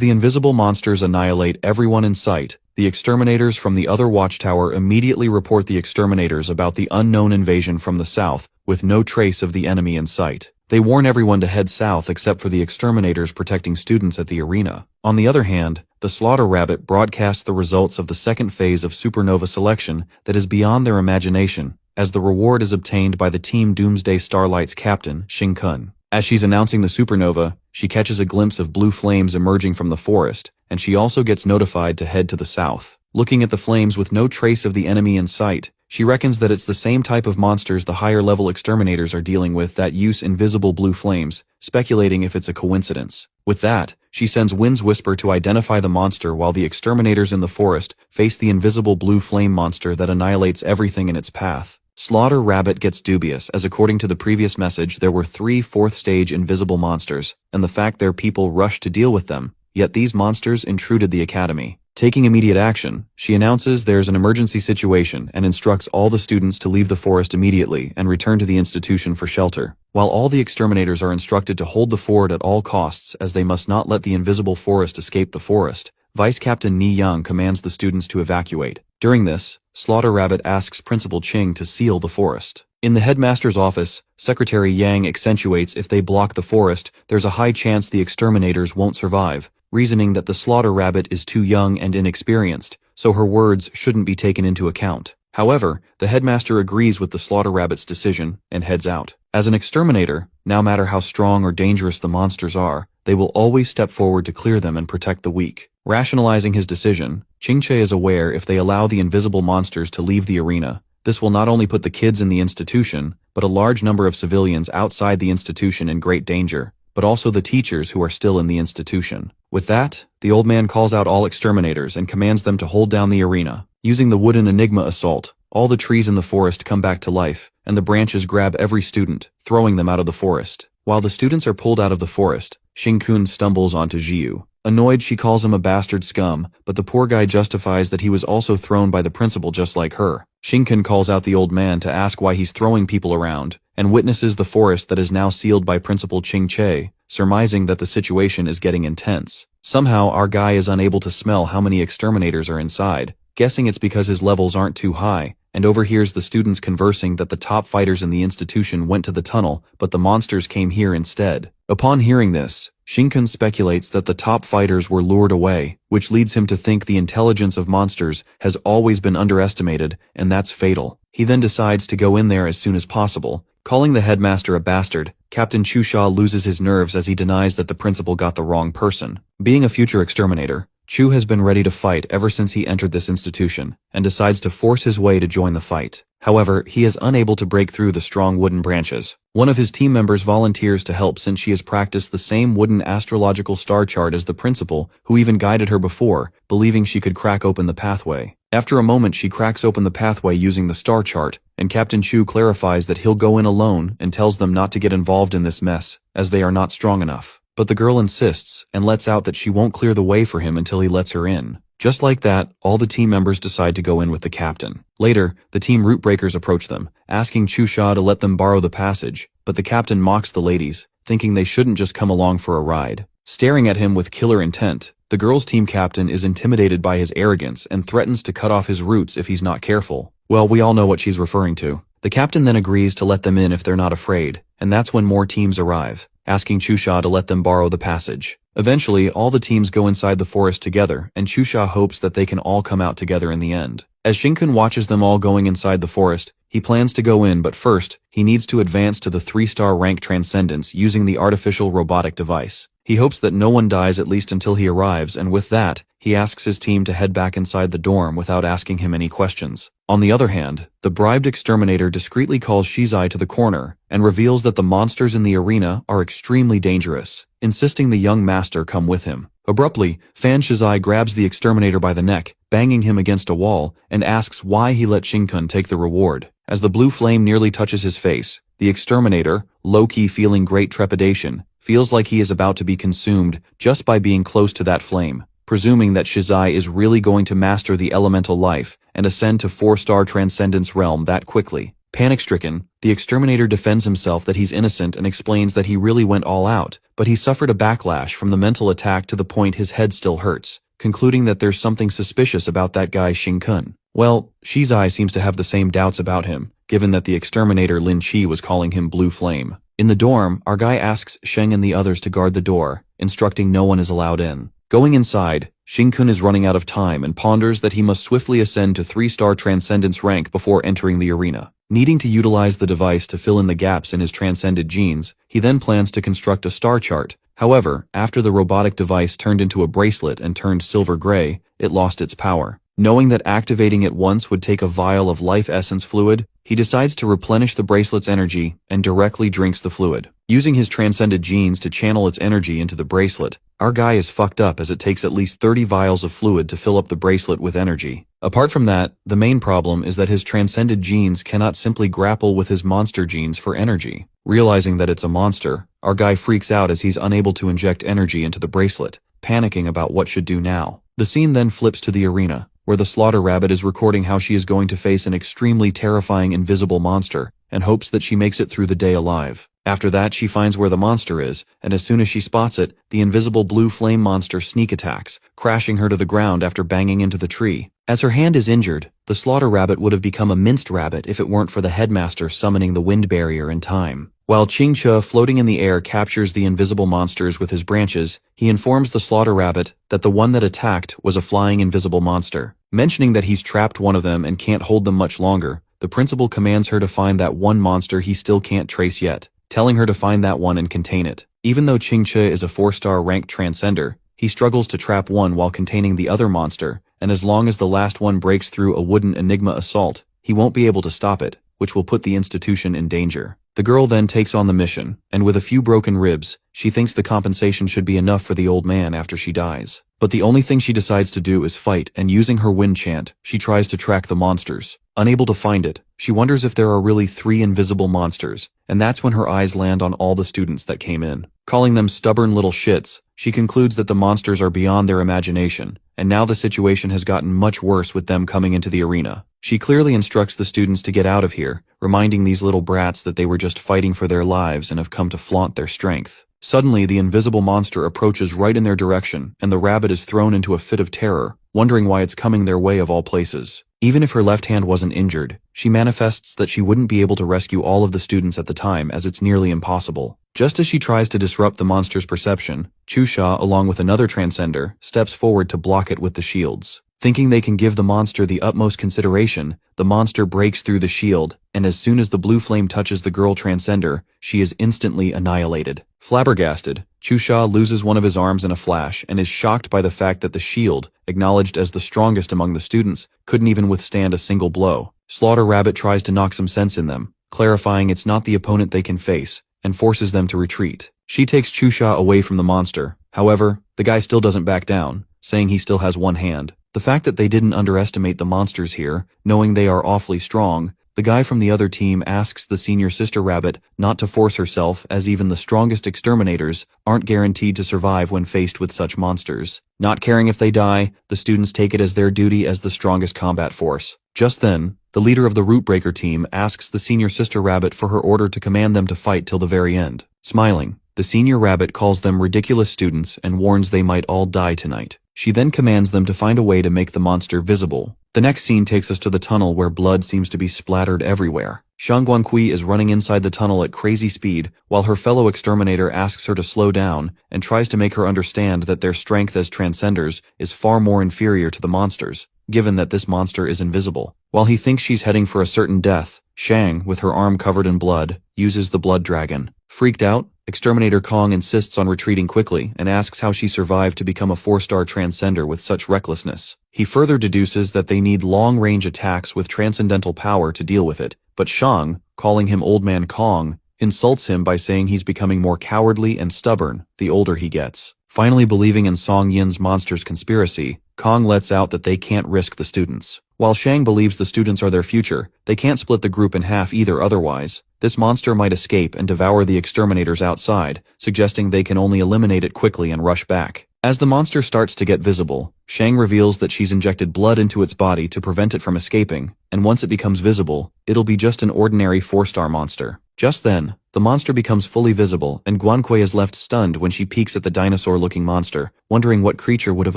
the invisible monsters annihilate everyone in sight, the exterminators from the other watchtower immediately report the exterminators about the unknown invasion from the south, with no trace of the enemy in sight. They warn everyone to head south except for the exterminators protecting students at the arena. On the other hand, the Slaughter Rabbit broadcasts the results of the second phase of supernova selection that is beyond their imagination, as the reward is obtained by the Team Doomsday Starlight's captain, Xing Kun. As she's announcing the supernova, she catches a glimpse of blue flames emerging from the forest, and she also gets notified to head to the south. Looking at the flames with no trace of the enemy in sight, she reckons that it's the same type of monsters the higher-level exterminators are dealing with that use invisible blue flames, speculating if it's a coincidence. With that, she sends Wind's Whisper to identify the monster while the exterminators in the forest face the invisible blue flame monster that annihilates everything in its path. Slaughter Rabbit gets dubious, as according to the previous message there were 3 4th-stage invisible monsters, and the fact their people rushed to deal with them, yet these monsters intruded the academy. Taking immediate action, she announces there's an emergency situation and instructs all the students to leave the forest immediately and return to the institution for shelter, while all the exterminators are instructed to hold the fort at all costs as they must not let the invisible forest escape the forest. Vice Captain Ni Yang commands the students to evacuate. During this, Slaughter Rabbit asks Principal Ching to seal the forest. In the headmaster's office, Secretary Yang accentuates if they block the forest, there's a high chance the exterminators won't survive, reasoning that the Slaughter Rabbit is too young and inexperienced, so her words shouldn't be taken into account. However, the headmaster agrees with the Slaughter Rabbit's decision and heads out. As an exterminator, no matter how strong or dangerous the monsters are, they will always step forward to clear them and protect the weak. Rationalizing his decision, Qingche is aware if they allow the invisible monsters to leave the arena, this will not only put the kids in the institution, but a large number of civilians outside the institution in great danger, but also the teachers who are still in the institution. With that, the old man calls out all exterminators and commands them to hold down the arena. Using the wooden enigma assault, all the trees in the forest come back to life, and the branches grab every student, throwing them out of the forest. While the students are pulled out of the forest, Xingkun stumbles onto Jiu. Annoyed, she calls him a bastard scum, but the poor guy justifies that he was also thrown by the principal just like her. Xingkun calls out the old man to ask why he's throwing people around, and witnesses the forest that is now sealed by Principal Qingche, surmising that the situation is getting intense. Somehow, our guy is unable to smell how many exterminators are inside, guessing it's because his levels aren't too high, and overhears the students conversing that the top fighters in the institution went to the tunnel, but the monsters came here instead. Upon hearing this, Xingkun speculates that the top fighters were lured away, which leads him to think the intelligence of monsters has always been underestimated, and that's fatal. He then decides to go in there as soon as possible. Calling the headmaster a bastard, Captain Chusha loses his nerves as he denies that the principal got the wrong person. Being a future exterminator, Chu has been ready to fight ever since he entered this institution, and decides to force his way to join the fight. However, he is unable to break through the strong wooden branches. One of his team members volunteers to help since she has practiced the same wooden astrological star chart as the principal, who even guided her before, believing she could crack open the pathway. After a moment, she cracks open the pathway using the star chart, and Captain Chu clarifies that he'll go in alone and tells them not to get involved in this mess, as they are not strong enough. But the girl insists and lets out that she won't clear the way for him until he lets her in. Just like that, all the team members decide to go in with the captain. Later, the team route breakers approach them, asking Chusha to let them borrow the passage, but the captain mocks the ladies, thinking they shouldn't just come along for a ride. Staring at him with killer intent, the girls' team captain is intimidated by his arrogance and threatens to cut off his routes if he's not careful. Well, we all know what she's referring to. The captain then agrees to let them in if they're not afraid, and that's when more teams arrive, asking Chusha to let them borrow the passage. Eventually, all the teams go inside the forest together, and Chusha hopes that they can all come out together in the end. As Xingkun watches them all going inside the forest, he plans to go in, but first, he needs to advance to the 3-star rank transcendence using the artificial robotic device. He hopes that no one dies at least until he arrives, and with that, he asks his team to head back inside the dorm without asking him any questions. On the other hand, the bribed exterminator discreetly calls Shizai to the corner and reveals that the monsters in the arena are extremely dangerous, insisting the young master come with him. Abruptly, Fan Shizai grabs the exterminator by the neck, banging him against a wall, and asks why he let Xingkun take the reward. As the blue flame nearly touches his face, the exterminator, low-key feeling great trepidation, feels like he is about to be consumed just by being close to that flame, presuming that Shizai is really going to master the elemental life and ascend to 4-star transcendence realm that quickly. Panic-stricken, the exterminator defends himself that he's innocent and explains that he really went all out, but he suffered a backlash from the mental attack to the point his head still hurts, concluding that there's something suspicious about that guy Xingkun. Well, Shizai seems to have the same doubts about him, given that the exterminator Lin Chi was calling him Blue Flame. In the dorm, our guy asks Sheng and the others to guard the door, instructing no one is allowed in. Going inside, Xingkun is running out of time and ponders that he must swiftly ascend to 3-star transcendence rank before entering the arena. Needing to utilize the device to fill in the gaps in his transcended genes, he then plans to construct a star chart. However, after the robotic device turned into a bracelet and turned silver gray, it lost its power. Knowing that activating it once would take a vial of life essence fluid, he decides to replenish the bracelet's energy and directly drinks the fluid. Using his transcended genes to channel its energy into the bracelet, our guy is fucked up as it takes at least 30 vials of fluid to fill up the bracelet with energy. Apart from that, the main problem is that his transcended genes cannot simply grapple with his monster genes for energy. Realizing that it's a monster, our guy freaks out as he's unable to inject energy into the bracelet, panicking about what should do now. The scene then flips to the arena, where the slaughter rabbit is recording how she is going to face an extremely terrifying invisible monster, and hopes that she makes it through the day alive. After that, she finds where the monster is, and as soon as she spots it, the invisible blue flame monster sneak attacks, crashing her to the ground after banging into the tree. As her hand is injured, the slaughter rabbit would have become a minced rabbit if it weren't for the headmaster summoning the wind barrier in time. While Qingche, floating in the air, captures the invisible monsters with his branches, he informs the slaughter rabbit that the one that attacked was a flying invisible monster. Mentioning that he's trapped one of them and can't hold them much longer, the principal commands her to find that one monster he still can't trace yet. telling her to find that one and contain it. Even though Qingche is a 4-star ranked transcender, he struggles to trap one while containing the other monster, and as long as the last one breaks through a wooden Enigma assault, he won't be able to stop it, which will put the institution in danger. The girl then takes on the mission, and with a few broken ribs, she thinks the compensation should be enough for the old man after she dies. But the only thing she decides to do is fight, and using her wind chant, she tries to track the monsters. Unable to find it, she wonders if there are really 3 invisible monsters, and that's when her eyes land on all the students that came in. Calling them stubborn little shits, she concludes that the monsters are beyond their imagination, and now the situation has gotten much worse with them coming into the arena. She clearly instructs the students to get out of here, reminding these little brats that they were just fighting for their lives and have come to flaunt their strength. Suddenly, the invisible monster approaches right in their direction, and the rabbit is thrown into a fit of terror, wondering why it's coming their way of all places. Even if her left hand wasn't injured, she manifests that she wouldn't be able to rescue all of the students at the time, as it's nearly impossible. Just as she tries to disrupt the monster's perception, Chusha, along with another transcender, steps forward to block it with the shields. Thinking they can give the monster the utmost consideration, the monster breaks through the shield, and as soon as the blue flame touches the girl transcender, she is instantly annihilated. Flabbergasted, Chusha loses one of his arms in a flash and is shocked by the fact that the shield, acknowledged as the strongest among the students, couldn't even withstand a single blow. Slaughter Rabbit tries to knock some sense in them, clarifying it's not the opponent they can face, and forces them to retreat. She takes Chusha away from the monster. However, the guy still doesn't back down, saying he still has one hand. The fact that they didn't underestimate the monsters here, knowing they are awfully strong, the guy from the other team asks the senior sister rabbit not to force herself, as even the strongest exterminators aren't guaranteed to survive when faced with such monsters. Not caring if they die, the students take it as their duty as the strongest combat force. Just then, the leader of the Rootbreaker team asks the senior sister rabbit for her order to command them to fight till the very end. Smiling, the senior rabbit calls them ridiculous students and warns they might all die tonight. She then commands them to find a way to make the monster visible. The next scene takes us to the tunnel where blood seems to be splattered everywhere. Shang Guangqi is running inside the tunnel at crazy speed, while her fellow exterminator asks her to slow down and tries to make her understand that their strength as transcenders is far more inferior to the monsters, given that this monster is invisible. While he thinks she's heading for a certain death, Shang, with her arm covered in blood, uses the blood dragon. Freaked out, Exterminator Kong insists on retreating quickly and asks how she survived to become a 4-star transcender with such recklessness. He further deduces that they need long-range attacks with transcendental power to deal with it, but Shang, calling him Old Man Kong, insults him by saying he's becoming more cowardly and stubborn the older he gets. Finally believing in Song Yin's monster's conspiracy, Kong lets out that they can't risk the students. While Shang believes the students are their future, they can't split the group in half either otherwise. This monster might escape and devour the exterminators outside, suggesting they can only eliminate it quickly and rush back. As the monster starts to get visible, Shang reveals that she's injected blood into its body to prevent it from escaping, and once it becomes visible, it'll be just an ordinary 4-star monster. Just then, the monster becomes fully visible, and Guanqui is left stunned when she peeks at the dinosaur-looking monster, wondering what creature would have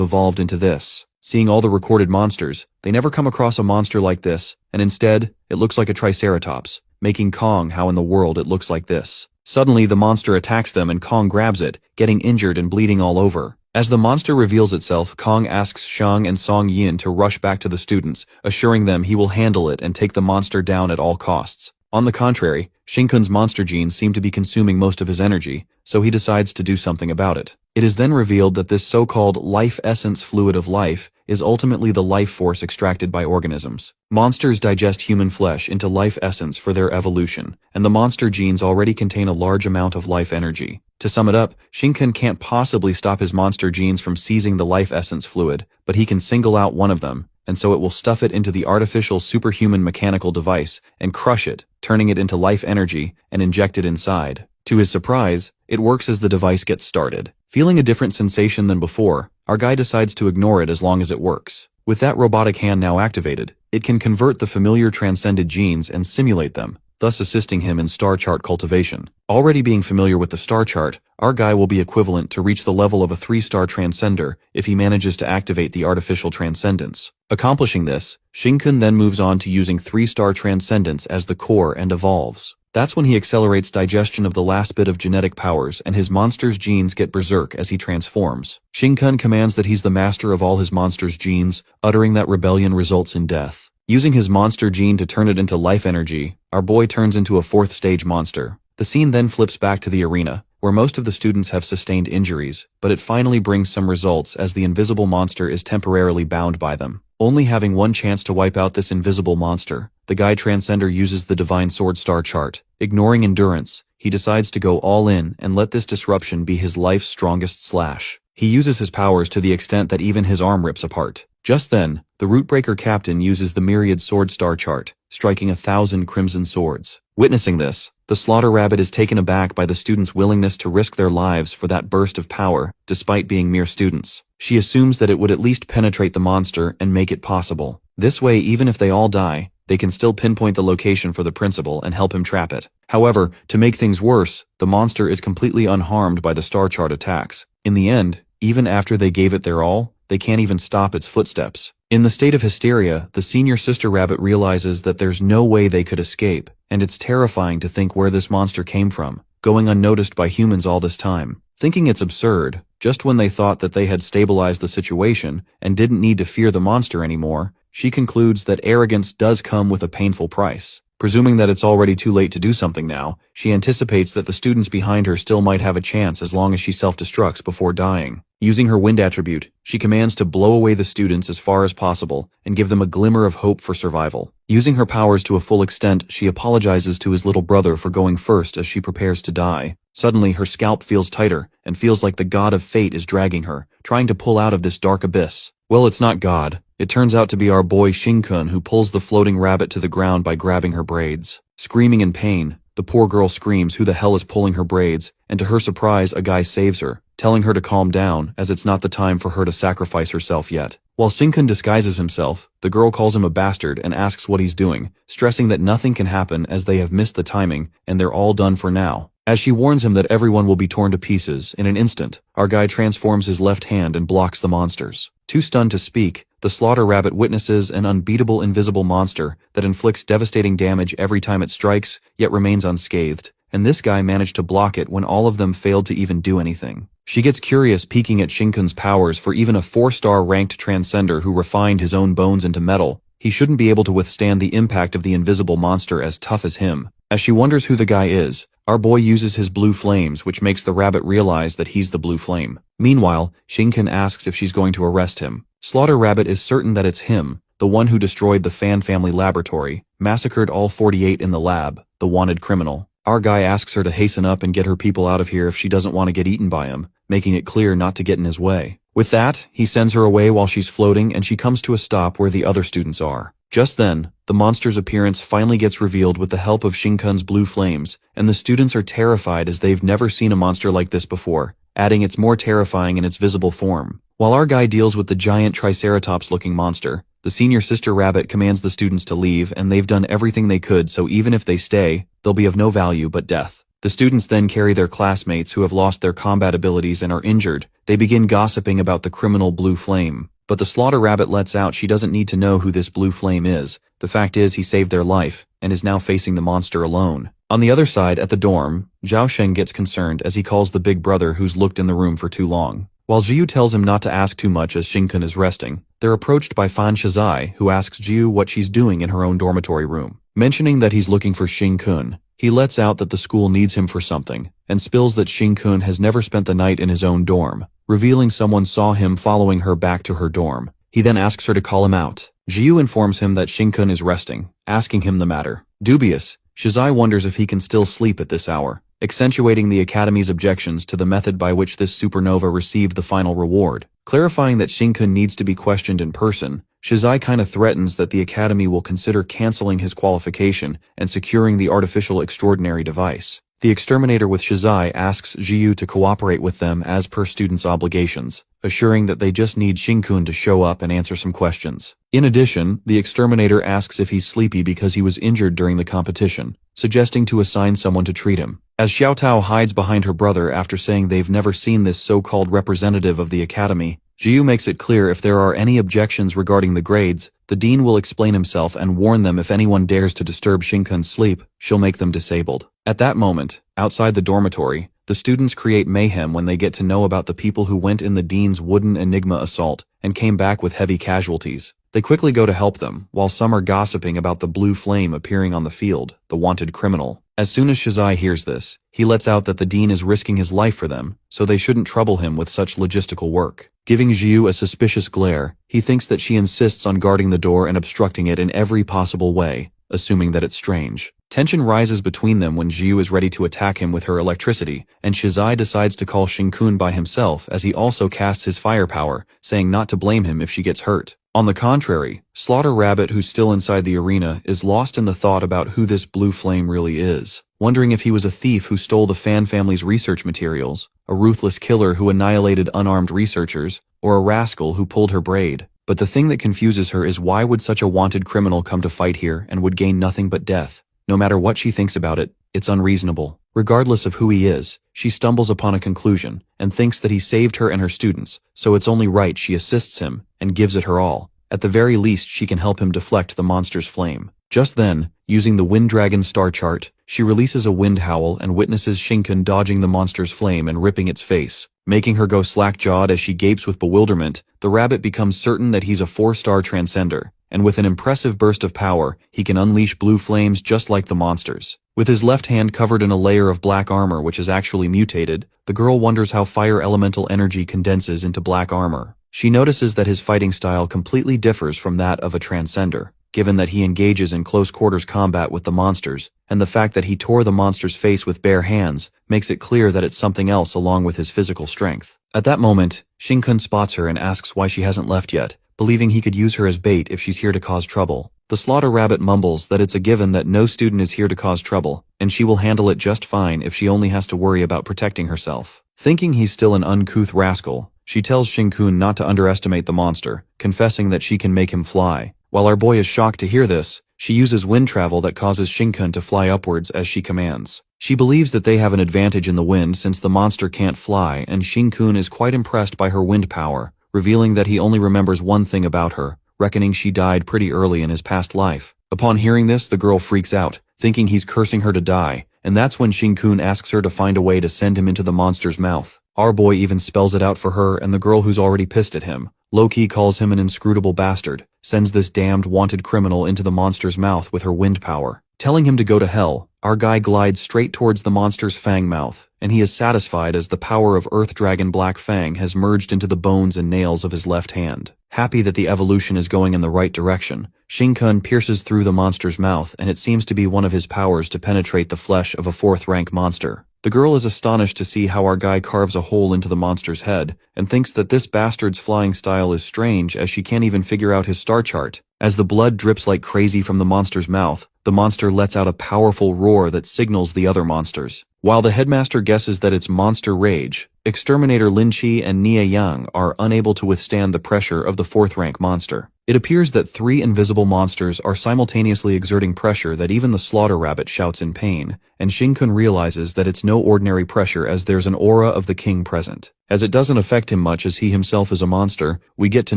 evolved into this. Seeing all the recorded monsters, they never come across a monster like this, and instead, it looks like a Triceratops, making Kong how in the world it looks like this. Suddenly, the monster attacks them and Kong grabs it, getting injured and bleeding all over. As the monster reveals itself, Kong asks Shang and Song Yin to rush back to the students, assuring them he will handle it and take the monster down at all costs. On the contrary, Shinkun's monster genes seem to be consuming most of his energy, so he decides to do something about it. It is then revealed that this so-called life essence fluid of life is ultimately the life force extracted by organisms. Monsters digest human flesh into life essence for their evolution, and the monster genes already contain a large amount of life energy. To sum it up, Shinkun can't possibly stop his monster genes from seizing the life essence fluid, but he can single out one of them, and so it will stuff it into the artificial superhuman mechanical device and crush it, turning it into life energy and inject it inside. To his surprise, it works as the device gets started. Feeling a different sensation than before, our guy decides to ignore it as long as it works. With that robotic hand now activated, it can convert the familiar transcended genes and simulate them, thus assisting him in star chart cultivation. Already being familiar with the star chart, our guy will be equivalent to reach the level of a 3-star transcender if he manages to activate the artificial transcendence. Accomplishing this, Shinkun then moves on to using 3-star transcendence as the core and evolves. That's when he accelerates digestion of the last bit of genetic powers and his monster's genes get berserk as he transforms. Shinkun commands that he's the master of all his monster's genes, uttering that rebellion results in death. Using his monster gene to turn it into life energy, our boy turns into a 4th stage monster. The scene then flips back to the arena, where most of the students have sustained injuries, but it finally brings some results as the invisible monster is temporarily bound by them. Only having one chance to wipe out this invisible monster, the guy Transcender uses the Divine Sword Star chart. Ignoring endurance, he decides to go all in and let this disruption be his life's strongest slash. He uses his powers to the extent that even his arm rips apart. Just then, the Rootbreaker captain uses the Myriad Sword Star chart, striking 1,000 crimson swords. Witnessing this, the Slaughter Rabbit is taken aback by the students' willingness to risk their lives for that burst of power, despite being mere students. She assumes that it would at least penetrate the monster and make it possible. This way, even if they all die, they can still pinpoint the location for the principal and help him trap it. However, to make things worse, the monster is completely unharmed by the star chart attacks. In the end, even after they gave it their all, they can't even stop its footsteps. In the state of hysteria, the senior sister rabbit realizes that there's no way they could escape, and it's terrifying to think where this monster came from, going unnoticed by humans all this time. Thinking it's absurd, just when they thought that they had stabilized the situation and didn't need to fear the monster anymore, she concludes that arrogance does come with a painful price. Presuming that it's already too late to do something now, she anticipates that the students behind her still might have a chance as long as she self-destructs before dying. Using her wind attribute, she commands to blow away the students as far as possible and give them a glimmer of hope for survival. Using her powers to a full extent, she apologizes to his little brother for going first as she prepares to die. Suddenly, her scalp feels tighter and feels like the god of fate is dragging her, trying to pull out of this dark abyss. Well, it's not God. It turns out to be our boy Shinkun who pulls the floating rabbit to the ground by grabbing her braids. Screaming in pain, the poor girl screams who the hell is pulling her braids, and to her surprise a guy saves her, telling her to calm down as it's not the time for her to sacrifice herself yet. While Shinkun disguises himself, the girl calls him a bastard and asks what he's doing, stressing that nothing can happen as they have missed the timing and they're all done for now. As she warns him that everyone will be torn to pieces, in an instant, our guy transforms his left hand and blocks the monsters. Too stunned to speak, the Slaughter Rabbit witnesses an unbeatable invisible monster that inflicts devastating damage every time it strikes, yet remains unscathed, and this guy managed to block it when all of them failed to even do anything. She gets curious peeking at Shinkun's powers for even a 4-star ranked transcender who refined his own bones into metal. He shouldn't be able to withstand the impact of the invisible monster as tough as him. As she wonders who the guy is, our boy uses his blue flames, which makes the rabbit realize that he's the blue flame. Meanwhile, Shinkun asks if she's going to arrest him. Slaughter Rabbit is certain that it's him, the one who destroyed the Fan family laboratory, massacred all 48 in the lab, the wanted criminal. Our guy asks her to hasten up and get her people out of here if she doesn't want to get eaten by him, making it clear not to get in his way. With that, he sends her away while she's floating and she comes to a stop where the other students are. Just then, the monster's appearance finally gets revealed with the help of Shinkun's blue flames, and the students are terrified as they've never seen a monster like this before, adding it's more terrifying in its visible form. While our guy deals with the giant Triceratops-looking monster, the senior sister rabbit commands the students to leave, and they've done everything they could, so even if they stay, they'll be of no value but death. The students then carry their classmates who have lost their combat abilities and are injured. They begin gossiping about the criminal blue flame. But the Slaughter Rabbit lets out she doesn't need to know who this blue flame is. The fact is he saved their life, and is now facing the monster alone. On the other side, at the dorm, Zhao Sheng gets concerned as he calls the big brother who's looked in the room for too long. While Jiu tells him not to ask too much as Shinkun is resting, they're approached by Fan Shizai, who asks Jiu what she's doing in her own dormitory room. Mentioning that he's looking for Shinkun, he lets out that the school needs him for something, and spills that Shinkun has never spent the night in his own dorm, revealing someone saw him following her back to her dorm. He then asks her to call him out. Jiu informs him that Shinkun is resting, asking him the matter. Dubious, Shizai wonders if he can still sleep at this hour, accentuating the Academy's objections to the method by which this supernova received the final reward. Clarifying that Shinkun needs to be questioned in person, Shizai kinda threatens that the Academy will consider canceling his qualification and securing the artificial extraordinary device. The exterminator with Shizai asks Jiu to cooperate with them as per students' obligations, assuring that they just need Shinkun to show up and answer some questions. In addition, the exterminator asks if he's sleepy because he was injured during the competition, suggesting to assign someone to treat him. As Xiaotao hides behind her brother after saying they've never seen this so-called representative of the Academy, Jiu makes it clear if there are any objections regarding the grades, the dean will explain himself and warn them if anyone dares to disturb Shinkun's sleep, she'll make them disabled. At that moment, outside the dormitory, The students create mayhem when they get to know about the people who went in the Dean's wooden Enigma assault and came back with heavy casualties. They quickly go to help them, while some are gossiping about the blue flame appearing on the field, the wanted criminal. As soon as Shizai hears this, he lets out that the Dean is risking his life for them, so they shouldn't trouble him with such logistical work. Giving Jiu a suspicious glare, he thinks that she insists on guarding the door and obstructing it in every possible way, assuming that it's strange. Tension rises between them when Jiu is ready to attack him with her electricity, and Shizai decides to call Shinkun by himself as he also casts his firepower, saying not to blame him if she gets hurt. On the contrary, Slaughter Rabbit, who's still inside the arena, is lost in the thought about who this blue flame really is, wondering if he was a thief who stole the Fan family's research materials, a ruthless killer who annihilated unarmed researchers, or a rascal who pulled her braid. But the thing that confuses her is why would such a wanted criminal come to fight here and would gain nothing but death? No matter what she thinks about it, it's unreasonable. Regardless of who he is, she stumbles upon a conclusion and thinks that he saved her and her students, so it's only right she assists him and gives it her all. At the very least, she can help him deflect the monster's flame. Just then, using the Wind Dragon's star chart, she releases a wind howl and witnesses Shinkun dodging the monster's flame and ripping its face. Making her go slack-jawed as she gapes with bewilderment, the rabbit becomes certain that he's a 4-star transcender, and with an impressive burst of power, he can unleash blue flames just like the monsters. With his left hand covered in a layer of black armor which is actually mutated, the girl wonders how fire elemental energy condenses into black armor. She notices that his fighting style completely differs from that of a transcender, given that he engages in close-quarters combat with the monsters, and the fact that he tore the monster's face with bare hands makes it clear that it's something else along with his physical strength. At that moment, Shinkun spots her and asks why she hasn't left yet, believing he could use her as bait if she's here to cause trouble. The Slaughter Rabbit mumbles that it's a given that no student is here to cause trouble, and she will handle it just fine if she only has to worry about protecting herself. Thinking he's still an uncouth rascal, she tells Shinkun not to underestimate the monster, confessing that she can make him fly. While our boy is shocked to hear this, she uses wind travel that causes Shinkun to fly upwards as she commands. She believes that they have an advantage in the wind since the monster can't fly, and Shinkun is quite impressed by her wind power, revealing that he only remembers one thing about her, reckoning she died pretty early in his past life. Upon hearing this, the girl freaks out, thinking he's cursing her to die, and that's when Shinkun asks her to find a way to send him into the monster's mouth. Our boy even spells it out for her, and the girl, who's already pissed at him, low-key calls him an inscrutable bastard, sends this damned wanted criminal into the monster's mouth with her wind power. Telling him to go to hell, our guy glides straight towards the monster's fang mouth, and he is satisfied as the power of Earth Dragon Black Fang has merged into the bones and nails of his left hand. Happy that the evolution is going in the right direction, Shinkun pierces through the monster's mouth, and it seems to be one of his powers to penetrate the flesh of a 4th-rank monster. The girl is astonished to see how our guy carves a hole into the monster's head, and thinks that this bastard's flying style is strange as she can't even figure out his star chart. As the blood drips like crazy from the monster's mouth, the monster lets out a powerful roar that signals the other monsters. While the headmaster guesses that it's monster rage, Exterminator Lin Chi and Nia Yang are unable to withstand the pressure of the 4th-rank monster. It appears that 3 invisible monsters are simultaneously exerting pressure that even the Slaughter Rabbit shouts in pain, and Shinkun realizes that it's no ordinary pressure as there's an aura of the king present. As it doesn't affect him much as he himself is a monster, we get to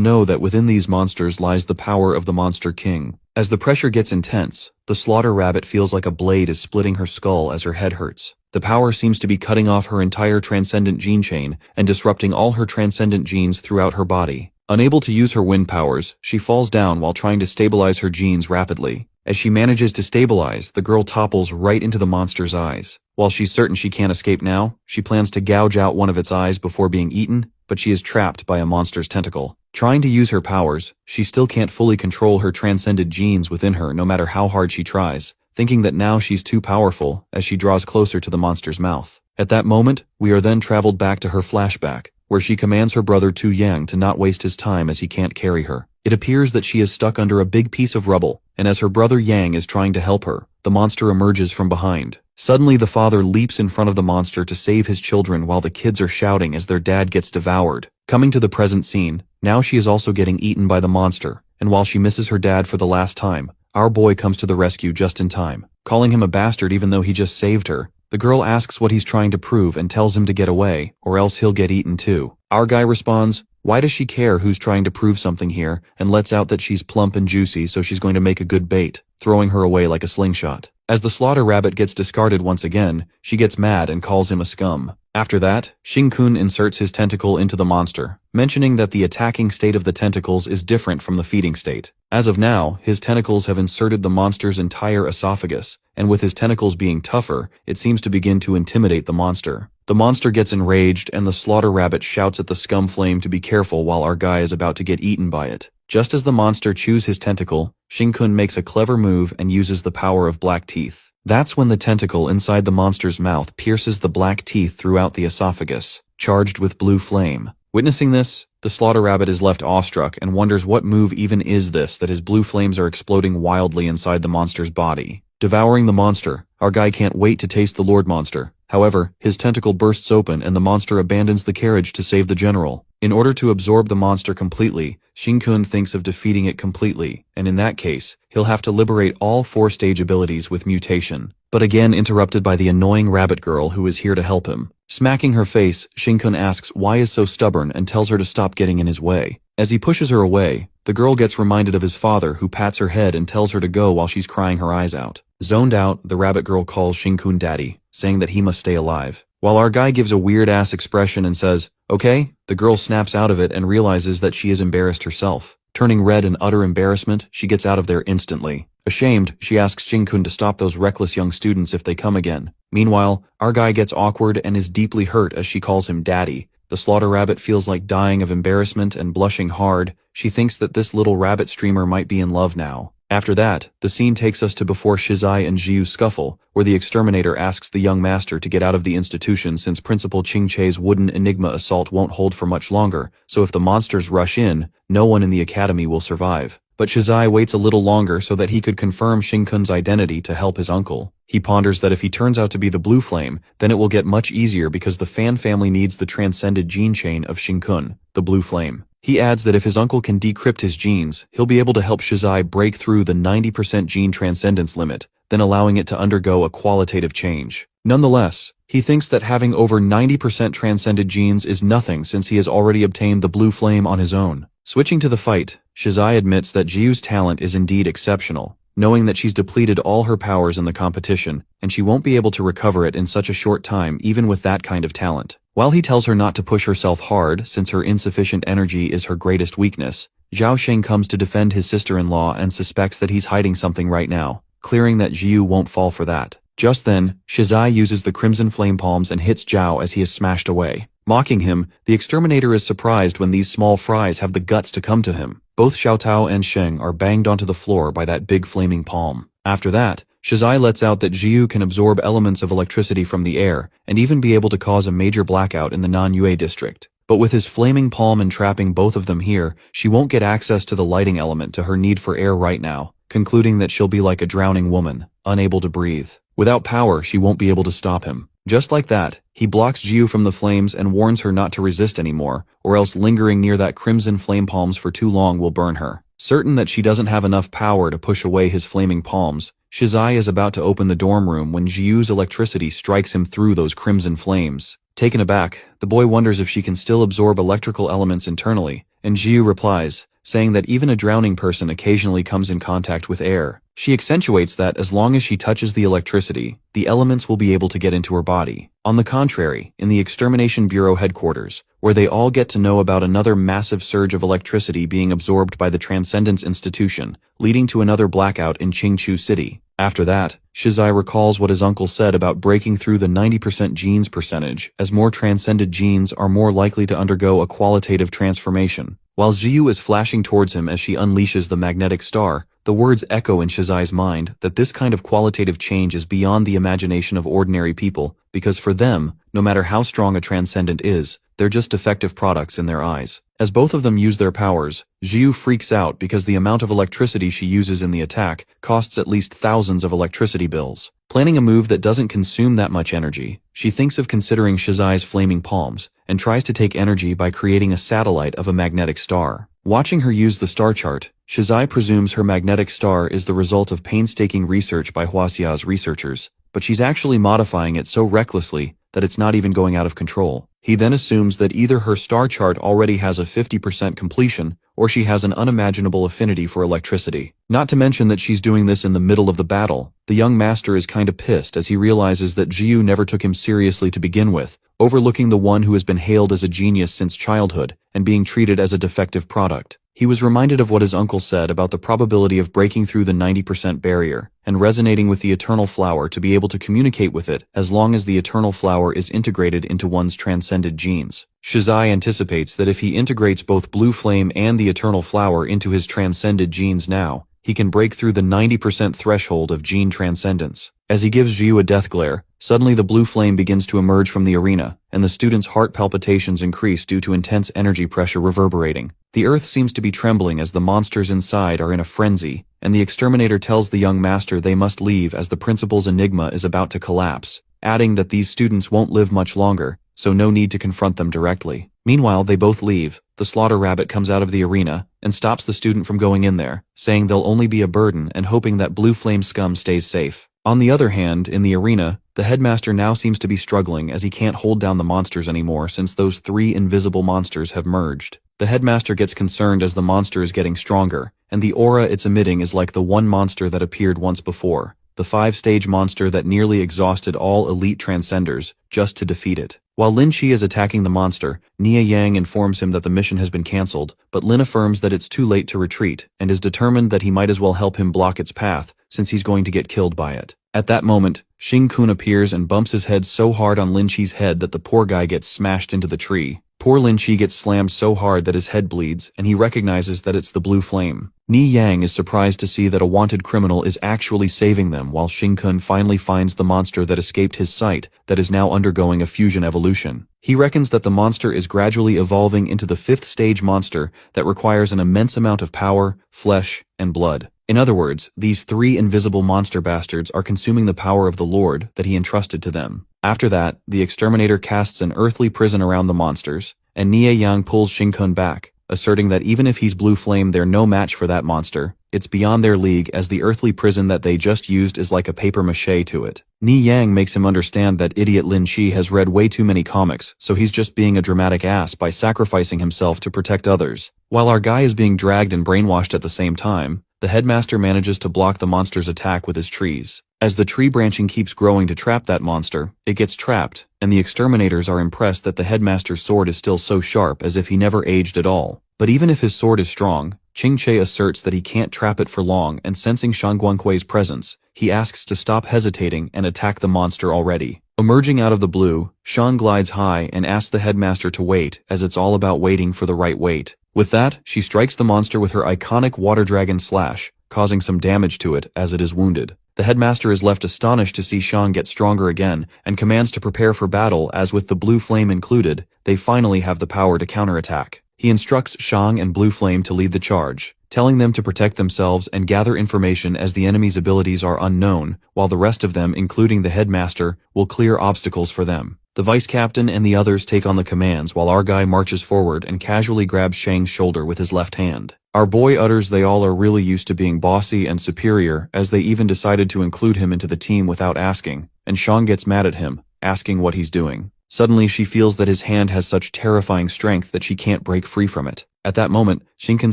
know that within these monsters lies the power of the Monster King. As the pressure gets intense, the Slaughter Rabbit feels like a blade is splitting her skull as her head hurts. The power seems to be cutting off her entire transcendent gene chain and disrupting all her transcendent genes throughout her body. Unable to use her wind powers, she falls down while trying to stabilize her genes rapidly. As she manages to stabilize, the girl topples right into the monster's eyes. While she's certain she can't escape now, she plans to gouge out one of its eyes before being eaten, but she is trapped by a monster's tentacle. Trying to use her powers, she still can't fully control her transcended genes within her no matter how hard she tries, thinking that now she's too powerful as she draws closer to the monster's mouth. At that moment, we are then traveled back to her flashback, where she commands her brother Tu Yang to not waste his time as he can't carry her. It appears that she is stuck under a big piece of rubble, and as her brother Yang is trying to help her, the monster emerges from behind. Suddenly the father leaps in front of the monster to save his children while the kids are shouting as their dad gets devoured. Coming to the present scene, now she is also getting eaten by the monster, and while she misses her dad for the last time, our boy comes to the rescue just in time. Calling him a bastard even though he just saved her, the girl asks what he's trying to prove and tells him to get away, or else he'll get eaten too. Our guy responds, why does she care who's trying to prove something here, and lets out that she's plump and juicy so she's going to make a good bait, throwing her away like a slingshot. As the Slaughter Rabbit gets discarded once again, she gets mad and calls him a scum. After that, Xing-kun inserts his tentacle into the monster, mentioning that the attacking state of the tentacles is different from the feeding state. As of now, his tentacles have inserted the monster's entire esophagus, and with his tentacles being tougher, it seems to begin to intimidate the monster. The monster gets enraged, and the slaughter rabbit shouts at the scum flame to be careful while our guy is about to get eaten by it. Just as the monster chews his tentacle, Xing-kun makes a clever move and uses the power of black teeth. That's when the tentacle inside the monster's mouth pierces the black teeth throughout the esophagus, charged with blue flame. Witnessing this, the slaughter rabbit is left awestruck and wonders what move even is this that his blue flames are exploding wildly inside the monster's body. Devouring the monster, our guy can't wait to taste the Lord Monster. However, his tentacle bursts open and the monster abandons the carriage to save the general. In order to absorb the monster completely, Xing-kun thinks of defeating it completely, and in that case, he'll have to liberate all 4-stage abilities with mutation. But again interrupted by the annoying rabbit girl who is here to help him. Smacking her face, Xing-kun asks why is so stubborn and tells her to stop getting in his way. As he pushes her away, the girl gets reminded of his father who pats her head and tells her to go while she's crying her eyes out. Zoned out, the rabbit girl calls Xing-kun daddy, saying that he must stay alive. While our guy gives a weird-ass expression and says, okay, the girl snaps out of it and realizes that she has embarrassed herself. Turning red in utter embarrassment, she gets out of there instantly. Ashamed, she asks Xing-kun to stop those reckless young students if they come again. Meanwhile, our guy gets awkward and is deeply hurt as she calls him daddy. The slaughter rabbit feels like dying of embarrassment and blushing hard. She thinks that this little rabbit streamer might be in love now. After that, the scene takes us to before Shizai and Jiu scuffle, where the exterminator asks the young master to get out of the institution since Principal Ching-Che's wooden enigma assault won't hold for much longer, so if the monsters rush in, no one in the academy will survive. But Shizai waits a little longer so that he could confirm Xing-kun's identity to help his uncle. He ponders that if he turns out to be the blue flame, then it will get much easier because the Fan family needs the transcended gene chain of Xing-kun, the blue flame. He adds that if his uncle can decrypt his genes, he'll be able to help Shizai break through the 90% gene transcendence limit, then allowing it to undergo a qualitative change. Nonetheless, he thinks that having over 90% transcended genes is nothing since he has already obtained the blue flame on his own. Switching to the fight, Shizai admits that Jiu's talent is indeed exceptional, knowing that she's depleted all her powers in the competition, and she won't be able to recover it in such a short time even with that kind of talent. While he tells her not to push herself hard since her insufficient energy is her greatest weakness, Zhao Sheng comes to defend his sister-in-law and suspects that he's hiding something right now, clearing that Jiu won't fall for that. Just then, Shizai uses the crimson flame palms and hits Zhao as he is smashed away. Mocking him, the exterminator is surprised when these small fries have the guts to come to him. Both Xiaotao and Sheng are banged onto the floor by that big flaming palm. After that, Shizai lets out that Jiu can absorb elements of electricity from the air and even be able to cause a major blackout in the Nanyue district. But with his flaming palm entrapping both of them here, she won't get access to the lighting element to her need for air right now, concluding that she'll be like a drowning woman, unable to breathe. Without power, she won't be able to stop him. Just like that, he blocks Jiu from the flames and warns her not to resist anymore, or else lingering near that crimson flame palms for too long will burn her. Certain that she doesn't have enough power to push away his flaming palms, Shizai is about to open the dorm room when Jiu's electricity strikes him through those crimson flames. Taken aback, the boy wonders if she can still absorb electrical elements internally, and Jiu replies, saying that even a drowning person occasionally comes in contact with air. She accentuates that as long as she touches the electricity, the elements will be able to get into her body. On the contrary, in the Extermination Bureau headquarters, where they all get to know about another massive surge of electricity being absorbed by the Transcendence Institution, leading to another blackout in Qingchu City. After that, Shizai recalls what his uncle said about breaking through the 90% genes percentage, as more transcended genes are more likely to undergo a qualitative transformation. While Jiu is flashing towards him as she unleashes the magnetic star, the words echo in Shizai's mind that this kind of qualitative change is beyond the imagination of ordinary people, because for them, no matter how strong a transcendent is, they're just defective products in their eyes. As both of them use their powers, Jiu freaks out because the amount of electricity she uses in the attack costs at least thousands of electricity bills. Planning a move that doesn't consume that much energy, she thinks of considering Shizai's flaming palms, and tries to take energy by creating a satellite of a magnetic star. Watching her use the star chart, Shizai presumes her magnetic star is the result of painstaking research by Huaxia's researchers, but she's actually modifying it so recklessly that it's not even going out of control. He then assumes that either her star chart already has a 50% completion, or she has an unimaginable affinity for electricity. Not to mention that she's doing this in the middle of the battle. The young master is kinda pissed as he realizes that Jiu never took him seriously to begin with, overlooking the one who has been hailed as a genius since childhood and being treated as a defective product. He was reminded of what his uncle said about the probability of breaking through the 90% barrier and resonating with the eternal flower to be able to communicate with it as long as the eternal flower is integrated into one's transcended genes. Shizai anticipates that if he integrates both Blue Flame and the eternal flower into his transcended genes now, he can break through the 90% threshold of gene transcendence. As he gives Jiu a death glare, suddenly the blue flame begins to emerge from the arena, and the student's heart palpitations increase due to intense energy pressure reverberating. The earth seems to be trembling as the monsters inside are in a frenzy, and the exterminator tells the young master they must leave as the principal's enigma is about to collapse, adding that these students won't live much longer, so no need to confront them directly. Meanwhile, they both leave. The slaughter rabbit comes out of the arena and stops the student from going in there, saying they'll only be a burden and hoping that blue flame scum stays safe. On the other hand, in the arena, the headmaster now seems to be struggling as he can't hold down the monsters anymore since those 3 invisible monsters have merged. The headmaster gets concerned as the monster is getting stronger, and the aura it's emitting is like the one monster that appeared once before, the 5-stage monster that nearly exhausted all elite transcenders just to defeat it. While Lin Chi is attacking the monster, Nia Yang informs him that the mission has been cancelled, but Lin affirms that it's too late to retreat and is determined that he might as well help him block its path since he's going to get killed by it. At that moment, Xing Kun appears and bumps his head so hard on Lin Chi's head that the poor guy gets smashed into the tree. Poor Lin Chi gets slammed so hard that his head bleeds, and he recognizes that it's the blue flame. Ni Yang is surprised to see that a wanted criminal is actually saving them while Xing Kun finally finds the monster that escaped his sight that is now undergoing a fusion evolution. He reckons that the monster is gradually evolving into the 5th stage monster that requires an immense amount of power, flesh, and blood. In other words, these 3 invisible monster bastards are consuming the power of the Lord that he entrusted to them. After that, the exterminator casts an earthly prison around the monsters, and Nia Yang pulls Xing Kun back, asserting that even if he's blue flame they're no match for that monster. It's beyond their league as the earthly prison that they just used is like a papier-mâché to it. Ni Yang makes him understand that idiot Lin Chi has read way too many comics, so he's just being a dramatic ass by sacrificing himself to protect others. While our guy is being dragged and brainwashed at the same time, the headmaster manages to block the monster's attack with his trees. As the tree branching keeps growing to trap that monster, it gets trapped, and the exterminators are impressed that the headmaster's sword is still so sharp as if he never aged at all. But even if his sword is strong, Qing Che asserts that he can't trap it for long, and sensing Shang Guangkui's presence, he asks to stop hesitating and attack the monster already. Emerging out of the blue, Shang glides high and asks the headmaster to wait, as it's all about waiting for the right wait. With that, she strikes the monster with her iconic water dragon slash, causing some damage to it as it is wounded. The headmaster is left astonished to see Shang get stronger again and commands to prepare for battle as with the blue flame included, they finally have the power to counterattack. He instructs Shang and Blue Flame to lead the charge, telling them to protect themselves and gather information as the enemy's abilities are unknown, while the rest of them, including the headmaster, will clear obstacles for them. The vice captain and the others take on the commands while our guy marches forward and casually grabs Shang's shoulder with his left hand. Our boy utters they all are really used to being bossy and superior as they even decided to include him into the team without asking, and Shang gets mad at him, asking what he's doing. Suddenly she feels that his hand has such terrifying strength that she can't break free from it. At that moment, Shinken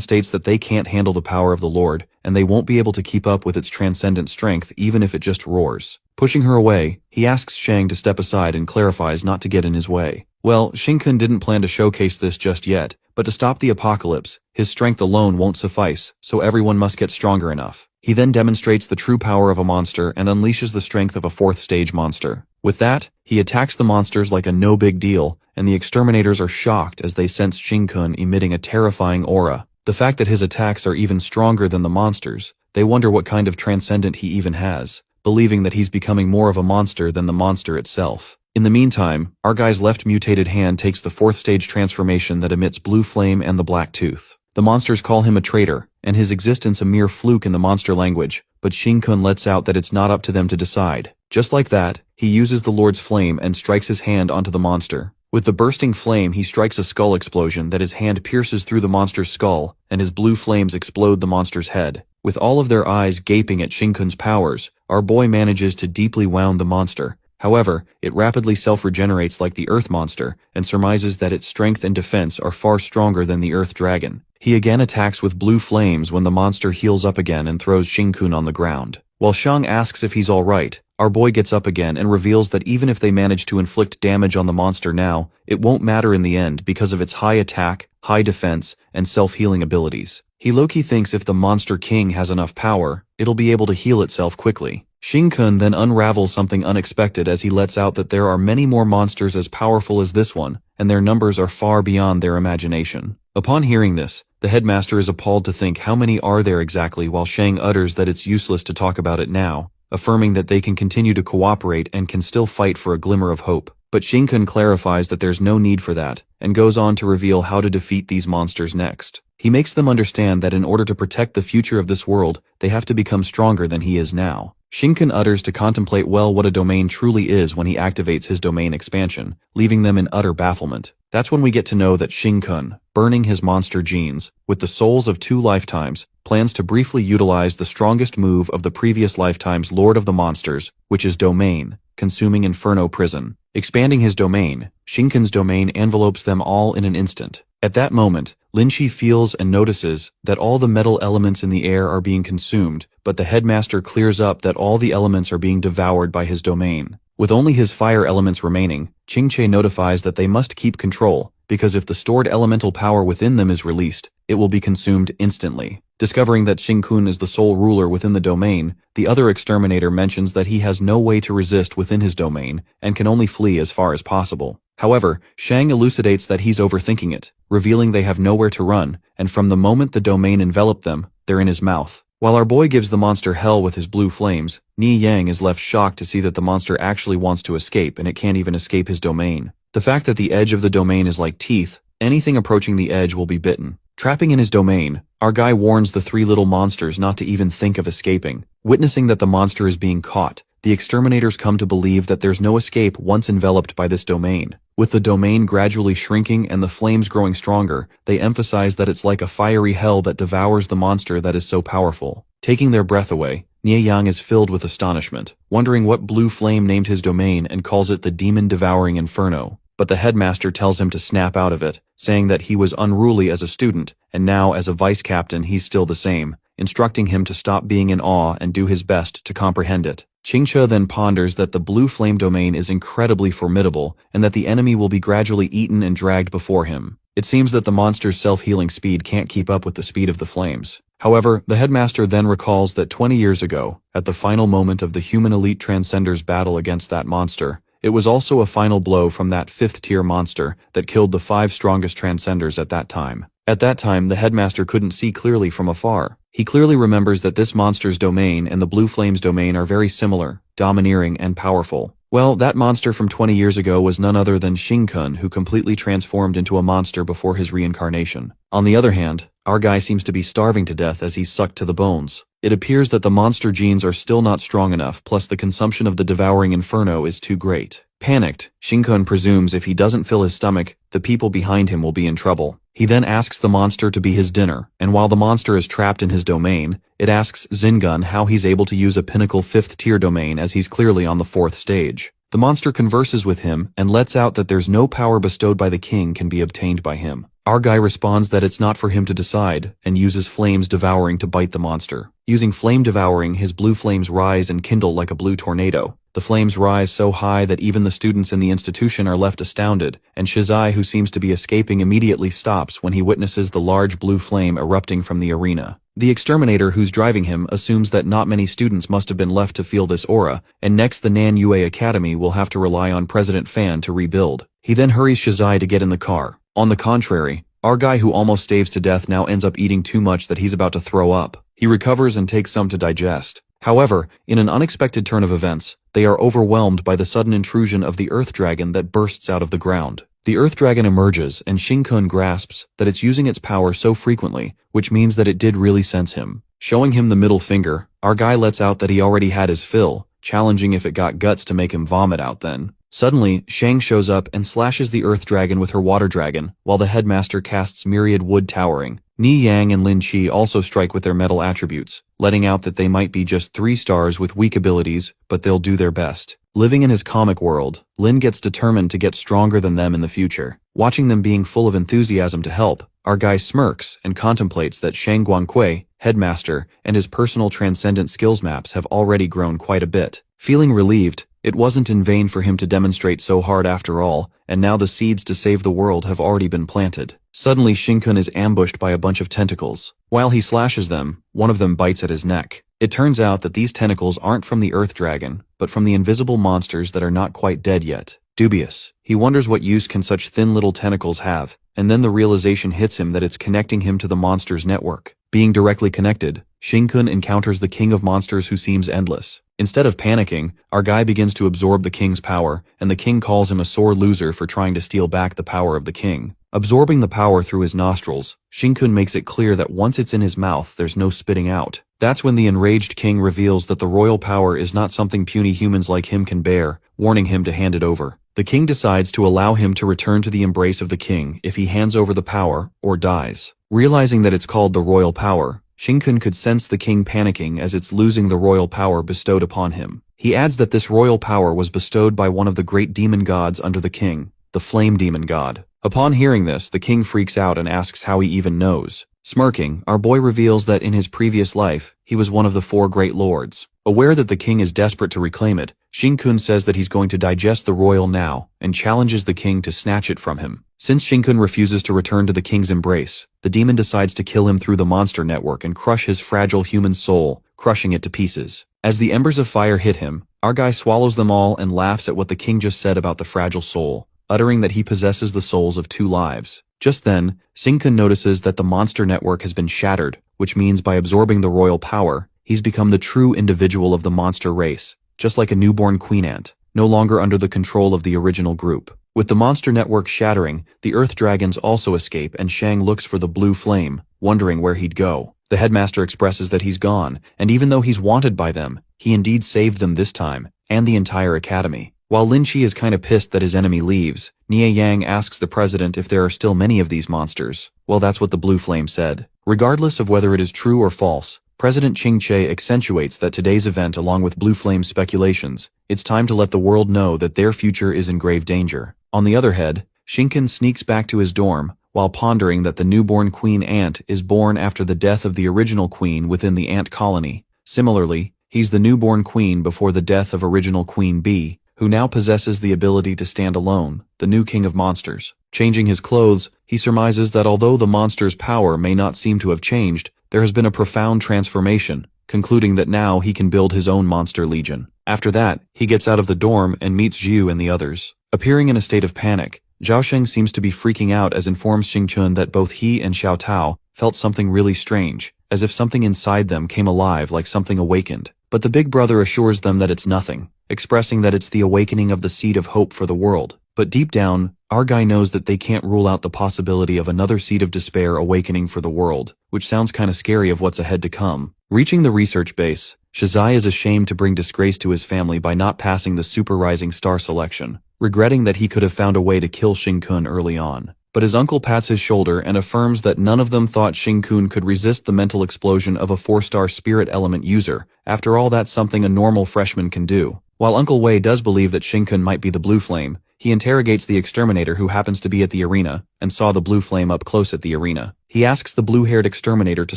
states that they can't handle the power of the Lord, and they won't be able to keep up with its transcendent strength even if it just roars. Pushing her away, he asks Shang to step aside and clarifies not to get in his way. Well, Shinken didn't plan to showcase this just yet, but to stop the apocalypse, his strength alone won't suffice, so everyone must get stronger enough. He then demonstrates the true power of a monster and unleashes the strength of a 4th stage monster. With that, he attacks the monsters like a no big deal, and the exterminators are shocked as they sense Shinken emitting a terrifying aura. The fact that his attacks are even stronger than the monsters, they wonder what kind of transcendent he even has, believing that he's becoming more of a monster than the monster itself. In the meantime, our guy's left mutated hand takes the 4th stage transformation that emits blue flame and the black tooth. The monsters call him a traitor, and his existence a mere fluke in the monster language, but Shinken lets out that it's not up to them to decide. Just like that, he uses the Lord's flame and strikes his hand onto the monster. With the bursting flame, he strikes a skull explosion that his hand pierces through the monster's skull, and his blue flames explode the monster's head. With all of their eyes gaping at Shinken's powers, our boy manages to deeply wound the monster. However, it rapidly self-regenerates like the Earth monster, and surmises that its strength and defense are far stronger than the Earth dragon. He again attacks with blue flames when the monster heals up again and throws Xingkun on the ground. While Shang asks if he's alright, our boy gets up again and reveals that even if they manage to inflict damage on the monster now, it won't matter in the end because of its high attack, high defense, and self-healing abilities. He low-key thinks if the Monster King has enough power, it'll be able to heal itself quickly. Xingkun then unravels something unexpected as he lets out that there are many more monsters as powerful as this one, and their numbers are far beyond their imagination. Upon hearing this, the headmaster is appalled to think how many are there exactly, while Shang utters that it's useless to talk about it now, affirming that they can continue to cooperate and can still fight for a glimmer of hope. But Xingkun clarifies that there's no need for that, and goes on to reveal how to defeat these monsters next. He makes them understand that in order to protect the future of this world, they have to become stronger than he is now. Xingkun utters to contemplate well what a domain truly is when he activates his domain expansion, leaving them in utter bafflement. That's when we get to know that Xingkun, burning his monster genes, with the souls of 2 lifetimes, plans to briefly utilize the strongest move of the previous lifetime's Lord of the Monsters, which is Domain, consuming Inferno Prison. Expanding his domain, Xingkun's domain envelopes them all in an instant. At that moment, Lin Qi feels and notices that all the metal elements in the air are being consumed, but the headmaster clears up that all the elements are being devoured by his domain. With only his fire elements remaining, Qingche notifies that they must keep control, because if the stored elemental power within them is released, it will be consumed instantly. Discovering that Xingkun is the sole ruler within the domain, the other exterminator mentions that he has no way to resist within his domain and can only flee as far as possible. However, Shang elucidates that he's overthinking it, revealing they have nowhere to run, and from the moment the domain enveloped them, they're in his mouth. While our boy gives the monster hell with his blue flames, Ni Yang is left shocked to see that the monster actually wants to escape and it can't even escape his domain. The fact that the edge of the domain is like teeth, anything approaching the edge will be bitten. Trapping in his domain, our guy warns the 3 little monsters not to even think of escaping. Witnessing that the monster is being caught, the exterminators come to believe that there's no escape once enveloped by this domain. With the domain gradually shrinking and the flames growing stronger, they emphasize that it's like a fiery hell that devours the monster that is so powerful. Taking their breath away, Nie Yang is filled with astonishment, wondering what blue flame named his domain and calls it the demon-devouring inferno. But the headmaster tells him to snap out of it, saying that he was unruly as a student, and now as a vice-captain he's still the same, instructing him to stop being in awe and do his best to comprehend it. Qingche then ponders that the blue flame domain is incredibly formidable, and that the enemy will be gradually eaten and dragged before him. It seems that the monster's self-healing speed can't keep up with the speed of the flames. However, the headmaster then recalls that 20 years ago, at the final moment of the human elite transcenders' battle against that monster, it was also a final blow from that 5th-tier monster that killed the 5 strongest transcenders at that time. At that time, the headmaster couldn't see clearly from afar. He clearly remembers that this monster's domain and the Blue Flame's domain are very similar, domineering, and powerful. Well, that monster from 20 years ago was none other than Xingkun, who completely transformed into a monster before his reincarnation. On the other hand, our guy seems to be starving to death as he's sucked to the bones. It appears that the monster genes are still not strong enough, plus the consumption of the devouring inferno is too great. Panicked, Xingkun presumes if he doesn't fill his stomach, the people behind him will be in trouble. He then asks the monster to be his dinner, and while the monster is trapped in his domain, it asks Xingun how he's able to use a pinnacle 5th-tier domain as he's clearly on the 4th stage. The monster converses with him and lets out that there's no power bestowed by the king can be obtained by him. Our guy responds that it's not for him to decide, and uses Flames Devouring to bite the monster. Using Flame Devouring, his blue flames rise and kindle like a blue tornado. The flames rise so high that even the students in the institution are left astounded, and Shizai, who seems to be escaping, immediately stops when he witnesses the large blue flame erupting from the arena. The exterminator who's driving him assumes that not many students must have been left to feel this aura, and next the Nan Yue Academy will have to rely on President Fan to rebuild. He then hurries Shizai to get in the car. On the contrary, our guy who almost staves to death now ends up eating too much that he's about to throw up. He recovers and takes some to digest. However, in an unexpected turn of events, they are overwhelmed by the sudden intrusion of the Earth Dragon that bursts out of the ground. The Earth Dragon emerges, and Xingkun grasps that it's using its power so frequently, which means that it did really sense him. Showing him the middle finger, our guy lets out that he already had his fill, challenging if it got guts to make him vomit out then. Suddenly, Shang shows up and slashes the Earth Dragon with her Water Dragon, while the headmaster casts Myriad Wood Towering. Ni Yang and Lin Qi also strike with their metal attributes, letting out that they might be just 3 stars with weak abilities, but they'll do their best. Living in his comic world, Lin gets determined to get stronger than them in the future. Watching them being full of enthusiasm to help, our guy smirks and contemplates that Shang Guangque, headmaster, and his personal transcendent skills maps have already grown quite a bit. Feeling relieved, it wasn't in vain for him to demonstrate so hard after all, and now the seeds to save the world have already been planted. Suddenly Shinkun is ambushed by a bunch of tentacles. While he slashes them, one of them bites at his neck. It turns out that these tentacles aren't from the Earth Dragon, but from the invisible monsters that are not quite dead yet. Dubious, he wonders what use can such thin little tentacles have, and then the realization hits him that it's connecting him to the monsters' network. Being directly connected, Shinkun encounters the king of monsters who seems endless. Instead of panicking, our guy begins to absorb the king's power, and the king calls him a sore loser for trying to steal back the power of the king. Absorbing the power through his nostrils, Shinkun makes it clear that once it's in his mouth, there's no spitting out. That's when the enraged king reveals that the royal power is not something puny humans like him can bear, warning him to hand it over. The king decides to allow him to return to the embrace of the king if he hands over the power or dies. Realizing that it's called the royal power, Shinkun could sense the king panicking as it's losing the royal power bestowed upon him. He adds that this royal power was bestowed by one of the great demon gods under the king, the flame demon god. Upon hearing this, the king freaks out and asks how he even knows. Smirking, our boy reveals that in his previous life, he was one of the 4 great lords. Aware that the king is desperate to reclaim it, Shinkun says that he's going to digest the royal now and challenges the king to snatch it from him. Since Shinkun refuses to return to the king's embrace, the demon decides to kill him through the monster network and crush his fragile human soul, crushing it to pieces. As the embers of fire hit him, our guy swallows them all and laughs at what the king just said about the fragile soul, uttering that he possesses the souls of 2 lives. Just then, Shinkun notices that the monster network has been shattered, which means by absorbing the royal power, he's become the true individual of the monster race, just like a newborn queen ant, no longer under the control of the original group. With the monster network shattering, the Earth Dragons also escape and Shang looks for the blue flame, wondering where he'd go. The headmaster expresses that he's gone, and even though he's wanted by them, he indeed saved them this time, and the entire academy. While Lin Chi is kinda pissed that his enemy leaves, Nie Yang asks the president if there are still many of these monsters. Well, that's what the blue flame said. Regardless of whether it is true or false, President Ching Che accentuates that today's event along with Blue Flame's speculations, it's time to let the world know that their future is in grave danger. On the other hand, Shinkun sneaks back to his dorm, while pondering that the newborn queen ant is born after the death of the original queen within the ant colony. Similarly, he's the newborn queen before the death of original Queen Bee, who now possesses the ability to stand alone, the new king of monsters. Changing his clothes, he surmises that although the monster's power may not seem to have changed, there has been a profound transformation, concluding that now he can build his own monster legion. After that, he gets out of the dorm and meets Zhu and the others. Appearing in a state of panic, Zhao Sheng seems to be freaking out as informs Xingchun that both he and Xiao Tao felt something really strange, as if something inside them came alive like something awakened. But the big brother assures them that it's nothing, expressing that it's the awakening of the seed of hope for the world. But deep down, our guy knows that they can't rule out the possibility of another seed of despair awakening for the world, which sounds kinda scary of what's ahead to come. Reaching the research base, Shizai is ashamed to bring disgrace to his family by not passing the Super Rising Star selection, regretting that he could have found a way to kill Xing-kun early on. But his uncle pats his shoulder and affirms that none of them thought Xing-kun could resist the mental explosion of a 4-star spirit element user. After all, that's something a normal freshman can do. While Uncle Wei does believe that Xing-kun might be the blue flame, he interrogates the exterminator who happens to be at the arena and saw the blue flame up close at the arena. He asks the blue-haired exterminator to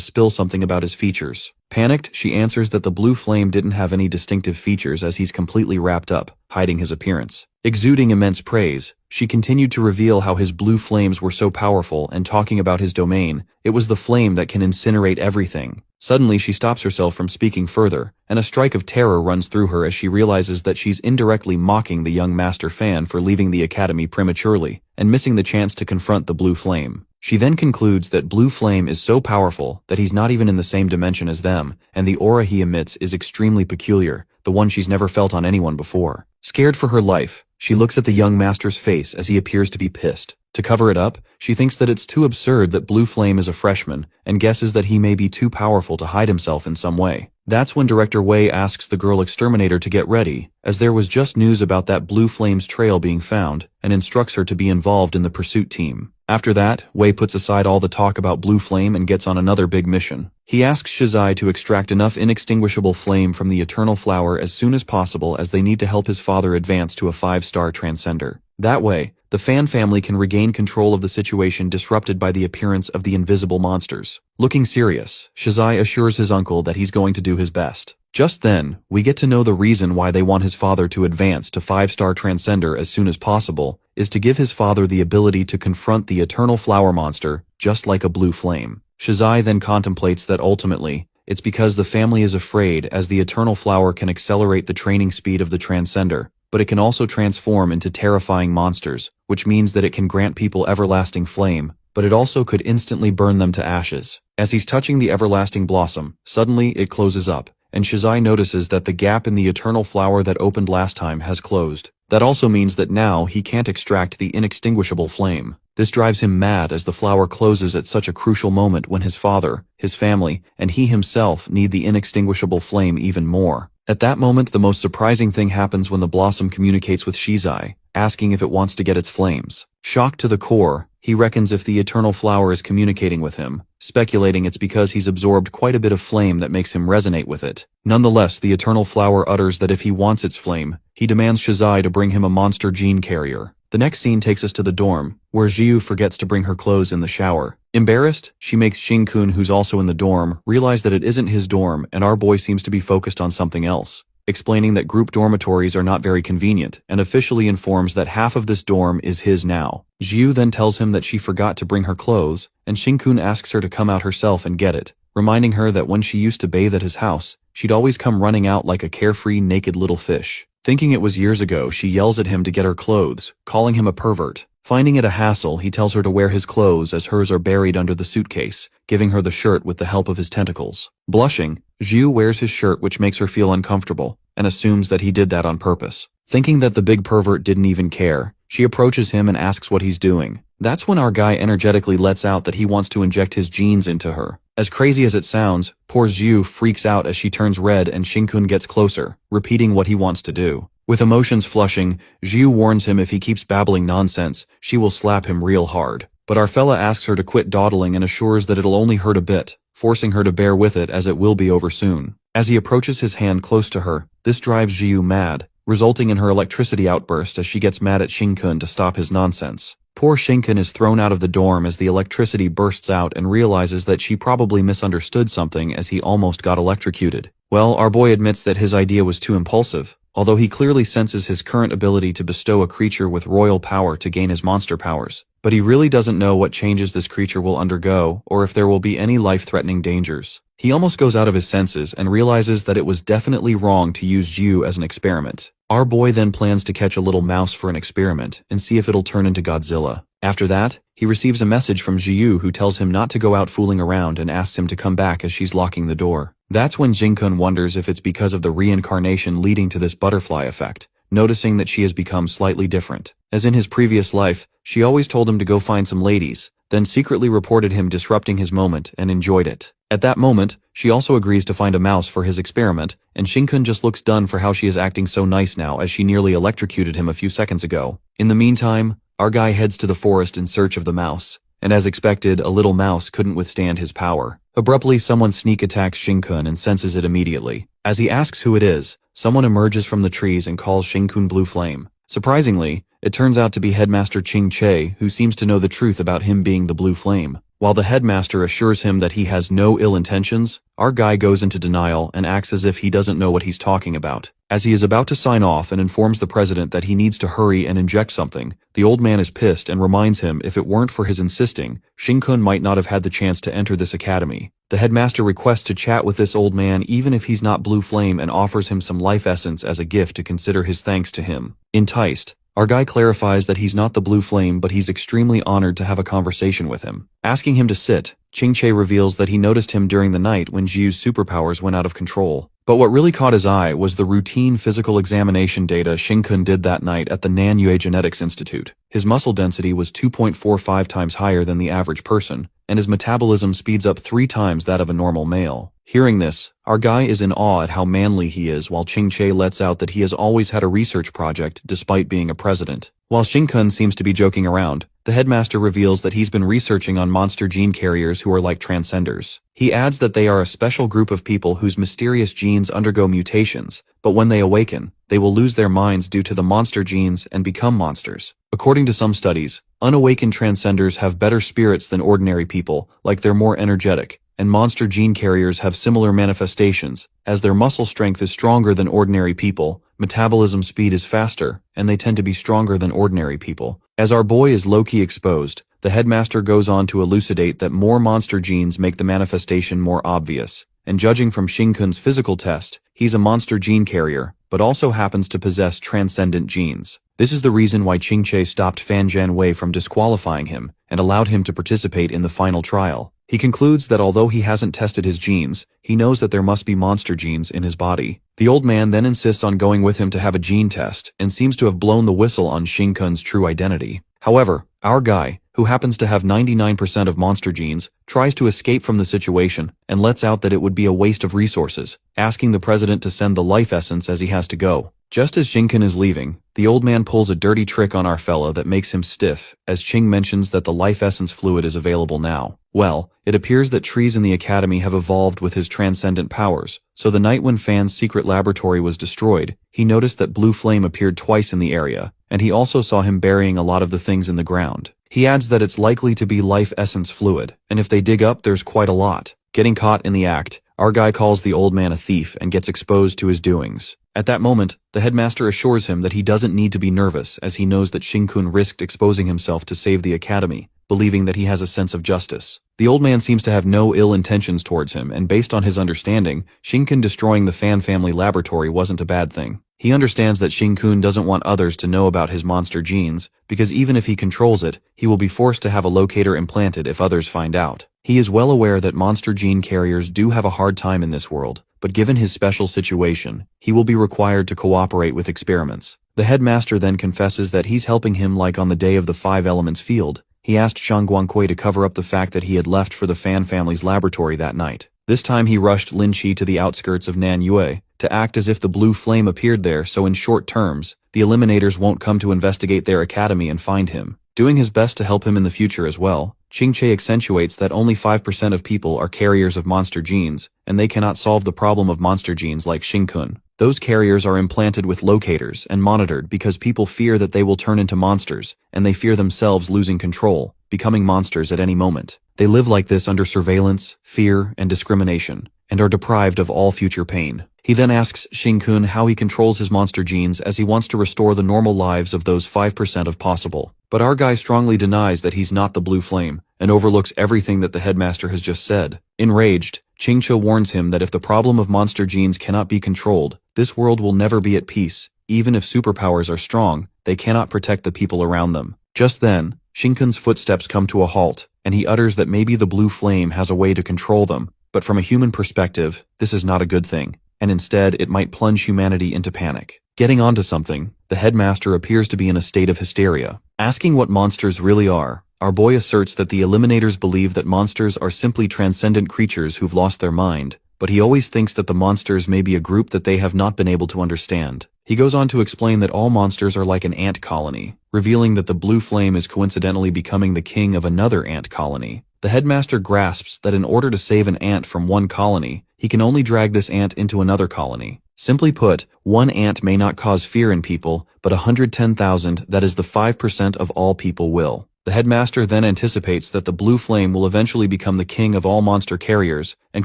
spill something about his features. Panicked, she answers that the blue flame didn't have any distinctive features as he's completely wrapped up, hiding his appearance. Exuding immense praise, she continued to reveal how his blue flames were so powerful and talking about his domain, it was the flame that can incinerate everything. Suddenly she stops herself from speaking further, and a strike of terror runs through her as she realizes that she's indirectly mocking the young Master Fan for leaving the academy prematurely and missing the chance to confront the blue flame. She then concludes that blue flame is so powerful that he's not even in the same dimension as them, and the aura he emits is extremely peculiar, the one she's never felt on anyone before. Scared for her life, she looks at the young master's face as he appears to be pissed. To cover it up, she thinks that it's too absurd that Blue Flame is a freshman and guesses that he may be too powerful to hide himself in some way. That's when Director Wei asks the girl exterminator to get ready, as there was just news about that Blue Flame's trail being found, and instructs her to be involved in the pursuit team. After that, Wei puts aside all the talk about Blue Flame and gets on another big mission. He asks Shizai to extract enough inextinguishable flame from the Eternal Flower as soon as possible as they need to help his father advance to a 5-star transcender. That way, the Fan family can regain control of the situation disrupted by the appearance of the invisible monsters. Looking serious, Shizai assures his uncle that he's going to do his best. Just then, we get to know the reason why they want his father to advance to 5-star Transcender as soon as possible, is to give his father the ability to confront the Eternal Flower Monster, just like a blue flame. Shizai then contemplates that ultimately, it's because the family is afraid as the Eternal Flower can accelerate the training speed of the Transcender, but it can also transform into terrifying monsters, which means that it can grant people everlasting flame, but it also could instantly burn them to ashes. As he's touching the everlasting blossom, suddenly it closes up, and Shizai notices that the gap in the Eternal Flower that opened last time has closed. That also means that now he can't extract the inextinguishable flame. This drives him mad as the flower closes at such a crucial moment when his father, his family, and he himself need the inextinguishable flame even more. At that moment, the most surprising thing happens when the blossom communicates with Shizai, asking if it wants to get its flames. Shocked to the core, he reckons if the Eternal Flower is communicating with him, speculating it's because he's absorbed quite a bit of flame that makes him resonate with it. Nonetheless, the Eternal Flower utters that if he wants its flame, he demands Shizai to bring him a monster gene carrier. The next scene takes us to the dorm, where Jiu forgets to bring her clothes in the shower. Embarrassed, she makes Shin-kun, who's also in the dorm, realize that it isn't his dorm and our boy seems to be focused on something else, explaining that group dormitories are not very convenient, and officially informs that half of this dorm is his now. Jiu then tells him that she forgot to bring her clothes, and Shin-kun asks her to come out herself and get it, reminding her that when she used to bathe at his house, she'd always come running out like a carefree, naked little fish. Thinking it was years ago, she yells at him to get her clothes, calling him a pervert. Finding it a hassle, he tells her to wear his clothes as hers are buried under the suitcase, giving her the shirt with the help of his tentacles. Blushing, Jiu wears his shirt, which makes her feel uncomfortable, and assumes that he did that on purpose. Thinking that the big pervert didn't even care, she approaches him and asks what he's doing. That's when our guy energetically lets out that he wants to inject his genes into her. As crazy as it sounds, poor Jiu freaks out as she turns red and Shin-kun gets closer, repeating what he wants to do. With emotions flushing, Jiu warns him if he keeps babbling nonsense, she will slap him real hard. But our fella asks her to quit dawdling and assures that it'll only hurt a bit, forcing her to bear with it as it will be over soon. As he approaches his hand close to her, this drives Jiu mad, resulting in her electricity outburst as she gets mad at Shin-kun to stop his nonsense. Poor Shin-kun is thrown out of the dorm as the electricity bursts out and realizes that she probably misunderstood something as he almost got electrocuted. Well, our boy admits that his idea was too impulsive, although he clearly senses his current ability to bestow a creature with royal power to gain his monster powers. But he really doesn't know what changes this creature will undergo or if there will be any life-threatening dangers. He almost goes out of his senses and realizes that it was definitely wrong to use Jiu as an experiment. Our boy then plans to catch a little mouse for an experiment and see if it'll turn into Godzilla. After that, he receives a message from Jiu who tells him not to go out fooling around and asks him to come back as she's locking the door. That's when Shin-kun wonders if it's because of the reincarnation leading to this butterfly effect, noticing that she has become slightly different. As in his previous life, she always told him to go find some ladies, then secretly reported him disrupting his moment and enjoyed it. At that moment, she also agrees to find a mouse for his experiment, and Shin-kun just looks done for how she is acting so nice now as she nearly electrocuted him a few seconds ago. In the meantime, our guy heads to the forest in search of the mouse, and as expected, a little mouse couldn't withstand his power. Abruptly, someone sneak attacks Shin-kun and senses it immediately. As he asks who it is, someone emerges from the trees and calls Shin-kun Blue Flame. Surprisingly, it turns out to be Headmaster Ching-che, who seems to know the truth about him being the Blue Flame. While the headmaster assures him that he has no ill intentions, our guy goes into denial and acts as if he doesn't know what he's talking about. As he is about to sign off and informs the president that he needs to hurry and inject something, the old man is pissed and reminds him if it weren't for his insisting, Shin-kun might not have had the chance to enter this academy. The headmaster requests to chat with this old man even if he's not Blue Flame and offers him some life essence as a gift to consider his thanks to him. Enticed, our guy clarifies that he's not the Blue Flame, but he's extremely honored to have a conversation with him. Asking him to sit, Ching-che reveals that he noticed him during the night when Jiu's superpowers went out of control. But what really caught his eye was the routine physical examination data Shin-kun did that night at the Nanyue Genetics Institute. His muscle density was 2.45 times higher than the average person, and his metabolism speeds up 3 times that of a normal male. Hearing this, our guy is in awe at how manly he is, while Ching-che lets out that he has always had a research project despite being a president. While Shin-kun seems to be joking around, the headmaster reveals that he's been researching on monster gene carriers who are like transcenders. He adds that they are a special group of people whose mysterious genes undergo mutations, but when they awaken, they will lose their minds due to the monster genes and become monsters. According to some studies, unawakened transcenders have better spirits than ordinary people, like they're more energetic, and monster gene carriers have similar manifestations, as their muscle strength is stronger than ordinary people, metabolism speed is faster, and they tend to be stronger than ordinary people. As our boy is low-key exposed, the headmaster goes on to elucidate that more monster genes make the manifestation more obvious, and judging from Shinkun's physical test, he's a monster gene carrier, but also happens to possess transcendent genes. This is the reason why Qingche stopped Fan Jianwei from disqualifying him and allowed him to participate in the final trial. He concludes that although he hasn't tested his genes, he knows that there must be monster genes in his body. The old man then insists on going with him to have a gene test and seems to have blown the whistle on Shinkun's true identity. However, our guy, who happens to have 99% of monster genes, tries to escape from the situation and lets out that it would be a waste of resources, asking the president to send the life essence as he has to go. Just as Shinkun is leaving, the old man pulls a dirty trick on our fella that makes him stiff, as Qing mentions that the life essence fluid is available now. Well, it appears that trees in the academy have evolved with his transcendent powers, so the night when Fan's secret laboratory was destroyed, he noticed that blue flame appeared twice in the area, and he also saw him burying a lot of the things in the ground. He adds that it's likely to be life essence fluid, and if they dig up there's quite a lot. Getting caught in the act, our guy calls the old man a thief and gets exposed to his doings. At that moment, the headmaster assures him that he doesn't need to be nervous as he knows that Shinkun risked exposing himself to save the academy, believing that he has a sense of justice. The old man seems to have no ill intentions towards him, and based on his understanding, Shinkun destroying the Fan family laboratory wasn't a bad thing. He understands that Shinkun doesn't want others to know about his monster genes, because even if he controls it, he will be forced to have a locator implanted if others find out. He is well aware that monster gene carriers do have a hard time in this world, but given his special situation, he will be required to cooperate with experiments. The headmaster then confesses that he's helping him like on the day of the 5 Elements field. He asked Zhang Guangqui to cover up the fact that he had left for the Fan family's laboratory that night. This time he rushed Lin Qi to the outskirts of Nanyue to act as if the blue flame appeared there, so in short terms, the Eliminators won't come to investigate their academy and find him. Doing his best to help him in the future as well, Qingche accentuates that only 5% of people are carriers of monster genes, and they cannot solve the problem of monster genes like Shinkun. Those carriers are implanted with locators and monitored because people fear that they will turn into monsters, and they fear themselves losing control, becoming monsters at any moment. They live like this under surveillance, fear, and discrimination, and are deprived of all future pain. He then asks Shinkun how he controls his monster genes as he wants to restore the normal lives of those 5% if possible. But our guy strongly denies that he's not the blue flame, and overlooks everything that the headmaster has just said. Enraged, Qingche warns him that if the problem of monster genes cannot be controlled, this world will never be at peace. Even if superpowers are strong, they cannot protect the people around them. Just then, Shinkun's footsteps come to a halt, and he utters that maybe the blue flame has a way to control them, but from a human perspective, this is not a good thing, and instead it might plunge humanity into panic. Getting onto something, the headmaster appears to be in a state of hysteria. Asking what monsters really are, our boy asserts that the Eliminators believe that monsters are simply transcendent creatures who've lost their mind, but he always thinks that the monsters may be a group that they have not been able to understand. He goes on to explain that all monsters are like an ant colony, revealing that the blue flame is coincidentally becoming the king of another ant colony. The headmaster grasps that in order to save an ant from one colony, he can only drag this ant into another colony. Simply put, one ant may not cause fear in people, but 110,000, that is the 5% of all people will. The headmaster then anticipates that the blue flame will eventually become the king of all monster carriers, and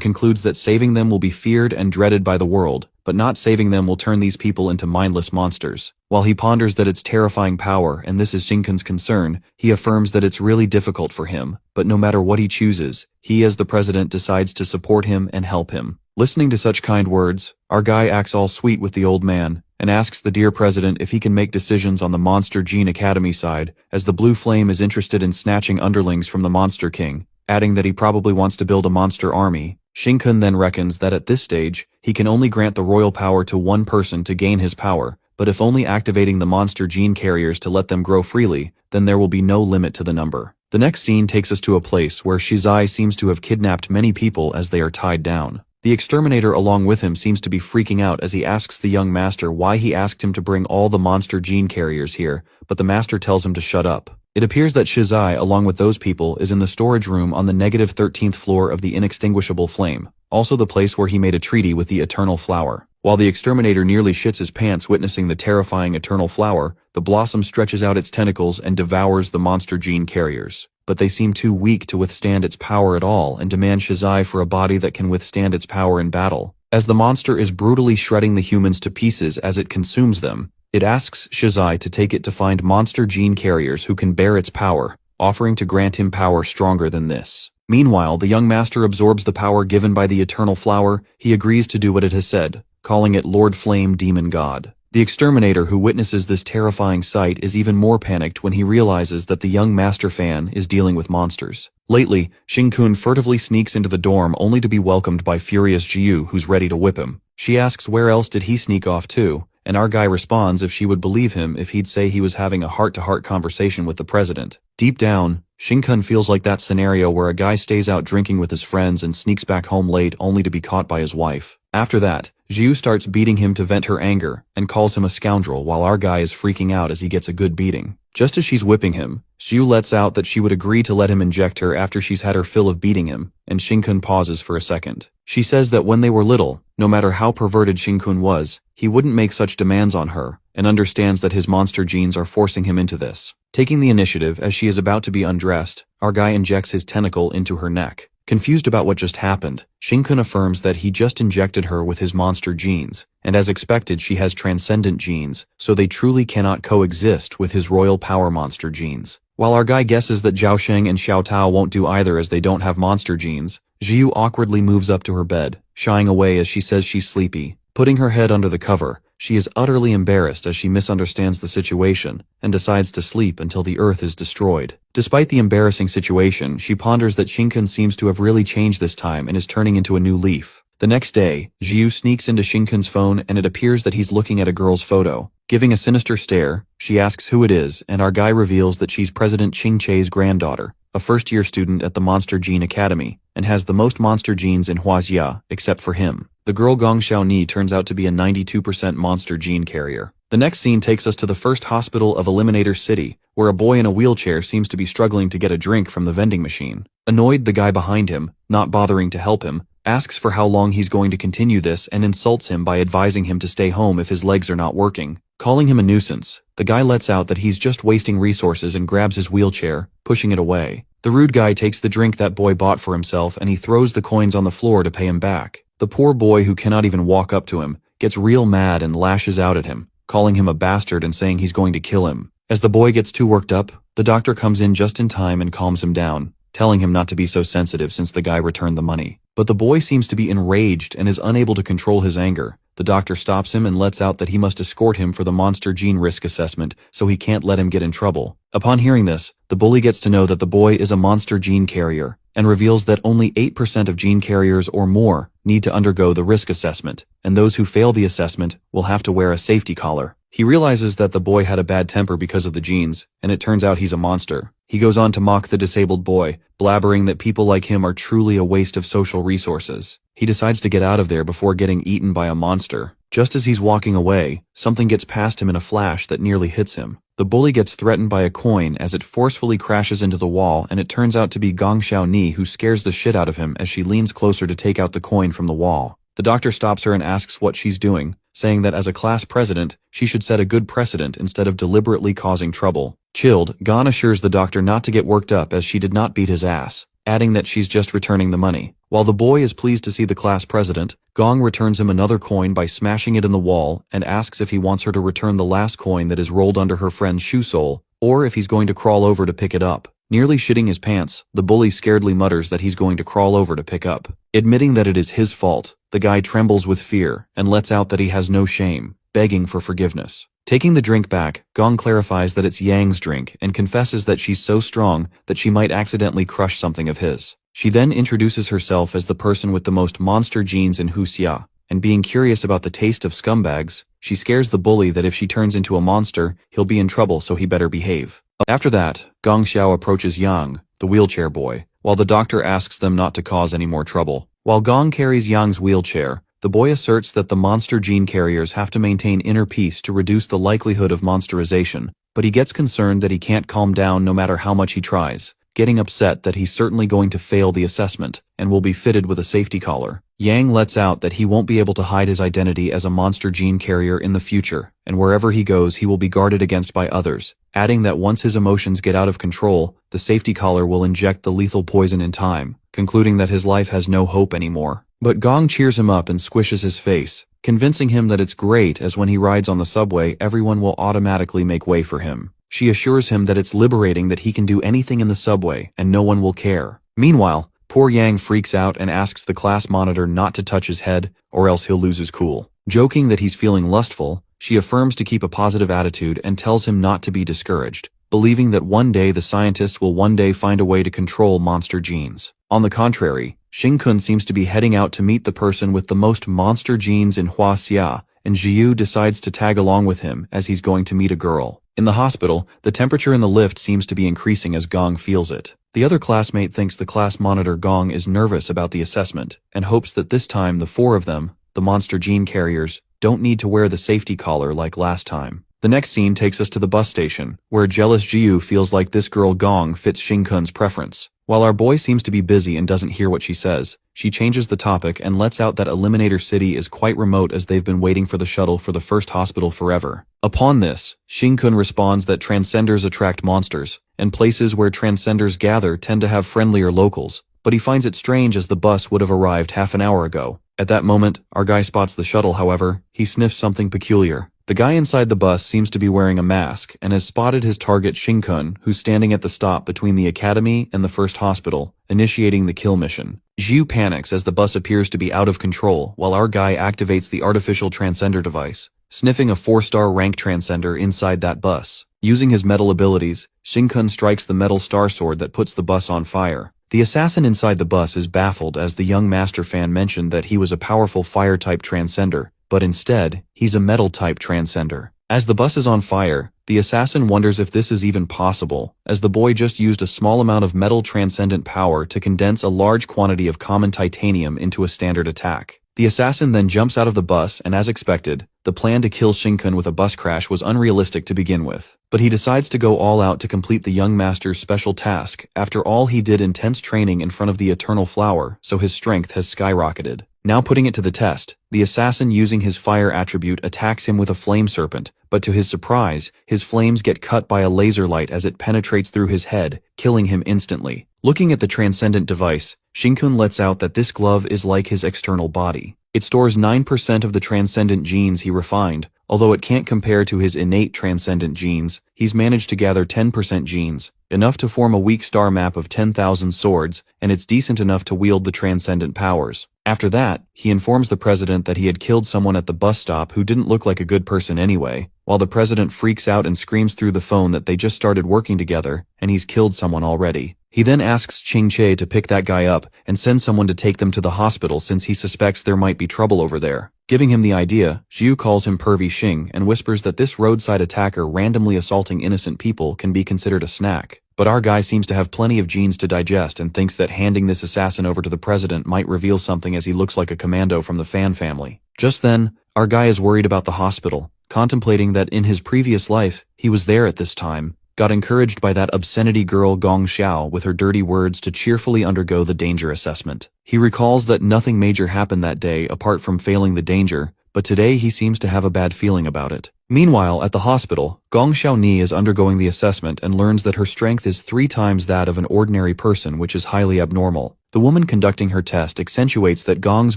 concludes that saving them will be feared and dreaded by the world, but not saving them will turn these people into mindless monsters. While he ponders that it's terrifying power and this is Shinkun's concern, he affirms that it's really difficult for him, but no matter what he chooses, he as the president decides to support him and help him. Listening to such kind words, our guy acts all sweet with the old man, and asks the dear president if he can make decisions on the Monster Gene Academy side, as the blue flame is interested in snatching underlings from the Monster King, adding that he probably wants to build a monster army. Shinkun then reckons that at this stage, he can only grant the royal power to one person to gain his power, but if only activating the monster gene carriers to let them grow freely, then there will be no limit to the number. The next scene takes us to a place where Shizai seems to have kidnapped many people as they are tied down. The exterminator along with him seems to be freaking out as he asks the young master why he asked him to bring all the monster gene carriers here, but the master tells him to shut up. It appears that Shizai, along with those people, is in the storage room on the -13th floor of the inextinguishable flame, also the place where he made a treaty with the eternal flower. While the exterminator nearly shits his pants witnessing the terrifying eternal flower, the blossom stretches out its tentacles and devours the monster gene carriers. But they seem too weak to withstand its power at all and demand Shizai for a body that can withstand its power in battle. As the monster is brutally shredding the humans to pieces as it consumes them, it asks Shizai to take it to find monster gene carriers who can bear its power, offering to grant him power stronger than this. Meanwhile, the young master absorbs the power given by the eternal flower. He agrees to do what it has said, calling it Lord Flame Demon God. The exterminator who witnesses this terrifying sight is even more panicked when he realizes that the young master fan is dealing with monsters. Lately, Shin-kun furtively sneaks into the dorm only to be welcomed by furious Jiu, who's ready to whip him. She asks where else did he sneak off to, and our guy responds if she would believe him if he'd say he was having a heart-to-heart conversation with the president. Deep down, Shin-kun feels like that scenario where a guy stays out drinking with his friends and sneaks back home late only to be caught by his wife. After that, Jiu starts beating him to vent her anger and calls him a scoundrel while our guy is freaking out as he gets a good beating. Just as she's whipping him, Jiu lets out that she would agree to let him inject her after she's had her fill of beating him, and Shin-kun pauses for a second. She says that when they were little, no matter how perverted Shin-kun was, he wouldn't make such demands on her, and understands that his monster genes are forcing him into this. Taking the initiative as she is about to be undressed, our guy injects his tentacle into her neck. Confused about what just happened, Shin-kun affirms that he just injected her with his monster genes, and as expected she has transcendent genes, so they truly cannot coexist with his royal power monster genes. While our guy guesses that Zhao Sheng and Xiao Tao won't do either as they don't have monster genes, Jiu awkwardly moves up to her bed, shying away as she says she's sleepy. Putting her head under the cover, she is utterly embarrassed as she misunderstands the situation and decides to sleep until the earth is destroyed. Despite the embarrassing situation, she ponders that Shin-kun seems to have really changed this time and is turning into a new leaf. The next day, Jiu sneaks into Shin-kun's phone and it appears that he's looking at a girl's photo. Giving a sinister stare, she asks who it is and our guy reveals that she's President Ching Che's granddaughter, a first-year student at the Monster Gene Academy, and has the most monster genes in Huaxia, except for him. The girl Gong Xiaoni turns out to be a 92% monster gene carrier. The next scene takes us to the first hospital of Eliminator City, where a boy in a wheelchair seems to be struggling to get a drink from the vending machine. Annoyed, the guy behind him, not bothering to help him, asks for how long he's going to continue this and insults him by advising him to stay home if his legs are not working. Calling him a nuisance, the guy lets out that he's just wasting resources and grabs his wheelchair, pushing it away. The rude guy takes the drink that boy bought for himself and he throws the coins on the floor to pay him back. The poor boy, who cannot even walk up to him, gets real mad and lashes out at him, calling him a bastard and saying he's going to kill him. As the boy gets too worked up, the doctor comes in just in time and calms him down, telling him not to be so sensitive since the guy returned the money. But the boy seems to be enraged and is unable to control his anger. The doctor stops him and lets out that he must escort him for the monster gene risk assessment so he can't let him get in trouble. Upon hearing this, the bully gets to know that the boy is a monster gene carrier and reveals that only 8% of gene carriers or more need to undergo the risk assessment, and those who fail the assessment will have to wear a safety collar. He realizes that the boy had a bad temper because of the genes, and it turns out he's a monster. He goes on to mock the disabled boy, blabbering that people like him are truly a waste of social resources. He decides to get out of there before getting eaten by a monster. Just as he's walking away, something gets past him in a flash that nearly hits him. The bully gets threatened by a coin as it forcefully crashes into the wall, and it turns out to be Gong Xiaoni, who scares the shit out of him as she leans closer to take out the coin from the wall. The doctor stops her and asks what she's doing, saying that as a class president, she should set a good precedent instead of deliberately causing trouble. Chilled, Gon assures the doctor not to get worked up as she did not beat his ass, adding that she's just returning the money. While the boy is pleased to see the class president, Gong returns him another coin by smashing it in the wall and asks if he wants her to return the last coin that is rolled under her friend's shoe sole, or if he's going to crawl over to pick it up. Nearly shitting his pants, the bully scaredly mutters that he's going to crawl over to pick up. Admitting that it is his fault, the guy trembles with fear and lets out that he has no shame, begging for forgiveness. Taking the drink back, Gong clarifies that it's Yang's drink and confesses that she's so strong that she might accidentally crush something of his. She then introduces herself as the person with the most monster genes in Huxia, and being curious about the taste of scumbags, she scares the bully that if she turns into a monster, he'll be in trouble, so he better behave. After that, Gong Xiao approaches Yang, the wheelchair boy, while the doctor asks them not to cause any more trouble. While Gong carries Yang's wheelchair, the boy asserts that the monster gene carriers have to maintain inner peace to reduce the likelihood of monsterization, but he gets concerned that he can't calm down no matter how much he tries, getting upset that he's certainly going to fail the assessment and will be fitted with a safety collar. Yang lets out that he won't be able to hide his identity as a monster gene carrier in the future, and wherever he goes he will be guarded against by others, adding that once his emotions get out of control, the safety collar will inject the lethal poison in time, concluding that his life has no hope anymore. But Gong cheers him up and squishes his face, convincing him that it's great as when he rides on the subway everyone will automatically make way for him. She assures him that it's liberating that he can do anything in the subway and no one will care. Meanwhile, poor Yang freaks out and asks the class monitor not to touch his head or else he'll lose his cool. Joking that he's feeling lustful, she affirms to keep a positive attitude and tells him not to be discouraged, believing that one day the scientists will one day find a way to control monster genes. On the contrary, Xing-kun seems to be heading out to meet the person with the most monster genes in Huaxia, and Jiu decides to tag along with him as he's going to meet a girl. In the hospital, the temperature in the lift seems to be increasing as Gong feels it. The other classmate thinks the class monitor Gong is nervous about the assessment, and hopes that this time the four of them, the monster gene carriers, don't need to wear the safety collar like last time. The next scene takes us to the bus station, where jealous Jiu feels like this girl Gong fits Xing-kun's preference. While our boy seems to be busy and doesn't hear what she says, she changes the topic and lets out that Eliminator City is quite remote as they've been waiting for the shuttle for the first hospital forever. Upon this, Xing-kun responds that transcenders attract monsters, and places where transcenders gather tend to have friendlier locals, but he finds it strange as the bus would have arrived half an hour ago. At that moment, our guy spots the shuttle, however, he sniffs something peculiar. The guy inside the bus seems to be wearing a mask and has spotted his target Xing-kun, who's standing at the stop between the academy and the first hospital, initiating the kill mission. Jiu panics as the bus appears to be out of control while our guy activates the artificial transcender device, sniffing a 4-star rank transcender inside that bus. Using his metal abilities, Xing-kun strikes the metal star sword that puts the bus on fire. The assassin inside the bus is baffled as the young master fan mentioned that he was a powerful fire-type transcender, but instead, he's a metal-type transcender. As the bus is on fire, the assassin wonders if this is even possible, as the boy just used a small amount of metal transcendent power to condense a large quantity of common titanium into a standard attack. The assassin then jumps out of the bus and as expected, the plan to kill Xing-kun with a bus crash was unrealistic to begin with. But he decides to go all out to complete the young master's special task. After all, he did intense training in front of the Eternal Flower, so his strength has skyrocketed. Now putting it to the test, the assassin using his fire attribute attacks him with a flame serpent, but to his surprise, his flames get cut by a laser light as it penetrates through his head, killing him instantly. Looking at the transcendent device, Xing-kun lets out that this glove is like his external body. It stores 9% of the transcendent genes he refined. Although it can't compare to his innate transcendent genes, he's managed to gather 10% genes, enough to form a weak star map of 10,000 swords, and it's decent enough to wield the transcendent powers. After that, he informs the president that he had killed someone at the bus stop who didn't look like a good person anyway, while the president freaks out and screams through the phone that they just started working together, and he's killed someone already. He then asks Ching-che to pick that guy up and send someone to take them to the hospital since he suspects there might be trouble over there. Giving him the idea, Jiu calls him Pervy Xing and whispers that this roadside attacker randomly assaulting innocent people can be considered a snack. But our guy seems to have plenty of genes to digest and thinks that handing this assassin over to the president might reveal something as he looks like a commando from the Fan family. Just then, our guy is worried about the hospital, contemplating that in his previous life, he was there at this time, got encouraged by that obscenity girl Gong Xiao with her dirty words to cheerfully undergo the danger assessment. He recalls that nothing major happened that day apart from failing the danger, but today he seems to have a bad feeling about it. Meanwhile, at the hospital, Gong Xiaoni is undergoing the assessment and learns that her strength is 3 times that of an ordinary person, which is highly abnormal. The woman conducting her test accentuates that Gong's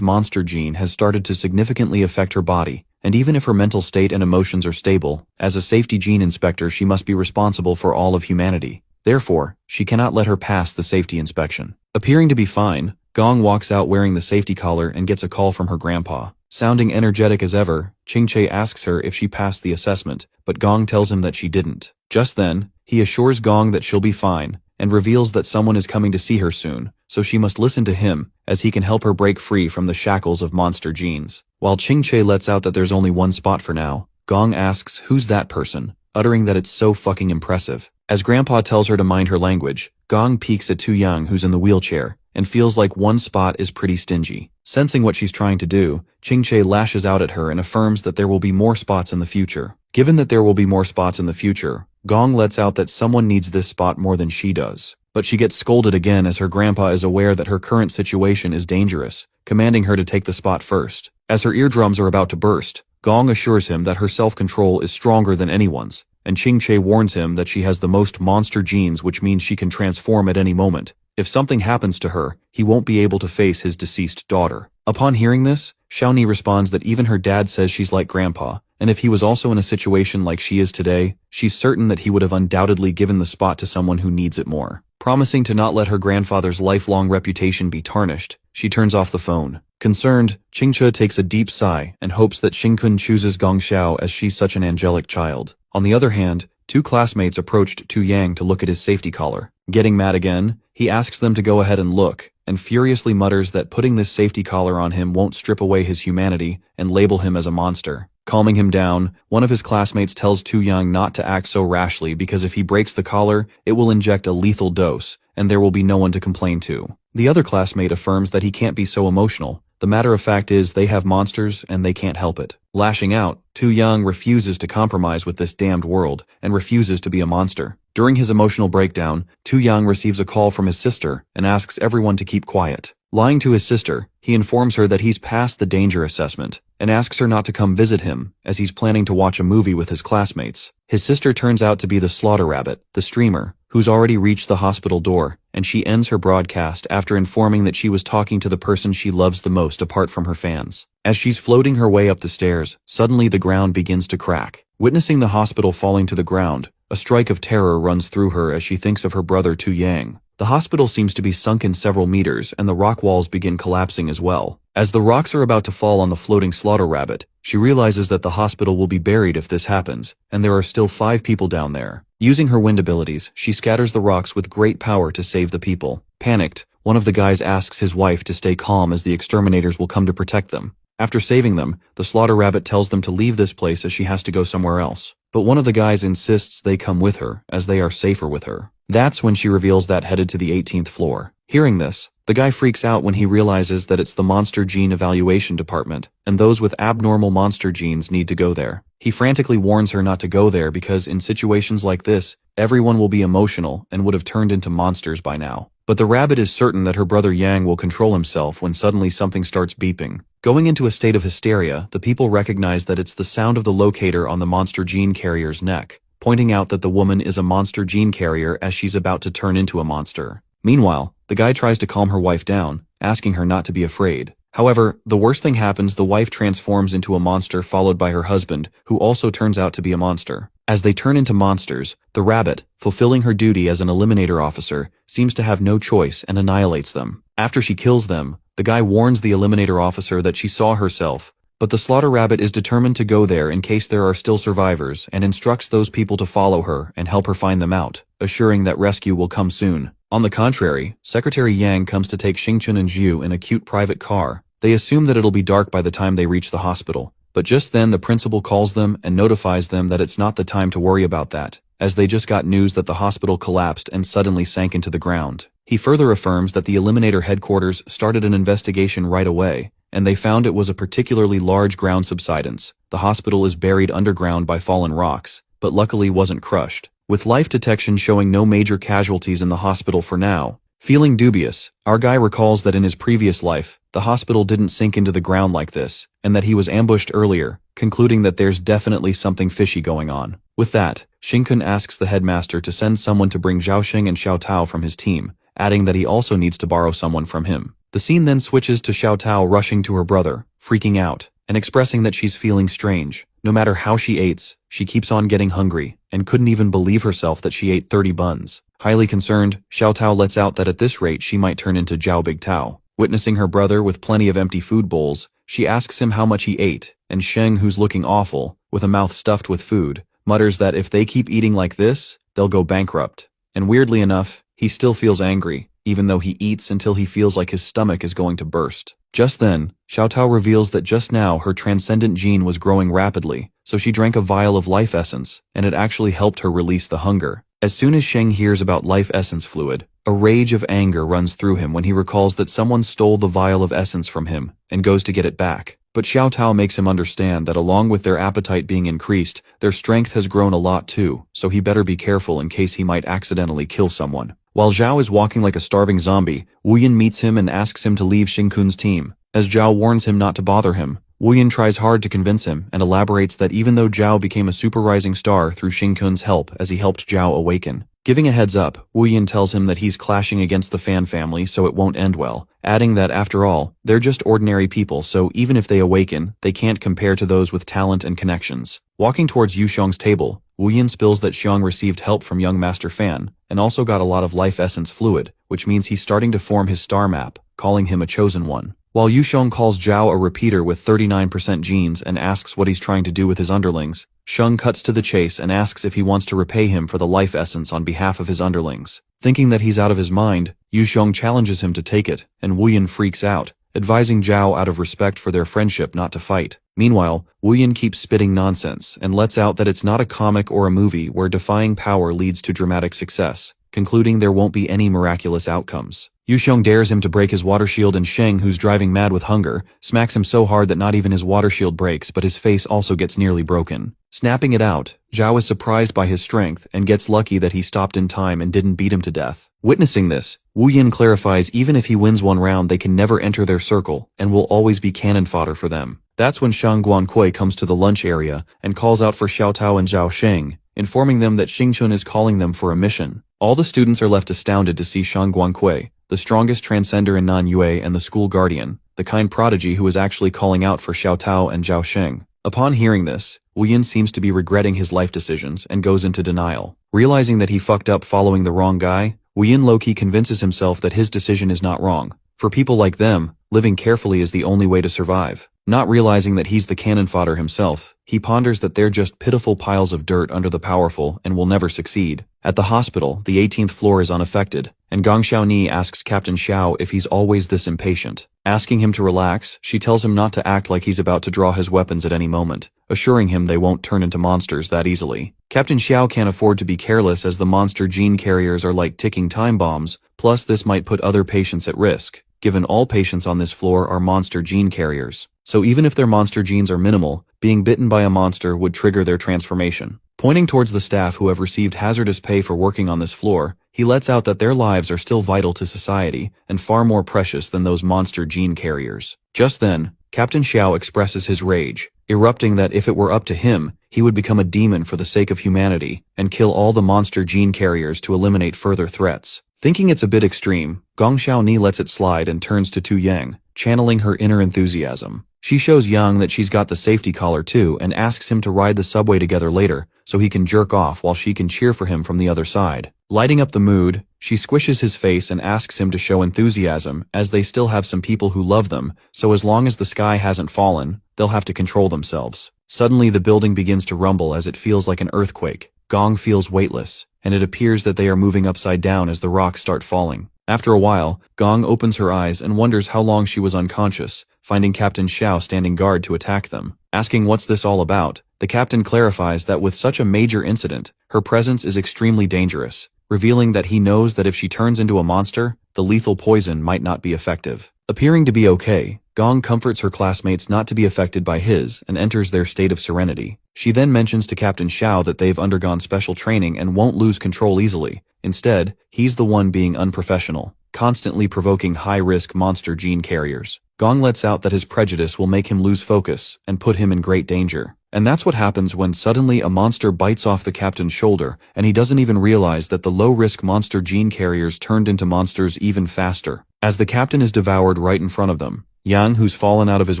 monster gene has started to significantly affect her body, and even if her mental state and emotions are stable, as a safety gene inspector she must be responsible for all of humanity. Therefore, she cannot let her pass the safety inspection. Appearing to be fine, Gong walks out wearing the safety collar and gets a call from her grandpa. Sounding energetic as ever, Ching-che asks her if she passed the assessment, but Gong tells him that she didn't. Just then, he assures Gong that she'll be fine, and reveals that someone is coming to see her soon, so she must listen to him, as he can help her break free from the shackles of monster genes. While Ching-che lets out that there's only one spot for now, Gong asks who's that person, uttering that it's so fucking impressive. As Grandpa tells her to mind her language, Gong peeks at Tu Young who's in the wheelchair, and feels like one spot is pretty stingy. Sensing what she's trying to do, Qingche lashes out at her and affirms that there will be more spots in the future. Given that there will be more spots in the future, Gong lets out that someone needs this spot more than she does. But she gets scolded again as her grandpa is aware that her current situation is dangerous, commanding her to take the spot first. As her eardrums are about to burst, Gong assures him that her self-control is stronger than anyone's, and Qingche warns him that she has the most monster genes, which means she can transform at any moment. If something happens to her, he won't be able to face his deceased daughter. Upon hearing this, Xiaoni responds that even her dad says she's like grandpa, and if he was also in a situation like she is today, she's certain that he would have undoubtedly given the spot to someone who needs it more. Promising to not let her grandfather's lifelong reputation be tarnished, she turns off the phone. Concerned, Qingche takes a deep sigh and hopes that Xingkun chooses Gong Xiao as she's such an angelic child. On the other hand, two classmates approached Tu Yang to look at his safety collar. Getting mad again, he asks them to go ahead and look, and furiously mutters that putting this safety collar on him won't strip away his humanity and label him as a monster. Calming him down, one of his classmates tells Tu Yang not to act so rashly because if he breaks the collar, it will inject a lethal dose, and there will be no one to complain to. The other classmate affirms that he can't be so emotional. The matter of fact is they have monsters and they can't help it. Lashing out, Tu Yang refuses to compromise with this damned world and refuses to be a monster. During his emotional breakdown, Tu Yang receives a call from his sister and asks everyone to keep quiet. Lying to his sister, he informs her that he's passed the danger assessment and asks her not to come visit him as he's planning to watch a movie with his classmates. His sister turns out to be the Slaughter Rabbit, the streamer, who's already reached the hospital door, and she ends her broadcast after informing that she was talking to the person she loves the most apart from her fans. As she's floating her way up the stairs, suddenly the ground begins to crack. Witnessing the hospital falling to the ground, a strike of terror runs through her as she thinks of her brother Tu Yang. The hospital seems to be sunken several meters and the rock walls begin collapsing as well. As the rocks are about to fall on the floating Slaughter Rabbit, she realizes that the hospital will be buried if this happens, and there are still 5 people down there. Using her wind abilities, she scatters the rocks with great power to save the people. Panicked, one of the guys asks his wife to stay calm as the exterminators will come to protect them. After saving them, the Slaughter Rabbit tells them to leave this place as she has to go somewhere else. But one of the guys insists they come with her, as they are safer with her. That's when she reveals that headed to the 18th floor. Hearing this, the guy freaks out when he realizes that it's the Monster Gene Evaluation Department, and those with abnormal monster genes need to go there. He frantically warns her not to go there because in situations like this, everyone will be emotional and would have turned into monsters by now. But the rabbit is certain that her brother Yang will control himself when suddenly something starts beeping. Going into a state of hysteria, the people recognize that it's the sound of the locator on the monster gene carrier's neck, pointing out that the woman is a monster gene carrier as she's about to turn into a monster. Meanwhile, the guy tries to calm her wife down, asking her not to be afraid. However, the worst thing happens: the wife transforms into a monster followed by her husband, who also turns out to be a monster. As they turn into monsters, the rabbit, fulfilling her duty as an eliminator officer, seems to have no choice and annihilates them. After she kills them, the guy warns the eliminator officer that she saw herself, but the Slaughter Rabbit is determined to go there in case there are still survivors and instructs those people to follow her and help her find them out, assuring that rescue will come soon. On the contrary, Secretary Yang comes to take Xingchun and Zhu in a cute private car. They assume that it'll be dark by the time they reach the hospital, but just then the principal calls them and notifies them that it's not the time to worry about that, as they just got news that the hospital collapsed and suddenly sank into the ground. He further affirms that the Eliminator headquarters started an investigation right away, and they found it was a particularly large ground subsidence. The hospital is buried underground by fallen rocks, but luckily wasn't crushed, with life detection showing no major casualties in the hospital for now. Feeling dubious, our guy recalls that in his previous life, the hospital didn't sink into the ground like this, and that he was ambushed earlier, concluding that there's definitely something fishy going on. With that, Xingkun asks the headmaster to send someone to bring Zhaoxing and Xiao Tao from his team, adding that he also needs to borrow someone from him. The scene then switches to Xiao Tao rushing to her brother, freaking out, and expressing that she's feeling strange. No matter how she eats, she keeps on getting hungry, and couldn't even believe herself that she ate 30 buns. Highly concerned, Xiao Tao lets out that at this rate she might turn into Zhao Big Tao. Witnessing her brother with plenty of empty food bowls, she asks him how much he ate, and Sheng, who's looking awful, with a mouth stuffed with food, mutters that if they keep eating like this, they'll go bankrupt. And weirdly enough, he still feels angry, even though he eats until he feels like his stomach is going to burst. Just then, Xiao Tao reveals that just now her transcendent gene was growing rapidly, so she drank a vial of life essence, and it actually helped her release the hunger. As soon as Sheng hears about life essence fluid, a rage of anger runs through him when he recalls that someone stole the vial of essence from him and goes to get it back. But Xiao Tao makes him understand that along with their appetite being increased, their strength has grown a lot too, so he better be careful in case he might accidentally kill someone. While Zhao is walking like a starving zombie, Wu Yin meets him and asks him to leave Xingkun's team. As Zhao warns him not to bother him, Wu Yin tries hard to convince him and elaborates that even though Zhao became a super rising star through Xingkun's help as he helped Zhao awaken. Giving a heads up, Wu Yin tells him that he's clashing against the Fan family so it won't end well, adding that after all, they're just ordinary people so even if they awaken, they can't compare to those with talent and connections. Walking towards Yu Xiong's table, Wu Yin spills that Xiong received help from young Master Fan, and also got a lot of life essence fluid, which means he's starting to form his star map, calling him a chosen one. While Yu Xiong calls Zhao a repeater with 39% genes and asks what he's trying to do with his underlings, Sheng cuts to the chase and asks if he wants to repay him for the life essence on behalf of his underlings. Thinking that he's out of his mind, Yu Xiong challenges him to take it, and Wu Yin freaks out, advising Zhao out of respect for their friendship not to fight. Meanwhile, Wu Yin keeps spitting nonsense and lets out that it's not a comic or a movie where defying power leads to dramatic success, concluding there won't be any miraculous outcomes. Yu Xiong dares him to break his water shield and Sheng, who's driving mad with hunger, smacks him so hard that not even his water shield breaks but his face also gets nearly broken. Snapping it out, Zhao is surprised by his strength and gets lucky that he stopped in time and didn't beat him to death. Witnessing this, Wu Yin clarifies even if he wins one round they can never enter their circle and will always be cannon fodder for them. That's when Shang Guankui comes to the lunch area and calls out for Xiao Tao and Zhao Sheng, informing them that Xingchun is calling them for a mission. All the students are left astounded to see Shang Guankui, the strongest transcender in Nanyue and the school guardian, the kind prodigy who is actually calling out for Xiao Tao and Zhao Sheng. Upon hearing this, Wu Yin seems to be regretting his life decisions and goes into denial. Realizing that he fucked up following the wrong guy, Wu Yin low-key convinces himself that his decision is not wrong. For people like them, living carefully is the only way to survive. Not realizing that he's the cannon fodder himself, he ponders that they're just pitiful piles of dirt under the powerful and will never succeed. At the hospital, the 18th floor is unaffected, and Gong Xiaoni asks Captain Xiao if he's always this impatient. Asking him to relax, she tells him not to act like he's about to draw his weapons at any moment, assuring him they won't turn into monsters that easily. Captain Xiao can't afford to be careless as the monster gene carriers are like ticking time bombs, plus this might put other patients at risk, given all patients on this floor are monster gene carriers. So even if their monster genes are minimal, being bitten by a monster would trigger their transformation. Pointing towards the staff who have received hazardous pay for working on this floor, he lets out that their lives are still vital to society and far more precious than those monster gene carriers. Just then, Captain Xiao expresses his rage, erupting that if it were up to him, he would become a demon for the sake of humanity and kill all the monster gene carriers to eliminate further threats. Thinking it's a bit extreme, Gong Xiaoni lets it slide and turns to Tu Yang, channeling her inner enthusiasm. She shows Yang that she's got the safety collar too and asks him to ride the subway together later so he can jerk off while she can cheer for him from the other side. Lighting up the mood, she squishes his face and asks him to show enthusiasm as they still have some people who love them, so as long as the sky hasn't fallen, they'll have to control themselves. Suddenly the building begins to rumble as it feels like an earthquake. Gong feels weightless, and it appears that they are moving upside down as the rocks start falling. After a while, Gong opens her eyes and wonders how long she was unconscious, finding Captain Xiao standing guard to attack them. Asking what's this all about, the captain clarifies that with such a major incident, her presence is extremely dangerous, revealing that he knows that if she turns into a monster, the lethal poison might not be effective. Appearing to be okay, Gong comforts her classmates not to be affected by his and enters their state of serenity. She then mentions to Captain Xiao that they've undergone special training and won't lose control easily. Instead, he's the one being unprofessional, constantly provoking high-risk monster gene carriers. Gong lets out that his prejudice will make him lose focus and put him in great danger. And that's what happens when suddenly a monster bites off the captain's shoulder and he doesn't even realize that the low-risk monster gene carriers turned into monsters even faster. As the captain is devoured right in front of them, Yang, who's fallen out of his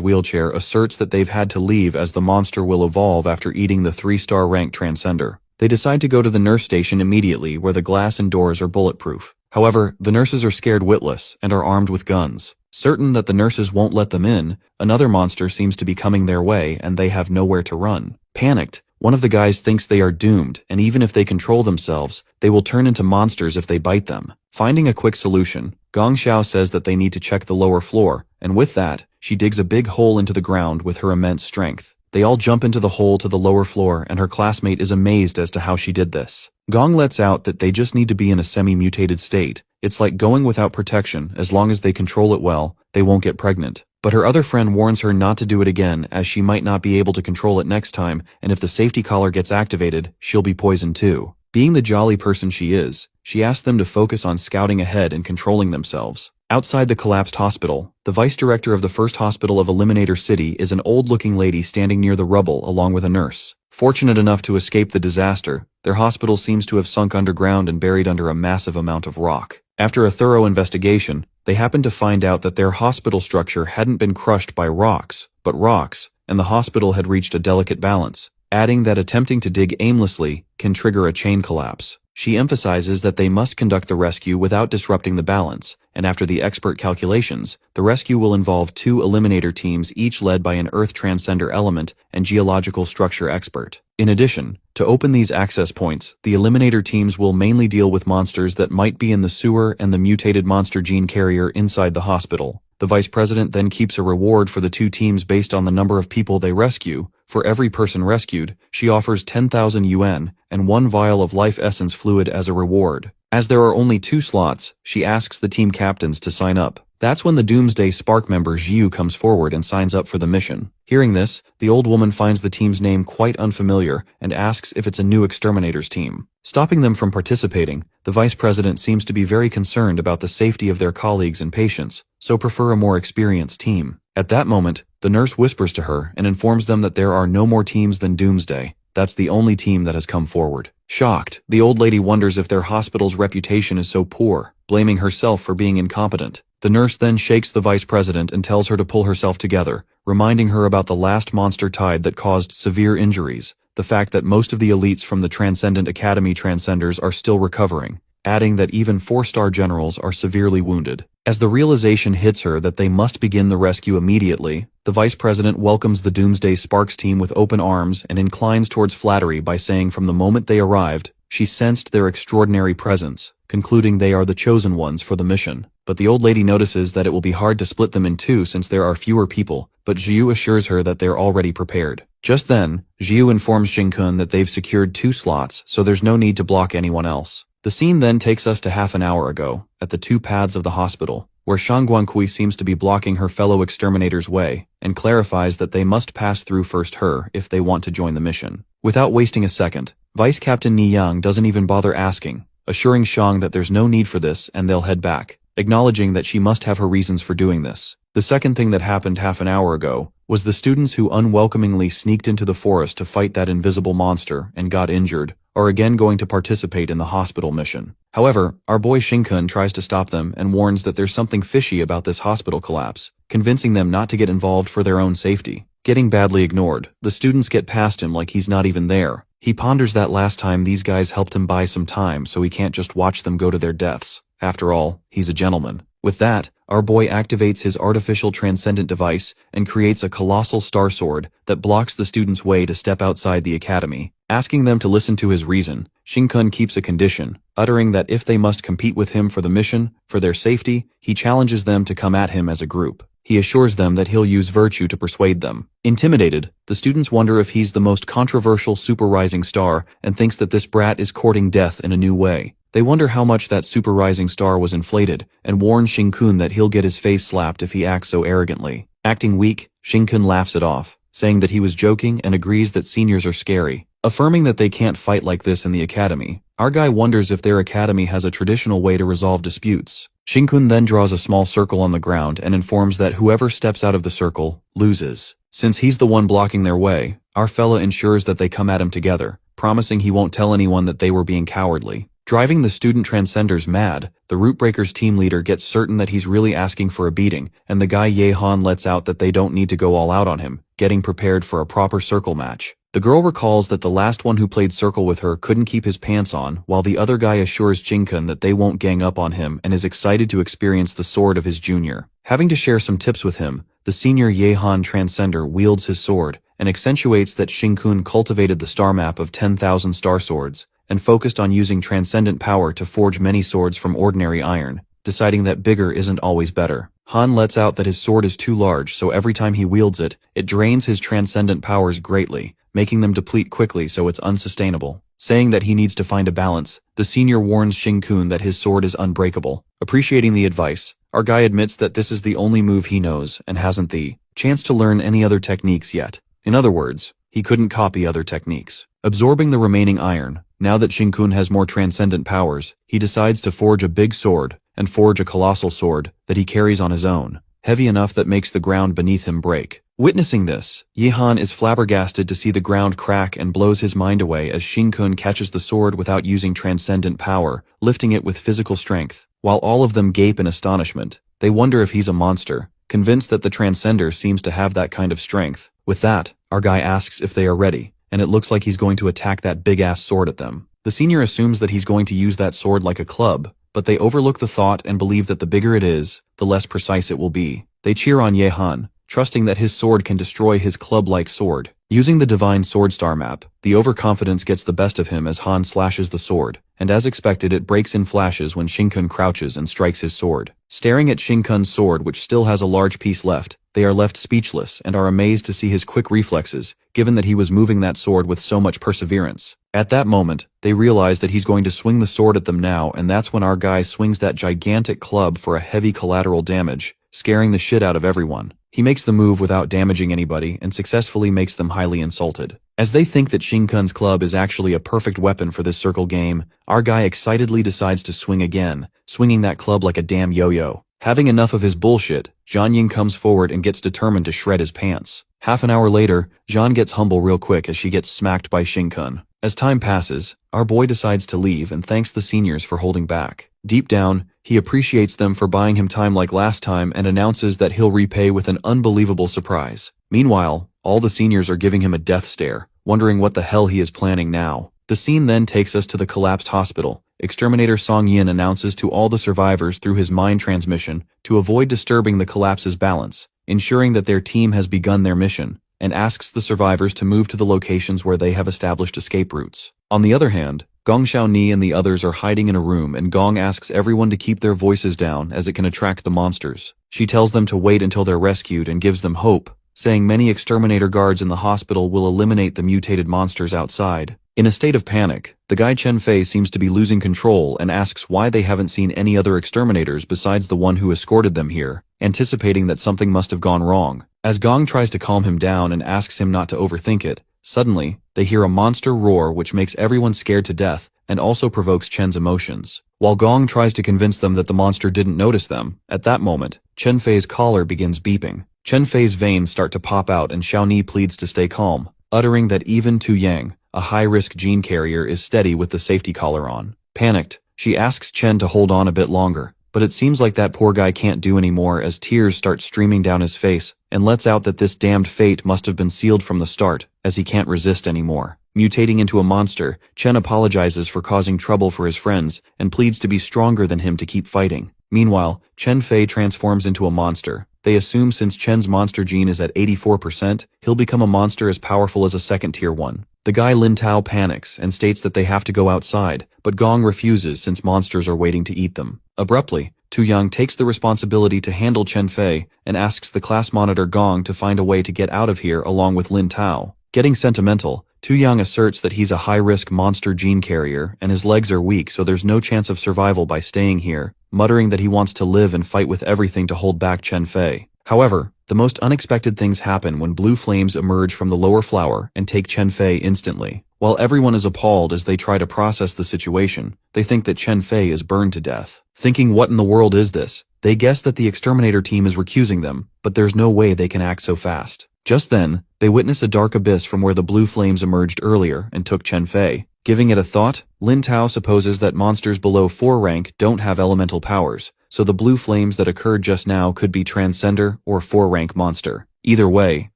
wheelchair, asserts that they've had to leave as the monster will evolve after eating the 3-star rank transcender. They decide to go to the nurse station immediately where the glass and doors are bulletproof. However, the nurses are scared witless and are armed with guns. Certain that the nurses won't let them in, another monster seems to be coming their way and they have nowhere to run. Panicked, one of the guys thinks they are doomed and even if they control themselves, they will turn into monsters if they bite them. Finding a quick solution, Gong Xiao says that they need to check the lower floor, and with that, she digs a big hole into the ground with her immense strength. They all jump into the hole to the lower floor, and her classmate is amazed as to how she did this. Gong lets out that they just need to be in a semi-mutated state. It's like going without protection. As long as they control it well, they won't get pregnant. But her other friend warns her not to do it again, as she might not be able to control it next time, and if the safety collar gets activated, she'll be poisoned too. Being the jolly person she is, she asks them to focus on scouting ahead and controlling themselves. Outside the collapsed hospital, the vice director of the first hospital of Eliminator City is an old-looking lady standing near the rubble along with a nurse. Fortunate enough to escape the disaster, their hospital seems to have sunk underground and buried under a massive amount of rock. After a thorough investigation, they happen to find out that their hospital structure hadn't been crushed by rocks, but rocks, and the hospital had reached a delicate balance, adding that attempting to dig aimlessly can trigger a chain collapse. She emphasizes that they must conduct the rescue without disrupting the balance, and after the expert calculations, the rescue will involve 2 Eliminator teams each led by an Earth Transcender element and geological structure expert. In addition, to open these access points, the Eliminator teams will mainly deal with monsters that might be in the sewer and the mutated monster gene carrier inside the hospital. The vice president then keeps a reward for the 2 teams based on the number of people they rescue. For every person rescued, she offers 10,000 yuan and 1 vial of life essence fluid as a reward. As there are only 2 slots, she asks the team captains to sign up. That's when the Doomsday Spark member Xiu comes forward and signs up for the mission. Hearing this, the old woman finds the team's name quite unfamiliar and asks if it's a new exterminators team. Stopping them from participating, the vice president seems to be very concerned about the safety of their colleagues and patients, so prefer a more experienced team. At that moment, the nurse whispers to her and informs them that there are no more teams than Doomsday. That's the only team that has come forward. Shocked, the old lady wonders if their hospital's reputation is so poor, blaming herself for being incompetent. The nurse then shakes the vice president and tells her to pull herself together, reminding her about the last monster tide that caused severe injuries, the fact that most of the elites from the Transcendent Academy Transcenders are still recovering, adding that even 4-star generals are severely wounded. As the realization hits her that they must begin the rescue immediately, the vice president welcomes the Doomsday Sparks team with open arms and inclines towards flattery by saying from the moment they arrived, she sensed their extraordinary presence, concluding they are the chosen ones for the mission. But the old lady notices that it will be hard to split them in 2 since there are fewer people, but Xiu assures her that they're already prepared. Just then, Xiu informs Xingkun that they've secured 2 slots, so there's no need to block anyone else. The scene then takes us to half an hour ago, at the 2 paths of the hospital, where Shang Guangqui seems to be blocking her fellow exterminators' way, and clarifies that they must pass through first her if they want to join the mission. Without wasting a second, Vice Captain Ni Yang doesn't even bother asking, assuring Shang that there's no need for this and they'll head back, acknowledging that she must have her reasons for doing this. The second thing that happened half an hour ago was the students who unwelcomingly sneaked into the forest to fight that invisible monster and got injured are again going to participate in the hospital mission. However, our boy Xingkun tries to stop them and warns that there's something fishy about this hospital collapse, convincing them not to get involved for their own safety. Getting badly ignored, the students get past him like he's not even there. He ponders that last time these guys helped him buy some time so he can't just watch them go to their deaths. After all, he's a gentleman. With that, our boy activates his artificial transcendent device and creates a colossal star sword that blocks the students' way to step outside the academy. Asking them to listen to his reason, Xingkun keeps a condition, uttering that if they must compete with him for the mission, for their safety, he challenges them to come at him as a group. He assures them that he'll use virtue to persuade them. Intimidated, the students wonder if he's the most controversial super rising star and thinks that this brat is courting death in a new way. They wonder how much that super rising star was inflated and warn Xingkun that he'll get his face slapped if he acts so arrogantly. Acting weak, Xingkun laughs it off, saying that he was joking and agrees that seniors are scary. Affirming that they can't fight like this in the academy, our guy wonders if their academy has a traditional way to resolve disputes. Xingkun then draws a small circle on the ground and informs that whoever steps out of the circle loses. Since he's the one blocking their way, our fella ensures that they come at him together, promising he won't tell anyone that they were being cowardly. Driving the student transcenders mad, the Rootbreakers team leader gets certain that he's really asking for a beating, and the guy Ye Han lets out that they don't need to go all out on him, getting prepared for a proper circle match. The girl recalls that the last one who played circle with her couldn't keep his pants on, while the other guy assures Xingkun that they won't gang up on him and is excited to experience the sword of his junior. Having to share some tips with him, the senior Ye Han transcender wields his sword and accentuates that Xingkun cultivated the star map of 10,000 star swords and focused on using transcendent power to forge many swords from ordinary iron, deciding that bigger isn't always better. Han lets out that his sword is too large, so every time he wields it, it drains his transcendent powers greatly, making them deplete quickly so it's unsustainable. Saying that he needs to find a balance, the senior warns Shing-kun that his sword is unbreakable. Appreciating the advice, our guy admits that this is the only move he knows and hasn't the chance to learn any other techniques yet. In other words, he couldn't copy other techniques. Absorbing the remaining iron, now that Shing-kun has more transcendent powers, he decides to forge a big sword, and forge a colossal sword that he carries on his own, heavy enough that makes the ground beneath him break. Witnessing this, Ye-han is flabbergasted to see the ground crack and blows his mind away as Shing-kun catches the sword without using transcendent power, lifting it with physical strength. While all of them gape in astonishment, they wonder if he's a monster, convinced that the transcender seems to have that kind of strength. With that, our guy asks if they are ready, and it looks like he's going to attack that big-ass sword at them. The senior assumes that he's going to use that sword like a club, but they overlook the thought and believe that the bigger it is, the less precise it will be. They cheer on Ye-han, trusting that his sword can destroy his club-like sword. Using the Divine Sword Star map, the overconfidence gets the best of him as Han slashes the sword, and as expected it breaks in flashes when Shing-kun crouches and strikes his sword. Staring at Shing-kun's sword, which still has a large piece left, they are left speechless and are amazed to see his quick reflexes, given that he was moving that sword with so much perseverance. At that moment, they realize that he's going to swing the sword at them now, and that's when our guy swings that gigantic club for a heavy collateral damage, scaring the shit out of everyone. He makes the move without damaging anybody and successfully makes them highly insulted. As they think that Shing-kun's club is actually a perfect weapon for this circle game, our guy excitedly decides to swing again, swinging that club like a damn yo-yo. Having enough of his bullshit, Zhang Ying comes forward and gets determined to shred his pants. Half an hour later, Zhang gets humble real quick as she gets smacked by Shing-kun. As time passes, our boy decides to leave and thanks the seniors for holding back. Deep down, he appreciates them for buying him time like last time and announces that he'll repay with an unbelievable surprise. Meanwhile, all the seniors are giving him a death stare, wondering what the hell he is planning now. The scene then takes us to the collapsed hospital. Exterminator Song Yin announces to all the survivors through his mind transmission to avoid disturbing the collapse's balance, ensuring that their team has begun their mission, and asks the survivors to move to the locations where they have established escape routes. On the other hand, Gong Xiaoni and the others are hiding in a room, and Gong asks everyone to keep their voices down as it can attract the monsters. She tells them to wait until they're rescued and gives them hope, saying many exterminator guards in the hospital will eliminate the mutated monsters outside. In a state of panic, the guy Chen Fei seems to be losing control and asks why they haven't seen any other exterminators besides the one who escorted them here, anticipating that something must have gone wrong. As Gong tries to calm him down and asks him not to overthink it, suddenly, they hear a monster roar which makes everyone scared to death and also provokes Chen's emotions. While Gong tries to convince them that the monster didn't notice them, at that moment, Chen Fei's collar begins beeping. Chen Fei's veins start to pop out and Xiaoni pleads to stay calm, uttering that even Tu Yang, a high-risk gene carrier, is steady with the safety collar on. Panicked, she asks Chen to hold on a bit longer, but it seems like that poor guy can't do anymore as tears start streaming down his face, and lets out that this damned fate must have been sealed from the start, as he can't resist anymore. Mutating into a monster, Chen apologizes for causing trouble for his friends, and pleads to be stronger than him to keep fighting. Meanwhile, Chen Fei transforms into a monster. They assume since Chen's monster gene is at 84%, he'll become a monster as powerful as a second-tier one. The guy Lin Tao panics and states that they have to go outside, but Gong refuses since monsters are waiting to eat them. Abruptly, Tu Yang takes the responsibility to handle Chen Fei and asks the class monitor Gong to find a way to get out of here along with Lin Tao. Getting sentimental, Tu Yang asserts that he's a high-risk monster gene carrier and his legs are weak, so there's no chance of survival by staying here, muttering that he wants to live and fight with everything to hold back Chen Fei. However, the most unexpected things happen when blue flames emerge from the lower flower and take Chen Fei instantly. While everyone is appalled as they try to process the situation, they think that Chen Fei is burned to death. Thinking what in the world is this, they guess that the exterminator team is recusing them, but there's no way they can act so fast. Just then, they witness a dark abyss from where the blue flames emerged earlier and took Chen Fei. Giving it a thought, Lin Tao supposes that monsters below 4 rank don't have elemental powers, so the blue flames that occurred just now could be Transcender or 4 rank monster. Either way,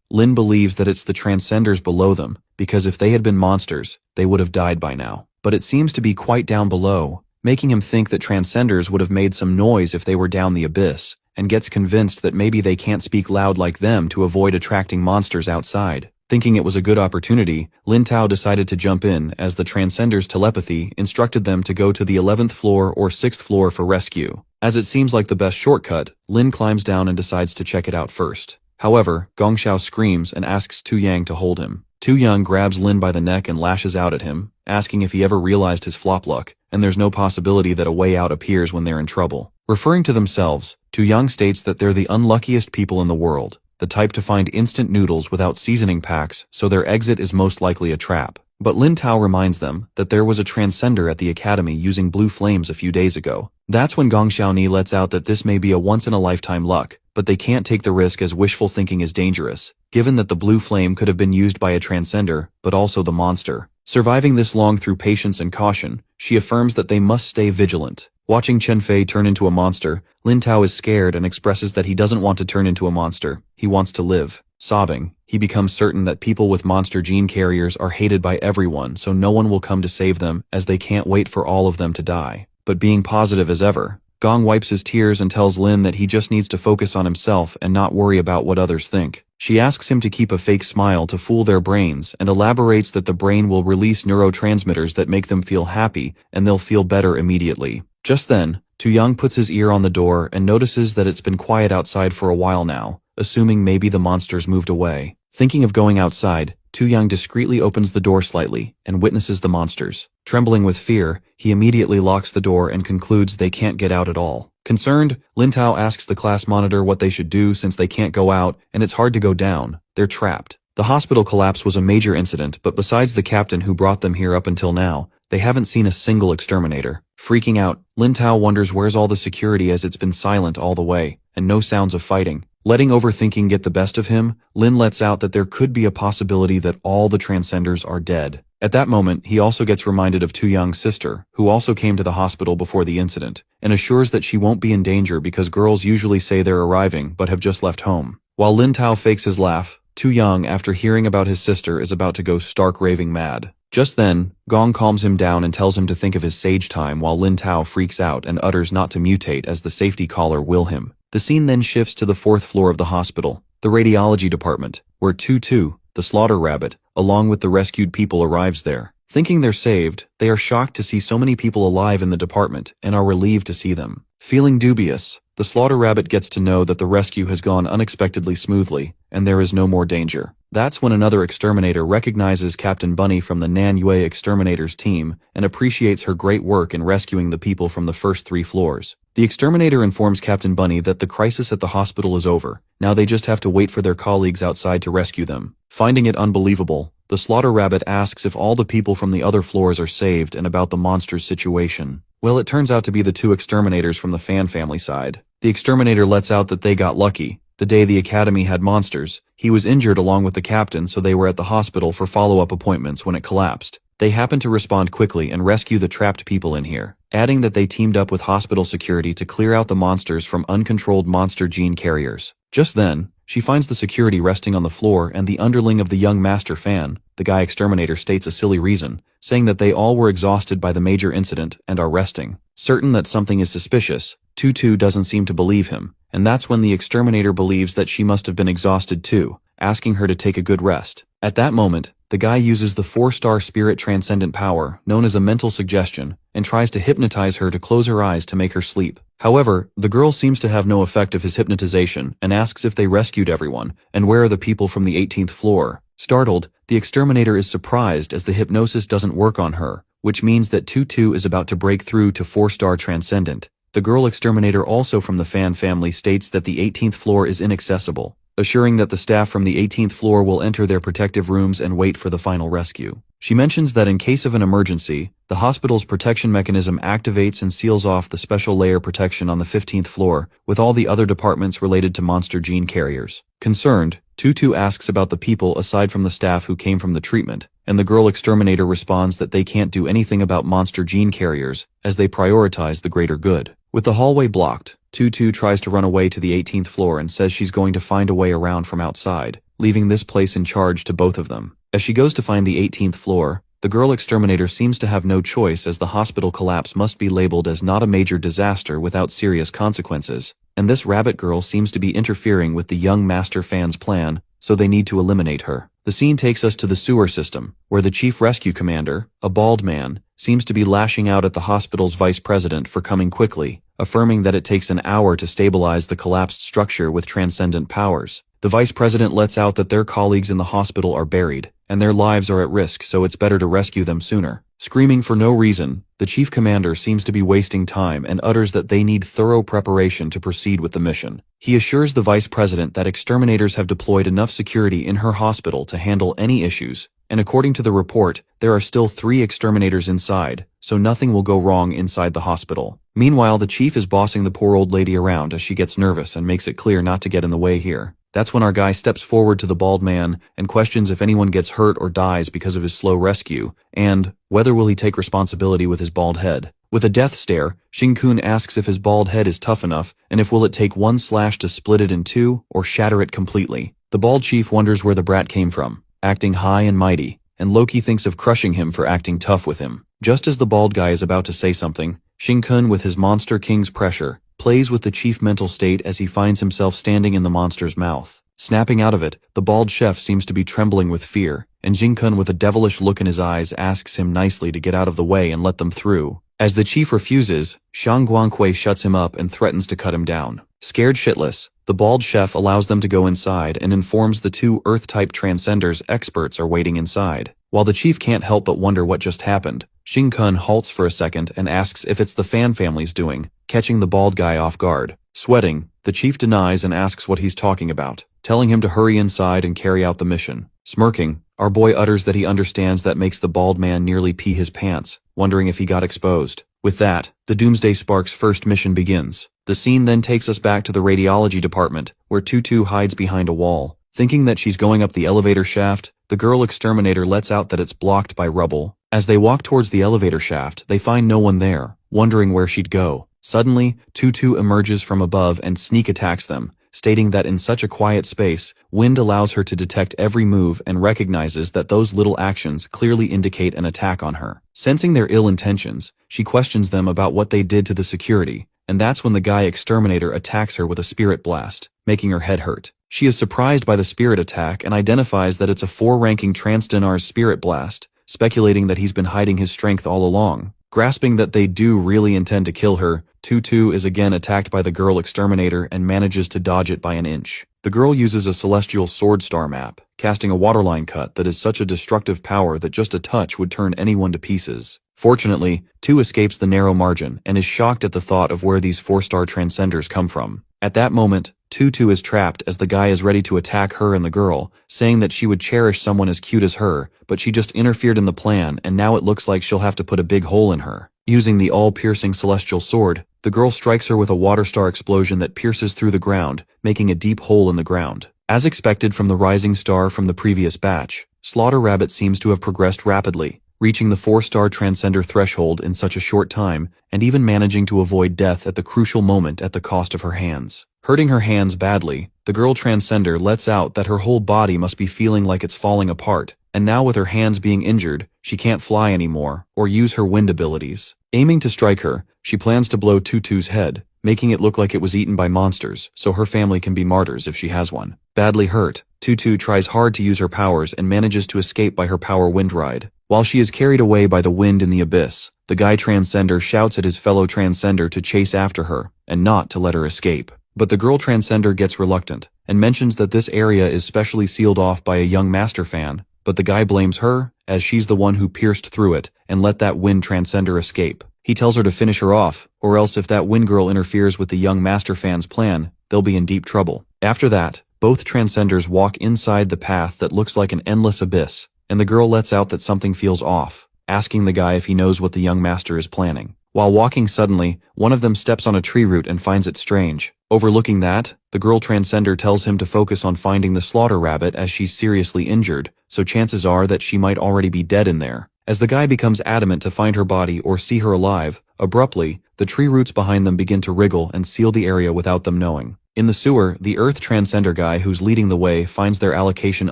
Lin believes that it's the Transcenders below them, because if they had been monsters, they would have died by now. But it seems to be quite down below, making him think that Transcenders would have made some noise if they were down the abyss, and gets convinced that maybe they can't speak loud like them to avoid attracting monsters outside. Thinking it was a good opportunity, Lin Tao decided to jump in as the Transcender's telepathy instructed them to go to the 11th floor or 6th floor for rescue. As it seems like the best shortcut, Lin climbs down and decides to check it out first. However, Gongxiao screams and asks Tu Yang to hold him. Tu Yang grabs Lin by the neck and lashes out at him, asking if he ever realized his flop luck, and there's no possibility that a way out appears when they're in trouble. Referring to themselves, Tu Yang states that they're the unluckiest people in the world, the type to find instant noodles without seasoning packs, so their exit is most likely a trap. But Lin Tao reminds them that there was a transcender at the academy using blue flames a few days ago. That's when Gong Xiaoni lets out that this may be a once-in-a-lifetime luck, but they can't take the risk as wishful thinking is dangerous, given that the blue flame could have been used by a transcender, but also the monster. Surviving this long through patience and caution, she affirms that they must stay vigilant. Watching Chen Fei turn into a monster, Lin Tao is scared and expresses that he doesn't want to turn into a monster, he wants to live. Sobbing, he becomes certain that people with monster gene carriers are hated by everyone, so no one will come to save them, as they can't wait for all of them to die. But being positive as ever, Gong wipes his tears and tells Lin that he just needs to focus on himself and not worry about what others think. She asks him to keep a fake smile to fool their brains and elaborates that the brain will release neurotransmitters that make them feel happy and they'll feel better immediately. Just then, Tu Yang puts his ear on the door and notices that it's been quiet outside for a while now, assuming maybe the monsters moved away. Thinking of going outside, Tu Yang discreetly opens the door slightly and witnesses the monsters. Trembling with fear, he immediately locks the door and concludes they can't get out at all. Concerned, Lin Tao asks the class monitor what they should do since they can't go out and it's hard to go down. They're trapped. The hospital collapse was a major incident, but besides the captain who brought them here up until now, they haven't seen a single exterminator. Freaking out, Lin Tao wonders where's all the security as it's been silent all the way, and no sounds of fighting. Letting overthinking get the best of him, Lin lets out that there could be a possibility that all the Transcenders are dead. At that moment, he also gets reminded of Tu Yang's sister, who also came to the hospital before the incident, and assures that she won't be in danger because girls usually say they're arriving but have just left home. While Lin Tao fakes his laugh, Tu Yang, after hearing about his sister, is about to go stark raving mad. Just then, Gong calms him down and tells him to think of his sage time while Lin Tao freaks out and utters not to mutate as the safety caller will him. The scene then shifts to the 4th floor of the hospital, the radiology department, where Tu, the slaughter rabbit, along with the rescued people arrives there. Thinking they're saved, they are shocked to see so many people alive in the department and are relieved to see them. Feeling dubious, the slaughter rabbit gets to know that the rescue has gone unexpectedly smoothly and there is no more danger. That's when another exterminator recognizes Captain Bunny from the Nan Yue exterminators team and appreciates her great work in rescuing the people from the first 3 floors. The exterminator informs Captain Bunny that the crisis at the hospital is over. Now they just have to wait for their colleagues outside to rescue them. Finding it unbelievable, the slaughter rabbit asks if all the people from the other floors are saved and about the monster's situation. Well, it turns out to be the 2 exterminators from the Fan family side. The exterminator lets out that they got lucky. The day the academy had monsters, he was injured along with the captain, so they were at the hospital for follow-up appointments when it collapsed. They happened to respond quickly and rescue the trapped people in here, adding that they teamed up with hospital security to clear out the monsters from uncontrolled monster gene carriers. Just then, she finds the security resting on the floor and the underling of the young master Fan. The guy exterminator states a silly reason, saying that they all were exhausted by the major incident and are resting. Certain that something is suspicious, Tu doesn't seem to believe him, and that's when the exterminator believes that she must have been exhausted too, asking her to take a good rest. At that moment, the guy uses the 4-star spirit transcendent power, known as a mental suggestion, and tries to hypnotize her to close her eyes to make her sleep. However, the girl seems to have no effect of his hypnotization and asks if they rescued everyone, and where are the people from the 18th floor. Startled, the exterminator is surprised as the hypnosis doesn't work on her, which means that Tu is about to break through to 4-star transcendent. The girl exterminator also from the Fan family states that the 18th floor is inaccessible, assuring that the staff from the 18th floor will enter their protective rooms and wait for the final rescue. She mentions that in case of an emergency, the hospital's protection mechanism activates and seals off the special layer protection on the 15th floor, with all the other departments related to monster gene carriers. Concerned, Tu asks about the people aside from the staff who came from the treatment, and the girl exterminator responds that they can't do anything about monster gene carriers, as they prioritize the greater good. With the hallway blocked, Tu tries to run away to the 18th floor and says she's going to find a way around from outside, leaving this place in charge to both of them. As she goes to find the 18th floor, the girl exterminator seems to have no choice as the hospital collapse must be labeled as not a major disaster without serious consequences, and this rabbit girl seems to be interfering with the young Master Fan's plan, so they need to eliminate her. The scene takes us to the sewer system, where the chief rescue commander, a bald man, seems to be lashing out at the hospital's vice president for coming quickly, affirming that it takes an hour to stabilize the collapsed structure with transcendent powers. The vice president lets out that their colleagues in the hospital are buried, and their lives are at risk, so it's better to rescue them sooner. Screaming for no reason, the chief commander seems to be wasting time and utters that they need thorough preparation to proceed with the mission. He assures the vice president that exterminators have deployed enough security in her hospital to handle any issues, and according to the report, there are still 3 exterminators inside, so nothing will go wrong inside the hospital. Meanwhile, the chief is bossing the poor old lady around as she gets nervous and makes it clear not to get in the way here. That's when our guy steps forward to the bald man and questions if anyone gets hurt or dies because of his slow rescue, and whether will he take responsibility with his bald head. With a death stare, Shin-kun asks if his bald head is tough enough and if will it take one slash to split it in 2 or shatter it completely. The bald chief wonders where the brat came from, acting high and mighty, and Loki thinks of crushing him for acting tough with him. Just as the bald guy is about to say something, Shin-kun, with his monster king's pressure, plays with the chief mental state as he finds himself standing in the monster's mouth. Snapping out of it, the bald chef seems to be trembling with fear, and Shin-kun, with a devilish look in his eyes, asks him nicely to get out of the way and let them through. As the chief refuses, Shang Guangquei shuts him up and threatens to cut him down. Scared shitless, the bald chef allows them to go inside and informs the 2 Earth-type transcenders experts are waiting inside. While the chief can't help but wonder what just happened, Shin-kun halts for a second and asks if it's the Fan family's doing, catching the bald guy off guard. Sweating, the chief denies and asks what he's talking about, telling him to hurry inside and carry out the mission. Smirking, our boy utters that he understands that makes the bald man nearly pee his pants, wondering if he got exposed. With that, the Doomsday Spark's first mission begins. The scene then takes us back to the radiology department, where Tutu hides behind a wall. Thinking that she's going up the elevator shaft, the girl exterminator lets out that it's blocked by rubble. As they walk towards the elevator shaft, they find no one there, wondering where she'd go. Suddenly, Tutu emerges from above and sneak attacks them, stating that in such a quiet space, wind allows her to detect every move and recognizes that those little actions clearly indicate an attack on her. Sensing their ill intentions, she questions them about what they did to the security, and that's when the guy exterminator attacks her with a spirit blast, making her head hurt. She is surprised by the spirit attack and identifies that it's a 4-ranking Transdenar's spirit blast, speculating that he's been hiding his strength all along. Grasping that they do really intend to kill her, Tutu is again attacked by the girl exterminator and manages to dodge it by an inch. The girl uses a celestial sword star map, casting a waterline cut that is such a destructive power that just a touch would turn anyone to pieces. Fortunately, Tu escapes the narrow margin and is shocked at the thought of where these 4-star transcenders come from. At that moment, Tutu is trapped as the guy is ready to attack her and the girl, saying that she would cherish someone as cute as her, but she just interfered in the plan and now it looks like she'll have to put a big hole in her. Using the all-piercing celestial sword, the girl strikes her with a water star explosion that pierces through the ground, making a deep hole in the ground. As expected from the rising star from the previous batch, Slaughter Rabbit seems to have progressed rapidly, reaching the 4-star transcender threshold in such a short time, and even managing to avoid death at the crucial moment at the cost of her hands. Hurting her hands badly, the girl transcender lets out that her whole body must be feeling like it's falling apart, and now with her hands being injured, she can't fly anymore, or use her wind abilities. Aiming to strike her, she plans to blow Tutu's head, making it look like it was eaten by monsters, so her family can be martyrs if she has one. Badly hurt, Tutu tries hard to use her powers and manages to escape by her power wind ride. While she is carried away by the wind in the abyss, the guy transcender shouts at his fellow transcender to chase after her, and not to let her escape. But the girl transcender gets reluctant, and mentions that this area is specially sealed off by a young master fan, but the guy blames her, as she's the one who pierced through it, and let that wind transcender escape. He tells her to finish her off, or else if that wind girl interferes with the young master fan's plan, they'll be in deep trouble. After that, both transcenders walk inside the path that looks like an endless abyss, and the girl lets out that something feels off, asking the guy if he knows what the young master is planning. While walking suddenly, one of them steps on a tree root and finds it strange. Overlooking that, the girl transcender tells him to focus on finding the Slaughter Rabbit as she's seriously injured, so chances are that she might already be dead in there. As the guy becomes adamant to find her body or see her alive, abruptly, the tree roots behind them begin to wriggle and seal the area without them knowing. In the sewer, the Earth Transcender guy who's leading the way finds their allocation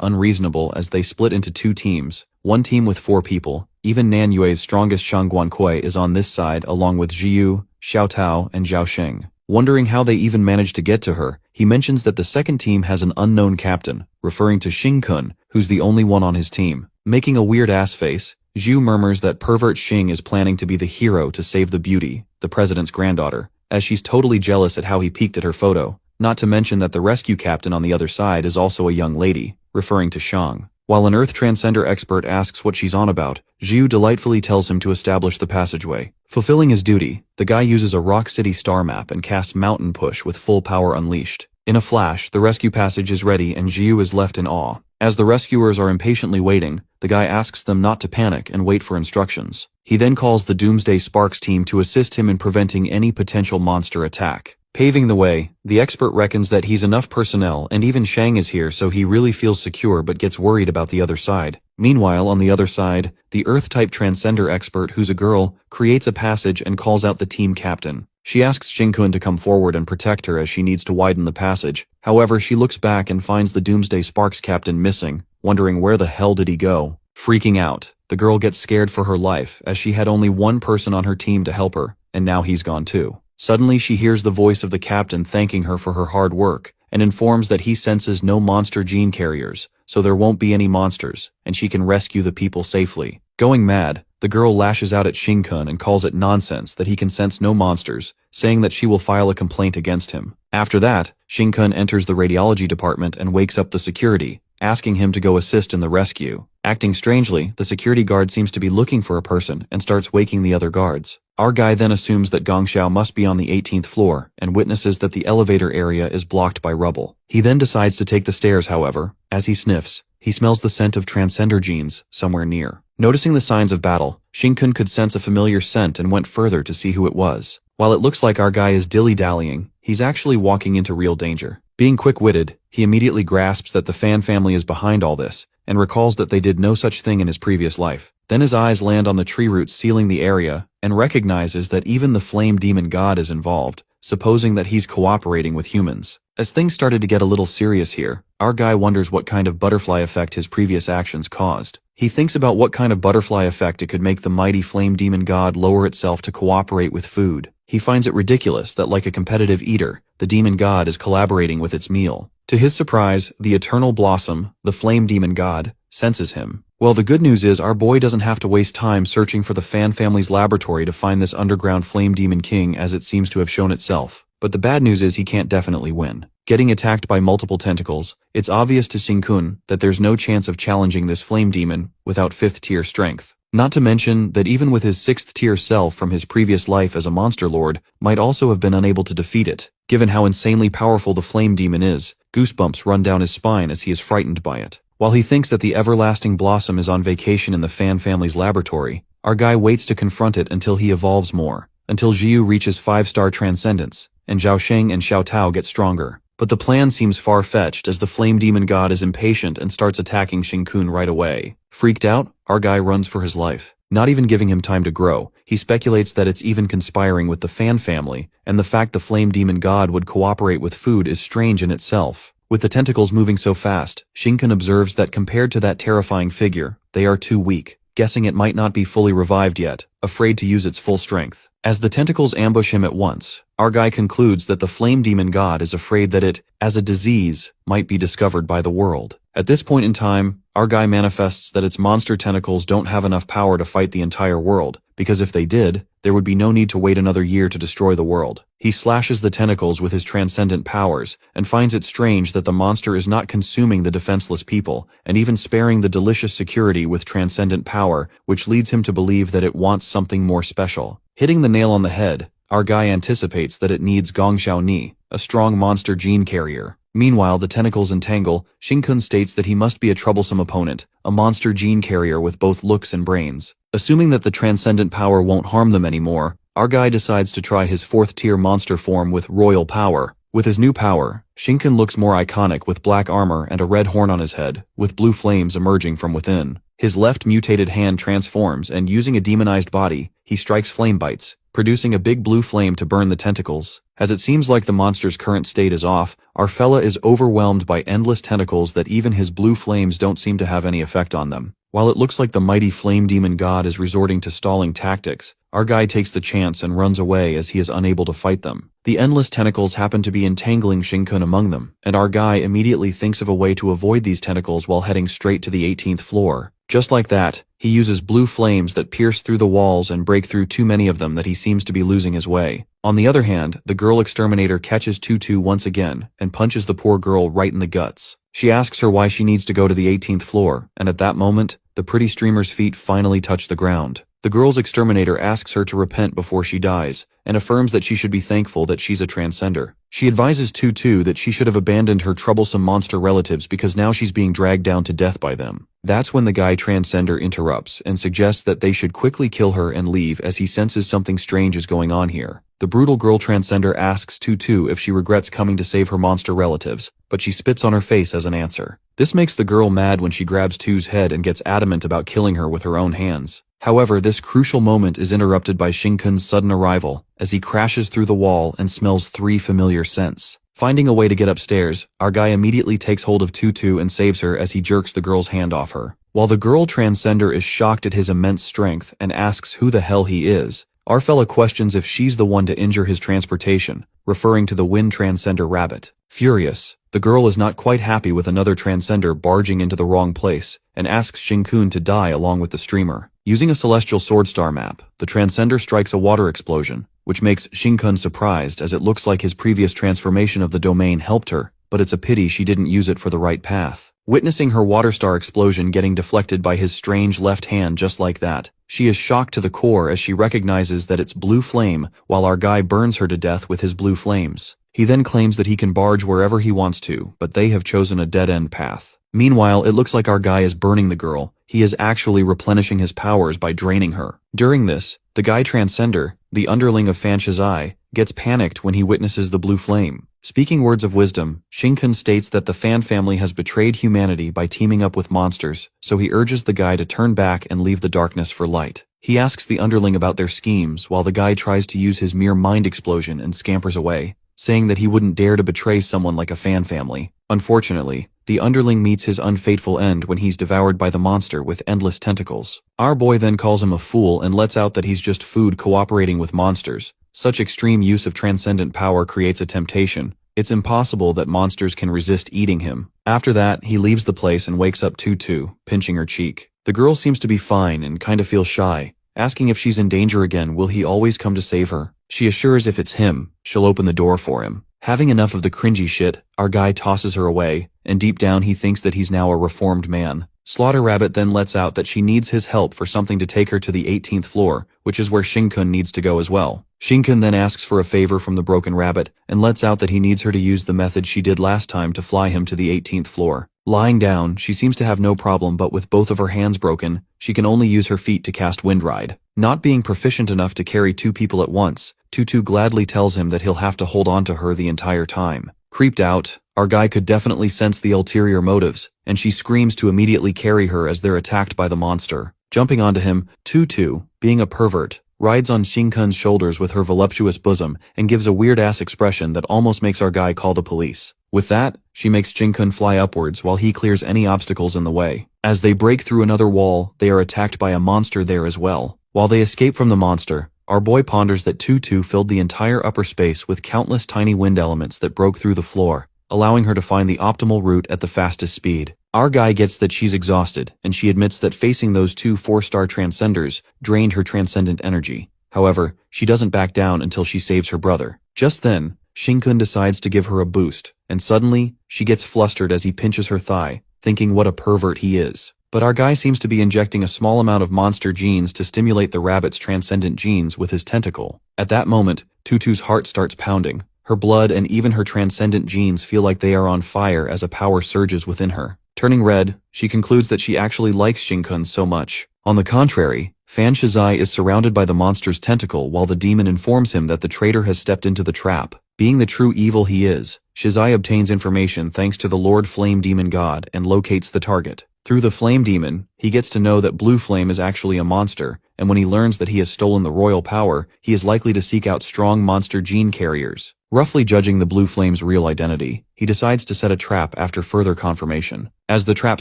unreasonable as they split into 2 teams, one team with 4 people. Even Nanyue's strongest Shang Guangquei is on this side along with Jiyu, Xiao Tao, and Zhao Sheng. Wondering how they even managed to get to her, he mentions that the second team has an unknown captain, referring to Xing-kun, who's the only one on his team. Making a weird ass face, Zhu murmurs that pervert Xing is planning to be the hero to save the beauty, the president's granddaughter, as she's totally jealous at how he peeked at her photo, not to mention that the rescue captain on the other side is also a young lady, referring to Shang. While an Earth Transcender expert asks what she's on about, Zhu delightfully tells him to establish the passageway. Fulfilling his duty, the guy uses a Rock City star map and casts Mountain Push with full power unleashed. In a flash, the rescue passage is ready and Zhu is left in awe. As the rescuers are impatiently waiting, the guy asks them not to panic and wait for instructions. He then calls the Doomsday Sparks team to assist him in preventing any potential monster attack. Paving the way, the expert reckons that he's enough personnel and even Shang is here, so he really feels secure but gets worried about the other side. Meanwhile, on the other side, the Earth-type Transcender expert, who's a girl, creates a passage and calls out the team captain. She asks Xing-kun to come forward and protect her as she needs to widen the passage. However, she looks back and finds the Doomsday Sparks captain missing, wondering where the hell did he go. Freaking out, the girl gets scared for her life as she had only one person on her team to help her, and now he's gone too. Suddenly she hears the voice of the captain thanking her for her hard work, and informs that he senses no monster gene carriers, so there won't be any monsters, and she can rescue the people safely. Going mad, the girl lashes out at Xing-kun and calls it nonsense that he can sense no monsters, saying that she will file a complaint against him. After that, Xing-kun enters the radiology department and wakes up the security, asking him to go assist in the rescue. Acting strangely, the security guard seems to be looking for a person and starts waking the other guards. Our guy then assumes that Gongxiao must be on the 18th floor and witnesses that the elevator area is blocked by rubble. He then decides to take the stairs, however. As he sniffs, he smells the scent of Transcender genes somewhere near. Noticing the signs of battle, Xing-kun could sense a familiar scent and went further to see who it was. While it looks like our guy is dilly-dallying, he's actually walking into real danger. Being quick-witted, he immediately grasps that the Fan family is behind all this, and recalls that they did no such thing in his previous life. Then his eyes land on the tree roots sealing the area, and recognizes that even the Flame Demon God is involved, supposing that he's cooperating with humans. As things started to get a little serious here, our guy wonders what kind of butterfly effect his previous actions caused. He thinks about what kind of butterfly effect it could make the mighty Flame Demon God lower itself to cooperate with food. He finds it ridiculous that, like a competitive eater, the demon god is collaborating with its meal. To his surprise, the Eternal Blossom, the Flame Demon God, senses him. Well, the good news is our boy doesn't have to waste time searching for the Fan family's laboratory to find this underground Flame Demon King, as it seems to have shown itself. But the bad news is he can't definitely win. Getting attacked by multiple tentacles, it's obvious to Xing-kun that there's no chance of challenging this Flame Demon without 5th tier strength. Not to mention that even with his 6th tier self from his previous life as a monster lord, might also have been unable to defeat it. Given how insanely powerful the Flame Demon is, goosebumps run down his spine as he is frightened by it. While he thinks that the Everlasting Blossom is on vacation in the Fan family's laboratory, our guy waits to confront it until he evolves more, until Jiu reaches 5-star transcendence, and Zhao Sheng and Xiao Tao get stronger. But the plan seems far-fetched as the Flame Demon God is impatient and starts attacking Xing-kun right away. Freaked out, our guy runs for his life. Not even giving him time to grow, he speculates that it's even conspiring with the Fan family, and the fact the Flame Demon God would cooperate with food is strange in itself. With the tentacles moving so fast, Xing-kun observes that compared to that terrifying figure, they are too weak, guessing it might not be fully revived yet, afraid to use its full strength. As the tentacles ambush him at once, our guy concludes that the Flame Demon God is afraid that it, as a disease, might be discovered by the world. At this point in time, our guy manifests that its monster tentacles don't have enough power to fight the entire world, because if they did, there would be no need to wait another year to destroy the world. He slashes the tentacles with his transcendent powers, and finds it strange that the monster is not consuming the defenseless people, and even sparing the delicious security with transcendent power, which leads him to believe that it wants something more special. Hitting the nail on the head, our guy anticipates that it needs Gongxiao Ni, a strong monster gene carrier. Meanwhile, the tentacles entangle. Xing-kun states that he must be a troublesome opponent, a monster gene carrier with both looks and brains. Assuming that the transcendent power won't harm them anymore, our guy decides to try his 4th tier monster form with royal power. With his new power, Xing-kun looks more iconic with black armor and a red horn on his head, with blue flames emerging from within. His left mutated hand transforms and, using a demonized body, he strikes flame bites, producing a big blue flame to burn the tentacles. As it seems like the monster's current state is off, our fella is overwhelmed by endless tentacles that even his blue flames don't seem to have any effect on them. While it looks like the mighty Flame Demon God is resorting to stalling tactics, our guy takes the chance and runs away as he is unable to fight them. The endless tentacles happen to be entangling Shinkun among them, and our guy immediately thinks of a way to avoid these tentacles while heading straight to the 18th floor. Just like that, he uses blue flames that pierce through the walls and break through too many of them that he seems to be losing his way. On the other hand, the girl exterminator catches Tutu once again and punches the poor girl right in the guts. She asks her why she needs to go to the 18th floor, and at that moment, the pretty streamer's feet finally touch the ground. The girl's exterminator asks her to repent before she dies, and affirms that she should be thankful that she's a transcender. She advises Tutu that she should have abandoned her troublesome monster relatives because now she's being dragged down to death by them. That's when the guy transcender interrupts and suggests that they should quickly kill her and leave as he senses something strange is going on here. The brutal girl transcender asks Tutu if she regrets coming to save her monster relatives, but she spits on her face as an answer. This makes the girl mad when she grabs Tu's head and gets adamant about killing her with her own hands. However, this crucial moment is interrupted by Shinkun's sudden arrival, as he crashes through the wall and smells 3 familiar scents. Finding a way to get upstairs, our guy immediately takes hold of Tutu and saves her as he jerks the girl's hand off her. While the girl transcender is shocked at his immense strength and asks who the hell he is, our fella questions if she's the one to injure his transportation, referring to the wind transcender rabbit. Furious, the girl is not quite happy with another transcender barging into the wrong place, and asks Shinkun to die along with the streamer. Using a celestial swordstar map, the transcender strikes a water explosion, which makes Shinkun surprised as it looks like his previous transformation of the domain helped her, but it's a pity she didn't use it for the right path. Witnessing her water star explosion getting deflected by his strange left hand just like that, she is shocked to the core as she recognizes that it's blue flame while our guy burns her to death with his blue flames. He then claims that he can barge wherever he wants to, but they have chosen a dead-end path. Meanwhile, it looks like our guy is burning the girl. He is actually replenishing his powers by draining her. During this, the guy transcender, the underling of Fan Shizai, gets panicked when he witnesses the blue flame. Speaking words of wisdom, Shinkun states that the Fan family has betrayed humanity by teaming up with monsters, so he urges the guy to turn back and leave the darkness for light. He asks the underling about their schemes while the guy tries to use his mere mind explosion and scampers away, saying that he wouldn't dare to betray someone like a Fan family. Unfortunately, the underling meets his unfateful end when he's devoured by the monster with endless tentacles. Our boy then calls him a fool and lets out that he's just food cooperating with monsters. Such extreme use of transcendent power creates a temptation. It's impossible that monsters can resist eating him. After that, he leaves the place and wakes up Tutu, pinching her cheek. The girl seems to be fine and kind of feels shy, asking if she's in danger again will he always come to save her. She assures if it's him, she'll open the door for him. Having enough of the cringy shit, our guy tosses her away, and deep down he thinks that he's now a reformed man. Slaughter Rabbit then lets out that she needs his help for something to take her to the 18th floor, which is where Shinkun needs to go as well. Shinkun then asks for a favor from the Broken Rabbit, and lets out that he needs her to use the method she did last time to fly him to the 18th floor. Lying down, she seems to have no problem, but with both of her hands broken, she can only use her feet to cast Wind Ride. Not being proficient enough to carry 2 people at once, Tutu gladly tells him that he'll have to hold on to her the entire time. Creeped out, our guy could definitely sense the ulterior motives, and she screams to immediately carry her as they're attacked by the monster. Jumping onto him, Tutu, being a pervert, rides on Shinkun's shoulders with her voluptuous bosom and gives a weird-ass expression that almost makes our guy call the police. With that, she makes Shinkun fly upwards while he clears any obstacles in the way. As they break through another wall, they are attacked by a monster there as well. While they escape from the monster, our boy ponders that Tutu filled the entire upper space with countless tiny wind elements that broke through the floor, allowing her to find the optimal route at the fastest speed. Our guy gets that she's exhausted, and she admits that facing those 2 4-star transcenders drained her transcendent energy. However, she doesn't back down until she saves her brother. Just then, Shinkun decides to give her a boost, and suddenly, she gets flustered as he pinches her thigh, thinking what a pervert he is. But our guy seems to be injecting a small amount of monster genes to stimulate the rabbit's transcendent genes with his tentacle. At that moment, Tutu's heart starts pounding. Her blood and even her transcendent genes feel like they are on fire as a power surges within her. Turning red, she concludes that she actually likes Shinkun so much. On the contrary, Fan Shizai is surrounded by the monster's tentacle while the demon informs him that the traitor has stepped into the trap. Being the true evil he is, Shizai obtains information thanks to the Lord Flame Demon God and locates the target. Through the Flame Demon, he gets to know that Blue Flame is actually a monster, and when he learns that he has stolen the royal power, he is likely to seek out strong monster gene carriers. Roughly judging the Blue Flame's real identity, he decides to set a trap after further confirmation. As the trap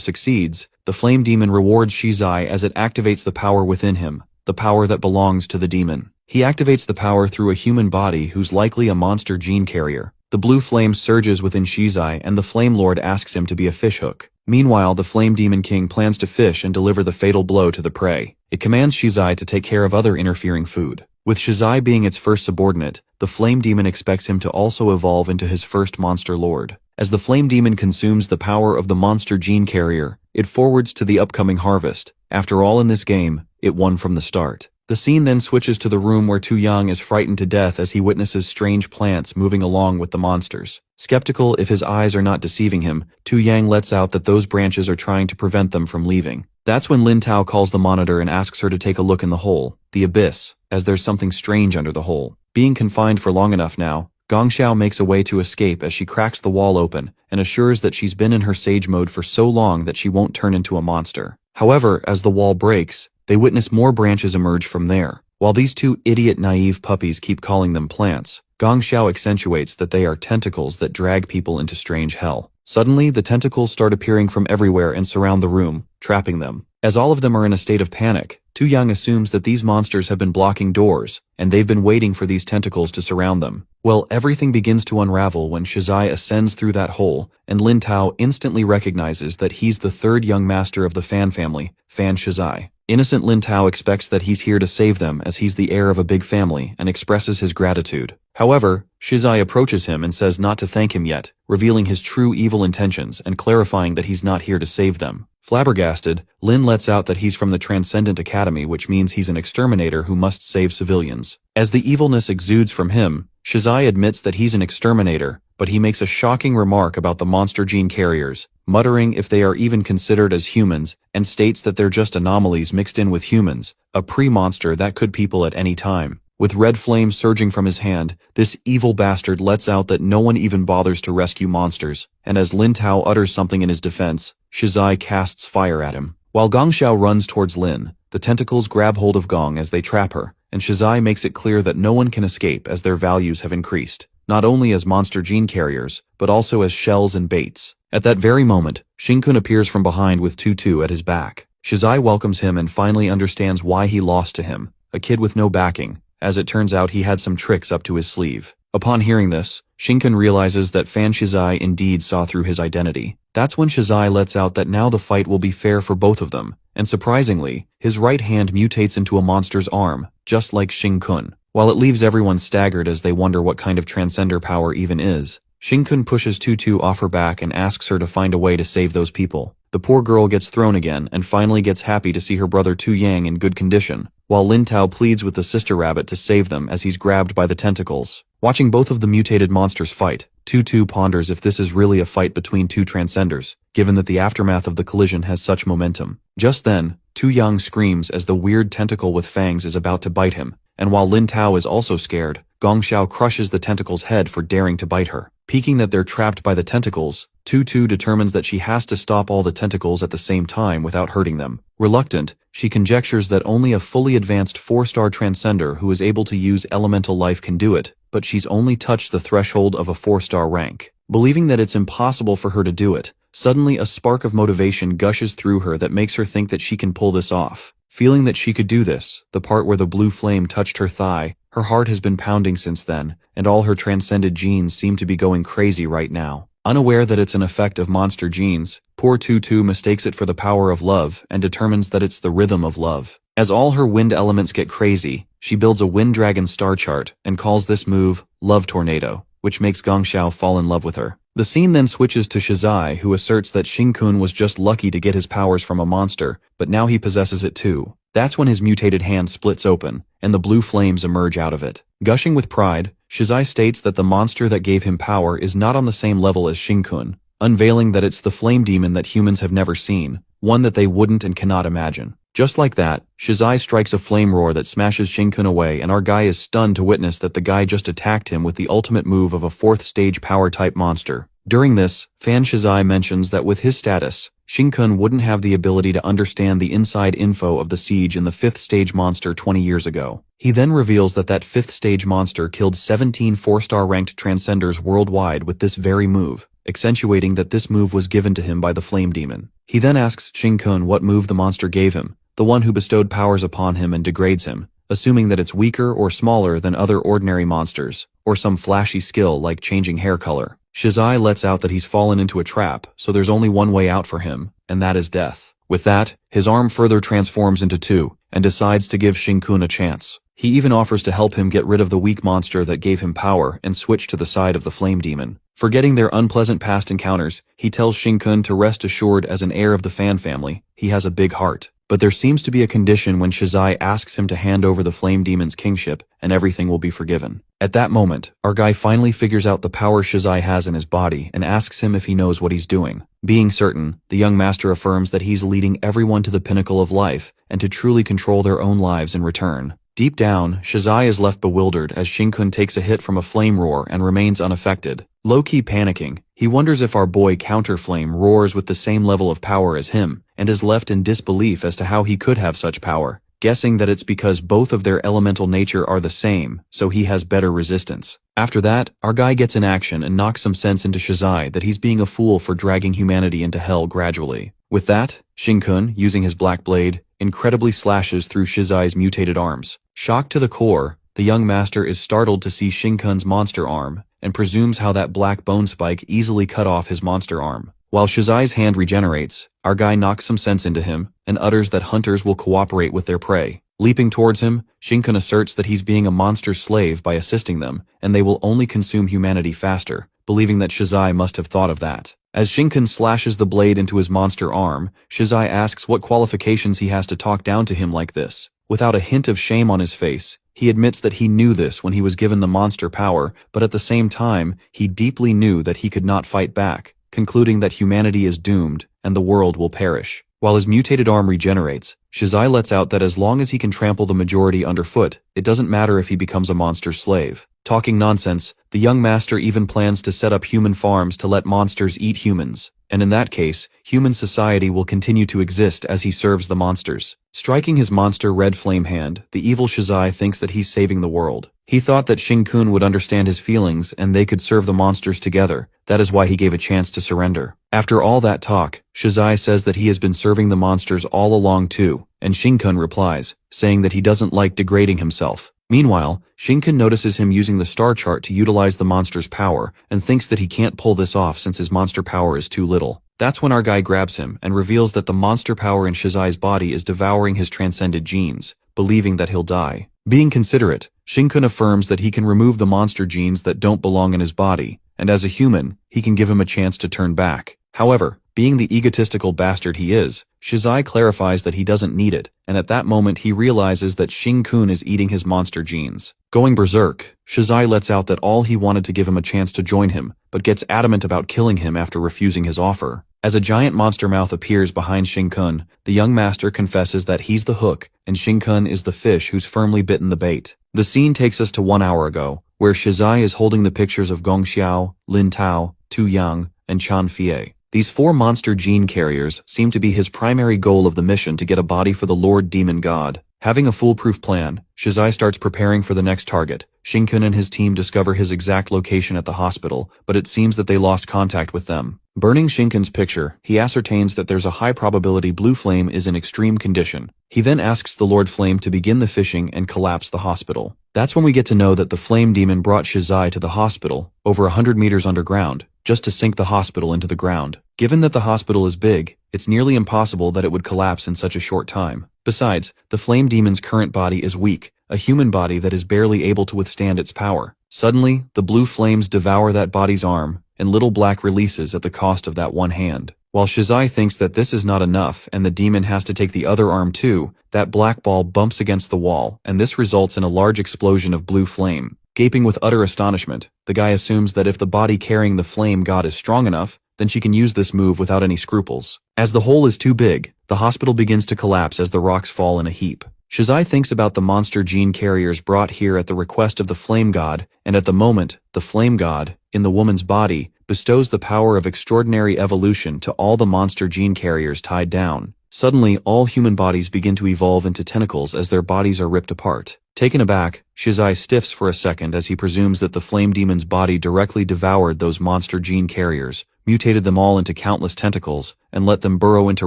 succeeds, the Flame Demon rewards Shizai as it activates the power within him. the power that belongs to the demon. He activates the power through a human body who's likely a monster gene carrier. The blue flame surges within Shizai and the Flame Lord asks him to be a fishhook. Meanwhile, the Flame Demon King plans to fish and deliver the fatal blow to the prey. It commands Shizai to take care of other interfering food. With Shizai being its first subordinate, the Flame Demon expects him to also evolve into his first monster lord. As the Flame Demon consumes the power of the monster gene carrier, it forwards to the upcoming harvest. After all, in this game, it won from the start. The scene then switches to the room where Tu Yang is frightened to death as he witnesses strange plants moving along with the monsters. Skeptical if his eyes are not deceiving him, Tu Yang lets out that those branches are trying to prevent them from leaving. That's when Lin Tao calls the monitor and asks her to take a look in the hole, the abyss, as there's something strange under the hole. Being confined for long enough now, Gong Xiao makes a way to escape as she cracks the wall open and assures that she's been in her sage mode for so long that she won't turn into a monster. However, as the wall breaks, they witness more branches emerge from there. While these two idiot naive puppies keep calling them plants, Gong Xiao accentuates that they are tentacles that drag people into strange hell. Suddenly, the tentacles start appearing from everywhere and surround the room, trapping them. As all of them are in a state of panic, Tu Yang assumes that these monsters have been blocking doors, and they've been waiting for these tentacles to surround them. Well, everything begins to unravel when Shizai ascends through that hole, and Lin Tao instantly recognizes that he's the third young master of the Fan family, Fan Shizai. Innocent Lin Tao expects that he's here to save them as he's the heir of a big family and expresses his gratitude. However, Shizai approaches him and says not to thank him yet, revealing his true evil intentions and clarifying that he's not here to save them. Flabbergasted, Lin lets out that he's from the Transcendent Academy, which means he's an exterminator who must save civilians. As the evilness exudes from him, Shizai admits that he's an exterminator, but he makes a shocking remark about the monster gene carriers, muttering if they are even considered as humans, and states that they're just anomalies mixed in with humans, a pre-monster that could people at any time. With red flames surging from his hand, this evil bastard lets out that no one even bothers to rescue monsters, and as Lin Tao utters something in his defense, Shizai casts fire at him. While Gong Xiao runs towards Lin, the tentacles grab hold of Gong as they trap her, and Shizai makes it clear that no one can escape as their values have increased, not only as monster gene carriers, but also as shells and baits. At that very moment, Shinkun appears from behind with Tutu at his back. Shizai welcomes him and finally understands why he lost to him, a kid with no backing. As it turns out, he had some tricks up to his sleeve. Upon hearing this, Shinkun realizes that Fan Shizai indeed saw through his identity. That's when Shizai lets out that now the fight will be fair for both of them, and surprisingly, his right hand mutates into a monster's arm, just like Shinkun. While it leaves everyone staggered as they wonder what kind of transcender power even is, Shinkun pushes Tutu off her back and asks her to find a way to save those people. The poor girl gets thrown again and finally gets happy to see her brother Tu Yang in good condition, while Lin Tao pleads with the sister rabbit to save them as he's grabbed by the tentacles. Watching both of the mutated monsters fight, Tutu ponders if this is really a fight between two transcenders, given that the aftermath of the collision has such momentum. Just then, Tu Yang screams as the weird tentacle with fangs is about to bite him, and while Lin Tao is also scared, Gong Xiao crushes the tentacle's head for daring to bite her. Peeking that they're trapped by the tentacles, Tutu determines that she has to stop all the tentacles at the same time without hurting them. Reluctant, she conjectures that only a fully advanced 4-star transcender who is able to use elemental life can do it, but she's only touched the threshold of a 4-star rank. Believing that it's impossible for her to do it, suddenly a spark of motivation gushes through her that makes her think that she can pull this off. Feeling that she could do this, the part where the blue flame touched her thigh, her heart has been pounding since then, and all her transcended genes seem to be going crazy right now. Unaware that it's an effect of monster genes, poor Tutu mistakes it for the power of love and determines that it's the rhythm of love. As all her wind elements get crazy, she builds a wind dragon star chart and calls this move Love Tornado, which makes Gong Xiao fall in love with her. The scene then switches to Shizai, who asserts that Shinkun was just lucky to get his powers from a monster, but now he possesses it too. That's when his mutated hand splits open, and the blue flames emerge out of it. Gushing with pride, Shizai states that the monster that gave him power is not on the same level as Shinkun, unveiling that it's the flame demon that humans have never seen, one that they wouldn't and cannot imagine. Just like that, Shizai strikes a flame roar that smashes Shinkun away, and our guy is stunned to witness that the guy just attacked him with the ultimate move of a 4th stage power-type monster. During this, Fan Shizai mentions that with his status, Shinkun wouldn't have the ability to understand the inside info of the siege in the 5th stage monster 20 years ago. He then reveals that 5th stage monster killed 17 4-star ranked transcenders worldwide with this very move. accentuating that this move was given to him by the flame demon. He then asks Shin-kun what move the monster gave him, the one who bestowed powers upon him and degrades him, assuming that it's weaker or smaller than other ordinary monsters, or some flashy skill like changing hair color. Shizai lets out that he's fallen into a trap, so there's only one way out for him, and that is death. With that, his arm further transforms into two, and decides to give Shin-kun a chance. He even offers to help him get rid of the weak monster that gave him power and switch to the side of the flame demon. Forgetting their unpleasant past encounters, he tells Shin-kun to rest assured as an heir of the Fan family, he has a big heart. But there seems to be a condition when Shizai asks him to hand over the flame demon's kingship, and everything will be forgiven. At that moment, our guy finally figures out the power Shizai has in his body and asks him if he knows what he's doing. Being certain, the young master affirms that he's leading everyone to the pinnacle of life and to truly control their own lives in return. Deep down, Shizai is left bewildered as Shin-kun takes a hit from a flame roar and remains unaffected. Low-key panicking, he wonders if our boy Counterflame roars with the same level of power as him, and is left in disbelief as to how he could have such power, guessing that it's because both of their elemental nature are the same, so he has better resistance. After that, our guy gets in action and knocks some sense into Shizai that he's being a fool for dragging humanity into hell gradually. With that, Shin-kun, using his black blade, incredibly slashes through Shizai's mutated arms. Shocked to the core, the young master is startled to see Shin-kun's monster arm, and presumes how that black bone spike easily cut off his monster arm. While Shizai's hand regenerates, our guy knocks some sense into him, and utters that hunters will cooperate with their prey. Leaping towards him, Shin-kun asserts that he's being a monster's slave by assisting them, and they will only consume humanity faster, believing that Shizai must have thought of that. As Shin-kun slashes the blade into his monster arm, Shizai asks what qualifications he has to talk down to him like this. Without a hint of shame on his face, he admits that he knew this when he was given the monster power, but at the same time, he deeply knew that he could not fight back, concluding that humanity is doomed and the world will perish. While his mutated arm regenerates, Shizai lets out that as long as he can trample the majority underfoot, it doesn't matter if he becomes a monster's slave. Talking nonsense, the young master even plans to set up human farms to let monsters eat humans, and in that case, human society will continue to exist as he serves the monsters. Striking his monster red flame hand, the evil Shizai thinks that he's saving the world. He thought that Shin-kun would understand his feelings and they could serve the monsters together. That is why he gave a chance to surrender. After all that talk, Shizai says that he has been serving the monsters all along too, and Shin-kun replies, saying that he doesn't like degrading himself. Meanwhile, Shin-kun notices him using the star chart to utilize the monster's power and thinks that he can't pull this off since his monster power is too little. That's when our guy grabs him and reveals that the monster power in Shizai's body is devouring his transcended genes, believing that he'll die. Being considerate, Shin-kun affirms that he can remove the monster genes that don't belong in his body, and as a human, he can give him a chance to turn back. However, being the egotistical bastard he is, Shizai clarifies that he doesn't need it, and at that moment he realizes that Shin-kun is eating his monster genes. Going berserk, Shizai lets out that all he wanted to give him a chance to join him, but gets adamant about killing him after refusing his offer. As a giant monster mouth appears behind Shin-kun, the young master confesses that he's the hook, and Shin-kun is the fish who's firmly bitten the bait. The scene takes us to 1 hour ago, where Shizai is holding the pictures of Gong Xiao, Lin Tao, Tu Yang, and Chan Fie. These 4 monster gene carriers seem to be his primary goal of the mission to get a body for the Lord Demon God. Having a foolproof plan, Shizai starts preparing for the next target. Shin-kun and his team discover his exact location at the hospital, but it seems that they lost contact with them. Burning Shin-kun's picture, he ascertains that there's a high probability Blue Flame is in extreme condition. He then asks the Lord Flame to begin the fishing and collapse the hospital. That's when we get to know that the Flame Demon brought Shizai to the hospital, over 100 meters underground, just to sink the hospital into the ground. Given that the hospital is big, it's nearly impossible that it would collapse in such a short time. Besides, the Flame Demon's current body is weak, a human body that is barely able to withstand its power. Suddenly, the blue flames devour that body's arm, and Little Black releases at the cost of that one hand. While Shizai thinks that this is not enough and the demon has to take the other arm too, that black ball bumps against the wall, and this results in a large explosion of blue flame. Gaping with utter astonishment, the guy assumes that if the body carrying the flame god is strong enough, then she can use this move without any scruples. As the hole is too big, the hospital begins to collapse as the rocks fall in a heap. Shizai thinks about the monster gene carriers brought here at the request of the flame god, and at the moment, the flame god, in the woman's body, bestows the power of extraordinary evolution to all the monster gene carriers tied down. Suddenly, all human bodies begin to evolve into tentacles as their bodies are ripped apart. Taken aback, Shizai stiffs for a second as he presumes that the flame demon's body directly devoured those monster gene carriers, mutated them all into countless tentacles, and let them burrow into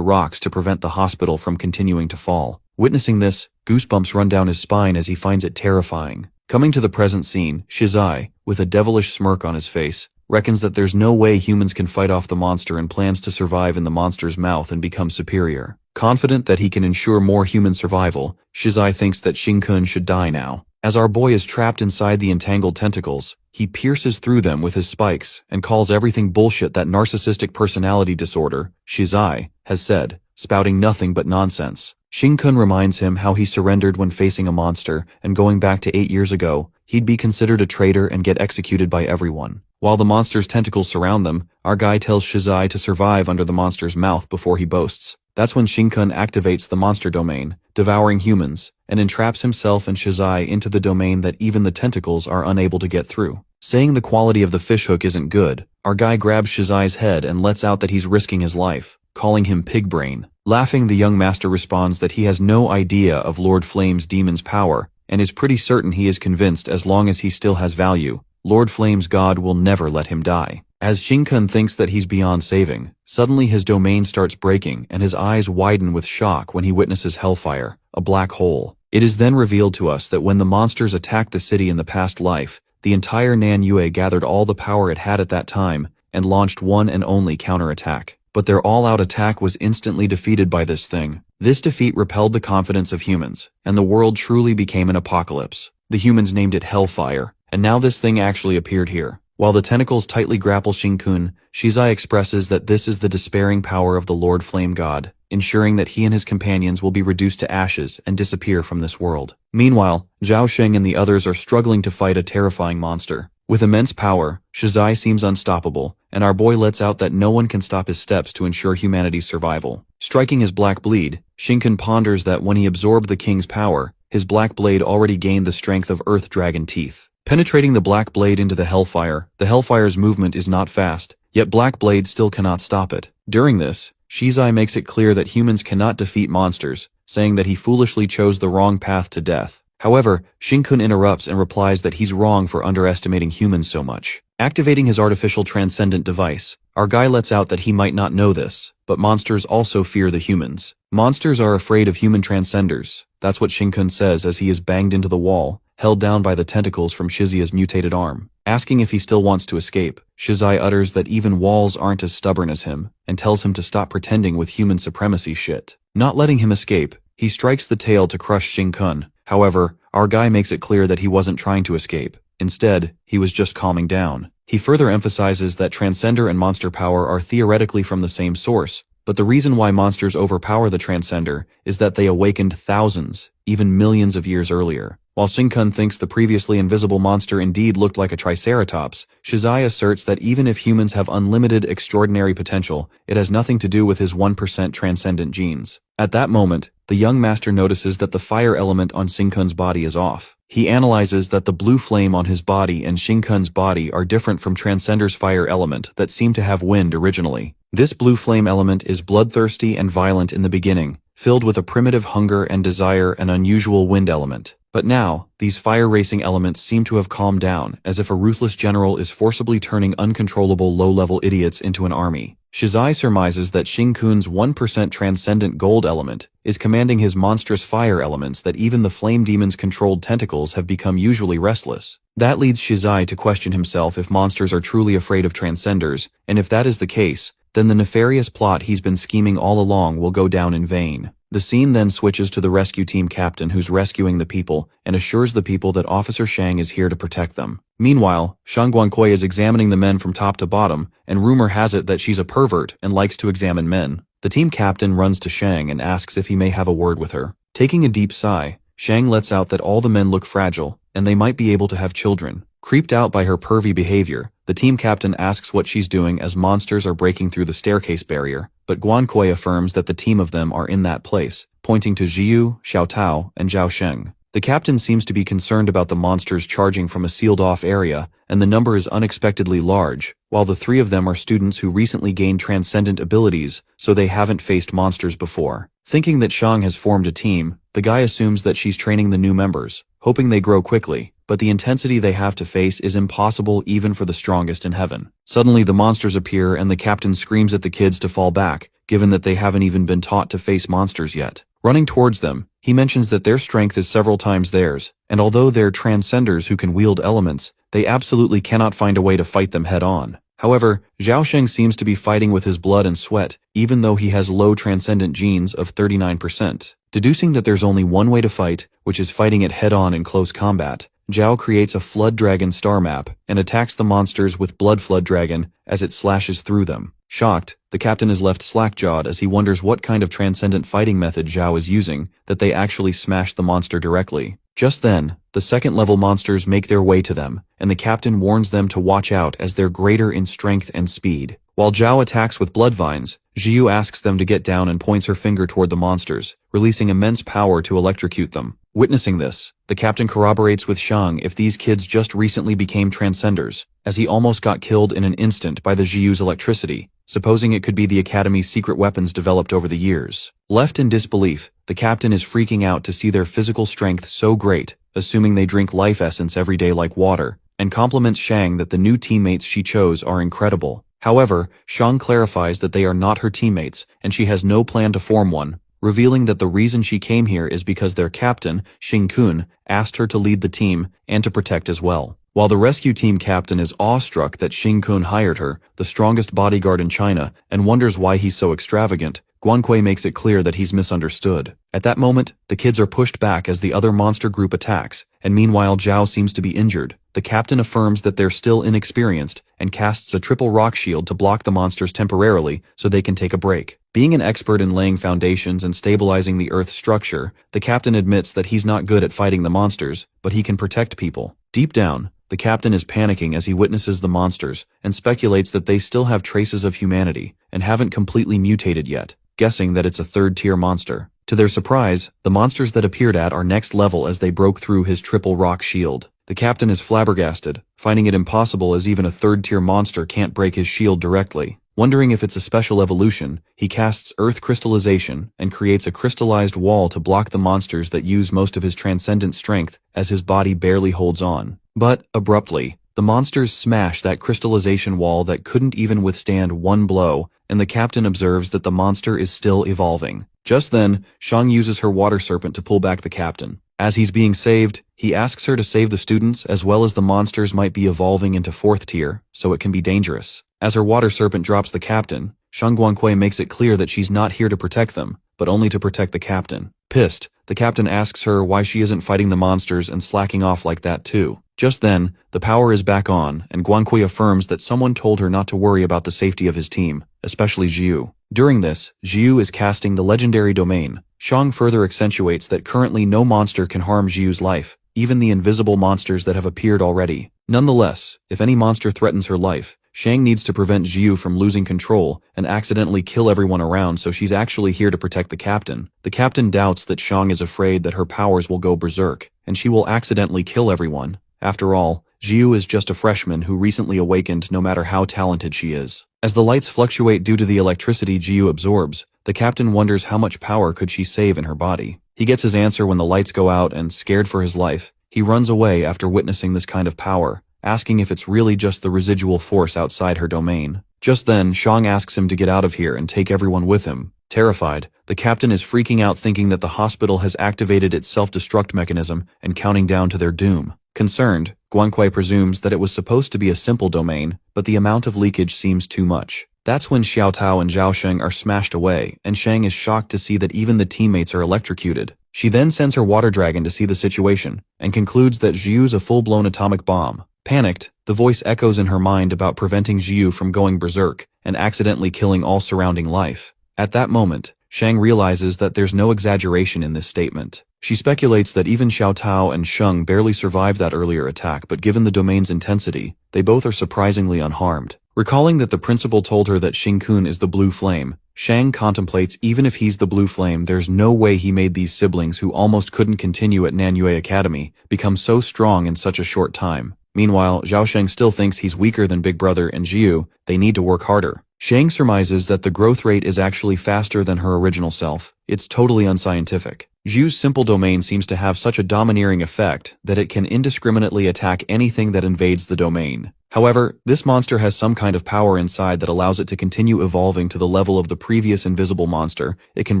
rocks to prevent the hospital from continuing to fall. Witnessing this, goosebumps run down his spine as he finds it terrifying. Coming to the present scene, Shizai, with a devilish smirk on his face, reckons that there's no way humans can fight off the monster and plans to survive in the monster's mouth and become superior. Confident that he can ensure more human survival, Shizai thinks that Shinkun should die now. As our boy is trapped inside the entangled tentacles, he pierces through them with his spikes and calls everything bullshit that narcissistic personality disorder, Shizai, has said, spouting nothing but nonsense. Shinkun reminds him how he surrendered when facing a monster, and going back to 8 years ago, he'd be considered a traitor and get executed by everyone. While the monster's tentacles surround them, our guy tells Shizai to survive under the monster's mouth before he boasts. That's when Shinkun activates the monster domain, devouring humans, and entraps himself and Shizai into the domain that even the tentacles are unable to get through. Saying the quality of the fishhook isn't good, our guy grabs Shizai's head and lets out that he's risking his life, calling him pig brain. Laughing, the young master responds that he has no idea of Lord Flame's demon's power, and is pretty certain he is convinced as long as he still has value, Lord Flame's god will never let him die. As Shinkun thinks that he's beyond saving, suddenly his domain starts breaking and his eyes widen with shock when he witnesses hellfire, a black hole. It is then revealed to us that when the monsters attacked the city in the past life, the entire Nan Yue gathered all the power it had at that time and launched one and only counterattack. But their all-out attack was instantly defeated by this thing. This defeat repelled the confidence of humans, and the world truly became an apocalypse. The humans named it Hellfire, and now this thing actually appeared here. While the tentacles tightly grapple Shinkun, Shizai expresses that this is the despairing power of the Lord Flame God, ensuring that he and his companions will be reduced to ashes and disappear from this world. Meanwhile, Zhao Sheng and the others are struggling to fight a terrifying monster. With immense power, Shizai seems unstoppable, and our boy lets out that no one can stop his steps to ensure humanity's survival. Striking his black blade, Shinkun ponders that when he absorbed the king's power, his black blade already gained the strength of earth dragon teeth. Penetrating the black blade into the Hellfire's movement is not fast, yet Black Blade still cannot stop it. During this, Shizai makes it clear that humans cannot defeat monsters, saying that he foolishly chose the wrong path to death. However, Shinkun interrupts and replies that he's wrong for underestimating humans so much. Activating his artificial transcendent device, our guy lets out that he might not know this, but monsters also fear the humans. Monsters are afraid of human transcenders. That's what Shinkun says as he is banged into the wall, held down by the tentacles from Shizuya's mutated arm. Asking if he still wants to escape, Shizai utters that even walls aren't as stubborn as him, and tells him to stop pretending with human supremacy shit. Not letting him escape, he strikes the tail to crush Shinkun. However, our guy makes it clear that he wasn't trying to escape. Instead, he was just calming down. He further emphasizes that Transcender and monster power are theoretically from the same source, but the reason why monsters overpower the Transcender is that they awakened thousands, even millions of years earlier. While Shinkun thinks the previously invisible monster indeed looked like a Triceratops, Shizai asserts that even if humans have unlimited extraordinary potential, it has nothing to do with his 1% transcendent genes. At that moment, the young master notices that the fire element on Shinkun's body is off. He analyzes that the blue flame on his body and Shinkun's body are different from Transcender's fire element that seemed to have wind originally. This blue flame element is bloodthirsty and violent in the beginning, filled with a primitive hunger and desire and unusual wind element. But now, these fire-racing elements seem to have calmed down, as if a ruthless general is forcibly turning uncontrollable low-level idiots into an army. Shizai surmises that Shinkun's 1% transcendent gold element is commanding his monstrous fire elements that even the flame demon's controlled tentacles have become usually restless. That leads Shizai to question himself if monsters are truly afraid of transcenders, and if that is the case, then the nefarious plot he's been scheming all along will go down in vain. The scene then switches to the rescue team captain who's rescuing the people and assures the people that Officer Shang is here to protect them. Meanwhile, Shang Guangkui is examining the men from top to bottom, and rumor has it that she's a pervert and likes to examine men. The team captain runs to Shang and asks if he may have a word with her. Taking a deep sigh, Shang lets out that all the men look fragile, and they might be able to have children. Creeped out by her pervy behavior, the team captain asks what she's doing as monsters are breaking through the staircase barrier, but Guankui affirms that the team of them are in that place, pointing to Jiu, Xiao Tao, and Zhao Sheng. The captain seems to be concerned about the monsters charging from a sealed-off area, and the number is unexpectedly large, while the three of them are students who recently gained transcendent abilities, so they haven't faced monsters before. Thinking that Shang has formed a team, the guy assumes that she's training the new members, hoping they grow quickly, but the intensity they have to face is impossible even for the strongest in heaven. Suddenly the monsters appear and the captain screams at the kids to fall back, given that they haven't even been taught to face monsters yet. Running towards them, he mentions that their strength is several times theirs, and although they're transcenders who can wield elements, they absolutely cannot find a way to fight them head-on. However, Zhao Sheng seems to be fighting with his blood and sweat, even though he has low transcendent genes of 39%. Deducing that there's only one way to fight, which is fighting it head-on in close combat, Zhao creates a Flood Dragon star map and attacks the monsters with Blood Flood Dragon as it slashes through them. Shocked, the captain is left slack-jawed as he wonders what kind of transcendent fighting method Zhao is using that they actually smash the monster directly. Just then, the second-level monsters make their way to them, and the captain warns them to watch out as they're greater in strength and speed. While Zhao attacks with blood vines, Zhiyu asks them to get down and points her finger toward the monsters, releasing immense power to electrocute them. Witnessing this, the captain corroborates with Shang if these kids just recently became transcenders, as he almost got killed in an instant by the Zhiyu's electricity, supposing it could be the Academy's secret weapons developed over the years. Left in disbelief, the captain is freaking out to see their physical strength so great, assuming they drink life essence every day like water, and compliments Shang that the new teammates she chose are incredible. However, Shang clarifies that they are not her teammates, and she has no plan to form one, revealing that the reason she came here is because their captain, Xing Kun, asked her to lead the team and to protect as well. While the rescue team captain is awestruck that Xing Kun hired her, the strongest bodyguard in China, and wonders why he's so extravagant, Guanghui makes it clear that he's misunderstood. At that moment, the kids are pushed back as the other monster group attacks, and meanwhile Zhao seems to be injured. The captain affirms that they're still inexperienced and casts a triple rock shield to block the monsters temporarily so they can take a break. Being an expert in laying foundations and stabilizing the Earth's structure, the captain admits that he's not good at fighting the monsters, but he can protect people. Deep down, the captain is panicking as he witnesses the monsters and speculates that they still have traces of humanity and haven't completely mutated yet, guessing that it's a third-tier monster. To their surprise, the monsters that appeared are next level as they broke through his triple rock shield. The captain is flabbergasted, finding it impossible as even a third-tier monster can't break his shield directly. Wondering if it's a special evolution, he casts Earth Crystallization and creates a crystallized wall to block the monsters that use most of his transcendent strength as his body barely holds on. But, abruptly, the monsters smash that crystallization wall that couldn't even withstand one blow, and the captain observes that the monster is still evolving. Just then, Shang uses her water serpent to pull back the captain. As he's being saved, he asks her to save the students as well as the monsters might be evolving into fourth tier, so it can be dangerous. As her water serpent drops the captain, Shang Guanghui makes it clear that she's not here to protect them, but only to protect the captain. Pissed, the captain asks her why she isn't fighting the monsters and slacking off like that too. Just then, the power is back on, and Guanghui affirms that someone told her not to worry about the safety of his team, especially Zhiyu. During this, Zhiyu is casting the legendary domain. Shang further accentuates that currently no monster can harm Zhiyu's life, even the invisible monsters that have appeared already. Nonetheless, if any monster threatens her life, Shang needs to prevent Zhiyu from losing control and accidentally kill everyone around, so she's actually here to protect the captain. The captain doubts that Shang is afraid that her powers will go berserk, and she will accidentally kill everyone. After all, Zhiyu is just a freshman who recently awakened no matter how talented she is. As the lights fluctuate due to the electricity Zhiyu absorbs, the captain wonders how much power could she save in her body. He gets his answer when the lights go out and, scared for his life, he runs away after witnessing this kind of power, asking if it's really just the residual force outside her domain. Just then, Shang asks him to get out of here and take everyone with him. Terrified, the captain is freaking out thinking that the hospital has activated its self-destruct mechanism and counting down to their doom. Concerned, Guanghui presumes that it was supposed to be a simple domain, but the amount of leakage seems too much. That's when Xiao Tao and Zhao Sheng are smashed away, and Shang is shocked to see that even the teammates are electrocuted. She then sends her water dragon to see the situation, and concludes that Zhiyu's a full-blown atomic bomb. Panicked, the voice echoes in her mind about preventing Zhiyu from going berserk and accidentally killing all surrounding life. At that moment, Shang realizes that there's no exaggeration in this statement. She speculates that even Xiao Tao and Sheng barely survived that earlier attack, but given the domain's intensity, they both are surprisingly unharmed. Recalling that the principal told her that Xing Kun is the blue flame, Shang contemplates even if he's the blue flame, there's no way he made these siblings who almost couldn't continue at Nanyue Academy become so strong in such a short time. Meanwhile, Zhao Sheng still thinks he's weaker than Big Brother and Zhiyu, they need to work harder. Shang surmises that the growth rate is actually faster than her original self. It's totally unscientific. Zhu's simple domain seems to have such a domineering effect that it can indiscriminately attack anything that invades the domain. However, this monster has some kind of power inside that allows it to continue evolving to the level of the previous invisible monster. It can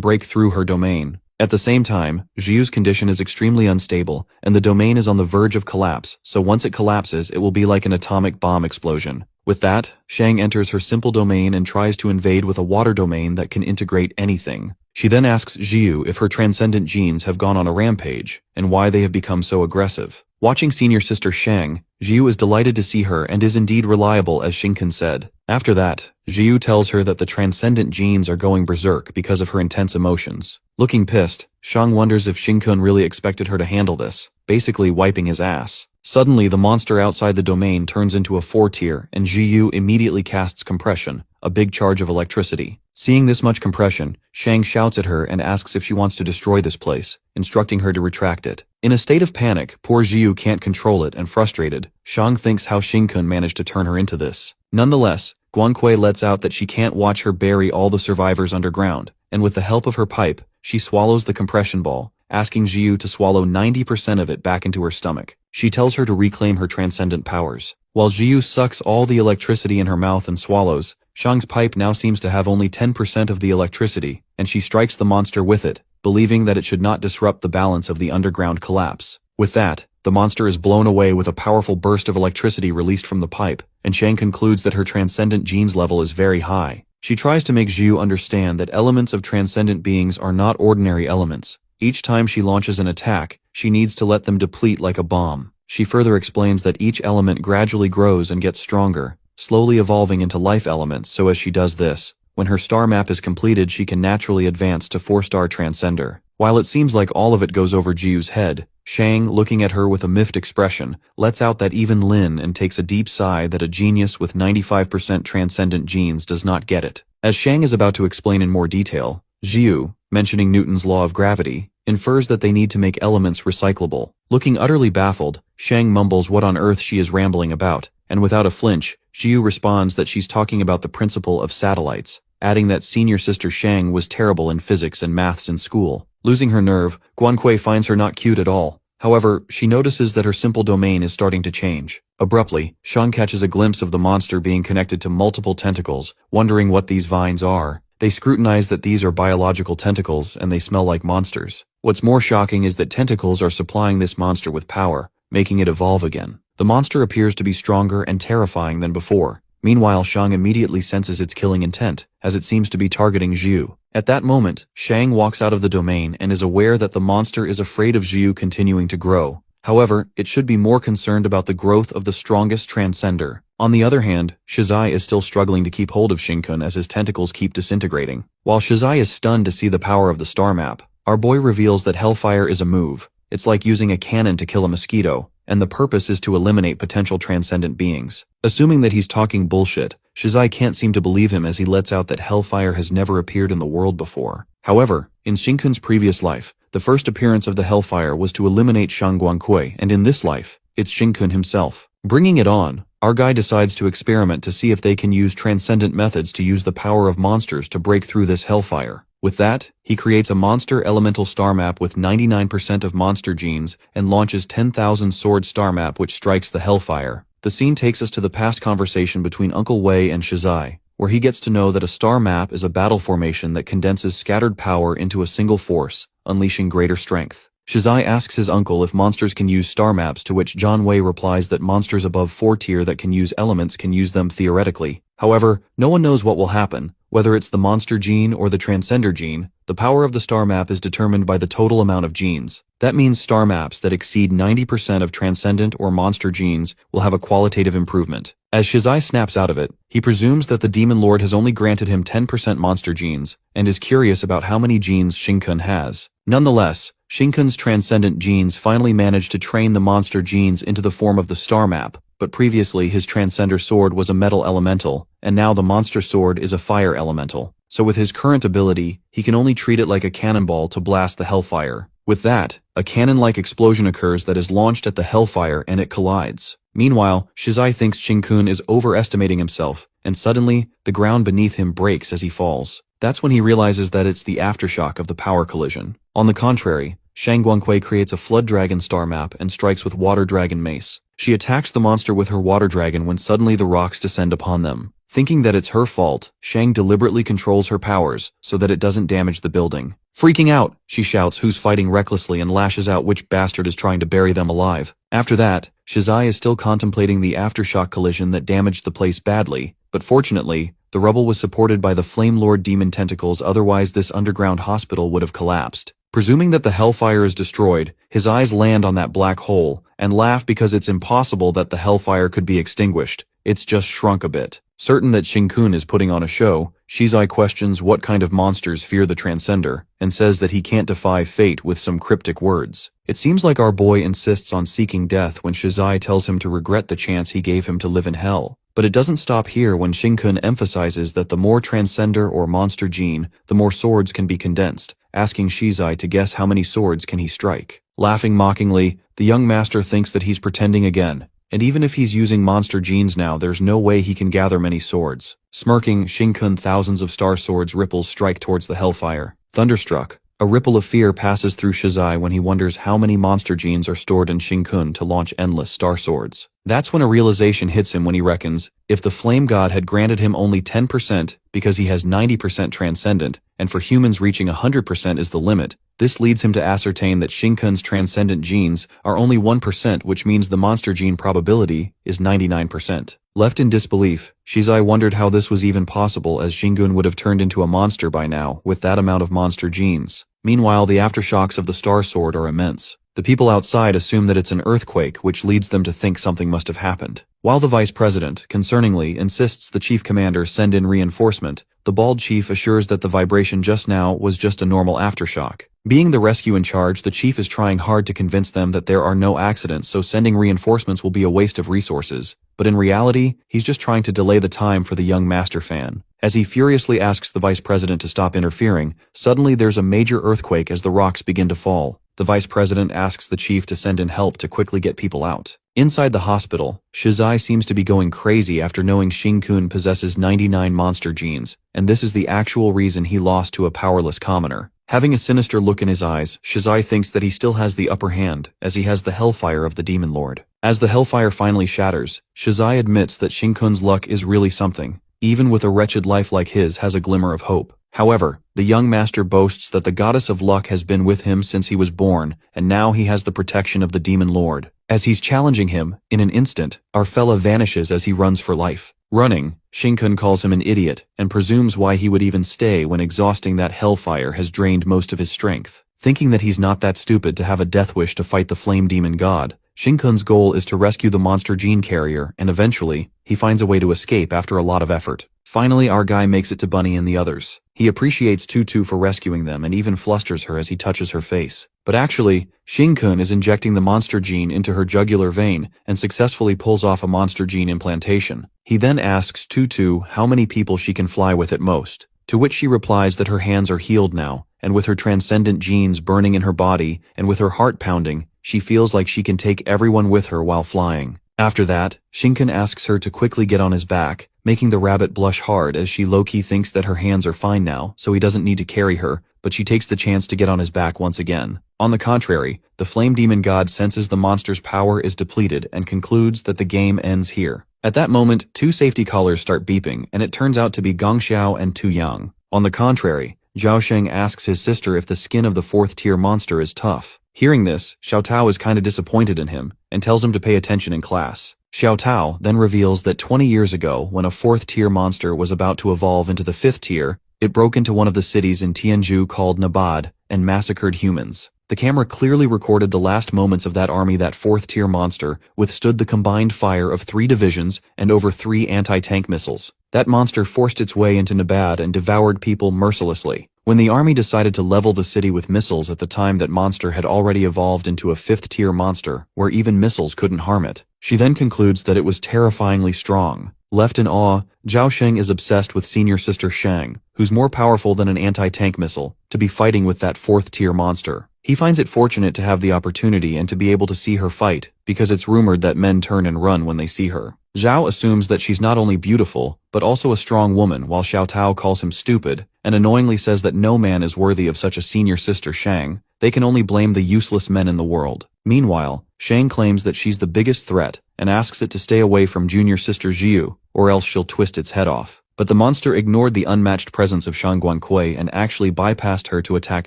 break through her domain. At the same time, Zhu's condition is extremely unstable, and the domain is on the verge of collapse, so once it collapses, it will be like an atomic bomb explosion. With that, Shang enters her simple domain and tries to invade with a water domain that can integrate anything. She then asks Zhu if her transcendent genes have gone on a rampage, and why they have become so aggressive. Watching senior sister Shang, Zhu is delighted to see her and is indeed reliable as Xingkun said. After that, Zhu tells her that the transcendent genes are going berserk because of her intense emotions. Looking pissed, Shang wonders if Xingkun really expected her to handle this, basically wiping his ass. Suddenly, the monster outside the domain turns into a 4-tier, and Zhu immediately casts compression, a big charge of electricity. Seeing this much compression, Shang shouts at her and asks if she wants to destroy this place, instructing her to retract it. In a state of panic, poor Zhu can't control it and frustrated, Shang thinks how Xingkun managed to turn her into this. Nonetheless, Guangque lets out that she can't watch her bury all the survivors underground, and with the help of her pipe, she swallows the compression ball, asking Zhu to swallow 90% of it back into her stomach. She tells her to reclaim her transcendent powers. While Zhu sucks all the electricity in her mouth and swallows, Shang's pipe now seems to have only 10% of the electricity, and she strikes the monster with it, believing that it should not disrupt the balance of the underground collapse. With that, the monster is blown away with a powerful burst of electricity released from the pipe, and Shang concludes that her transcendent genes level is very high. She tries to make Zhu understand that elements of transcendent beings are not ordinary elements. Each time she launches an attack, she needs to let them deplete like a bomb. She further explains that each element gradually grows and gets stronger, slowly evolving into life elements, so as she does this, when her star map is completed she can naturally advance to 4-star Transcender. While it seems like all of it goes over Zhu's head, Shang, looking at her with a miffed expression, lets out that even Lin and takes a deep sigh that a genius with 95% transcendent genes does not get it. As Shang is about to explain in more detail, Zhu, mentioning Newton's law of gravity, infers that they need to make elements recyclable. Looking utterly baffled, Shang mumbles what on earth she is rambling about, and without a flinch, Zhu responds that she's talking about the principle of satellites, adding that senior sister Shang was terrible in physics and maths in school. Losing her nerve, Guangque finds her not cute at all. However, she notices that her simple domain is starting to change. Abruptly, Shang catches a glimpse of the monster being connected to multiple tentacles, wondering what these vines are. They scrutinize that these are biological tentacles and they smell like monsters. What's more shocking is that tentacles are supplying this monster with power, making it evolve again. The monster appears to be stronger and terrifying than before. Meanwhile, Shang immediately senses its killing intent, as it seems to be targeting Zhu. At that moment, Shang walks out of the domain and is aware that the monster is afraid of Zhu continuing to grow. However, it should be more concerned about the growth of the strongest Transcender. On the other hand, Shizai is still struggling to keep hold of Xingkun as his tentacles keep disintegrating. While Shizai is stunned to see the power of the star map, our boy reveals that Hellfire is a move. It's like using a cannon to kill a mosquito, and the purpose is to eliminate potential transcendent beings. Assuming that he's talking bullshit, Shizai can't seem to believe him as he lets out that Hellfire has never appeared in the world before. However, in Xingkun's previous life, the first appearance of the Hellfire was to eliminate Shang Guangque, and in this life, it's Xingkun himself. Bringing it on, our guy decides to experiment to see if they can use transcendent methods to use the power of monsters to break through this Hellfire. With that, he creates a monster elemental star map with 99% of monster genes and launches 10,000 sword star map which strikes the Hellfire. The scene takes us to the past conversation between Uncle Wei and Shizai, where he gets to know that a star map is a battle formation that condenses scattered power into a single force, unleashing greater strength. Shizai asks his uncle if monsters can use star maps, to which John Wei replies that monsters above 4-tier that can use elements can use them theoretically. However, no one knows what will happen, whether it's the monster gene or the transcender gene. The power of the star map is determined by the total amount of genes. That means star maps that exceed 90% of transcendent or monster genes will have a qualitative improvement. As Shizai snaps out of it, he presumes that the Demon Lord has only granted him 10% monster genes, and is curious about how many genes Xingkun has. Nonetheless, Xingkun's transcendent genes finally managed to train the monster genes into the form of the star map, but previously his transcender sword was a metal elemental, and now the monster sword is a fire elemental. So with his current ability, he can only treat it like a cannonball to blast the Hellfire. With that, a cannon-like explosion occurs that is launched at the Hellfire and it collides. Meanwhile, Shizai thinks Xingkun is overestimating himself, and suddenly, the ground beneath him breaks as he falls. That's when he realizes that it's the aftershock of the power collision. On the contrary, Shang Guangque creates a Flood Dragon star map and strikes with Water Dragon mace. She attacks the monster with her Water Dragon when suddenly the rocks descend upon them. Thinking that it's her fault, Shang deliberately controls her powers so that it doesn't damage the building. Freaking out, she shouts who's fighting recklessly and lashes out which bastard is trying to bury them alive. After that, Shizai is still contemplating the aftershock collision that damaged the place badly, but fortunately, the rubble was supported by the Flame Lord demon tentacles, otherwise this underground hospital would have collapsed. Presuming that the hellfire is destroyed, his eyes land on that black hole, and laugh because it's impossible that the hellfire could be extinguished. It's just shrunk a bit. Certain that Shinkun is putting on a show, Shizai questions what kind of monsters fear the Transcender, and says that he can't defy fate with some cryptic words. It seems like our boy insists on seeking death when Shizai tells him to regret the chance he gave him to live in hell. But it doesn't stop here when Shinkun emphasizes that the more Transcender or monster gene, the more swords can be condensed, asking Shizai to guess how many swords can he strike. Laughing mockingly, the young master thinks that he's pretending again, and even if he's using monster genes now, there's no way he can gather many swords. Smirking, Shinkun thousands of star swords ripples strike towards the hellfire. Thunderstruck, a ripple of fear passes through Shizai when he wonders how many monster genes are stored in Shinkun to launch endless star swords. That's when a realization hits him when he reckons, if the Flame God had granted him only 10% because he has 90% Transcendent, and for humans reaching 100% is the limit, this leads him to ascertain that Shinkun's Transcendent genes are only 1%, which means the monster gene probability is 99%. Left in disbelief, Shizai wondered how this was even possible, as Shingun would have turned into a monster by now with that amount of monster genes. Meanwhile, the aftershocks of the Star Sword are immense. The people outside assume that it's an earthquake, which leads them to think something must have happened. While the vice president, concerningly, insists the chief commander send in reinforcement, the bald chief assures that the vibration just now was just a normal aftershock. Being the rescue in charge, the chief is trying hard to convince them that there are no accidents, so sending reinforcements will be a waste of resources. But in reality, he's just trying to delay the time for the young master fan. As he furiously asks the vice president to stop interfering, suddenly there's a major earthquake as the rocks begin to fall. The vice president asks the chief to send in help to quickly get people out. Inside the hospital, Shizai seems to be going crazy after knowing Shinkun possesses 99 monster genes, and this is the actual reason he lost to a powerless commoner. Having a sinister look in his eyes, Shizai thinks that he still has the upper hand, as he has the hellfire of the Demon Lord. As the hellfire finally shatters, Shizai admits that Shinkun's luck is really something. Even with a wretched life like his, has a glimmer of hope. However, the young master boasts that the goddess of luck has been with him since he was born, and now he has the protection of the Demon Lord. As he's challenging him, in an instant, our fella vanishes as he runs for life. Running, Shinkun calls him an idiot, and presumes why he would even stay when exhausting that hellfire has drained most of his strength. Thinking that he's not that stupid to have a death wish to fight the flame demon god, Shinkun's goal is to rescue the monster gene carrier, and eventually, he finds a way to escape after a lot of effort. Finally, our guy makes it to Bunny and the others. He appreciates Tutu for rescuing them and even flusters her as he touches her face. But actually, Shinkun is injecting the monster gene into her jugular vein and successfully pulls off a monster gene implantation. He then asks Tutu how many people she can fly with at most, to which she replies that her hands are healed now, and with her transcendent genes burning in her body and with her heart pounding, she feels like she can take everyone with her while flying. After that, Shinkun asks her to quickly get on his back, making the rabbit blush hard as she low-key thinks that her hands are fine now, so he doesn't need to carry her, but she takes the chance to get on his back once again. On the contrary, the flame demon god senses the monster's power is depleted and concludes that the game ends here. At that moment, two safety collars start beeping, and it turns out to be Gong Xiao and Tu Yang. On the contrary, Zhao Sheng asks his sister if the skin of the fourth-tier monster is tough. Hearing this, Xiao Tao is kinda disappointed in him, and tells him to pay attention in class. Xiao Tao then reveals that 20 years ago, when a fourth-tier monster was about to evolve into the fifth tier, it broke into one of the cities in Tianzhu called Nabad, and massacred humans. The camera clearly recorded the last moments of that army. That fourth-tier monster withstood the combined fire of 3 divisions and over 3 anti-tank missiles. That monster forced its way into Nabad and devoured people mercilessly. When the army decided to level the city with missiles at the time, that monster had already evolved into a 5th-tier monster, where even missiles couldn't harm it. She then concludes that it was terrifyingly strong. Left in awe, Zhao Sheng is obsessed with senior sister Shang, who's more powerful than an anti-tank missile, to be fighting with that 4th-tier monster. He finds it fortunate to have the opportunity and to be able to see her fight, because it's rumored that men turn and run when they see her. Zhao assumes that she's not only beautiful, but also a strong woman, while Xiao Tao calls him stupid, and annoyingly says that no man is worthy of such a senior sister Shang. They can only blame the useless men in the world. Meanwhile, Shang claims that she's the biggest threat, and asks it to stay away from junior sister Jiu, or else she'll twist its head off. But the monster ignored the unmatched presence of Shang Guankui and actually bypassed her to attack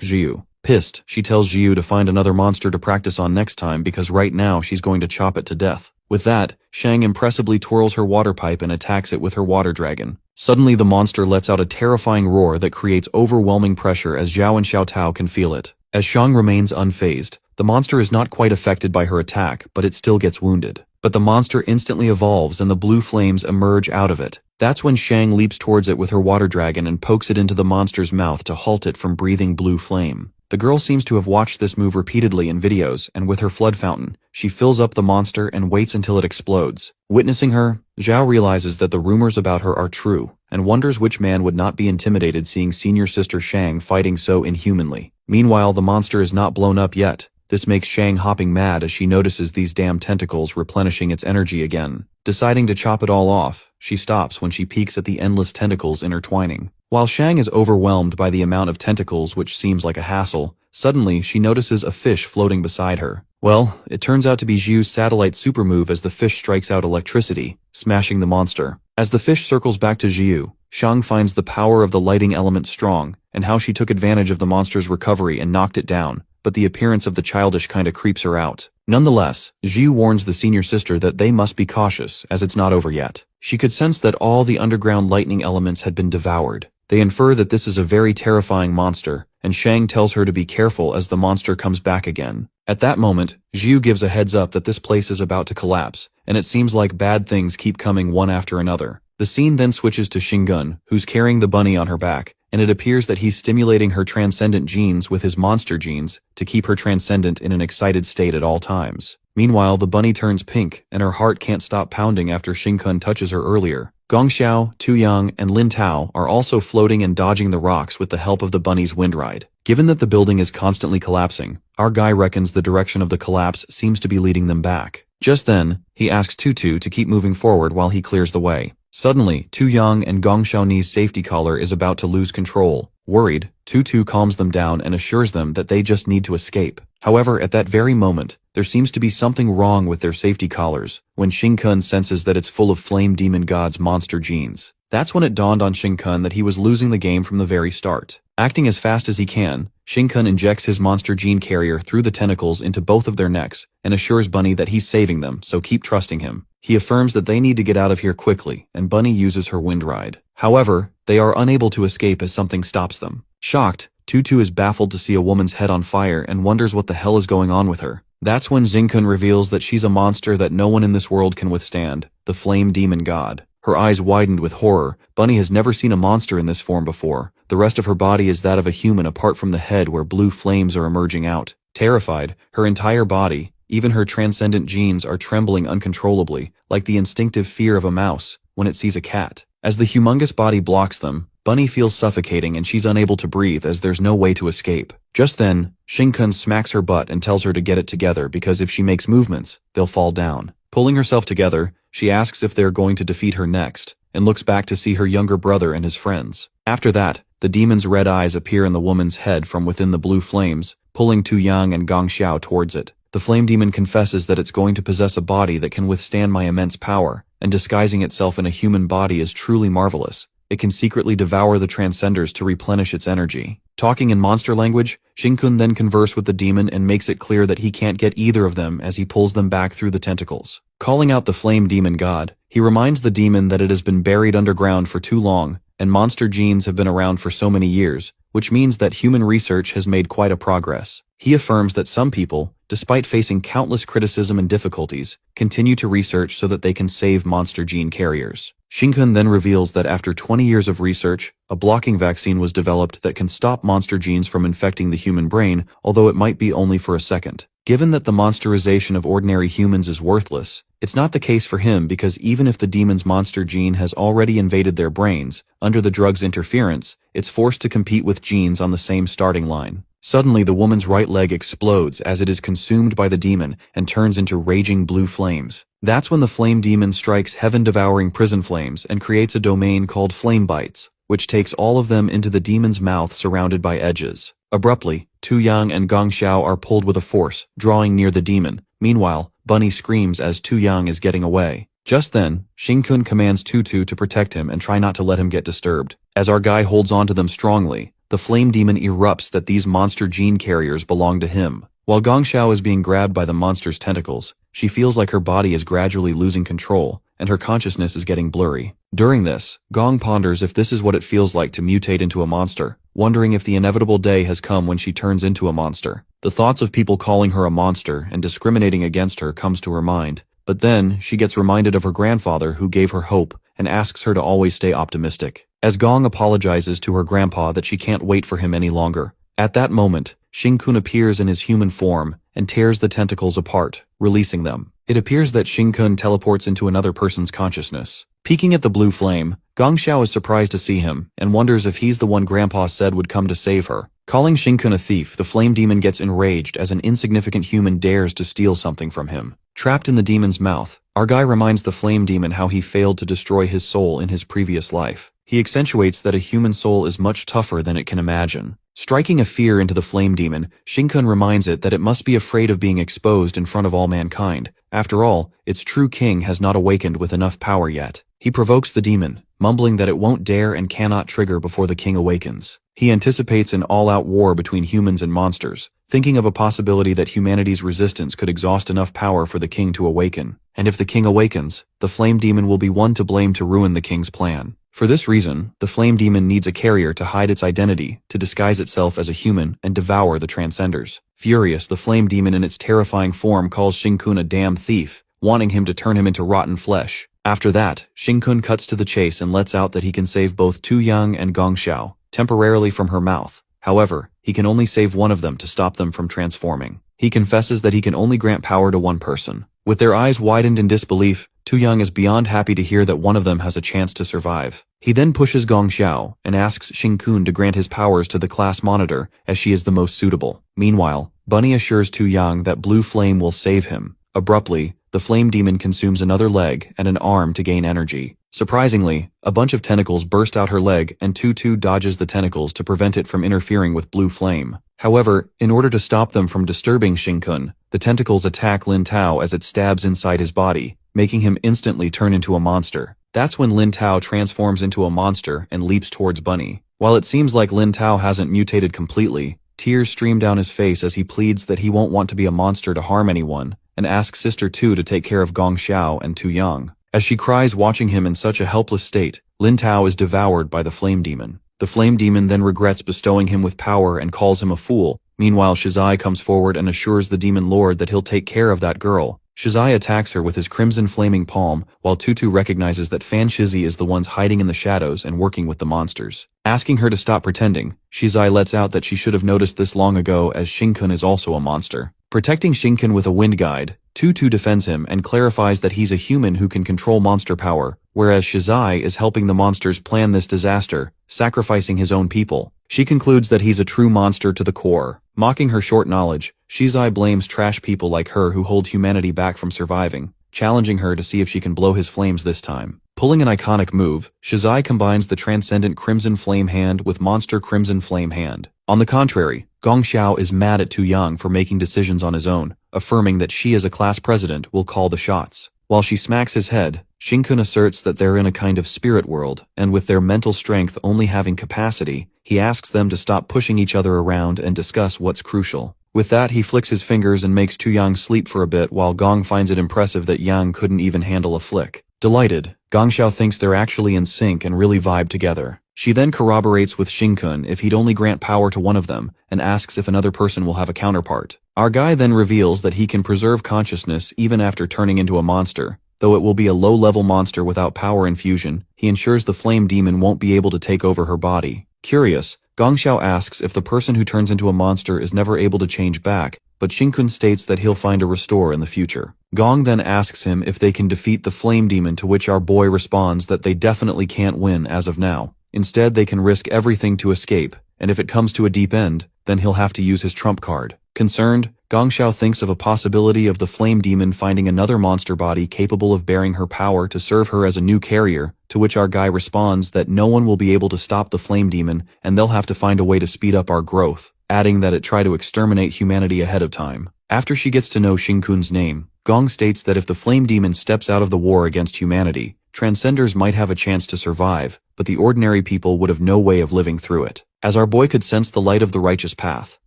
Jiu. Pissed, she tells Jiu to find another monster to practice on next time because right now she's going to chop it to death. With that, Shang impressively twirls her water pipe and attacks it with her water dragon. Suddenly the monster lets out a terrifying roar that creates overwhelming pressure as Zhao and Xiao Tao can feel it. As Shang remains unfazed, the monster is not quite affected by her attack, but it still gets wounded. But the monster instantly evolves and the blue flames emerge out of it. That's when Shang leaps towards it with her water dragon and pokes it into the monster's mouth to halt it from breathing blue flame. The girl seems to have watched this move repeatedly in videos, and with her flood fountain, she fills up the monster and waits until it explodes. Witnessing her, Zhao realizes that the rumors about her are true, and wonders which man would not be intimidated seeing senior sister Shang fighting so inhumanly. Meanwhile, the monster is not blown up yet. This makes Shang hopping mad as she notices these damn tentacles replenishing its energy again. Deciding to chop it all off, she stops when she peeks at the endless tentacles intertwining. While Shang is overwhelmed by the amount of tentacles which seems like a hassle, suddenly she notices a fish floating beside her. Well, it turns out to be Jiu's satellite super move as the fish strikes out electricity, smashing the monster. As the fish circles back to Jiu, Shang finds the power of the lighting element strong, and how she took advantage of the monster's recovery and knocked it down, but the appearance of the childish kinda creeps her out. Nonetheless, Jiu warns the senior sister that they must be cautious, as it's not over yet. She could sense that all the underground lightning elements had been devoured. They infer that this is a very terrifying monster, and Shang tells her to be careful as the monster comes back again. At that moment, Jiu gives a heads up that this place is about to collapse, and it seems like bad things keep coming one after another. The scene then switches to Shingun, who's carrying the bunny on her back, and it appears that he's stimulating her transcendent genes with his monster genes to keep her transcendent in an excited state at all times. Meanwhile, the bunny turns pink, and her heart can't stop pounding after Shingun touches her earlier. Gong Xiao, Tu Yang, and Lin Tao are also floating and dodging the rocks with the help of the bunny's windride. Given that the building is constantly collapsing, our guy reckons the direction of the collapse seems to be leading them back. Just then, he asks Tutu to keep moving forward while he clears the way. Suddenly, Tu Yang and Gong Xiaoni's safety collar is about to lose control. Worried, Tutu calms them down and assures them that they just need to escape. However, at that very moment, there seems to be something wrong with their safety collars, when Shingun senses that it's full of Flame Demon God's monster genes. That's when it dawned on Shingun that he was losing the game from the very start. Acting as fast as he can, Shingun injects his monster gene carrier through the tentacles into both of their necks and assures Bunny that he's saving them, so keep trusting him. He affirms that they need to get out of here quickly, and Bunny uses her windride. However, they are unable to escape as something stops them. Shocked, Tutu is baffled to see a woman's head on fire and wonders what the hell is going on with her. That's when Xingkun reveals that she's a monster that no one in this world can withstand, the Flame Demon God. Her eyes widened with horror. Bunny has never seen a monster in this form before. The rest of her body is that of a human apart from the head where blue flames are emerging out. Terrified, her entire body, even her transcendent genes are trembling uncontrollably, like the instinctive fear of a mouse when it sees a cat. As the humongous body blocks them, Bunny feels suffocating and she's unable to breathe as there's no way to escape. Just then, Shingun smacks her butt and tells her to get it together because if she makes movements, they'll fall down. Pulling herself together, she asks if they're going to defeat her next, and looks back to see her younger brother and his friends. After that, the demon's red eyes appear in the woman's head from within the blue flames, pulling Tu Yang and Gong Xiao towards it. The flame demon confesses that it's going to possess a body that can withstand my immense power, and disguising itself in a human body is truly marvelous. It can secretly devour the transcenders to replenish its energy. Talking in monster language, Shingun then converses with the demon and makes it clear that he can't get either of them as he pulls them back through the tentacles. Calling out the flame demon god, he reminds the demon that it has been buried underground for too long, and monster genes have been around for so many years, which means that human research has made quite a progress. He affirms that some people, despite facing countless criticism and difficulties, continue to research so that they can save monster gene carriers. Shingun then reveals that after 20 years of research, a blocking vaccine was developed that can stop monster genes from infecting the human brain, although it might be only for a second. Given that the monsterization of ordinary humans is worthless, it's not the case for him because even if the demon's monster gene has already invaded their brains, under the drug's interference, it's forced to compete with genes on the same starting line. Suddenly, the woman's right leg explodes as it is consumed by the demon and turns into raging blue flames. That's when the flame demon strikes heaven-devouring prison flames and creates a domain called Flame Bites, which takes all of them into the demon's mouth surrounded by edges. Abruptly, Tu Yang and Gong Xiao are pulled with a force, drawing near the demon. Meanwhile, Bunny screams as Tu Yang is getting away. Just then, Xing Kun commands Tutu to protect him and try not to let him get disturbed. As our guy holds onto them strongly, the flame demon erupts that these monster gene carriers belong to him. While Gong Xiao is being grabbed by the monster's tentacles, she feels like her body is gradually losing control, and her consciousness is getting blurry. During this, Gong ponders if this is what it feels like to mutate into a monster, wondering if the inevitable day has come when she turns into a monster. The thoughts of people calling her a monster and discriminating against her comes to her mind, but then she gets reminded of her grandfather who gave her hope and asks her to always stay optimistic. As Gong apologizes to her grandpa that she can't wait for him any longer, at that moment, Xing Kun appears in his human form and tears the tentacles apart, releasing them. It appears that Xing Kun teleports into another person's consciousness. Peeking at the blue flame, Gong Xiao is surprised to see him and wonders if he's the one Grandpa said would come to save her. Calling Xing Kun a thief, the flame demon gets enraged as an insignificant human dares to steal something from him. Trapped in the demon's mouth, our guy reminds the flame demon how he failed to destroy his soul in his previous life. He accentuates that a human soul is much tougher than it can imagine. Striking a fear into the flame demon, Xing Kun reminds it that it must be afraid of being exposed in front of all mankind. After all, its true king has not awakened with enough power yet. He provokes the demon, mumbling that it won't dare and cannot trigger before the king awakens. He anticipates an all-out war between humans and monsters, thinking of a possibility that humanity's resistance could exhaust enough power for the king to awaken. And if the king awakens, the flame demon will be one to blame to ruin the king's plan. For this reason, the flame demon needs a carrier to hide its identity, to disguise itself as a human and devour the transcenders. Furious, the flame demon in its terrifying form calls Xing Kun a damn thief, wanting him to turn him into rotten flesh. After that, Xing Kun cuts to the chase and lets out that he can save both Tu Yang and Gong Xiao, temporarily from her mouth. However, he can only save one of them to stop them from transforming. He confesses that he can only grant power to one person. With their eyes widened in disbelief, Tu Yang is beyond happy to hear that one of them has a chance to survive. He then pushes Gong Xiao and asks Xing Kun to grant his powers to the class monitor as she is the most suitable. Meanwhile, Bunny assures Tu Yang that Blue Flame will save him. Abruptly, the flame demon consumes another leg and an arm to gain energy. Surprisingly, a bunch of tentacles burst out her leg and Tutu dodges the tentacles to prevent it from interfering with Blue Flame. However, in order to stop them from disturbing Xing Kun, the tentacles attack Lin Tao as it stabs inside his body, making him instantly turn into a monster. That's when Lin Tao transforms into a monster and leaps towards Bunny. While it seems like Lin Tao hasn't mutated completely, tears stream down his face as he pleads that he won't want to be a monster to harm anyone, and asks Sister Tu to take care of Gong Xiao and Tu Yang. As she cries watching him in such a helpless state, Lin Tao is devoured by the flame demon. The flame demon then regrets bestowing him with power and calls him a fool. Meanwhile, Shizai comes forward and assures the demon lord that he'll take care of that girl. Shizai attacks her with his crimson flaming palm, while Tutu recognizes that Fan Shizi is the ones hiding in the shadows and working with the monsters. Asking her to stop pretending, Shizai lets out that she should have noticed this long ago as Xing Kun is also a monster. Protecting Xing Kun with a wind guide, Tutu defends him and clarifies that he's a human who can control monster power, whereas Shizai is helping the monsters plan this disaster, sacrificing his own people. She concludes that he's a true monster to the core. Mocking her short knowledge, Shizai blames trash people like her who hold humanity back from surviving, challenging her to see if she can blow his flames this time. Pulling an iconic move, Shizai combines the transcendent Crimson Flame Hand with Monster Crimson Flame Hand. On the contrary, Gong Xiao is mad at Tu Yang for making decisions on his own, affirming that she as a class president will call the shots. While she smacks his head, Xing Kun asserts that they're in a kind of spirit world, and with their mental strength only having capacity, he asks them to stop pushing each other around and discuss what's crucial. With that, he flicks his fingers and makes Tu Yang sleep for a bit while Gong finds it impressive that Yang couldn't even handle a flick. Delighted, Gong Xiao thinks they're actually in sync and really vibe together. She then corroborates with Xing Kun if he'd only grant power to one of them, and asks if another person will have a counterpart. Our guy then reveals that he can preserve consciousness even after turning into a monster. Though it will be a low-level monster without power infusion, he ensures the flame demon won't be able to take over her body. Curious, Gong Xiao asks if the person who turns into a monster is never able to change back, but Xing Kun states that he'll find a restore in the future. Gong then asks him if they can defeat the flame demon, to which our boy responds that they definitely can't win as of now. Instead, they can risk everything to escape, and if it comes to a deep end, then he'll have to use his trump card. Concerned, Gongxiao thinks of a possibility of the flame demon finding another monster body capable of bearing her power to serve her as a new carrier, to which our guy responds that no one will be able to stop the flame demon and they'll have to find a way to speed up our growth, adding that it try to exterminate humanity ahead of time. After she gets to know Xingkun's name, Gong states that if the flame demon steps out of the war against humanity, Transcenders might have a chance to survive, but the ordinary people would have no way of living through it. As our boy could sense the light of the righteous path,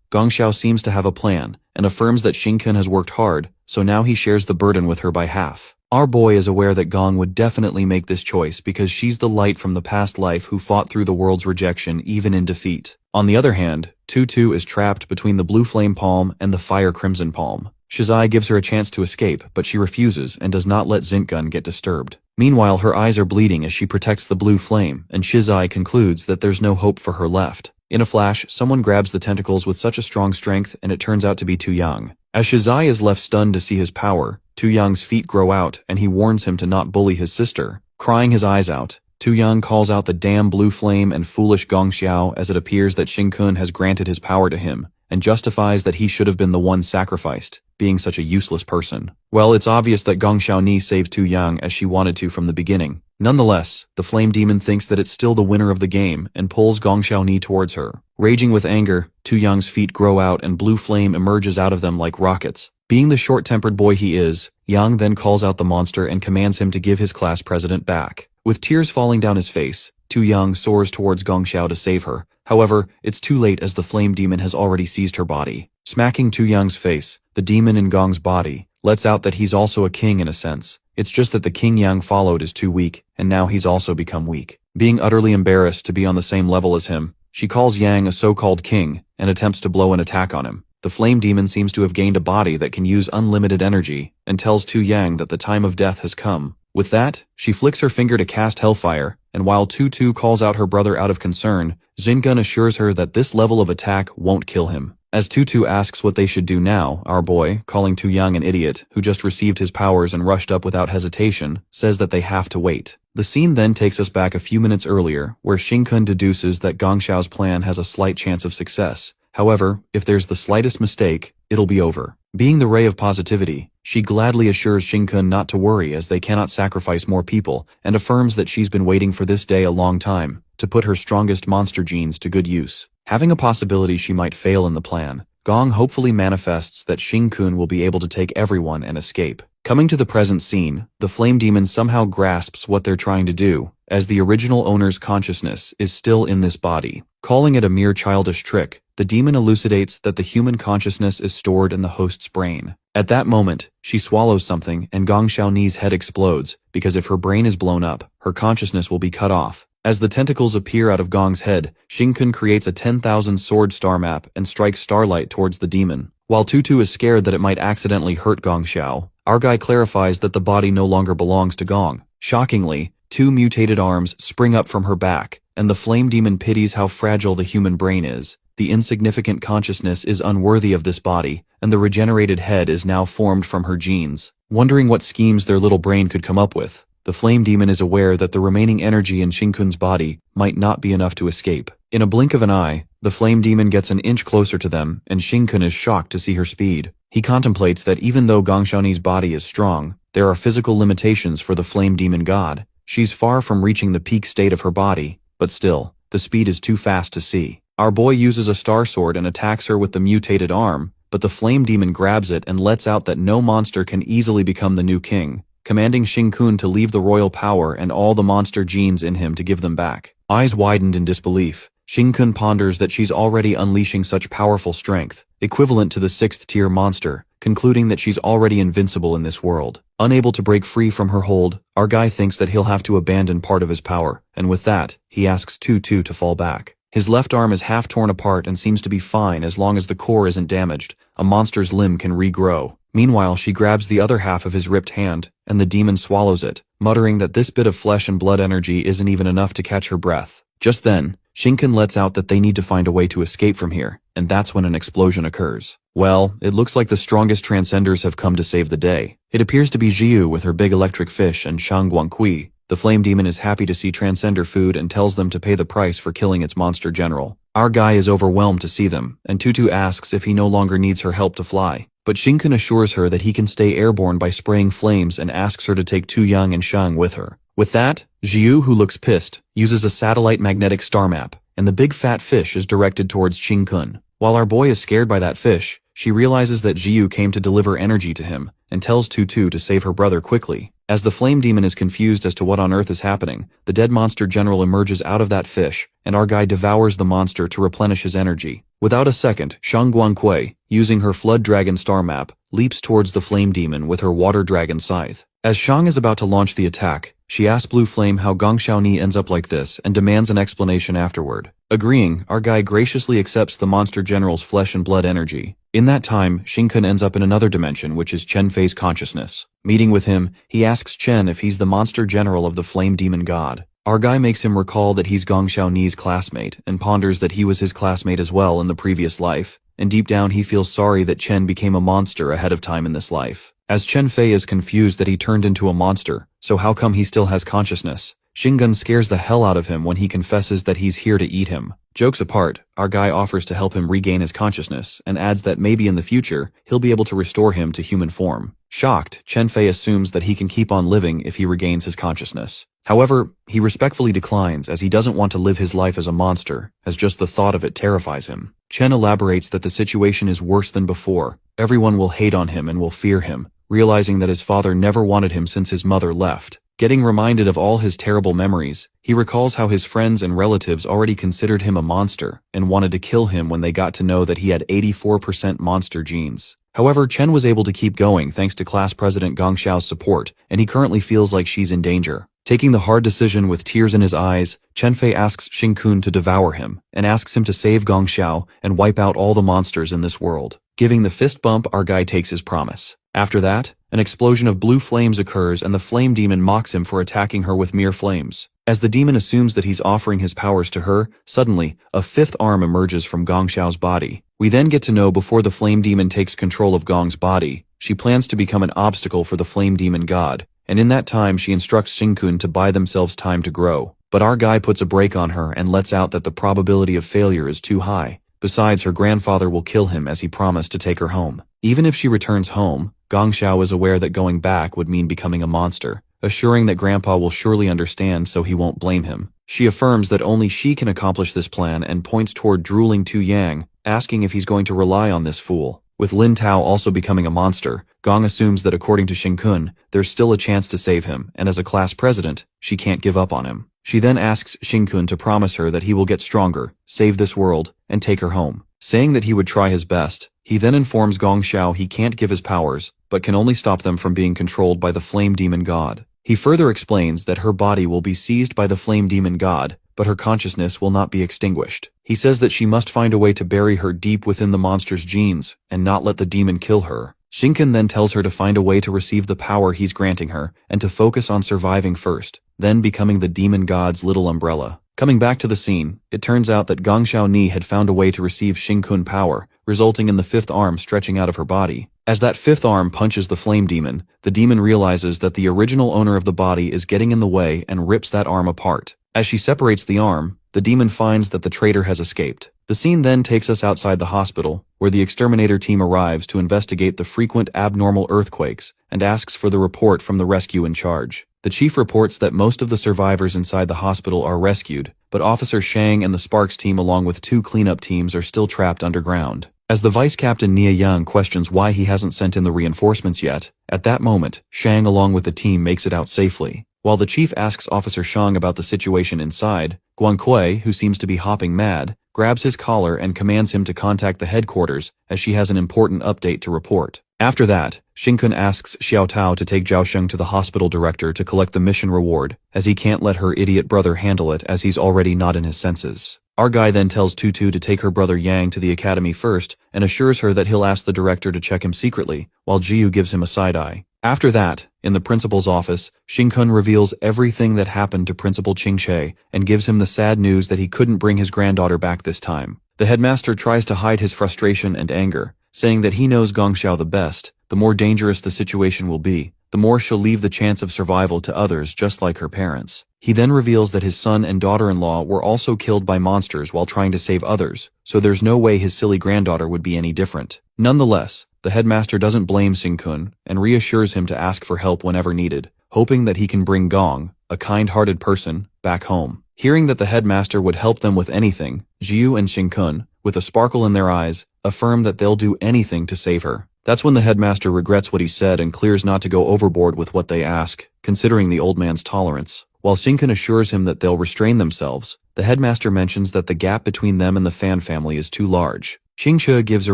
Gongxiao seems to have a plan, and affirms that Xingkun has worked hard, so now he shares the burden with her by half. Our boy is aware that Gong would definitely make this choice because she's the light from the past life who fought through the world's rejection even in defeat. On the other hand, Tutu is trapped between the blue flame palm and the fire crimson palm. Shizai gives her a chance to escape, but she refuses and does not let Xingkun get disturbed. Meanwhile, her eyes are bleeding as she protects the blue flame, and Shizai concludes that there's no hope for her left. In a flash, someone grabs the tentacles with such a strong strength and it turns out to be Tu Yang. As Shizai is left stunned to see his power, Tu Yang's feet grow out and he warns him to not bully his sister. Crying his eyes out, Tu Yang calls out the damn blue flame and foolish Gongxiao as it appears that Xingkun has granted his power to him, and justifies that he should have been the one sacrificed, being such a useless person. Well, it's obvious that Gongxiao Ni saved Tu Yang as she wanted to from the beginning. Nonetheless, the flame demon thinks that it's still the winner of the game and pulls Gongxiao Ni towards her. Raging with anger, Tu Yang's feet grow out and blue flame emerges out of them like rockets. Being the short-tempered boy he is, Yang then calls out the monster and commands him to give his class president back. With tears falling down his face, Tu Yang soars towards Gongxiao to save her. However, it's too late as the flame demon has already seized her body. Smacking Tu Yang's face, the demon in Gong's body lets out that he's also a king in a sense. It's just that the king Yang followed is too weak, and now he's also become weak. Being utterly embarrassed to be on the same level as him, she calls Yang a so-called king and attempts to blow an attack on him. The flame demon seems to have gained a body that can use unlimited energy and tells Tu Yang that the time of death has come. With that, she flicks her finger to cast Hellfire, and while Tutu calls out her brother out of concern, Xingkun assures her that this level of attack won't kill him. As Tutu asks what they should do now, our boy, calling Tu Yang an idiot who just received his powers and rushed up without hesitation, says that they have to wait. The scene then takes us back a few minutes earlier, where Xingkun deduces that Gongxiao's plan has a slight chance of success. However, if there's the slightest mistake, it'll be over. Being the ray of positivity, she gladly assures Xingkun not to worry as they cannot sacrifice more people, and affirms that she's been waiting for this day a long time, to put her strongest monster genes to good use. Having a possibility she might fail in the plan, Gong hopefully manifests that Xingkun will be able to take everyone and escape. Coming to the present scene, the flame demon somehow grasps what they're trying to do, as the original owner's consciousness is still in this body. Calling it a mere childish trick, the demon elucidates that the human consciousness is stored in the host's brain. At that moment, she swallows something and Gongxiao Ni's head explodes, because if her brain is blown up, her consciousness will be cut off. As the tentacles appear out of Gong's head, Xingkun creates a 10,000 sword star map and strikes starlight towards the demon. While Tutu is scared that it might accidentally hurt Gongxiao, our guy clarifies that the body no longer belongs to Gong. Shockingly, 2 mutated arms spring up from her back, and the flame demon pities how fragile the human brain is. The insignificant consciousness is unworthy of this body, and the regenerated head is now formed from her genes. Wondering what schemes their little brain could come up with, the flame demon is aware that the remaining energy in Xingkun's body might not be enough to escape. In a blink of an eye, the flame demon gets an inch closer to them, and Xingkun is shocked to see her speed. He contemplates that even though Gongxiaoni's body is strong, there are physical limitations for the flame demon god. She's far from reaching the peak state of her body, but still, the speed is too fast to see. Our boy uses a star sword and attacks her with the mutated arm, but the flame demon grabs it and lets out that no monster can easily become the new king, commanding Xingkun to leave the royal power and all the monster genes in him to give them back. Eyes widened in disbelief, Xingkun ponders that she's already unleashing such powerful strength, equivalent to the 6th-tier monster, concluding that she's already invincible in this world. Unable to break free from her hold, our guy thinks that he'll have to abandon part of his power, and with that, he asks Tutu to fall back. His left arm is half torn apart and seems to be fine as long as the core isn't damaged. A monster's limb can regrow. Meanwhile, she grabs the other half of his ripped hand, and the demon swallows it, muttering that this bit of flesh and blood energy isn't even enough to catch her breath. Just then, Xingkun lets out that they need to find a way to escape from here, and that's when an explosion occurs. Well, it looks like the strongest transcenders have come to save the day. It appears to be Jiu with her big electric fish and Shang Guangqui. The flame demon is happy to see transcender food and tells them to pay the price for killing its monster general. Our guy is overwhelmed to see them, and Tutu asks if he no longer needs her help to fly. But Shinkun assures her that he can stay airborne by spraying flames and asks her to take Tu Yang and Shang with her. With that, Jiu, who looks pissed, uses a satellite magnetic star map, and the big fat fish is directed towards Shinkun. While our boy is scared by that fish, she realizes that Jiu came to deliver energy to him, and tells Tutu to save her brother quickly. As the flame demon is confused as to what on earth is happening, the dead monster general emerges out of that fish, and our guy devours the monster to replenish his energy. Without a second, Shang Guangkui, using her Flood Dragon star map, leaps towards the flame demon with her Water Dragon scythe. As Shang is about to launch the attack, she asks Blue Flame how Gong Xiaoni ends up like this and demands an explanation afterward. Agreeing, our guy graciously accepts the monster general's flesh and blood energy. In that time, Shinkun ends up in another dimension, which is Chen Fei's consciousness. Meeting with him, he asks Chen if he's the monster general of the flame demon god. Our guy makes him recall that he's Gong Xiaoni's classmate, and ponders that he was his classmate as well in the previous life, and deep down he feels sorry that Chen became a monster ahead of time in this life. As Chen Fei is confused that he turned into a monster, so how come he still has consciousness? Shingun scares the hell out of him when he confesses that he's here to eat him. Jokes apart, our guy offers to help him regain his consciousness, and adds that maybe in the future, he'll be able to restore him to human form. Shocked, Chen Fei assumes that he can keep on living if he regains his consciousness. However, he respectfully declines as he doesn't want to live his life as a monster, as just the thought of it terrifies him. Chen elaborates that the situation is worse than before. Everyone will hate on him and will fear him, realizing that his father never wanted him since his mother left. Getting reminded of all his terrible memories, he recalls how his friends and relatives already considered him a monster and wanted to kill him when they got to know that he had 84% monster genes. However, Chen was able to keep going thanks to class president Gong Xiao's support, and he currently feels like she's in danger. Taking the hard decision with tears in his eyes, Chen Fei asks Xing Kun to devour him, and asks him to save Gong Xiao and wipe out all the monsters in this world. Giving the fist bump, our guy takes his promise. After that, an explosion of blue flames occurs and the flame demon mocks him for attacking her with mere flames. As the demon assumes that he's offering his powers to her, suddenly, a fifth arm emerges from Gong Xiao's body. We then get to know before the flame demon takes control of Gong's body, she plans to become an obstacle for the flame demon god, and in that time she instructs Xingkun to buy themselves time to grow. But our guy puts a brake on her and lets out that the probability of failure is too high. Besides, her grandfather will kill him as he promised to take her home. Even if she returns home, Gong Xiao is aware that going back would mean becoming a monster, assuring that Grandpa will surely understand so he won't blame him. She affirms that only she can accomplish this plan and points toward drooling Tu Yang, asking if he's going to rely on this fool. With Lin Tao also becoming a monster, Gong assumes that according to Xingkun, there's still a chance to save him, and as a class president, she can't give up on him. She then asks Xingkun to promise her that he will get stronger, save this world, and take her home. Saying that he would try his best, he then informs Gong Xiao he can't give his powers, but can only stop them from being controlled by the flame demon god. He further explains that her body will be seized by the flame demon god, but her consciousness will not be extinguished. He says that she must find a way to bury her deep within the monster's genes, and not let the demon kill her. Shinken then tells her to find a way to receive the power he's granting her, and to focus on surviving first, then becoming the demon god's little umbrella. Coming back to the scene, it turns out that Gong Xiaoni had found a way to receive Xingkun power, resulting in the fifth arm stretching out of her body. As that fifth arm punches the flame demon, the demon realizes that the original owner of the body is getting in the way and rips that arm apart. As she separates the arm, the demon finds that the traitor has escaped. The scene then takes us outside the hospital, where the exterminator team arrives to investigate the frequent abnormal earthquakes and asks for the report from the rescue in charge. The chief reports that most of the survivors inside the hospital are rescued, but Officer Shang and the Sparks team along with 2 cleanup teams are still trapped underground. As the vice captain Nia Yang questions why he hasn't sent in the reinforcements yet, at that moment, Shang along with the team makes it out safely. While the chief asks Officer Shang about the situation inside, Guangkui, who seems to be hopping mad, grabs his collar and commands him to contact the headquarters as she has an important update to report. After that, Xingkun asks Xiao Tao to take Zhao Sheng to the hospital director to collect the mission reward, as he can't let her idiot brother handle it as he's already not in his senses. Our guy then tells Tutu to take her brother Yang to the academy first and assures her that he'll ask the director to check him secretly, while Jiu gives him a side-eye. After that, in the principal's office, Xingkun reveals everything that happened to Principal Qingche and gives him the sad news that he couldn't bring his granddaughter back this time. The headmaster tries to hide his frustration and anger, saying that he knows Gong Xiao the best, the more dangerous the situation will be, the more she'll leave the chance of survival to others just like her parents. He then reveals that his son and daughter-in-law were also killed by monsters while trying to save others, so there's no way his silly granddaughter would be any different. Nonetheless, the headmaster doesn't blame Xing-kun and reassures him to ask for help whenever needed, hoping that he can bring Gong, a kind-hearted person, back home. Hearing that the headmaster would help them with anything, Jiu and Xing-kun, with a sparkle in their eyes, affirm that they'll do anything to save her. That's when the headmaster regrets what he said and clears not to go overboard with what they ask, considering the old man's tolerance. While Xing-kun assures him that they'll restrain themselves, the headmaster mentions that the gap between them and the Fan family is too large. Xingche gives a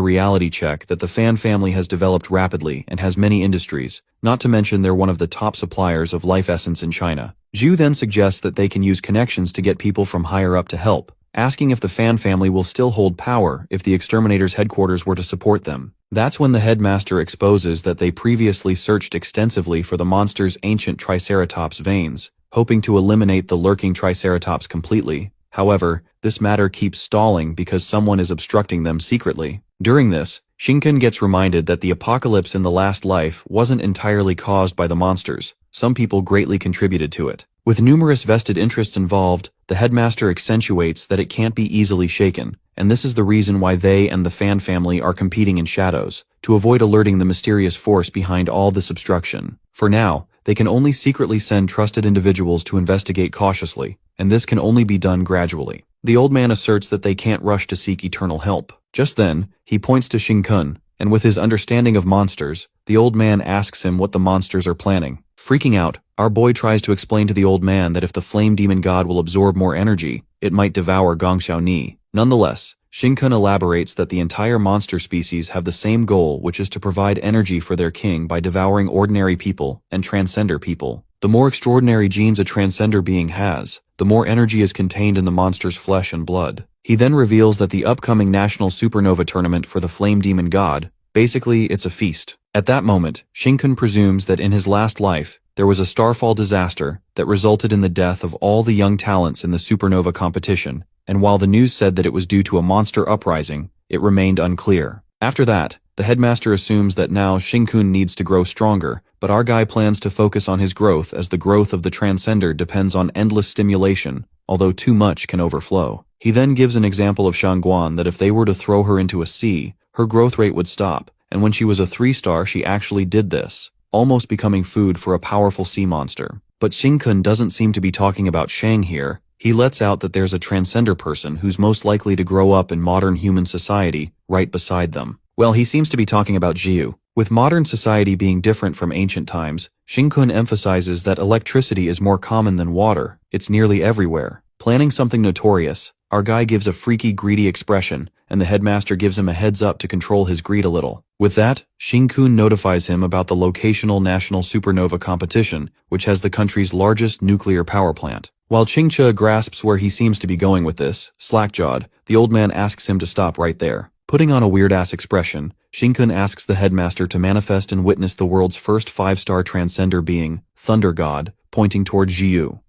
reality check that the Fan family has developed rapidly and has many industries, not to mention they're one of the top suppliers of life essence in China. Zhu then suggests that they can use connections to get people from higher up to help, asking if the Fan family will still hold power if the exterminator's headquarters were to support them. That's when the headmaster exposes that they previously searched extensively for the monster's ancient Triceratops veins, hoping to eliminate the lurking Triceratops completely. However, this matter keeps stalling because someone is obstructing them secretly. During this, Xing-kun gets reminded that the apocalypse in the last life wasn't entirely caused by the monsters. Some people greatly contributed to it. With numerous vested interests involved, the headmaster accentuates that it can't be easily shaken, and this is the reason why they and the Fan family are competing in shadows, to avoid alerting the mysterious force behind all this obstruction. For now, they can only secretly send trusted individuals to investigate cautiously, and this can only be done gradually. The old man asserts that they can't rush to seek eternal help. Just then, he points to Xing-kun, and with his understanding of monsters, the old man asks him what the monsters are planning. Freaking out, our boy tries to explain to the old man that if the flame demon god will absorb more energy, it might devour Gong Xiaoni. Nonetheless, Xing-kun elaborates that the entire monster species have the same goal, which is to provide energy for their king by devouring ordinary people and transcender people. The more extraordinary genes a transcender being has, the more energy is contained in the monster's flesh and blood. He then reveals that the upcoming national supernova tournament for the flame demon god, basically it's a feast. At that moment, Xing-kun presumes that in his last life, there was a starfall disaster that resulted in the death of all the young talents in the supernova competition, and while the news said that it was due to a monster uprising, it remained unclear. After that, the headmaster assumes that now Xing-kun needs to grow stronger, but our guy plans to focus on his growth as the growth of the transcender depends on endless stimulation, although too much can overflow. He then gives an example of Shangguan that if they were to throw her into a sea, her growth rate would stop, and when she was a 3-star she actually did this, almost becoming food for a powerful sea monster. But Xing-kun doesn't seem to be talking about Shang here. He lets out that there's a transcender person who's most likely to grow up in modern human society right beside them. Well, he seems to be talking about Jiu. With modern society being different from ancient times, Xing-kun emphasizes that electricity is more common than water. It's nearly everywhere. Planning something notorious, our guy gives a freaky greedy expression, and the headmaster gives him a heads up to control his greed a little. With that, Xing-kun notifies him about the locational national supernova competition, which has the country's largest nuclear power plant. While Qingche grasps where he seems to be going with this, slack-jawed, the old man asks him to stop right there. Putting on a weird-ass expression, Xing-kun asks the headmaster to manifest and witness the world's first 5-star transcender being, Thunder God, pointing towards Jiu.